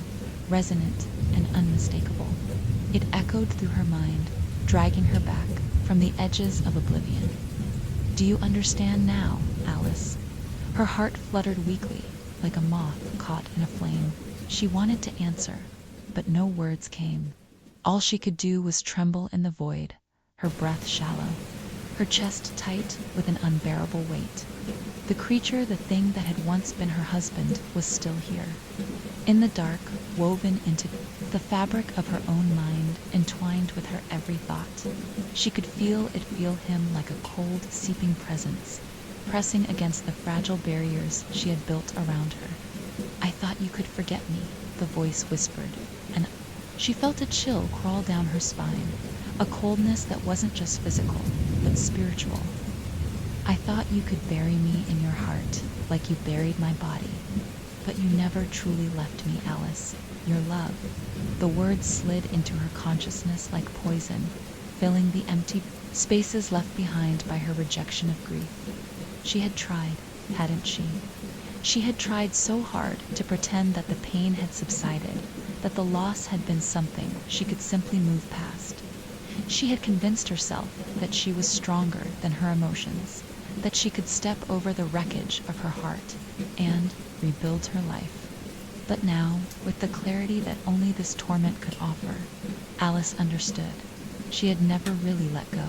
resonant and unmistakable. It echoed through her mind, dragging her back from the edges of oblivion. "Do you understand now, Alice?" Her heart fluttered weakly, like a moth caught in a flame. She wanted to answer, but no words came. All she could do was tremble in the void, her breath shallow, her chest tight with an unbearable weight. The creature, the thing that had once been her husband, was still here. In the dark, woven into the fabric of her own mind, entwined with her every thought. She could feel him like a cold, seeping presence, pressing against the fragile barriers she had built around her. "I thought you could forget me," the voice whispered, and she felt a chill crawl down her spine, a coldness that wasn't just physical, but spiritual. "I thought you could bury me in your heart, like you buried my body. But you never truly left me, Alice. Your love." The words slid into her consciousness like poison, filling the empty spaces left behind by her rejection of grief. She had tried, hadn't she? She had tried so hard to pretend that the pain had subsided, that the loss had been something she could simply move past. She had convinced herself that she was stronger than her emotions, that she could step over the wreckage of her heart and rebuild her life. But now, with the clarity that only this torment could offer, Alice understood. She had never really let go.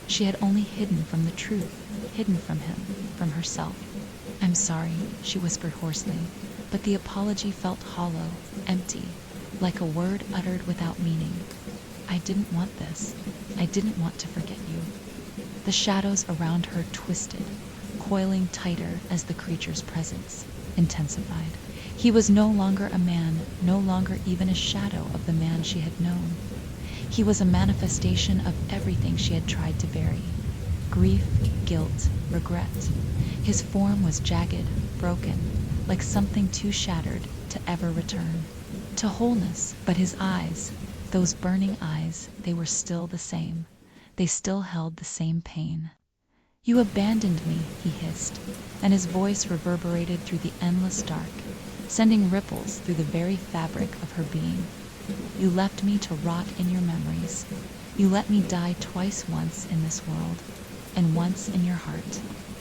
She had only hidden from the truth, hidden from him, from herself. "I'm sorry," she whispered hoarsely, but the apology felt hollow, empty, like a word uttered without meaning. "I didn't want this. I didn't want to forget you." The shadows around her twisted, coiling tighter as the creature's presence intensified. He was no longer a man, no longer even a shadow of the man she had known. He was a manifestation of everything she had tried to bury. Grief, guilt, regret. His form was jagged, broken, like something too shattered to ever return to wholeness. But his eyes, those burning eyes, they were still the same. They still held the same pain. "You abandoned me," he hissed, and his voice reverberated through the endless dark. sending ripples through the very fabric of her being. You left me to rot in your memories. You let me die twice, once in this world, and once in your heart.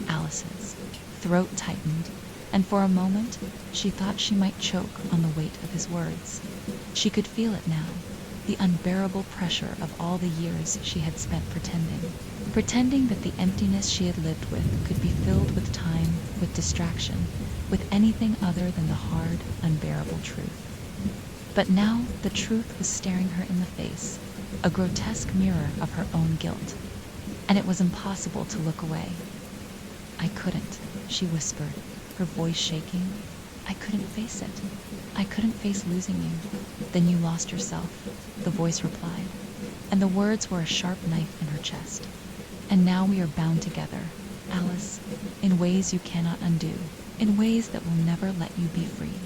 Alice's throat tightened, and for a moment she thought she might choke on the weight of his words. She could feel it now, the unbearable pressure of all the years she had spent pretending that the emptiness she had lived with could be filled with time, with distraction, with anything other than the hard, unbearable truth. But now the truth was staring her in the face, a grotesque mirror of her own guilt, and it was impossible to look away. I couldn't, she whispered, her voice shaking. I couldn't face it. I couldn't face losing you. Then you lost yourself, the voice replied, and the words were a sharp knife in her chest. And now we are bound together, Alice, in ways you cannot undo, in ways that will never let you be free.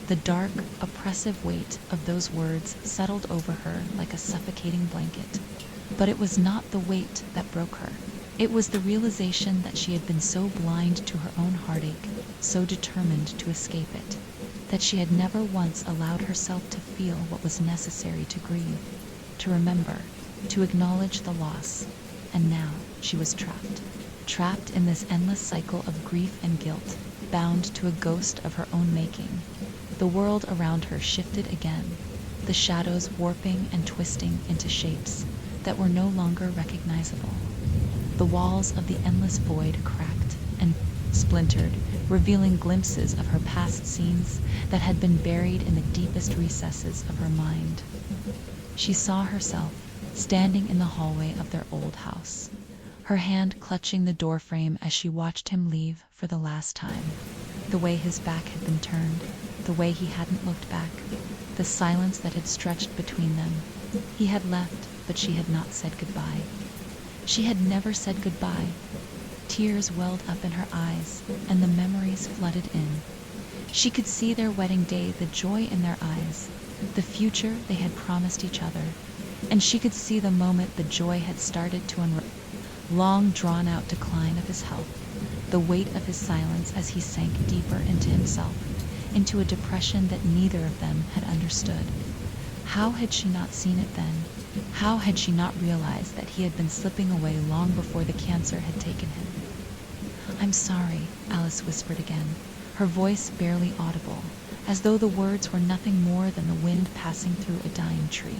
The dark, oppressive weight of those words settled over her like a suffocating blanket. But it was not the weight that broke her. It was the realization that she had been so blind to her own heartache, so determined to escape it, that she had never once allowed herself to feel what was necessary to grieve, to remember, to acknowledge the loss. And now she was trapped in this endless cycle of grief and guilt, bound to a ghost of her own making. The world around her shifted again, the shadows warping and twisting into shapes that were no longer recognizable. The walls of the endless void cracked and splintered, revealing glimpses of her past scenes that had been buried in the deepest recesses of her mind. She saw herself standing in the hallway of their old house, her hand clutching the doorframe as she watched him leave for the last time. The way his back had been turned, the way he hadn't looked back, the silence that had stretched between them. He had left, but she had not said goodbye. She had never said goodbye. Tears welled up in her eyes, and the memories flooded in. She could see their wedding day, the joy in their eyes, the future they had promised each other, and she could see the moment the joy had started to unravel. Long drawn-out decline of his health, the weight of his silence as he sank deeper into himself, into a depression that neither of them had understood. How had she not seen it then? How had she not realized that he had been slipping away long before the cancer had taken him? "I'm sorry," Alice whispered again, her voice barely audible, as though the words were nothing more than the wind passing through a dying tree.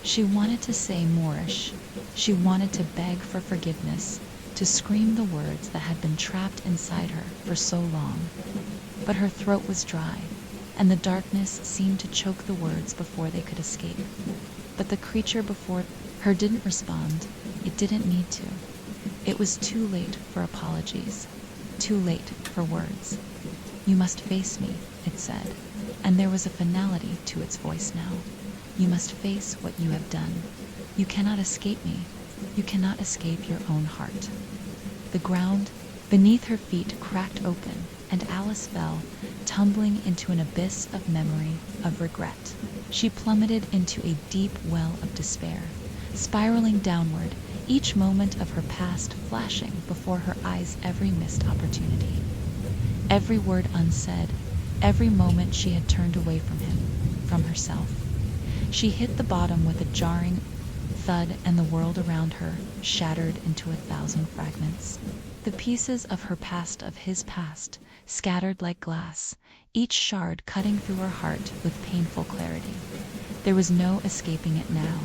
She wanted to say Moorish. She wanted to beg for forgiveness, to scream the words that had been trapped inside her for so long. But her throat was dry, and the darkness seemed to choke the words before they could escape. But the creature before her didn't respond. It didn't need to. It was too late for apologies, too late for words. "You must face me," it said, and there was a finality to its voice now. "You must face what you have done. You cannot escape me. You cannot escape your own heart." The ground beneath her feet cracked open, and Alice fell, tumbling into an abyss of memory, of regret. She plummeted into a deep well of despair, spiraling downward, each moment of her past flashing before her eyes every missed opportunity. Every word unsaid, every moment she had turned away from him, from herself. She hit the bottom with a jarring thud, and the world around her shattered into 1,000 fragments. The pieces of her past, of his past, scattered like glass, each shard cutting through her heart with painful clarity. There was no escaping it now.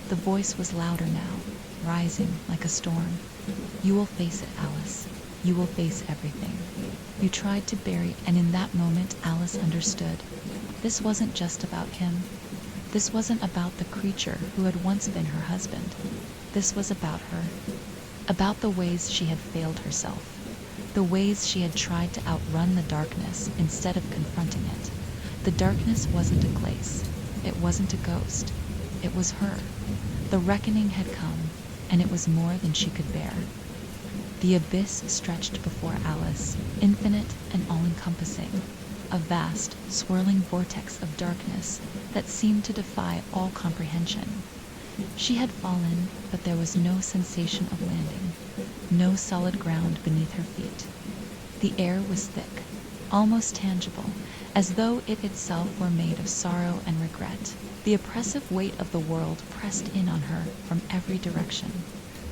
The voice was louder now, rising like a storm. "You will face it, Alice. You will face everything. You tried to bury," and in that moment Alice understood. This wasn't just about him. This wasn't about the creature who had once been her husband. This was about her. About the ways she had failed herself. The ways she had tried to outrun the darkness instead of confronting it. The darkness wasn't a place. It wasn't a ghost. It was her. The reckoning had come, and it was more than she could bear. The abyss stretched before Alice, infinite and all-encompassing. A vast, swirling vortex of darkness that seemed to defy all comprehension. She had fallen, but there was no sensation of landing, no solid ground beneath her feet. The air was thick, almost tangible, as though it itself were made of sorrow and regret. The oppressive weight of the world pressed in on her from every direction,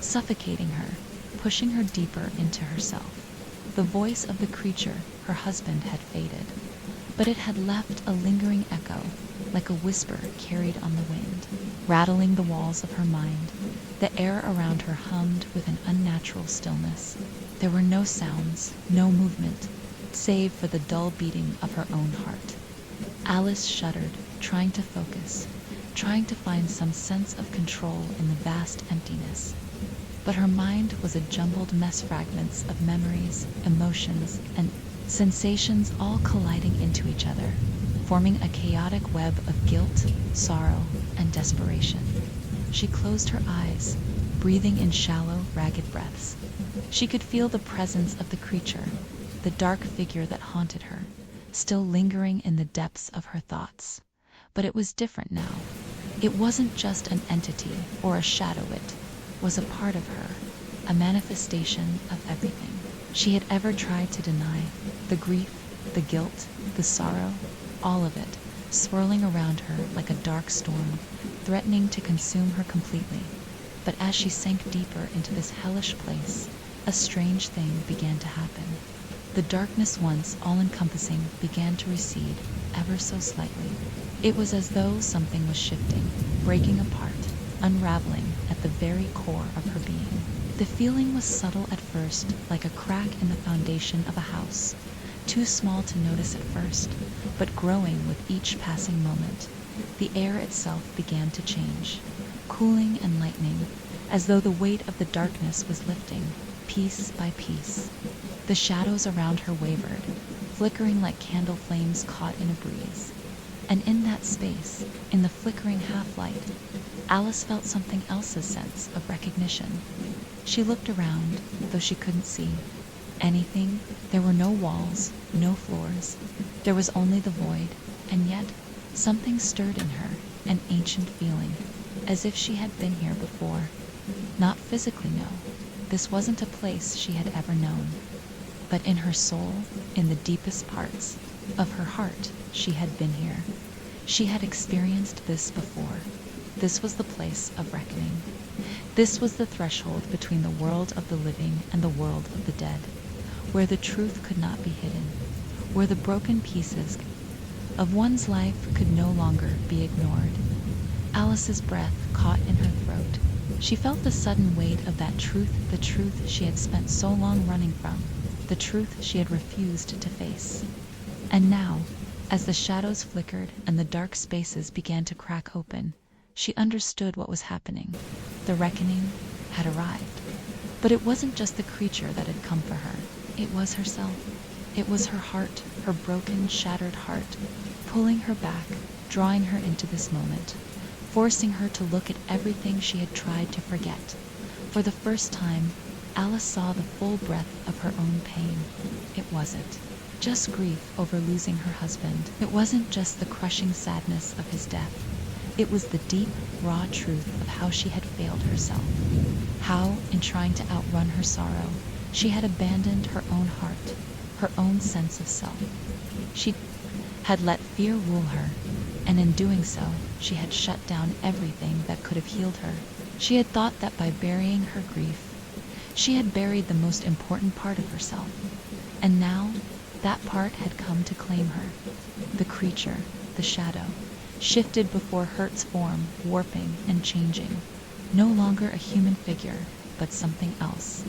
suffocating her, pushing her deeper into herself. The voice of the creature, her husband, had faded, but it had left a lingering echo, like a whisper carried on the wind, rattling the walls of her mind. The air around her hummed with an unnatural stillness. There were no sounds, no movement, save for the dull beating of her own heart. Alice shuddered, trying to focus, trying to find some sense of control in the vast emptiness. But her mind was a jumbled mess, fragments of memories, emotions, and sensations all colliding into each other, forming a chaotic web of guilt, sorrow, and desperation. She closed her eyes, breathing in shallow, ragged breaths. She could feel the presence of the creature, the dark figure that haunted her, still lingering in the depths of her thoughts. But it was different now. It wasn't just an entity or a shadow, it was a part of her, a manifestation of everything she had ever tried to deny. The grief, the guilt, the sorrow, all of it, swirling around her like a dark storm, threatening to consume her completely. But as she sank deeper into this hellish place, a strange thing began to happen. The darkness, once all-encompassing, began to recede, ever so slightly. It was as though something was shifting, breaking apart, unraveling at the very core of her being. The feeling was subtle at first, like a crack in the foundation of a house, too small to notice at first, but growing with each passing moment. The air itself began to change, cooling and lightening, as though the weight of the darkness was lifting, piece by piece. The shadows around her wavered, flickering like candle flames caught in a breeze. And in that space, in the flickering half-light, Alice felt something else's sense of recognition. She looked around, though she couldn't see anything. There were no walls, no floors. There was only the void, and yet something stirred in her, an ancient feeling, as if she had been here before. Not physically, no. This wasn't a place she had ever known. But in her soul, in the deepest parts of her heart, she had been here. She had experienced this before. This was the place of reckoning. This was the threshold between the world of the living and the world of the dead, where the truth could not be hidden, where the broken pieces of one's life could no longer be ignored. Alice's breath caught in her throat. She felt the sudden weight of that truth, the truth she had spent so long running from, the truth she had refused to face. And now, as the shadows flickered and the dark spaces began to crack open, she understood what was happening. The reckoning had arrived. But it wasn't just the creature that had come for her. It was herself. It was her heart, her broken, shattered heart, pulling her back, drawing her into this moment, forcing her to look at everything she had tried to forget. For the first time, Alice saw the full breadth of her own pain. It wasn't just grief over losing her husband. It wasn't just the crushing sadness of his death. It was the deep, raw truth of how she had failed herself. How, in trying to outrun her sorrow, she had abandoned her own heart, her own sense of self. She had let fear rule her, and in doing so, she had shut down everything that could have healed her. She had thought that by burying her grief, she had buried the most important part of herself. And now, that part had come to claim her. The creature, the shadow, shifted before Hurt's form, warping and changing. No longer a human figure, but something else.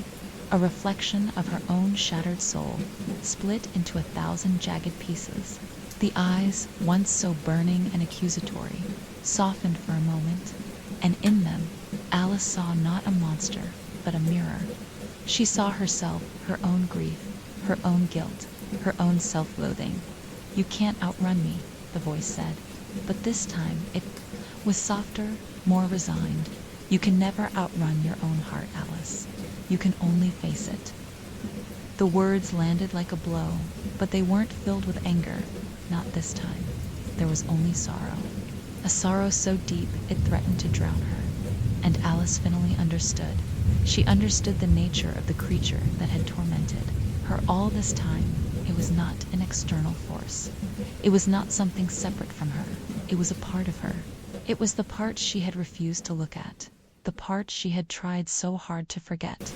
A reflection of her own shattered soul, split into 1,000 jagged pieces. The eyes, once so burning and accusatory, softened for a moment, and in them, Alice saw not a monster, but a mirror. She saw herself, her own grief, her own guilt, her own self-loathing. "You can't outrun me," the voice said, but this time it was softer, more resigned. "You can never outrun your own heart, Alice. You can only face it." The words landed like a blow, but they weren't filled with anger. Not this time. There was only sorrow. A sorrow so deep it threatened to drown her. And Alice finally understood. She understood the nature of the creature that had tormented her all this time. It was was not an external force. It was not something separate from her. It was a part of her. It was the part she had refused to look at, the part she had tried so hard to forget.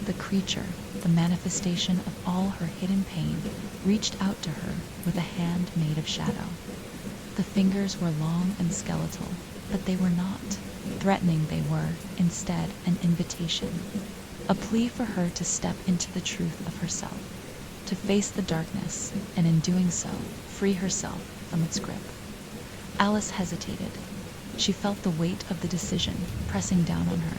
The creature, the manifestation of all her hidden pain, reached out to her with a hand made of shadow. The fingers were long and skeletal, but they were not. Threatening they were, instead, an invitation. A plea for her to step into the truth of herself, to face the darkness, and in doing so, free herself from its grip. Alice hesitated. She felt the weight of the decision pressing down on her.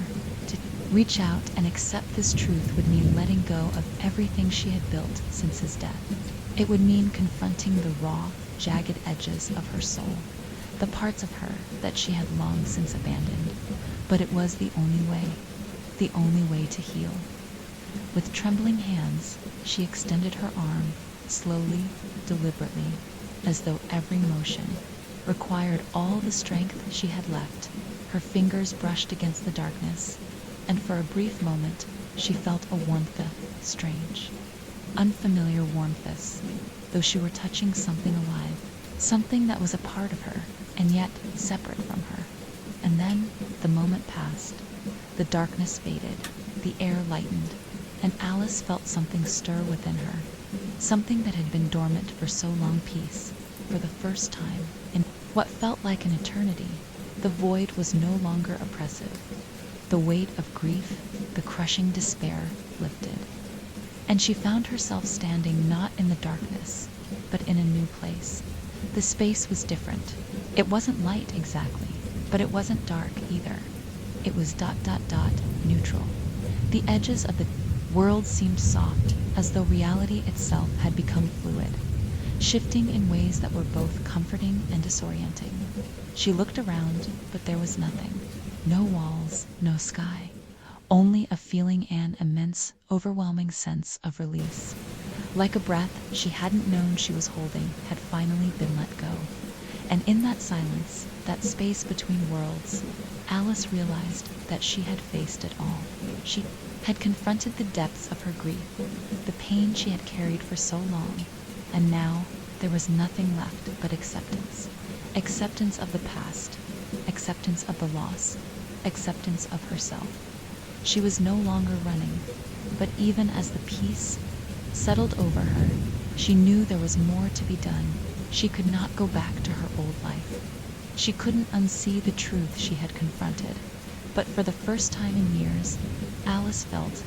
To reach out and accept this truth would mean letting go of everything she had built since his death. It would mean confronting the raw, jagged edges of her soul, the parts of her that she had long since abandoned. But it was the only way to heal. With trembling hands, she extended her arm, slowly, deliberately, as though every motion required all the strength she had left. Her fingers brushed against the darkness, and for a brief moment she felt a warmth, strange, unfamiliar warmth, though she were touching something alive, something that was a part of her, and yet separate from her. And then the moment passed. The darkness faded, the air lightened, and Alice felt something stir within her, something that had been dormant for so long. Peace. For the first time in what felt like an eternity, the void was no longer oppressive. The weight of grief, the crushing despair, lifted. And she found herself standing not in the darkness, but in a new place. The space was different. It wasn't light exactly, but it wasn't dark either. It was ... neutral. The edges of the world seemed soft, as though reality itself had become fluid, shifting in ways that were both comforting and disorienting. She looked around, but there was nothing. No walls, no sky. Only a feeling, an immense, overwhelming sense of release. Like a breath she hadn't known she was holding had finally been let go. And in that silence, that space between worlds, Alice realized that she had faced it all. She had confronted the depths of her grief, the pain she had carried for so long, and now there was nothing left but acceptance. Acceptance of the past, acceptance of the loss, acceptance of herself. She was no longer running, but even as the peace settled over her, she knew there was more to be done. She could not go back to her old life. She couldn't unsee the truth she had confronted. But for the first time in years, Alice felt ...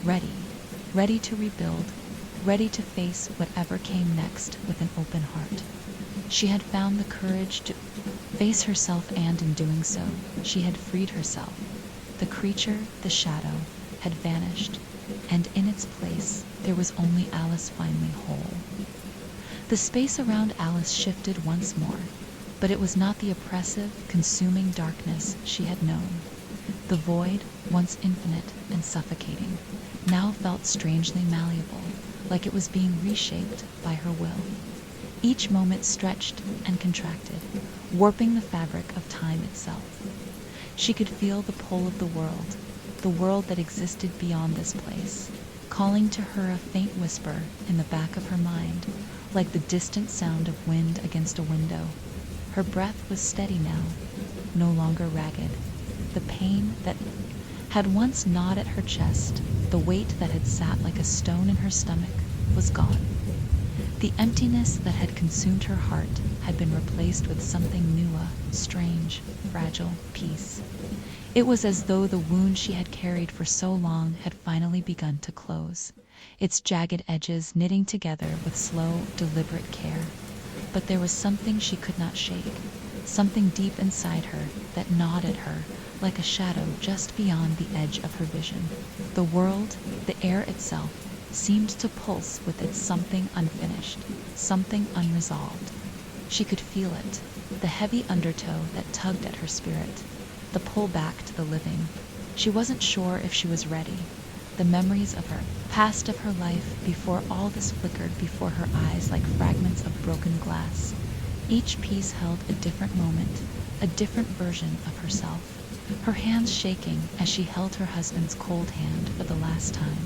ready. Ready to rebuild, ready to face whatever came next with an open heart. She had found the courage to face herself, and in doing so, she had freed herself. The creature, the shadow, had vanished, and in its place there was only Alice, finally whole. The space around Alice shifted once more, but it was not the oppressive, consuming darkness she had known. The void, once infinite and suffocating, now felt strangely malleable, like it was being reshaped by her will. Each moment stretched and contracted, warping the fabric of time itself. She could feel the pull of the world that existed beyond this place, calling to her, a faint whisper in the back of her mind, like the distant sound of wind against a window. Her breath was steady now, no longer ragged. The pain that had once gnawed at her chest, the weight that had sat like a stone in her stomach, was gone. The emptiness that had consumed her heart had been replaced with something new, a strange, fragile peace. It was as though the wound she had carried for so long had finally begun to close, its jagged edges knitting together with slow, deliberate care. But there was something she could not shake, something deep inside her that gnawed at her like a shadow just beyond the edge of her vision. The world, the air itself, seemed to pulse with its something unfinished, something unresolved. She could feel it, the heavy undertow that tugged at her spirit, the pull back to the living. She wasn't sure if she was ready. The memories of her past, of her life before all this, flickered before her eyes like fragments of broken glass. Each piece held a different moment, a different version of herself. Her hands shaking as she held her husband's cold hand for the last time.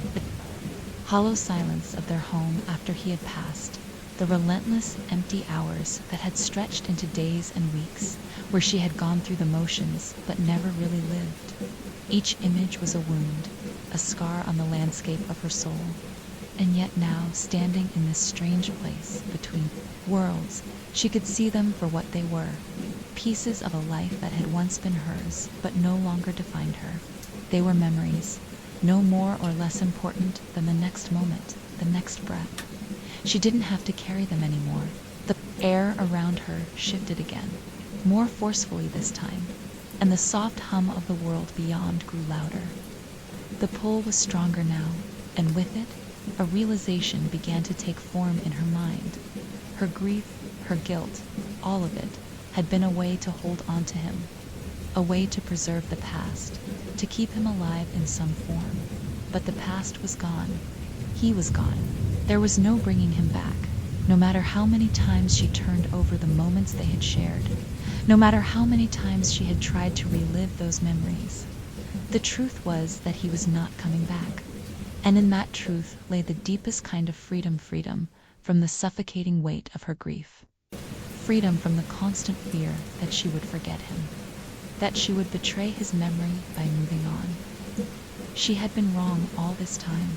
Hollow silence of their home after he had passed, the relentless, empty hours that had stretched into days and weeks, where she had gone through the motions but never really lived. Each image was a wound, a scar on the landscape of her soul. And yet now, standing in this strange place between worlds, she could see them for what they were, pieces of a life that had once been hers but no longer defined her. They were memories, no more or less important than the next moment, the next breath. She didn't have to carry them anymore. The air around her shifted again, more forcefully this time, and the soft hum of the world beyond grew louder. The pull was stronger now, and with it, a realization began to take form in her mind. Her grief, her guilt, all of it, had been a way to hold on to him, a way to preserve the past, to keep him alive in some form. But the past was gone. He was gone. There was no bringing him back, no matter how many times she turned over the moments they had shared, no matter how many times she had tried to relive those memories. The truth was that he was not coming back, and in that truth lay the deepest kind of freedom from the suffocating weight of her grief. Freedom from the constant fear that she would forget him, that she would betray his memory by moving on. She had been wrong all this time.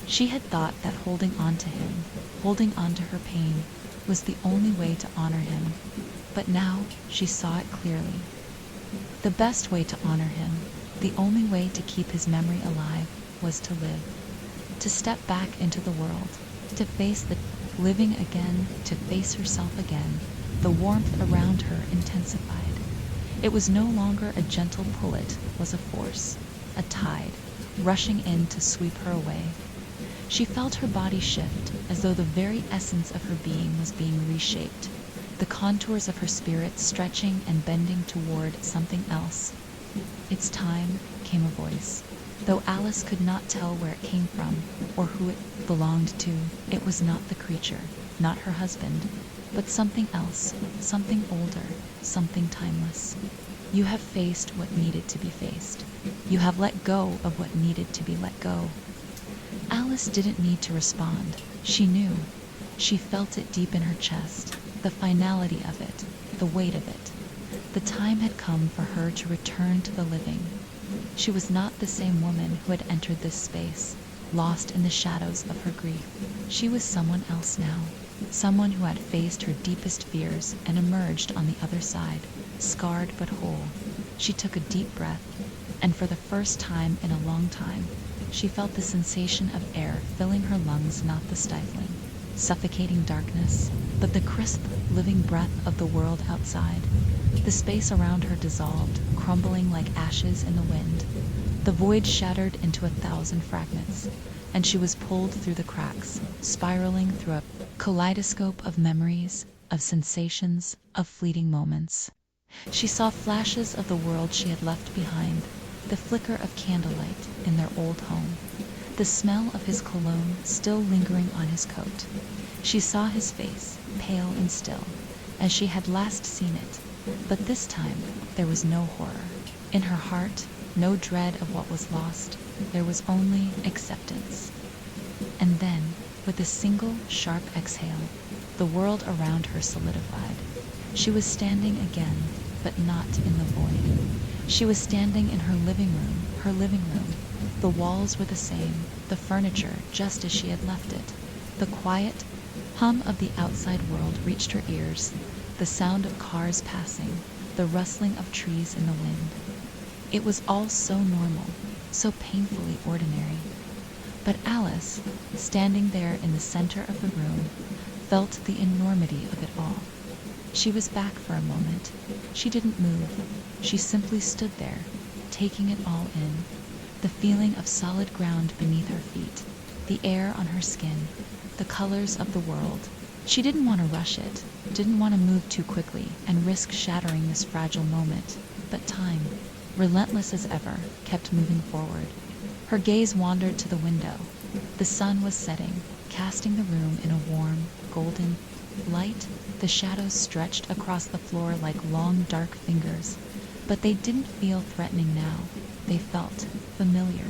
She had thought that holding on to him, holding on to her pain, was the only way to honor him. But now she saw it clearly. The best way to honor him, the only way to keep his memory alive, was to live. To step back into the world, to face the living again, to face herself again. The warmth around her intensified. It was no longer a gentle pull, it was a force, a tide, rushing in to sweep her away. She felt her body shift, as though the very essence of her being was being reshaped, the contours of her spirit stretching and bending toward something else. "It's time," came a voice. Though Alice could not tell where it came from, or who it belonged to, it was not the creature, not her husband, but something else, something older, something timeless. "You have faced what needed to be faced. You have let go of what needed to be let go." Alice didn't need to respond. She knew. She felt it deep in her chest, the finality of it, the weight of it. The time had come for her to return to the living. She was not the same woman who had entered this space, lost in the shadows of her grief. She was someone else now, someone who had faced her deepest fears and emerged on the other side, scarred but whole. She took a deep breath, and for the first time in a long time, she felt the sensation of air filling her lungs, not the stifling, suffocating darkness, but the crisp, living breath of the world outside. The space around her dissolved, crumbling like ashes in the wind. The void shattered into 1,000 fragments, and she was pulled through the cracks, spiraling through a kaleidoscope of memories, of sensations, of fleeting moments. She saw flashes of the world she had left behind, the flicker of candlelight in their old home, the smell of his cologne still lingering on his coat. She saw his face, pale and still, as she had last seen it, but this time there was no horror. In her heart, no dread of what was lost. There was only acceptance. And then, with a single, sharp exhale, the world around her solidified. She was standing again, but not in the void. She was standing in her living room, her living room. The walls were the same, the furniture just as she had left it. The quiet hum of the outside world reached her ears, the sound of cars passing, the rustling of trees in the wind. It was all so normal, so painfully ordinary. But Alice, standing there in the center of the room, felt the enormity of it all. She was back for a moment. She didn't move. She simply stood there, taking it all in. The feeling of solid ground beneath her feet, the air on her skin, the colors of the world. She didn't want to rush it, didn't want to move too quickly and risk shattering this fragile moment. But time, relentless as ever, kept moving forward. Her gaze wandered to the window. The sun was setting, casting the room in a warm, golden light. The shadows stretched across the floor like long, dark fingers, but they didn't feel threatening now. They felt familiar,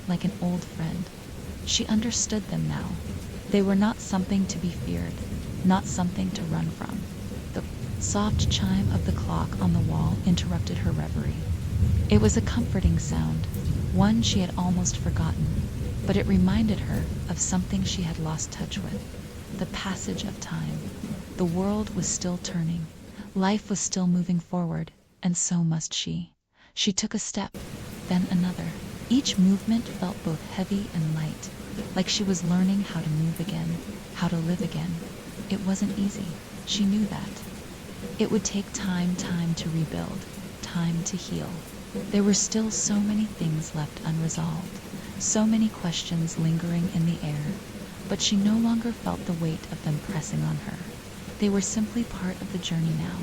like an old friend. She understood them now. They were not something to be feared, not something to run from. The soft chime of the clock on the wall interrupted her reverie. It was a comforting sound, one she had almost forgotten, but it reminded her of something she had lost touch with: the passage of time. The world was still turning, life was still moving forward, and so must she. She took a step, then another. Each movement felt both heavy and light, like she was learning how to move again, how to live again. It wasn't easy. She knew that. It would take time to rebuild, time to heal. There were still so many things left unresolved, so many questions lingering in the air, but she no longer felt the weight of them pressing on her. They were simply part of the journey now,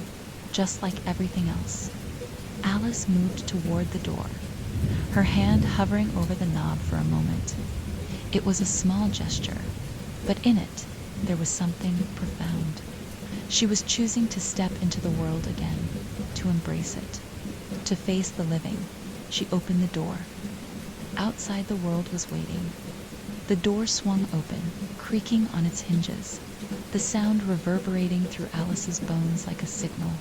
just like everything else. Alice moved toward the door, her hand hovering over the knob for a moment. It was a small gesture, but in it there was something profound. She was choosing to step into the world again, to embrace it, to face the living. She opened the door. Outside, the world was waiting. The door swung open, creaking on its hinges, the sound reverberating through Alice's bones like a signal.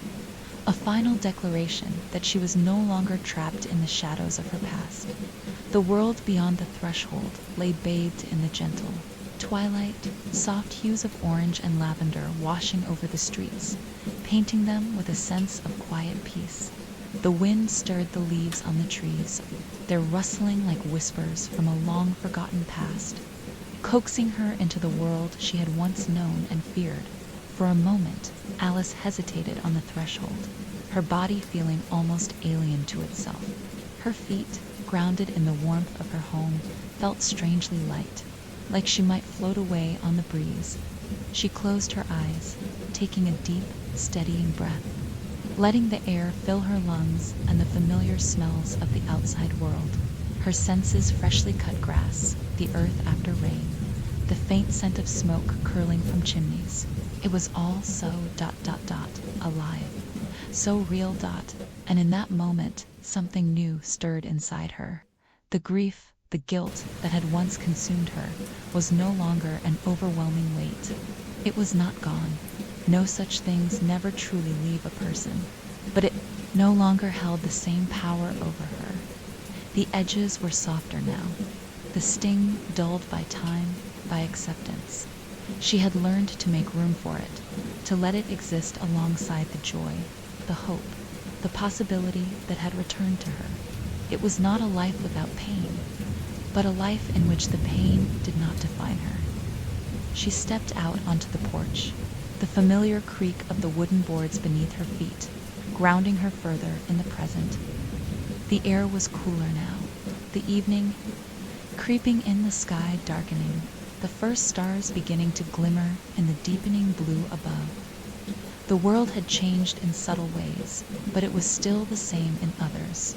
A final declaration that she was no longer trapped in the shadows of her past. The world beyond the threshold lay bathed in the gentle twilight, soft hues of orange and lavender washing over the streets, painting them with a sense of quiet peace. The wind stirred the leaves on the trees, their rustling like whispers from a long-forgotten past, coaxing her into the world she had once known and feared. For a moment, Alice hesitated on the threshold, her body feeling almost alien to itself. Her feet, grounded in the warmth of her home, felt strangely light, like she might float away on the breeze. She closed her eyes, taking a deep, steadying breath, letting the air fill her lungs and the familiar smells of the outside world. Her senses: freshly cut grass, the earth after rain, the faint scent of smoke curling from chimneys. It was all so ... alive. So real ... And in that moment, something new stirred inside her. The grief, the guilt that had once consumed her, was no longer an overwhelming weight. It was not gone. No such things never truly leave a person. But it no longer held the same power over her. The edges were softer now, the sting dulled by time, by acceptance. She had learned to make room for it, to let it exist alongside the joy, the hope, the possibility that had returned to her. It was not a life without pain, but a life in which the pain did not define her. She stepped out onto the porch, the familiar creak of the wooden boards beneath her feet, grounding her further in the present. The air was cooler now, the evening creeping in, the sky darkening, the first stars beginning to glimmer in the deepening blue above. The world had changed in subtle ways, but it was still the same in others.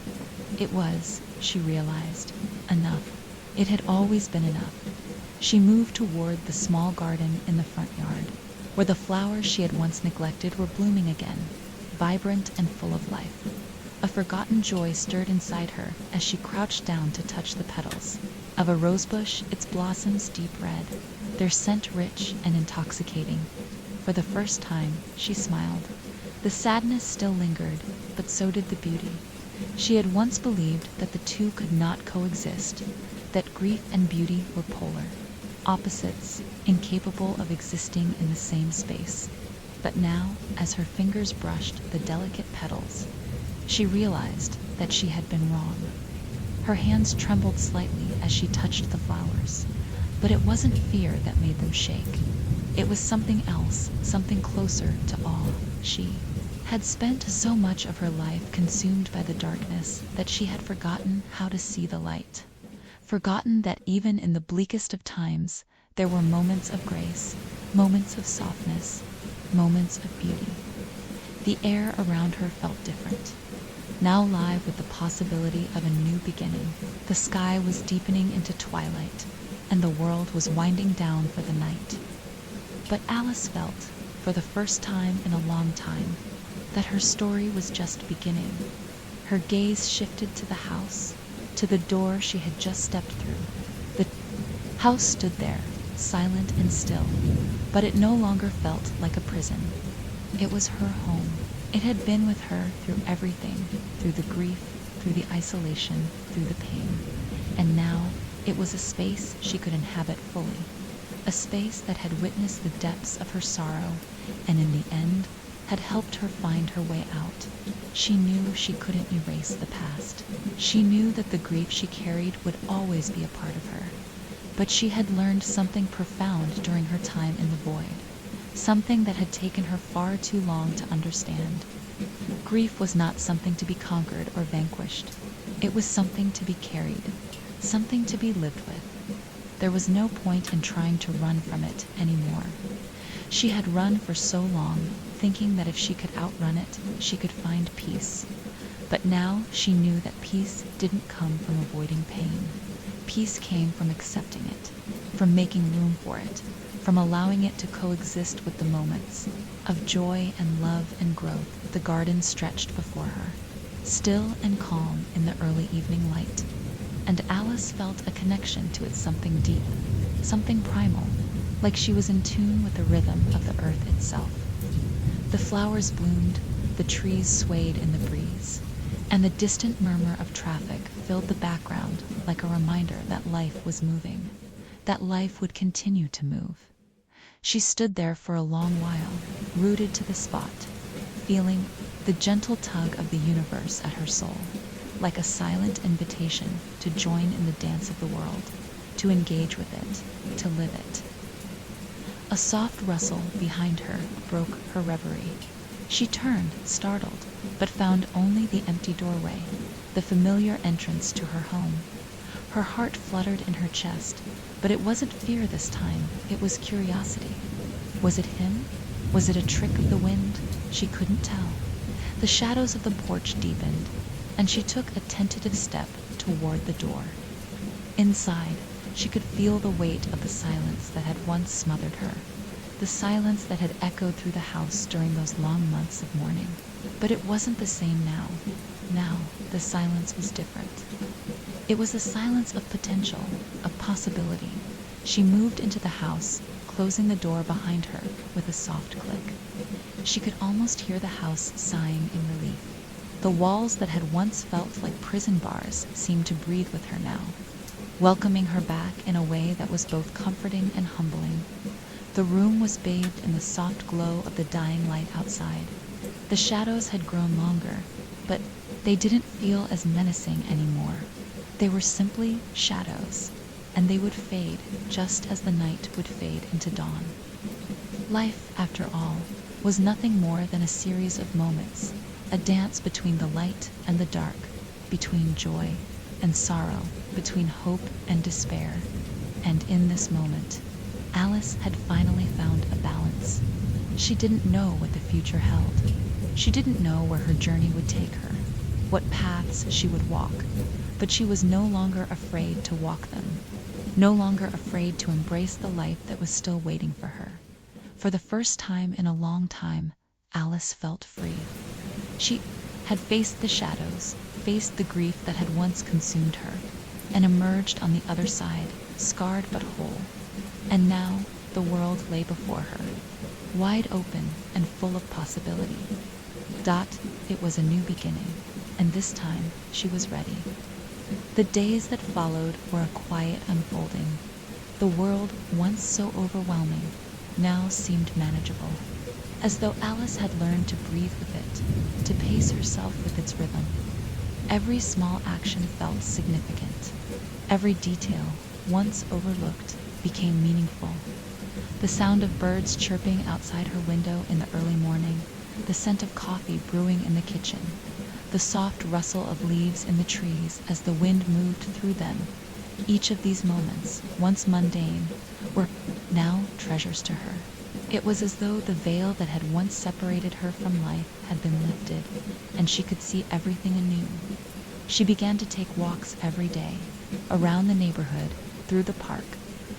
It was, she realized, enough. It had always been enough. She moved toward the small garden in the front yard, where the flowers she had once neglected were blooming again, vibrant and full of life. A forgotten joy stirred inside her as she crouched down to touch the petals of a rosebush, its blossoms deep red, their scent rich and intoxicating. For the first time, she smiled. The sadness still lingered, but so did the beauty. She had once believed that the two could not coexist, that grief and beauty were polar, opposites, incapable of existing in the same space. But now, as her fingers brushed the delicate petals, she realized that she had been wrong. Her hands trembled slightly as she touched the flowers, but it wasn't fear that made them shake. It was something else, something closer to awe. She had spent so much of her life consumed by the darkness that she had forgotten how to see the light. Forgotten that even in the bleakest of times, there were moments of grace, moments of softness, moments of beauty. The air around her felt different, now live with the possibility of a new beginning. The sky was deepening into twilight, and the world was winding down for the night. But Alice felt, for the first time in a long time, that her story was just beginning. Her gaze shifted to the house, to the door she had just stepped through. The house stood there, silent and still, but it no longer felt like a prison. It was her home. It had been with her through everything, through the grief, through the isolation, through the pain. And now it was a space she could inhabit fully, a space that had witnessed the depths of her sorrow and in the end had helped her find her way out. She knew she couldn't erase the past. She knew that the grief she carried would always be a part of her. But she had learned something profound during her time in the void, something that had taken her far too long to understand. Grief was not something to be conquered or vanquished. It was something to be carried, something to be lived with. There was no point in trying to run from it anymore. She had run for so long, thinking that if she could outrun it, she could find peace. But now she knew that peace didn't come from avoiding pain. Peace came from accepting it, from making room for it, from allowing it to coexist with the moments of joy and love and growth the garden stretched before her, still and calm in the early evening light. And Alice felt a connection to it, something deep, something primal, like she was in tune with the rhythm of the earth itself. The flowers bloomed, the trees swayed in the breeze, and the distant murmur of traffic filled the background like a reminder that life was moving, that life would continue to move. She stood there for a long while, rooted to the spot, feeling the gentle tug of the universe at her soul, like a silent invitation to join in the dance of the world, to engage with it, to live it. A soft rustle behind her broke her reverie. She turned, startled, but found only the empty doorway, the familiar entrance to her home. Her heart fluttered in her chest, but it wasn't fear this time, it was curiosity. Was it him? Was it a trick of the wind? She couldn't tell. The shadows of the porch deepened, and she took a tentative step toward the door. Inside, she could feel the weight of the silence that had once smothered her, the silence that had echoed through the house during those long months of mourning. But it wasn't the same now. Now, the silence was different. It was a silence of potential, of possibility. She moved into the house, closing the door behind her with a soft click. She could almost hear the house sighing in relief. The walls that had once felt like prison bars seemed to breathe with her now, welcoming her back in a way that was both comforting and humbling. The room was bathed in the soft glow of the dying light outside. The shadows had grown longer, but they didn't feel as menacing anymore. They were simply shadows, and they would fade just as the night would fade into dawn. Life, after all, was nothing more than a series of moments, a dance between the light and the dark, between joy and sorrow, between hope and despair. And in this moment, Alice had finally found a balance. She didn't know what the future held. She didn't know where her journey would take her, what paths she would walk, but she was no longer afraid to walk them, no longer afraid to embrace the life that was still waiting for her. For the first time in a long time, Alice felt free. She had faced the shadows, faced the grief that had once consumed her, and emerged on the other side, scarred but whole. And now the world lay before her, wide open and full of possibility. It was a new beginning, and this time she was ready. The days that followed were a quiet unfolding. The world, once so overwhelming, now seemed manageable, as though Alice had learned to breathe with it, to pace herself with its rhythm. Every small action felt significant. Every detail, once overlooked, became meaningful. The sound of birds chirping outside her window in the early morning, the scent of coffee brewing in the kitchen, the soft rustle of leaves in the trees as the wind moved through them. Each of these moments, once mundane, were now treasures to her. It was as though the veil that had once separated her from life had been lifted, and she could see everything anew. She began to take walks every day, around the neighborhood, through the park,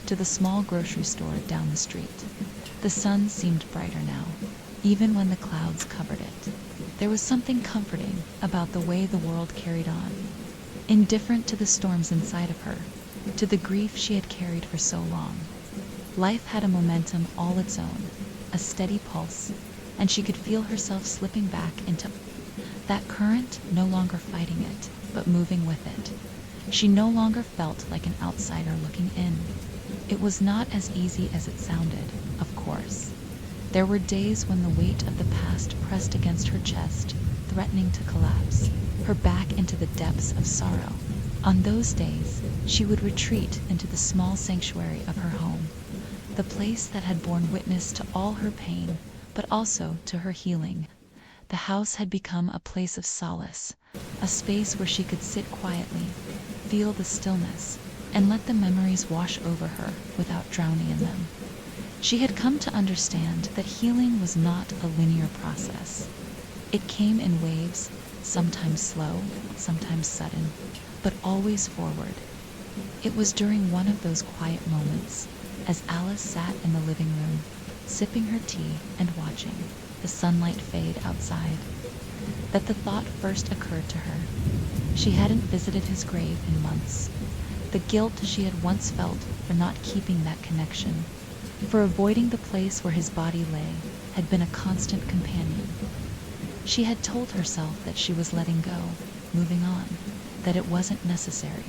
to the small grocery store down the street. The sun seemed brighter now, even when the clouds covered it. There was something comforting about the way the world carried on. Indifferent to the storms inside of her, to the grief she had carried for so long. Life had a momentum all its own, a steady pulse, and she could feel herself slipping back into that current, no longer fighting it, but moving with it. She no longer felt like an outsider looking in. It was not as easy as it sounded, of course. There were days when the weight of the past pressed against her chest, threatening to collapse, her back into the depths of sorrow. On those days, she would retreat into the small sanctuary of her home, the place that had borne witness to all her pain, but also to her healing. The house had become a place of solace, a space where she could sit quietly, feel the stillness, and let the memories wash over her without drowning in them. She had come to understand that healing was not a linear process. It came in waves, sometimes slow, sometimes sudden, but always forward. It was during one of those quiet moments, as Alice sat in the living room, sipping her tea and watching the sunlight fade outside, that the thought first occurred to her. She hadn't visited his grave in months. The guilt she had once felt for not keeping that connection, for avoiding the place where his body lay, had been a constant companion. She had told herself that she was letting go, moving on, that it wasn't necessary.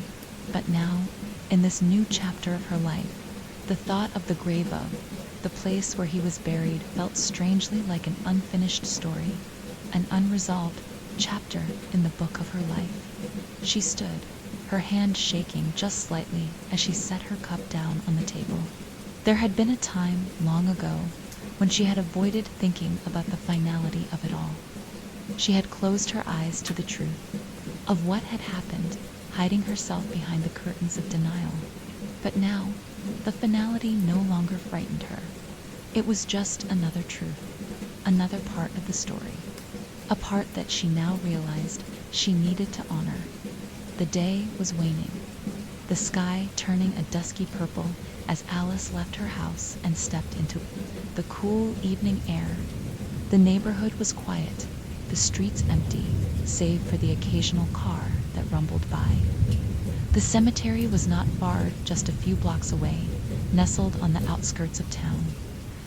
But now, in this new chapter of her life, the thought of the grave of, the place where he was buried, felt strangely like an unfinished story, an unresolved chapter in the book of her life. She stood, her hand shaking just slightly as she set her cup down on the table. There had been a time, long ago, when she had avoided thinking about the finality of it all. She had closed her eyes to the truth of what had happened, hiding herself behind the curtains of denial. But now, the finality no longer frightened her. It was just another truth, another part of the story, a part that she now realized she needed to honor. The day was waning, the sky turning a dusky purple as Alice left her house and stepped into the cool evening air. The neighborhood was quiet, the streets empty, save for the occasional car that rumbled by. The cemetery was not far, just a few blocks away, nestled on the outskirts of town.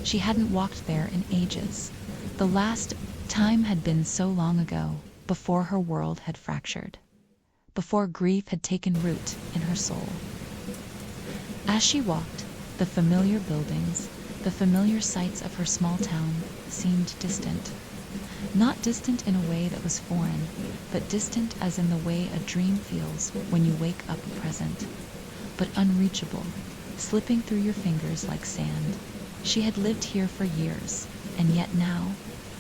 She hadn't walked there in ages. The last time had been so long ago, before her world had fractured, before grief had taken root in her soul. As she walked, the familiar buildings, the familiar sights of her small town seemed distant. Not distant in a way that was foreign, but distant as in the way a dream feels when you wake up present, but unreachable, slipping through your fingers like sand. She had lived here for years, and yet now,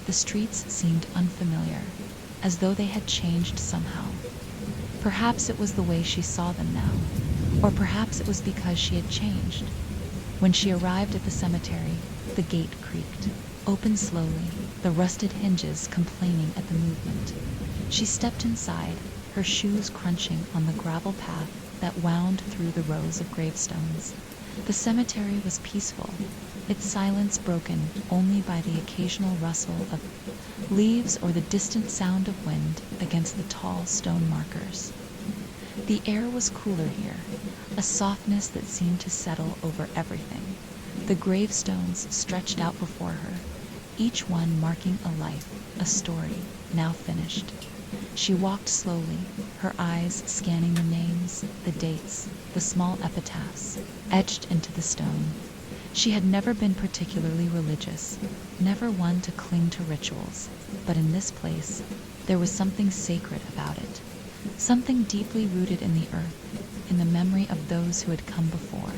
the streets seemed unfamiliar, as though they had changed somehow. Perhaps it was the way she saw them now, or perhaps it was because she had changed. When she arrived at the cemetery, the gate creaked, opened slowly, the rusted hinges complaining at the movement. She stepped inside, her shoes crunching on the gravel path that wound through the rows of gravestones. The cemetery was peaceful, its silence broken only by the occasional rustle of leaves or the distant sound of wind against the tall stone markers. The air was cooler here, a softness that seemed to settle over everything. The gravestones stretched out before her, each one marking a life, a story, now finished. She walked slowly, her eyes scanning the names, the dates, the small epitaphs, etched into the stone. She had never been particularly religious, never one to cling to rituals, but in this place, there was something sacred about it, something deeply rooted in the earth, in the memory of those who had come before.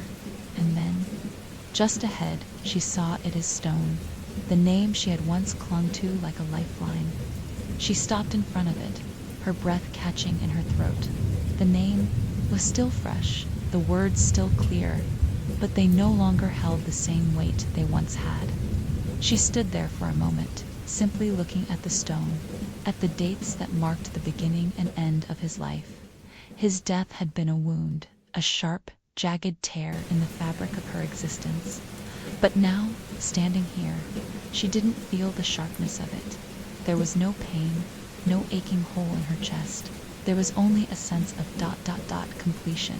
And then, just ahead, she saw it as stone, the name she had once clung to like a lifeline. She stopped in front of it, her breath catching in her throat. The name was still fresh, the words still clear, but they no longer held the same weight they once had. She stood there for a moment, simply looking at the stone, at the dates that marked the beginning and end of his life. His death had been a wound, a sharp, jagged tear in the fabric of her existence. But now, standing here, she didn't feel the sharpness of it. There was no pain, no aching hole in her chest. There was only a sense of completion.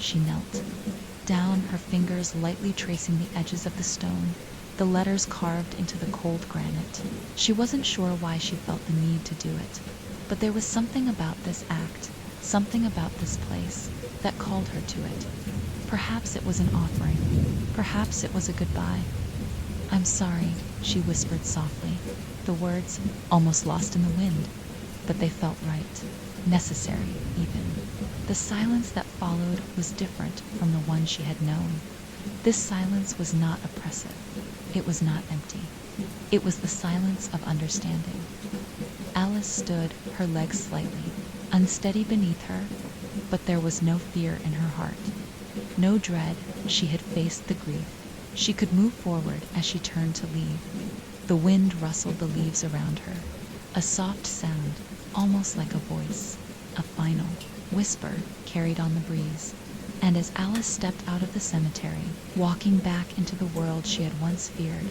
she knelt. Down, her fingers lightly tracing the edges of the stone, the letters carved into the cold granite. She wasn't sure why she felt the need to do it, but there was something about this act, something about this place, that called her to it. Perhaps it was an offering. Perhaps it was a goodbye. "I'm sorry," she whispered softly, the words almost lost in the wind, but they felt right, necessary even. The silence that followed was different from the one she had known. This silence was not oppressive. It was not empty. It was the silence of understanding. Alice stood, her legs slightly unsteady beneath her, but there was no fear in her heart. No dread. She had faced the grief. She could move forward as she turned to leave. The wind rustled the leaves around her. A soft sound, almost like a voice, a final whisper, carried on the breeze. And as Alice stepped out of the cemetery, walking back into the world she had once feared,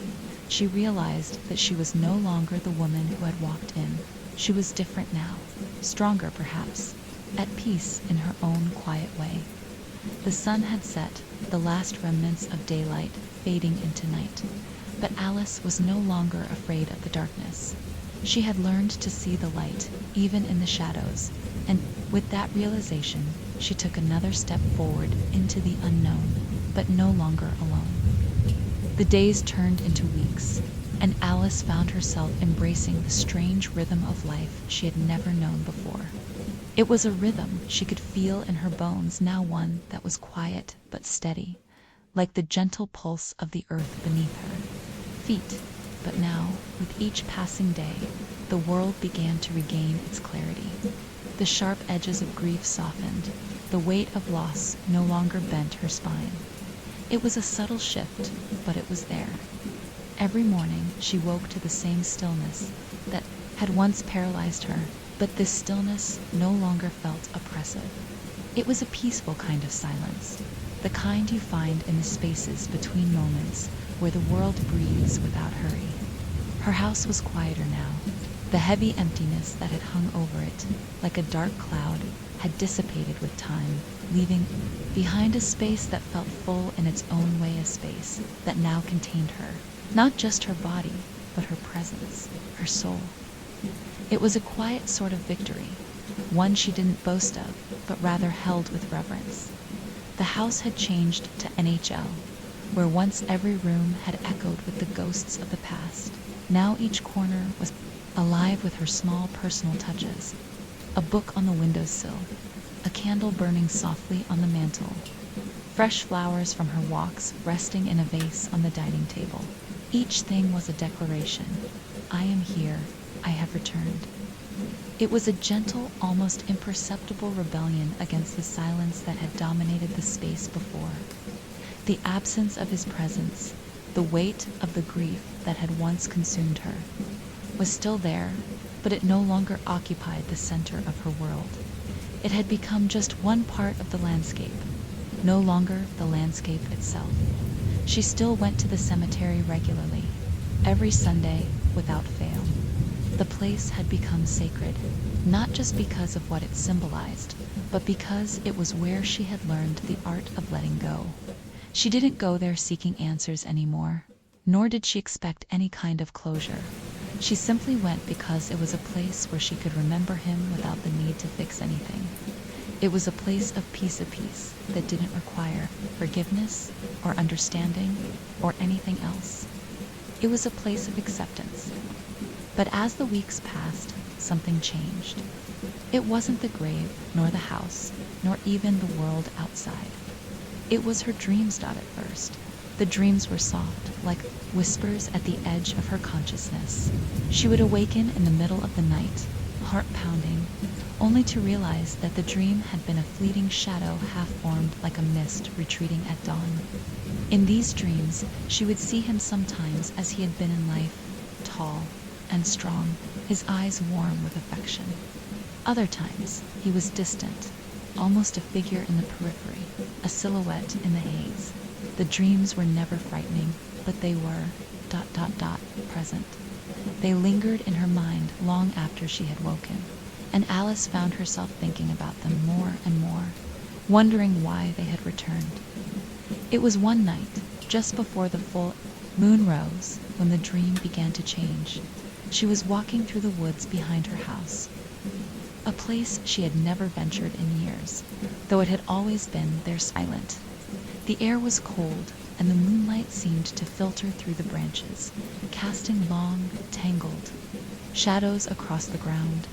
she realized that she was no longer the woman who had walked in. She was different now, stronger perhaps, at peace in her own quiet way. The sun had set, the last remnants of daylight fading into night, but Alice was no longer afraid of the darkness. She had learned to see the light, even in the shadows, and with that realization, she took another step forward into the unknown, but no longer alone. The days turned into weeks, and Alice found herself embracing the strange rhythm of life she had never known before. It was a rhythm she could feel in her bones, now one that was quiet but steady, like the gentle pulse of the earth beneath her feet. But now, with each passing day, the world began to regain its clarity. The sharp edges of grief softened. The weight of loss no longer bent her spine. It was a subtle shift, but it was there. Every morning she woke to the same stillness that had once paralyzed her, but this stillness no longer felt oppressive. It was a peaceful kind of silence, the kind you find in the spaces between moments where the world breathes without hurry. Her house was quieter now. The heavy emptiness that had hung over it, like a dark cloud, had dissipated with time, leaving behind a space that felt full in its own way, a space that now contained her, not just her body, but her presence, her soul. It was a quiet sort of victory, one she didn't boast of, but rather held with reverence. The house had changed to NHL, where once every room had echoed with the ghosts of the past. Now each corner was alive with her small personal touches. A book on the windowsill, a candle burning softly on the mantel, fresh flowers from her walks resting in a vase on the dining table. Each thing was a declaration. I am here. I have returned. It was a gentle, almost imperceptible rebellion against the silence that had dominated the space before. The absence of his presence, the weight of the grief that had once consumed her, was still there, but it no longer occupied the center of her world. It had become just one part of the landscape, no longer the landscape itself. She still went to the cemetery regularly, every Sunday without fail. The place had become sacred, not just because of what it symbolized, but because it was where she had learned the art of letting go. She didn't go there seeking answers anymore, nor did she expect any kind of closure. She simply went because it was a place where she could remember him without the need to fix anything. It was a place of peace that didn't require forgiveness or understanding or anything else. It was a place of acceptance. But as the weeks passed, something changed. It wasn't the grave, nor the house, nor even the world outside. It was her dreams. At first, the dreams were soft, like whispers at the edge of her consciousness. She would awaken in the middle of the night, heart pounding, only to realize that the dream had been a fleeting shadow half-formed like a mist retreating at dawn. In these dreams, she would see him sometimes as he had been in life, tall and strong, his eyes warm with affection. Other times, he was distant, almost a figure in the periphery, a silhouette in the haze. The dreams were never frightening, but they were ... present. They lingered in her mind long after she had woken, and Alice found herself thinking about them more and more. wondering why they had returned. It was one night, just before the full moon rose, when the dream began to change. She was walking through the woods behind her house, a place she had never ventured in years, though it had always been there silent. The air was cold, and the moonlight seemed to filter through the branches, casting long, tangled shadows across the ground.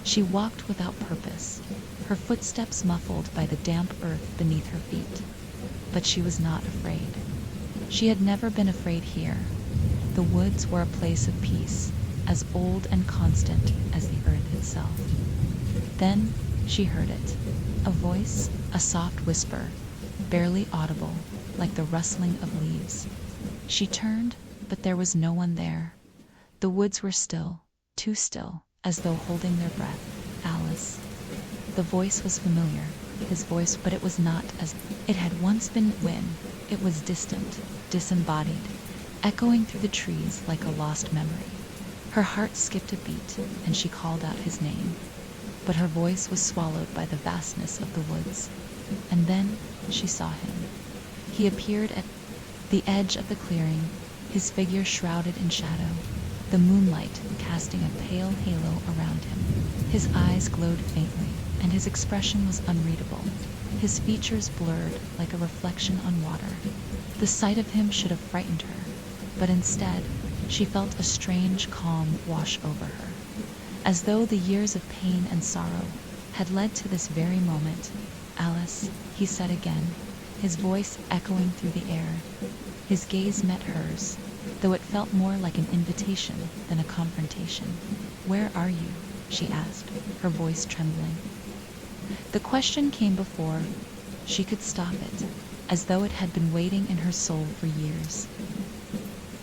She walked without purpose, her footsteps muffled by the damp earth beneath her feet. But she was not afraid. She had never been afraid here. The woods were a place of peace, as old and constant as the earth itself. Then she heard it, a voice, a soft whisper, barely audible, like the rustling of leaves. She turned, but there was no one there. The woods were still, too still, as though holding their breath. Alice. The voice was familiar, his voice, but it was not as it had once been when. It was distant, disembodied, echoing through the trees like a lost memory. Her heart skipped a beat, and she called out his name. But her voice was swallowed by the vastness of the woods. And then she saw him. He appeared at the edge of the clearing, his figure shrouded in shadow, the moonlight casting a pale halo around him. His eyes glowed faintly, and his expression was unreadable, his features blurred like a reflection on water. The sight of him should have frightened her, but instead, she felt a strange calm wash over her, as though the years of pain and sorrow had led to this very moment. "Alice," he said again, his voice echoing through the air. His gaze met hers, though it felt more like an invitation than a confrontation. "Where are you?" she asked, her voice trembling. The question came before she could stop it, as though it had been waiting in her soul for years.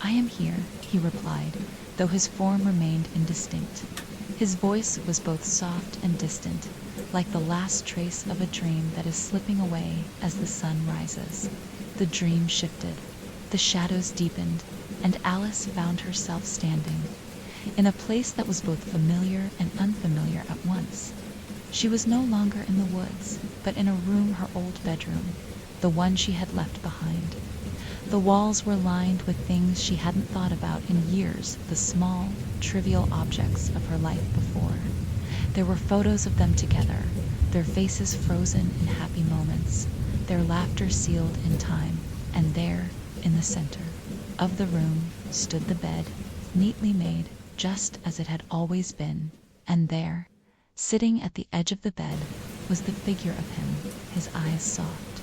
"I am here," he replied, though his form remained indistinct. His voice was both soft and distant, like the last trace of a dream that is slipping away as the sun rises. The dream shifted, the shadows deepened, and Alice found herself standing in a place that was both familiar and unfamiliar at once. She was no longer in the woods, but in a room, her old bedroom, the one she had left behind. The walls were lined with things she hadn't thought about in years, the small, trivial objects of her life before. There were photos of them together, their faces frozen in happy moments, their laughter sealed in time, and there, in the center of the room, stood the bed, neatly made, just as it had always been, and there, sitting at the edge of the bed, was the figure of him, his eyes soft,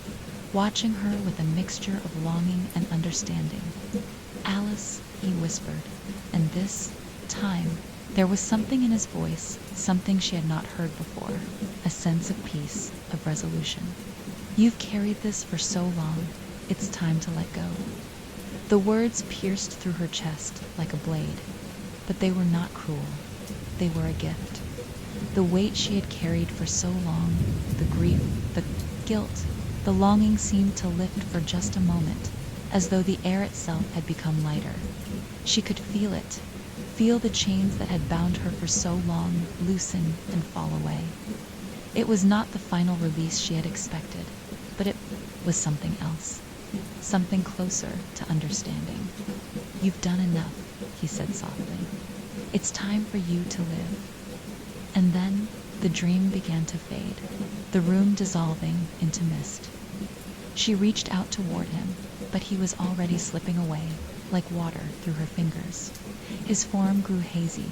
watching her with a mixture of longing and understanding. "Alice," he whispered, and this time there was something in his voice, something she had not heard before, a sense of peace, of resolution. "You've carried this for so long, it's time to let go." The words pierced through her chest like a blade, but they were not cruel. They were a gift. The weight she had carried for so long, the grief, the guilt, the longing seemed to lift for just a moment, as though the air itself had become lighter. She could feel it, feel the chains that had bound her for so long loosen and fall away. It was not the final release she had expected, but it was something else, something closer to understanding. "You've done enough," he said softly. "It's time for you to live." And then the dream began to fade, the room dissolving into mist. She reached out toward him, but he was already slipping away, like water through her fingers. His form grew hazy,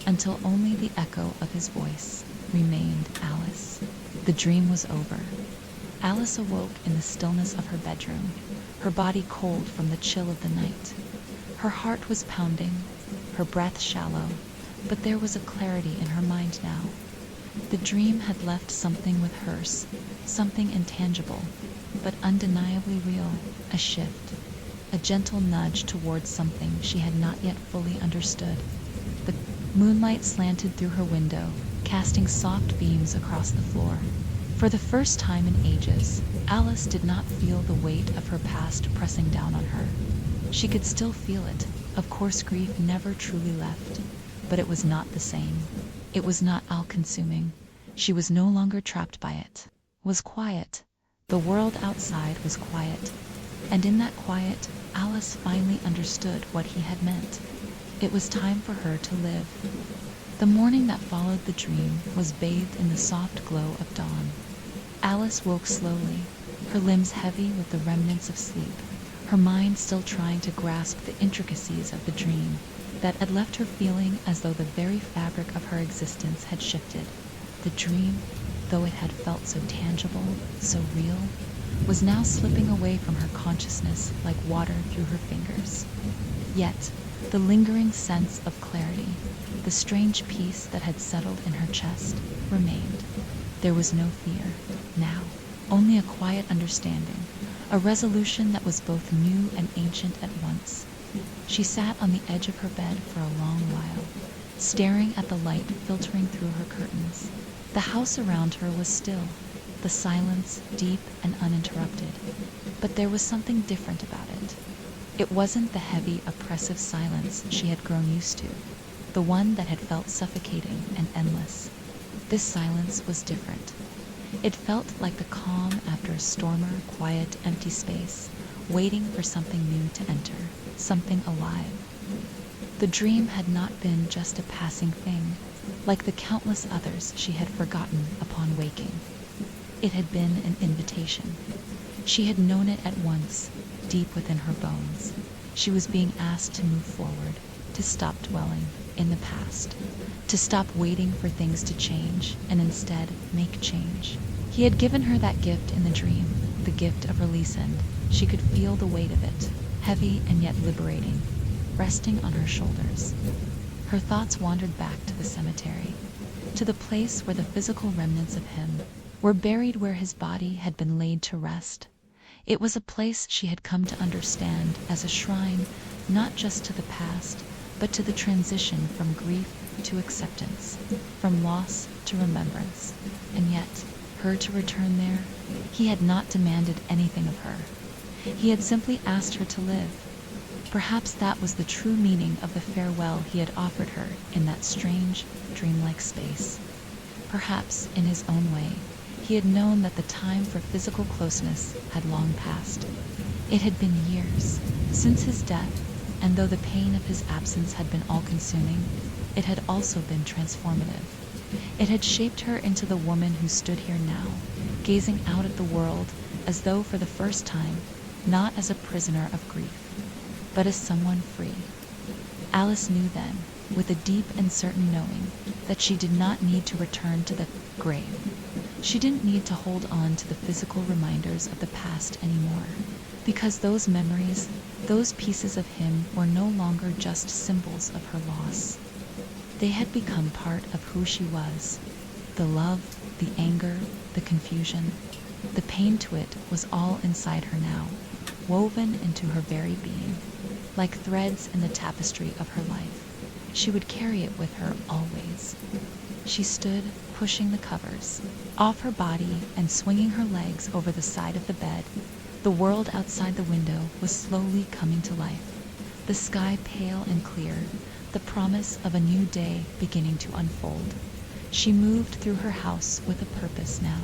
until only the echo of his voice remained. "Alice." The dream was over. Alice awoke in the stillness of her bedroom, her body cold from the chill of the night. Her heart was pounding, her breath shallow, but there was a clarity in her mind now. The dream had left something with hers, something intangible, but undeniably real, a shift, a gentle nudge towards something she had not yet fully understood. The moonlight slanted through her window, casting soft beams across the floor. For the first time in ages, Alice did not feel the weight of her past pressing down on her. She could still feel it. Of course, grief never truly left, but it was not the same. It was not all-consuming. She was no longer trapped by it. Was quiet, The world outside was quiet, and in that quiet, Alice finally understood what he had meant. It was time for her to live. The morning that followed the dream was bathed in the soft glow of dawn. Alice woke slowly, her limbs heavy with the remnants of sleep, her mind still trying to grasp the intricacies of the dream that had left her feeling as though the very fabric of her existence had shifted. The dream, though it had felt so tangible, so real, was now slipping away from her consciousness like water through her fingers. Yet, the lingering sense of clarity, the strange peace that had settled in her chest, remained. There was no fear, now, only a quiet understanding, a resolution that was both new and ancient at once. She sat on the edge of her bed for a long while, staring at the light filtering through her curtains. The house around her was still, the silence deep and uninterrupted, but there was something different about it. It wasn't the heavy, oppressive silence she had grown used to, the one that had felt suffocating and endless. This silence was different. It felt like the calm after a stormer, quiet, empty space, waiting for something new to enter, something alive. The dream had not been just a passing thing, like the countless others she had forgotten upon waking. It had been an invitation. She had known it at once, deep within her bones. She was being asked to move forward, to stop dwelling in the past, to stop waiting for things to change, and instead make change. He had given her that gift in the dream, the gift of release, and she could feel the weight of it, heavy and yet liberating, resting on her shoulders. Her thoughts wandered back to the cemetery, to the place where the physical remnants of him were buried, where his body had been laid to rest. It was a place she had come to understand as a shrine, not just to the past, but to the transition from grief to acceptance, from loss to remembrance. And yet, her to return there, he had not demanded anything of her. He had simply asked her to live. Perhaps that was the true meaning of the farewell he had offered her in that strange, dreamlike space. Perhaps, in his own way, he had known that the time for physical closeness had long passed. It had been years since his death, and though the pain of his absence had been all-consuming, it had also been transformative. It had shaped her into the woman who stood here now, gazing out at the world as though for the first time, not as a prisoner of grief, but as someone free. Alice knew then, with a deep and certain knowing, that she did not need to return to the grave. She didn't need to hold on to the physical reminders of the past anymore, because those memories, those pieces of him, were no longer just symbols of her loss. They had become part of who she was. The love, the anger, the confusion, the pain to it was all inside her now, woven into her very being, like threads in the tapestry of her life. She would carry it with her always. She stood, pushing the covers off her body and swinging her legs over the side of the bed. The world outside the window was slowly coming to life, the sky pale and clear, the promise of a new day beginning to unfold. She moved through her house with a purpose now.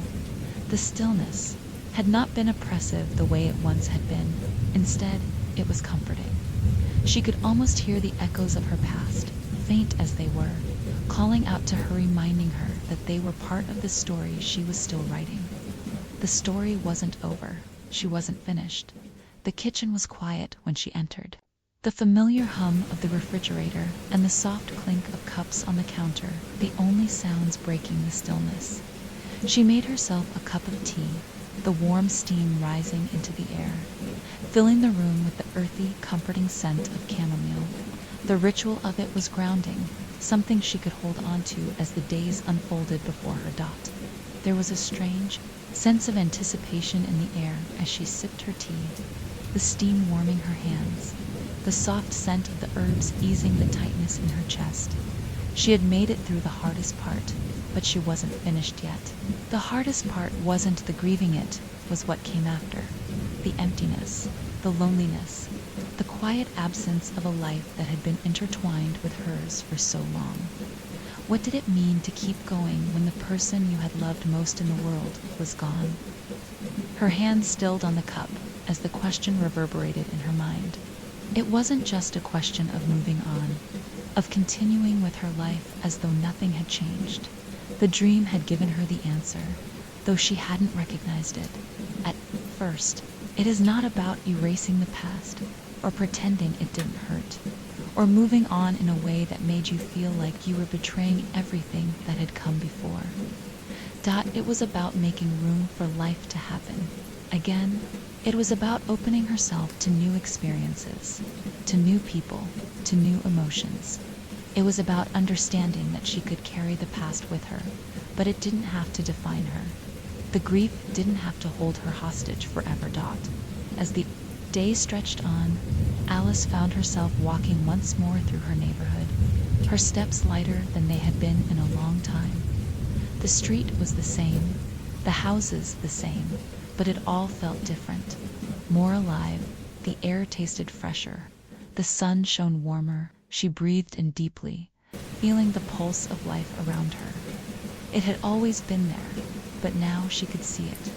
The stillness had not been oppressive the way it once had been. Instead, it was comforting. She could almost hear the echoes of her past, faint as they were, calling out to her, reminding her that they were part of the story she was still writing. The story wasn't over. She wasn't finished. The kitchen was quiet when she entered. The familiar hum of the refrigerator and the soft clink of cups on the counter, the only sounds breaking the stillness. She made herself a cup of tea, the warm steam rising into the air, filling the room with the earthy, comforting scent of chamomile. The ritual of it was grounding, something she could hold on to as the days unfolded before her. There was a strange sense of anticipation in the air as she sipped her tea, the steam warming her hands, the soft scent of the herbs easing the tightness in her chest. She had made it through the hardest part, but she wasn't finished yet. The hardest part wasn't the grieving, it was what came after. The emptiness, the loneliness, the quiet absence of a life that had been intertwined with hers for so long. What did it mean to keep going when the person you had loved most in the world was gone? Her hand stilled on the cup as the question reverberated in her mind. It wasn't just a question of moving on, of continuing with her life as though nothing had changed. The dream had given her the answer, though she hadn't recognized it at first. It is not about erasing the past, or pretending it didn't hurt, or moving on in a way that made you feel like you were betraying everything that had come before. It was about making room for life to happen. Again, it was about opening herself to new experiences, to new people, to new emotions. It was about understanding that she could carry the past with her, but it didn't have to define her. The grief didn't have to hold her hostage forever. As the day stretched on, Alice found herself walking once more through her neighborhood, her steps lighter than they had been in a long time. The street was the same, the houses the same, but it all felt different, more alive. The air tasted fresher, the sun shone warmer. She breathed in deeply, feeling the pulse of life around her. It had always been there, but now she could see it,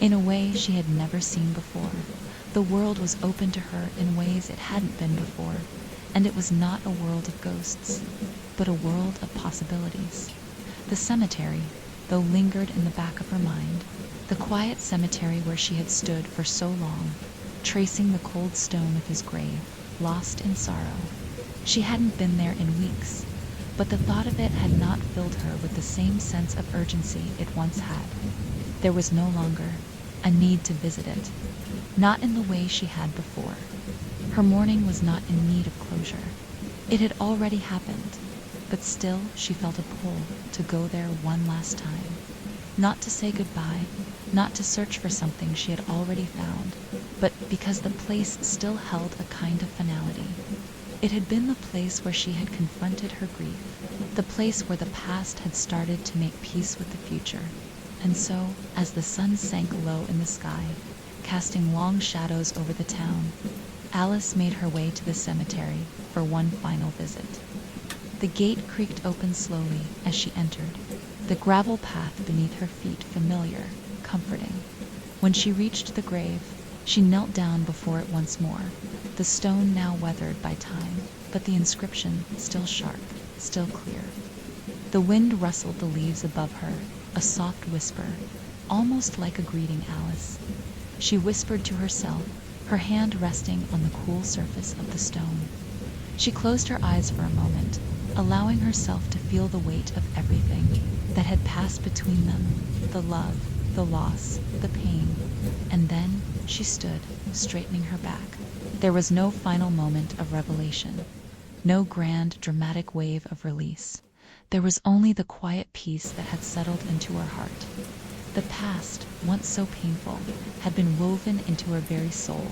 in a way she had never seen before. The world was open to her in ways it hadn't been before, and it was not a world of ghosts, but a world of possibilities. The cemetery, though, lingered in the back of her mind, the quiet cemetery where she had stood for so long, tracing the cold stone of his grave, lost in sorrow. She hadn't been there in weeks, but the thought of it had not filled her with the same sense of urgency it once had. There was no longer a need to visit it, not in the way she had before. Her mourning was not in need of closure. It had already happened, but still she felt a pull to go there one last time. Not to say goodbye, not to search for something she had already found, but because the place still held a kind of finality. It had been the place where she had confronted her grief, the place where the past had started to make peace with the future. And so, as the sun sank low in the sky, casting long shadows over the town, Alice made her way to the cemetery for one final visit. The gate creaked open slowly as she entered, the gravel path beneath her feet familiar, comforting. When she reached the grave, she knelt down before it once more, the stone now weathered by time, but the inscription still sharp, still clear. The wind rustled the leaves above her, a soft whisper, almost like a greeting. Alice. She whispered to herself, her hand resting on the cool surface of the stone. She closed her eyes for a moment, allowing herself to feel the weight of everything that had passed between them, the love, the loss, the pain. And then she stood, straightening her back. There was no final moment of revelation, no grand, dramatic wave of release. There was only the quiet peace that had settled into her heart. The past, once so painful, had been woven into her very soul,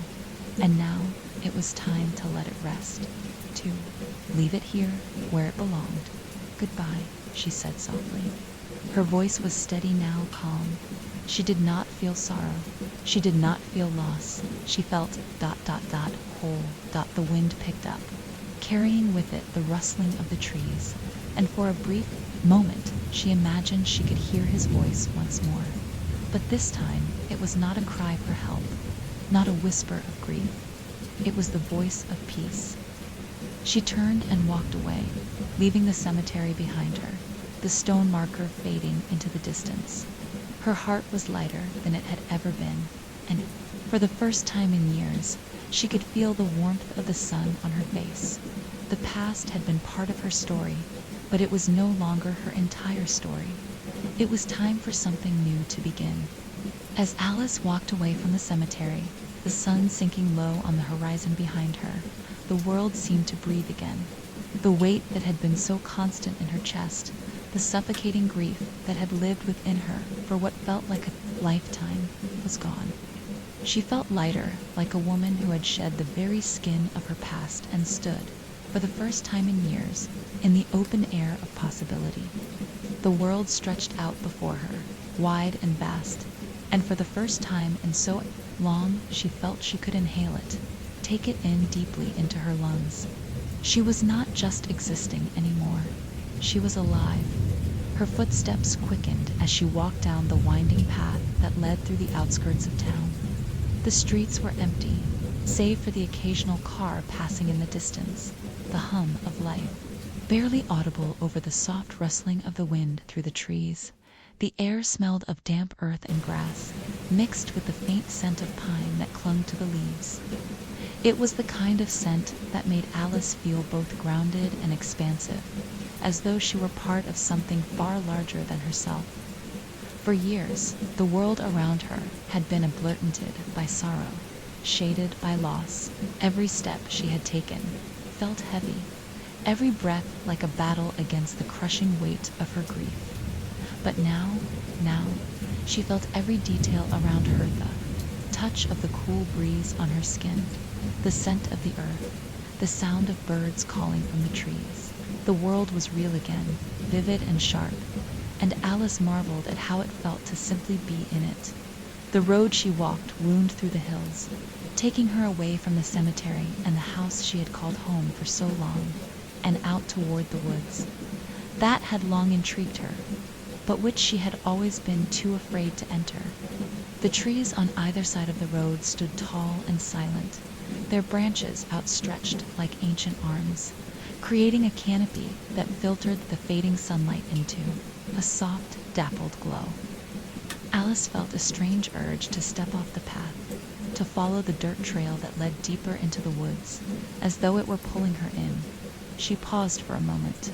and now it was time to let it rest, to leave it here where it belonged. Goodbye, she said softly. Her voice was steady now, calm. She did not feel sorrow. She did not feel loss. She felt ... whole. The wind picked up, carrying with it the rustling of the trees, and for a brief moment she imagined she could hear his voice once more. But this time it was not a cry for help, not a whisper of grief. It was the voice of peace. She turned and walked away, leaving the cemetery behind her, the stone marker fading into the distance. Her heart was lighter than it had ever been, and for the first time in years, she could feel the warmth of the sun on her face. The past had been part of her story, but it was no longer her entire story. It was time for something new to begin. As Alice walked away from the cemetery, the sun sinking low on the horizon behind her, the world seemed to breathe again. The weight that had been so constant in her chest, the suffocating grief that had lived within her for what felt like a lifetime, was gone. She felt lighter, like a woman who had shed the very skin of her past and stood, for the first time in years, in the open air of possibility. The world stretched out before her, wide and vast, and for the first time in so long she felt she could inhale it, take it in deeply into her lungs. She was not just existing anymore. She was alive. Her footsteps quickened as she walked down the winding path that led through the outskirts of town. The streets were empty, save for the occasional car passing in the distance, the hum of life. Barely audible over the soft rustling of the wind through the trees, the air smelled of damp earth and grass, mixed with the faint scent of pine that clung to the leaves. It was the kind of scent that made Alice feel both grounded and expansive, as though she were part of something far larger than herself. For years, the world around her had been ablurtented by sorrow, shaded by loss. Every step she had taken felt heavy, every breath like a battle against the crushing weight of her grief. But now, she felt every detail around her, the touch of the cool breeze on her skin, the scent of the earth, the sound of birds calling from the trees. The world was real again, vivid and sharp, and Alice marveled at how it felt to simply be in it. The road she walked wound through the hills, taking her away from the cemetery and the house she had called home for so long, and out toward the woods. That had long intrigued her, but which she had always been too afraid to enter. The trees on either side of the road stood tall and silent, their branches outstretched like ancient arms, creating a canopy that filtered the fading sunlight into a soft, dappled glow. Alice felt a strange urge to step off the path, to follow the dirt trail that led deeper into the woods, as though it were pulling her in. She paused for a moment,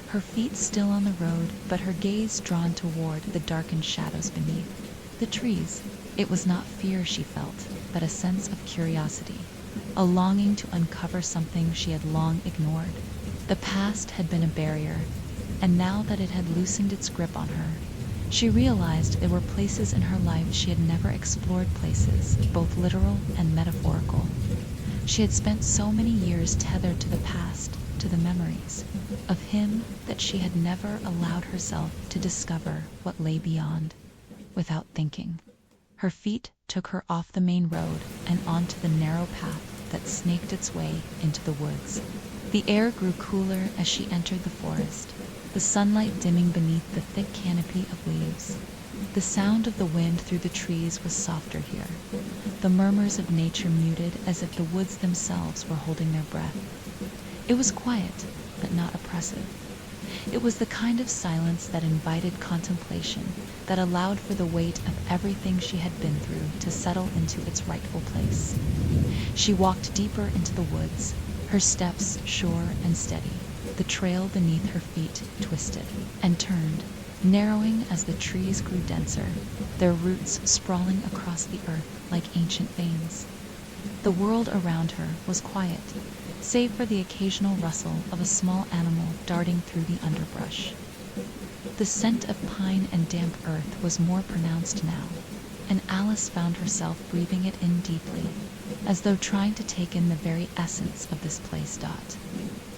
her feet still on the road, but her gaze drawn toward the darkened shadows beneath. The trees. It was not fear she felt, but a sense of curiosity, a longing to uncover something she had long ignored. The past had been a barrier, and now that it had loosened its grip on her, she realized there were places in her life she had never explored, places, both literal and metaphorical. She had spent so many years tethered to the past, to the memories of him, that she had never allowed herself to discover what lay beyond. Without thinking, her feet took her off the main road and onto the narrow path that snaked its way into the woods. The air grew cooler as she entered the forest, the sunlight dimming beneath the thick canopy of leaves. The sound of the wind through the trees was softer here, the murmurs of nature muted, as if the woods themselves were holding their breath. It was quiet, but not oppressive. It was the kind of silence that invited contemplation, that allowed for the weight of everything she had been through to settle into its rightful place. She walked deeper into the woods, her steps sure and steady. The trail beneath her feet twisted and turned, narrowing as the trees grew denser, their roots sprawling across the earth like ancient veins. The world around her was quiet, save for the occasional rustle of a small animal darting through the underbrush. The scent of pine and damp earth was more pronounced now, and Alice found herself breathing it in deeply, as though trying to take in the very essence of this place.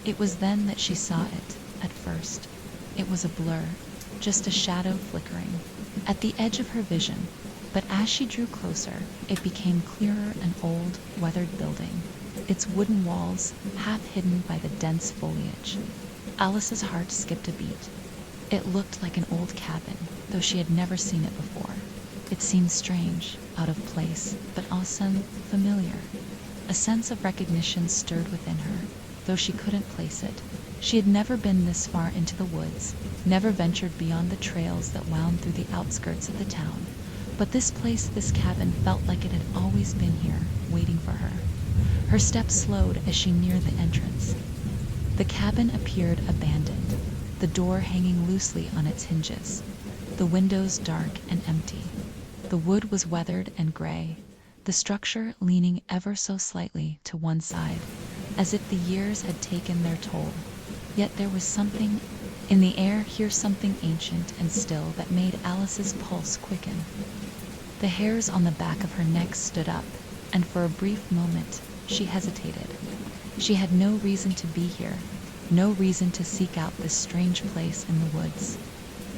It was then that she saw it. At first, it was a blur, just a shadow flickering at the edge of her vision, but as she drew closer, it became clearer. An old, weathered building, its wooden walls half hidden by the dense foliage. Alice's heart skipped a beat. It looked like an old cabin, though she had never seen it before. It seemed strange, out of place, but also familiar. A sense of recognition stirred within her, though she couldn't place it. She had never been this far into the woods, never ventured beyond the trails that wound through the outskirts of the town. But this place, this cabin, felt like it had always been here, waiting for her. Her steps slowed as she neared the entrance. The cabin appeared abandoned, the door hanging loosely on its hinges, the windows dark and empty. The wood was weathered and gray, the structure leaning ever so slightly to one side, as if the years had taken their toll. Yet there was something in the air here, something ancient and still, that made Alice's pulse quicken. The hairs on the back of her neck stood up, and for a brief moment she hesitated. She had no reason to be here, no reason to seek out this strange place in the woods.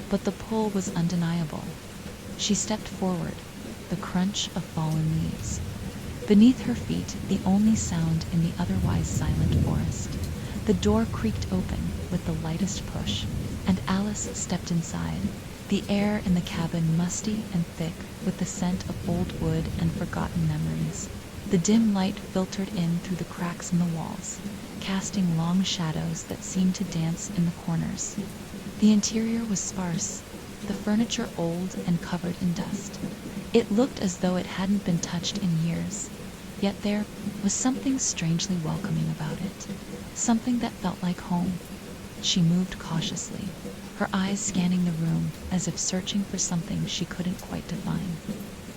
But the pull was undeniable. She stepped forward, the crunch of fallen leaves. Beneath her feet, the only sound in the otherwise silent forest. The door creaked open with the lightest push, and Alice stepped inside, the air in the cabin musty and thick with the scent of old wood and forgotten memories. The dim light filtered in through the cracks in the walls, casting long shadows that seemed to dance in the corners. The interior was sparse, the furniture old and covered in dust. It looked as though it hadn't been touched in years, yet there was something strangely welcoming about it, something that felt like home. She moved cautiously, her eyes scanning the room as if searching for something she couldn't quite define.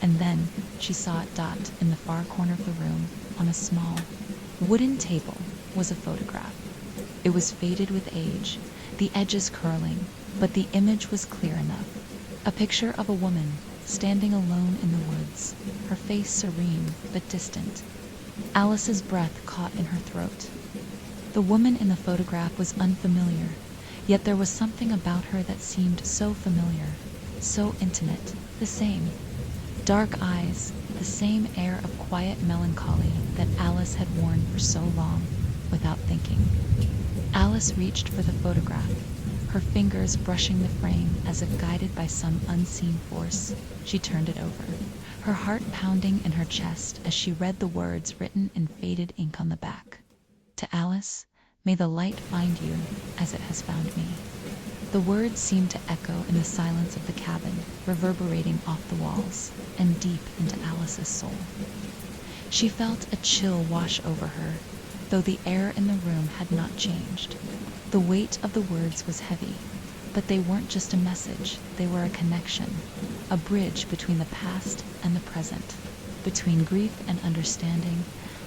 And then she saw it dot in the far corner of the room on a small wooden table was a photograph. It was faded with age, the edges curling, but the image was clear enough. A picture of a woman standing alone in the woods, her face serene but distant. Alice's breath caught in her throat. The woman in the photograph was unfamiliar, yet there was something about her that seemed so familiar, so intimate, the same. Dark eyes, the same air of quiet melancholy that Alice had worn for so long, without thinking. Alice reached for the photograph, her fingers brushing the frame as if guided by some unseen force. She turned it over, her heart pounding in her chest as she read the words written in faded ink on the back. To Alice, may the light find you as it has found me. The words seemed to echo in the silence of the cabin, reverberating off the walls and deep into Alice's soul. She felt a chill wash over her, though the air in the room had not changed. The weight of the words was heavy, but they weren't just a message, they were a connection, a bridge between the past and the present. Between grief and understanding,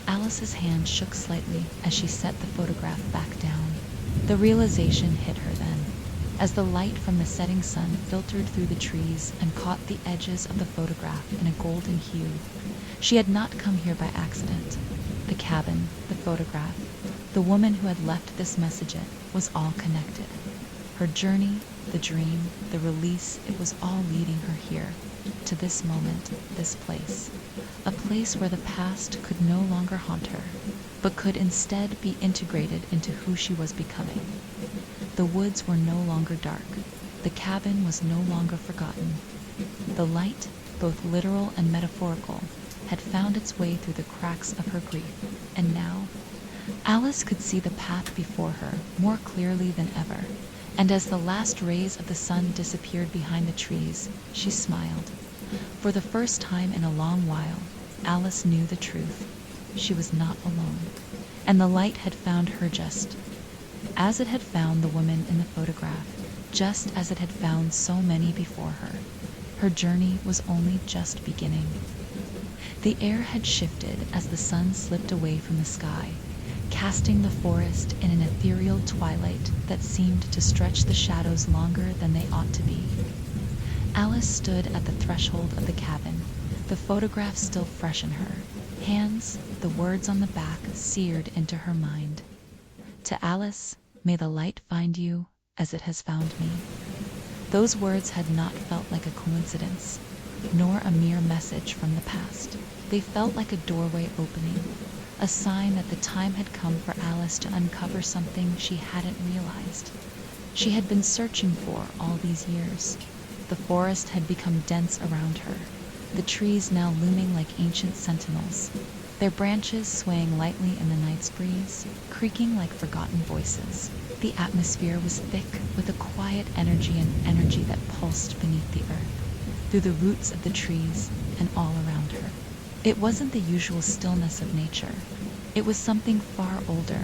Alice's hand shook slightly as she set the photograph back down. The realization hit her then, as the light from the setting sun filtered through the trees and caught the edges of the photograph in a golden hue. She had not come here by accident. The cabin, the photograph, the woman who had left this message, it was all connected. Her journey, the dream, the release, it was all leading her here, to this moment, this place. A place where the past could no longer haunt her, but could instead be integrated into who she was becoming. The woods were no longer dark. The cabin was no longer forgotten. The light, both literal and metaphorical, had found its way through the cracks of her grief, and now Alice could see the path before her more clearly than ever, and as the last rays of the sun disappeared behind the trees, she smiled. For the first time in a long while, Alice knew the truth. She was not alone, and the light had found her just as it had found the woman in the photograph, just as it had found so many before her. Her journey was only just beginning. The air had shifted as the sun slipped away from the sky, casting the forest in an ethereal twilight that seemed to stretch the shadows longer than they ought to be. Alice stood at the threshold of the cabin, the photograph still fresh in her hands, the words on the back seared into her mind. To Alice, may the light find you as it has found me. Those words had not felt like a coincidence, nor a mere message from the past. They felt like a doorway opening, a sign that the time had come for Alice to uncover something she hadn't realized. She had been searching for all these years. The forest had become dense around her, the trees now looming like ancient sentinels, their branches swaying lightly in the night's breeze, creaking like forgotten voices. The atmosphere was thick with a quiet energy, an energy that pulsed beneath the earth, through the roots of the trees and all around her. It wasn't the usual stillness of nature. It was something far older,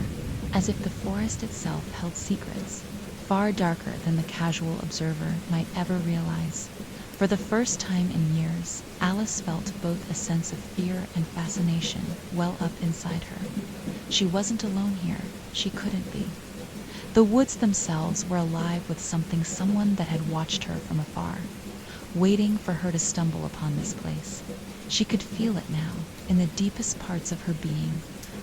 as if the forest itself held secrets, far darker than the casual observer might ever realize. For the first time in years, Alice felt both a sense of fear and fascination well up inside her. She wasn't alone here. She couldn't be. The woods themselves were alive with something, someone that had watched her from afar, waiting for her to stumble upon this place. She could feel it now, in the deepest parts of her being,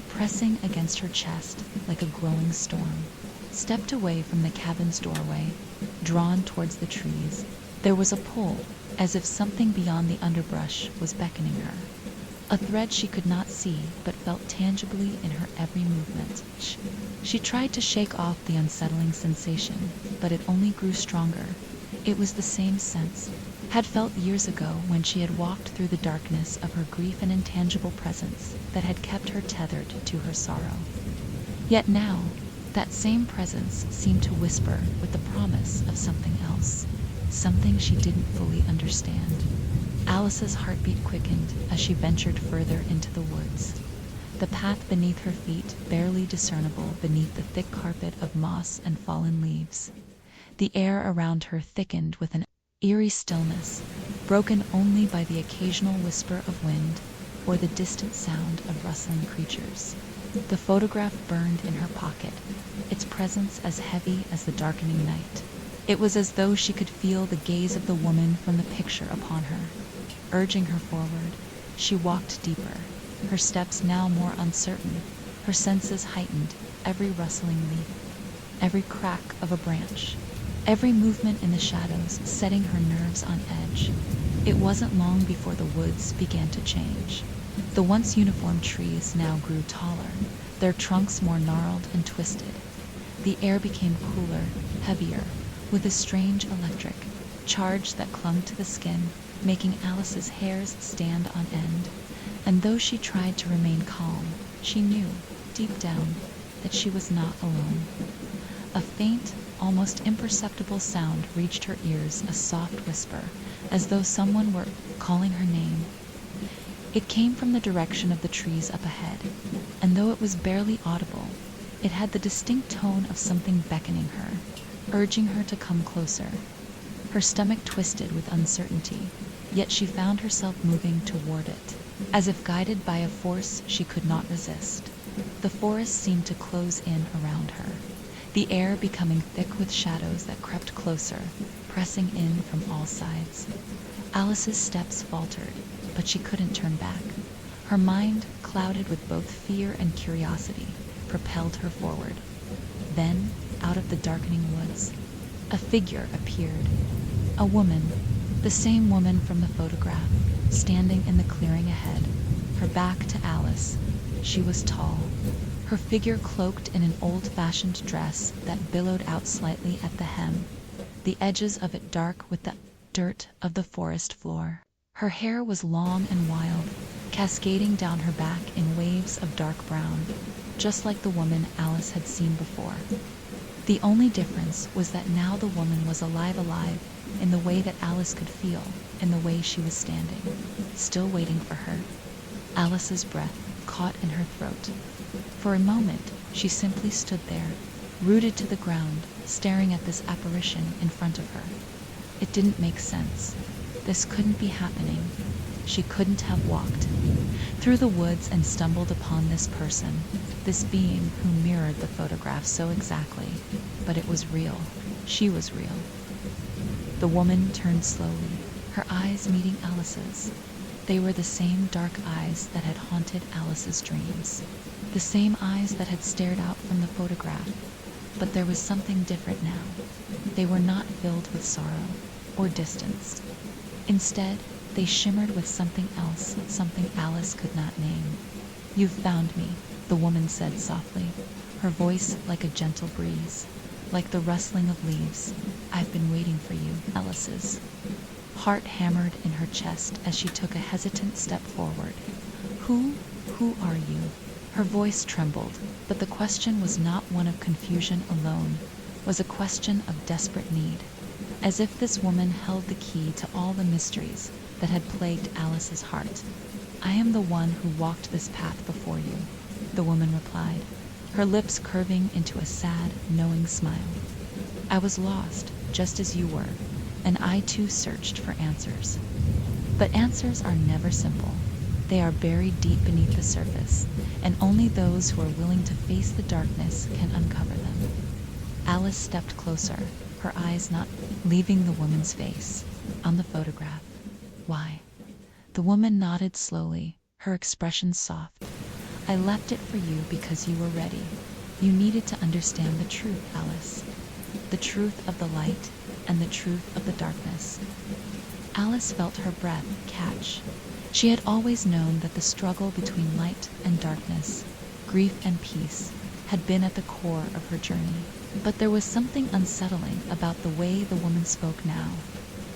pressing against her chest like a growing storm. Stepped away from the cabin's doorway, drawn towards the trees. There was a pull, as if something beyond the underbrush was beckoning her. a thread she could not see but felt tangibly in her every movement. She tried to shake off the unsettling sensation, but it only grew stronger. It was the same sense had felt years ago when she had walked through the darkness of her grief, an intangible presence that had kept her tethered to her sorrow. Yet now, that same presence seemed to whisper with the promise of something else, something she didn't fully understand. Alice's heartbeat quickened as she ventured further into the woods. The path beneath her feet barely discernible beneath the thick carpet of moss and fallen leaves. The air around her thickened with an eerie stillness, broken only by the occasional whisper of wind or the distant sound of rustling creatures. The photograph burned in her pocket, its presence as heavy as the darkening night. It was as though she could feel the gaze of the woman from the picture upon her, urging her forward. She walked deeper, her steps now more uncertain, her senses heightened, every rustling leaf, every crack of a branch, every movement in the shadows setting her nerves on edge. It wasn't long before the woods began to change. The once uniform trees now grew taller, their trunks more gnarled and twisted. The air became cooler, heavier, with a strange electric charge that clung to the skin, making Alice's hairs stand on end. And though she tried to remain calm, she knew, deep down, that she was not alone. A faint, almost imperceptible sound reached her ears, a soft whisper, as though someone were calling her name. It came from the direction of the trees up ahead, and though it was barely audible, it had the distinct tone of something beckoning her, urging her to come closer. Her stomach twisted with uncertainty, yet she found herself moving toward it, as if guided by a force she could not resist. The forest seemed to close in around her, the air becoming thick with shadows that crept closer, pressing in from all sides. Alice's steps faltered, but she couldn't turn back. Her mind, clouded with both fear and curiosity, propelled her forward. Then, out of the darkening woods, a figure appeared. A woman, the same woman from the photograph, standing in the clearing ahead, her back to Alice. She was tall, her figure cloaked in an old-fashioned dress that billowed out slightly at the hem, the edges of it dark with the dirt of the forest floor. Her hair was long and wild, cascading down her back in waves of dark brown, just like the woman Alice had seen before. The only difference was that now the woman was alive in the way that Alice could feel, in the way she was standing, still waiting for her. Alice's breath caught in her throat. For a moment, she simply stood there, rooted to the ground, staring at this apparition in front of her. It didn't make sense. This couldn't be happening. She couldn't have walked through the woods and stumbled upon this person, this being who mirrored the photograph so exactly. But it was real. She was real. The woman turned slowly, her eyes meeting Alice's. They were the same dark eyes that had haunted Alice's dreams, the same eyes that had stared out from the photograph. But there was something different now. They were not filled with sorrow or distance. Instead, they shimmered with something else, something Alice could not name. "You've found me," the woman said softly, her voice like a gentle breeze, like the rustling of leaves. "I've been waiting for you." Alice's heart hammered in her chest as she took a hesitant step forward. Who are you?" Her voice trembled, but the question was not one of confusion alone, was a question of desperate need, as if this woman held the key to all the mysteries that had plagued Alice's heart. "I am the one who walked this path before you," the woman replied, her lips curving into a sad, knowing smile. "I was lost, just as you were, and I too searched for answers. But answers are never simple. They are buried deep beneath the surface, and only those who are willing to face the darkness can uncover them." Alice stepped closer, her eyes not leaving the woman's face. "On the photograph." "Why?" The woman nodded slowly, her expression soft. "I left it for you because you were ready. You needed to understand the truth, Alice. The truth of the light and the truth of the darkness." Alice felt her breath catch. She had always known that the struggle between light and darkness, grief and peace, had been at the core of her journey. But there was something unsettling about the way the woman spoke now.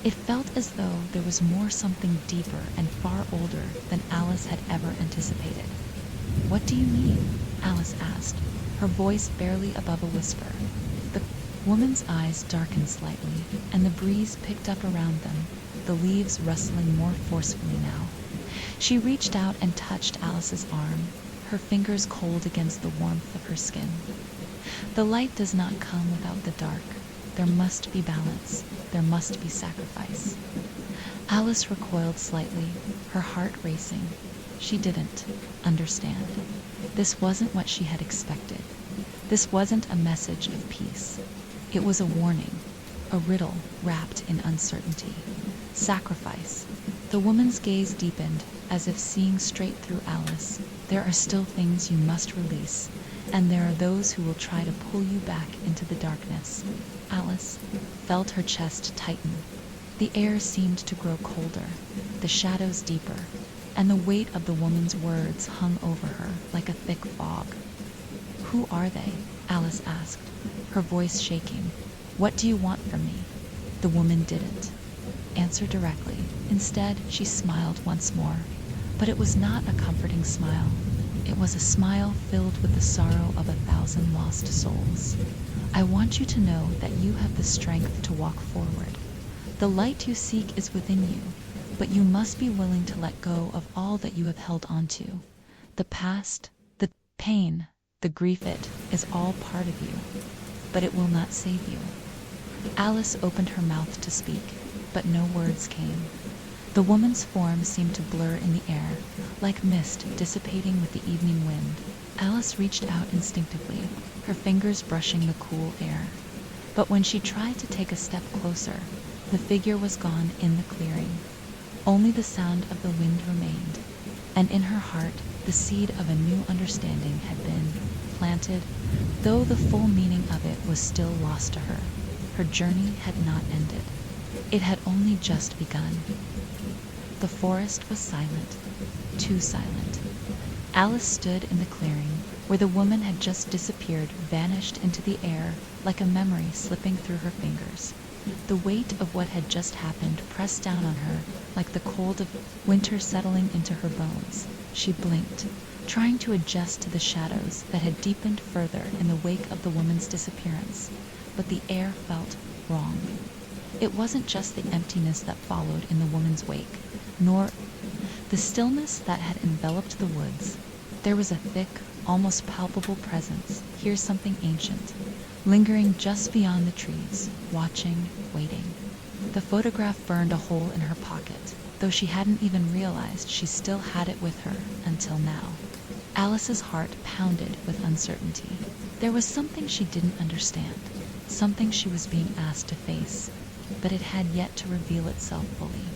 It felt as though there was something deeper and far older than Alice had ever anticipated. "What do you mean?" Alice asked, her voice barely above a whisper. The woman's eyes darkened slightly, and the breeze picked up around them, the leaves rustling more forcefully now. She reached out and touched Alice's arm, her fingers cold against the warmth of her skin. "The light does not come without the dark. There must be balance. There must be sacrifice." Alice recoiled slightly, her heart racing. She didn't understand. This wasn't what she had expected. This wasn't a message of peace. It was a warning, a riddle wrapped in uncertainty. Sacrifice. The woman's gaze deepened, as if seeing straight through Alice. "There are still things you must release, and there are those who will try to pull you back into the darkness." Alice felt her chest tighten. The air seemed to grow colder, the shadows deeper, and the weight of the woman's words hung over her like a thick fog. "Who are they?" Alice asked, her voice shaking. "What do you want from me?" The woman didn't answer directly. Instead, she smiled once more. But it was not a comforting smile. It was a smile filled with the sorrow of 1,000 lost souls. "I want you to know that you have the strength to walk forward. The light you seek is within you, but you must be willing to let go of all that you have held onto. The past, the pain, the grief, it is all part of you, but it will not save you." Alice opened her mouth to speak, but no words came. The woman's form seemed to blur in the air, like mist dissipating with the evening wind. Alice reached out instinctively, her fingers brushing the cool air. But when she tried to take a step closer, the figure was gone in the clearing. Only the sound of the wind remained, and in her heart the seed of a new understanding had been planted, though the full meaning of it was still lost to her. Her journey had not ended. It had only just begun. The forest was silent, too silent. Alice stood in the clearing, where the woman had just disappeared, vanished into the air like a memory slipping through her fingers. The weight of what had just happened pressed down on her like the cold of winter settling into her bones. She blinked, trying to adjust to the shadows that had deepened further in the wake of the woman's disappearance. But the air felt wrong. It wasn't just the emptiness that followed in the woman's wake, nor the stillness that had enveloped the woods. There was a thick, almost palpable presence, here something ancient, lingering just beyond the trees, watching, waiting. The photograph burned a hole in her pocket, though she hadn't even realized she still had it with her until now. Alice's heart pounded with uncertainty. There was something she didn't understand, something she was being asked to face, but it had yet to reveal itself fully.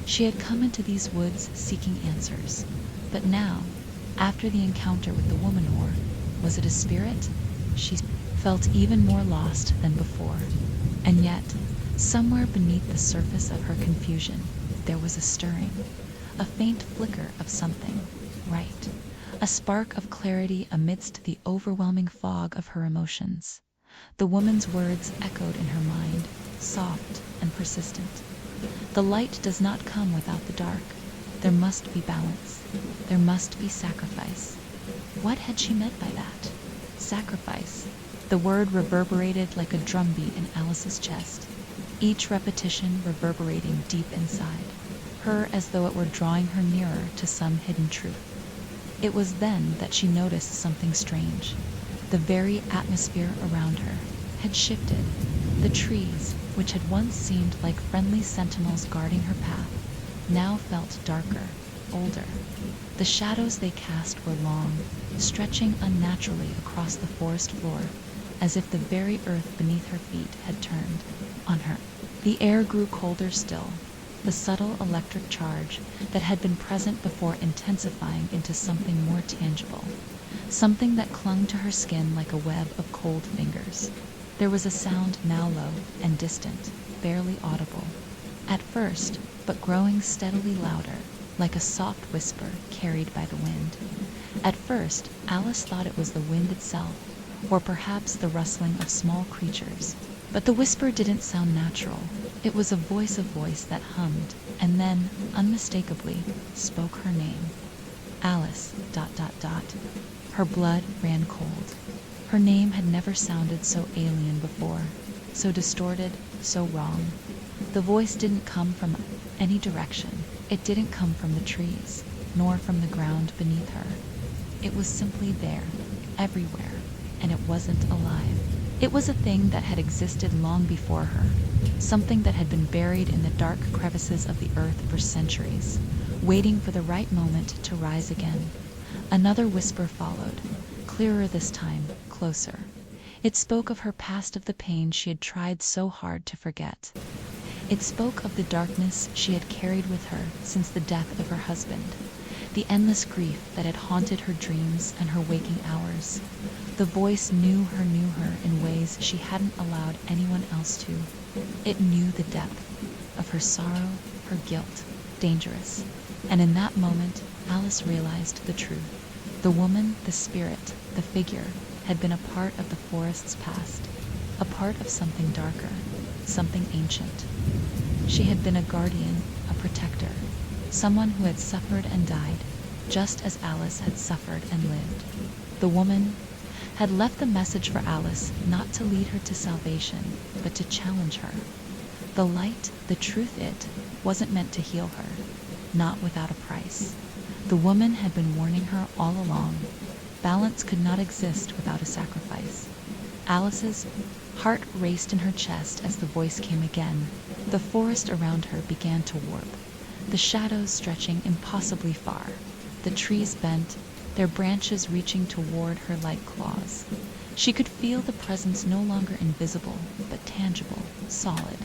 She had come into these woods seeking answers, but now, after the encounter with the woman-whore, was it a spirit? She felt even more lost than before. And yet, somewhere beneath the surface of her confusion, there was a stirring, a faint flicker of something right, a spark of clarity amidst the overwhelming fog of her emotions. The woman's words echoed in her mind, soft and persistent. "The light does not come without the dark. There must be balance. There must be sacrifice." What had she meant by that? Sacrifice. The word reverberated like a drumbeat in Alice's chest, each repetition reverberating deep inside her as though it were drawing her nearer to some hidden truth. It was then that she noticed something strange. The very atmosphere around her had shifted. The trees, which had once seemed like friendly sentinels guarding her path, now felt darker, older. The shadows they cast were long, stretching unnaturally across the forest floor, as if the very earth beneath her feet had turned on her. The air grew colder still, the subtle electric charge that had been present before intensifying into something more tangible, something that clung to her skin like a web of cold fingers. There was a sound now low and distant, barely audible at first, but growing steadily louder. like a soft whisper carried by the wind. At first, Alice thought it was the wind itself, or perhaps the rustling of small creatures. But the whisper didn't sound natural. It was a voice that hummed, and then, unmistakably, spoke her name. Alice, ... Her blood ran cold. Her name had never sounded so alien before, so distorted, so wrong. The voice didn't come from any direction. It didn't come from the trees, nor from the ground beneath her. It was simply there, everywhere, and it wasn't alive. It was a thing that had existed long before her, something that had been buried in the dark crevices of the earth for centuries, waiting for the right moment to rise again. Another whisper followed, clearer this time, closer. It spoke of her past, of the pain she had tried so hard to forget. It spoke of the darkness she had carried with her since the death of her husband, the endless grief that had haunted her dreams and her waking hours. The voice knew her in ways she hadn't allowed anyone else to. It knew the depth of her sorrow, her guilt, dangerous. And in that moment, Alice realized the truth. The woman, the spirit, the figure, had been a part of the forest's past, a part of something darker, something ancient. She had been a guardian, a protector, someone who had suffered and died, just as Alice had suffered and lived. The woman had left the message for Alice, not to lead her to salvation, but to challenge her. The light, the truth, it wasn't meant to heal her, not without a price. The woman had been warning her all along. Balance could not exist without a sacrifice. Alice's heart raced in her chest as the voice came again. The forest around her began to warp, the shadows stretching impossibly far, the trees bent, their branches reaching toward her like claws. She could feel the presence no longer invisible, but tangible, solid.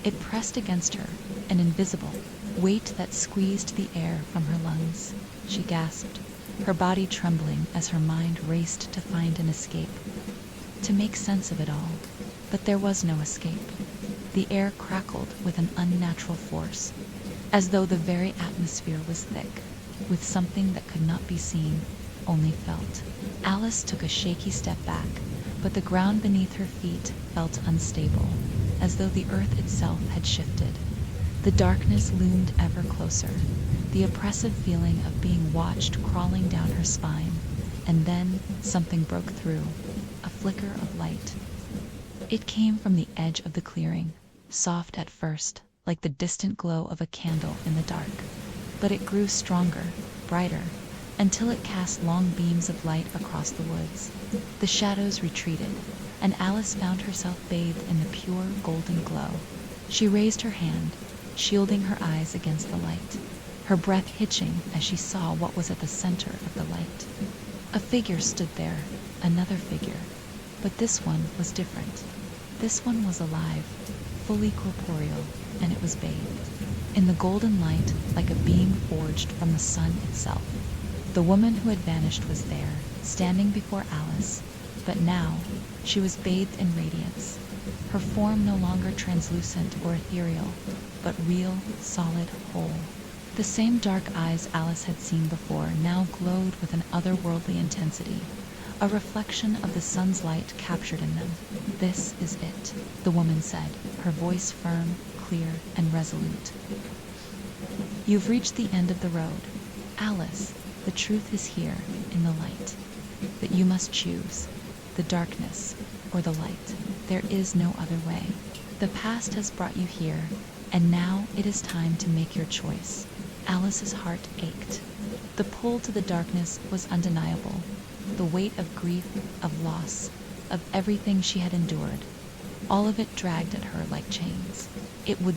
It pressed against her, an invisible weight that squeezed the air from her lungs. She gasped, her body trembling as her mind raced to find an escape, to make sense of it all. But there was no escape. The air crackled with an unnatural force, as though the very atmosphere was thick with something that could not be seen, only felt. Alice took a shaky step back, but the ground beneath her feet felt unstable, as though the earth itself had shifted. The darkness loomed ever closer, the oppressive feeling of being watched crawling down her spine. And then something broke through, a flicker of light. It came from the edge of the clearing, soft at first, like the distant glow of a candle in the dark. But it grew stronger, brighter, until it cast long beams of light across the woods. The shadows retreated, and Alice found herself bathed in the pure golden glow. She raised her hand, shielding her eyes against the light, her breath hitching as she saw what was at the center of the light. A figure stood there, another figure, but this one was different. This one was alive, fully corporeal, and it was bathed in the golden light like a beam forged from the sun itself. The woman who had vanished was there, standing before Alice, but now she was bathed in radiance, her form no longer translucent or ethereal, but real, solid, whole. The same dark eyes Alice had seen before now glowed with an otherworldly intensity, a reflection of the sun's light captured in them. "This is it," the woman said, her voice firm, clear, and resolute. "You've reached the end of the road. Alice, the truth is here, in the light. But you must choose, the darkness or the light. There is no other way. The past has brought you here, and now it is time to make your choice." Alice's heart ached. The pull to the darkness was undeniable. The weight of grief, of loss, of everything she had endured, all of it dragged at her like chains. It would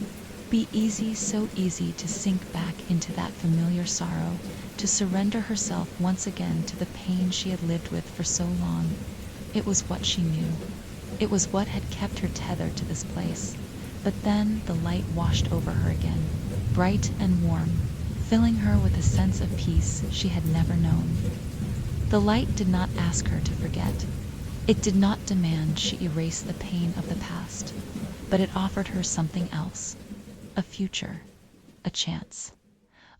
be easy, so easy, to sink back into that familiar sorrow, to surrender herself once again to the pain she had lived with for so long. It was what she knew. It was what had kept her tethered to this place. But then the light washed over her again, bright and warm, filling her with a sense of peace she had never known. The light did not ask her to forget. It did not demand she erase the pain of the past, but it offered her something else, a future, a chance.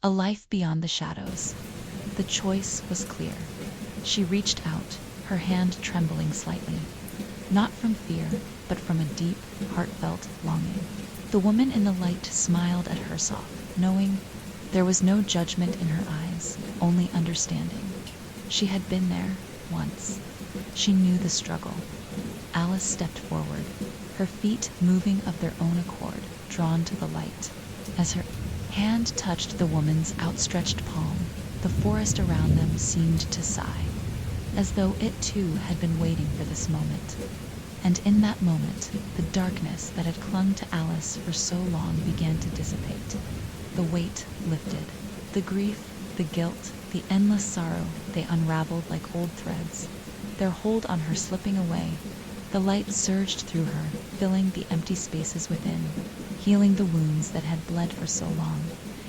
a life beyond the shadows. The choice was clear. She reached out, her hand trembling slightly, not from fear, but from a deep, heartfelt longing. The woman in the light smiled at Herself, knowing there was no judgment in her eyes, only understanding. She had been there once. She knew the struggle. Alice stepped forward, her feet moving of their own accord, drawn to the light. As her hand touched the woman's outstretched palm, the forest around them seemed to sigh, as though it too had been waiting for this moment. And in that moment, the darkness that had clung to Alice for so long began to dissipate. The weight lifted. The grief, the guilt, the endless sorrow, they unraveled like old threads, their hold on her slipping away. The light surged through her, filling the empty spaces within, healing the wounds that had bled for so long.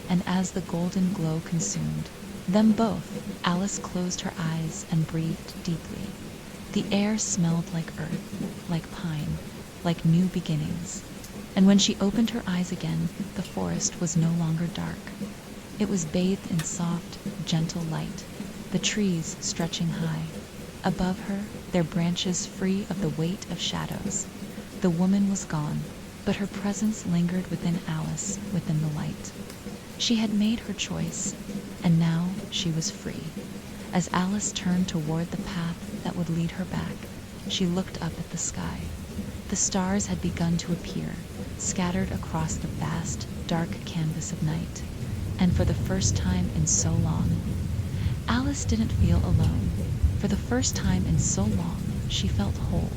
And as the golden glow consumed them both, Alice closed her eyes and breathed deeply. The air smelled like earth, like pine, like new beginnings. And when she opened her eyes again, the forest was no longer dark. It was bathed in soft, gentle light, the trees stretching high. Above her, their branches free of the weight of shadows. The woman was gone, but her presence lingered within Alice, within the light. She had made her choice, and now she was free. As Alice turned toward the path that would lead her back, she looked up at the sky. The stars had begun to appear, scattered across the vast, dark canvas of night. And for the first time in so long, Alice didn't feel alone. For the first time in so long, she felt whole.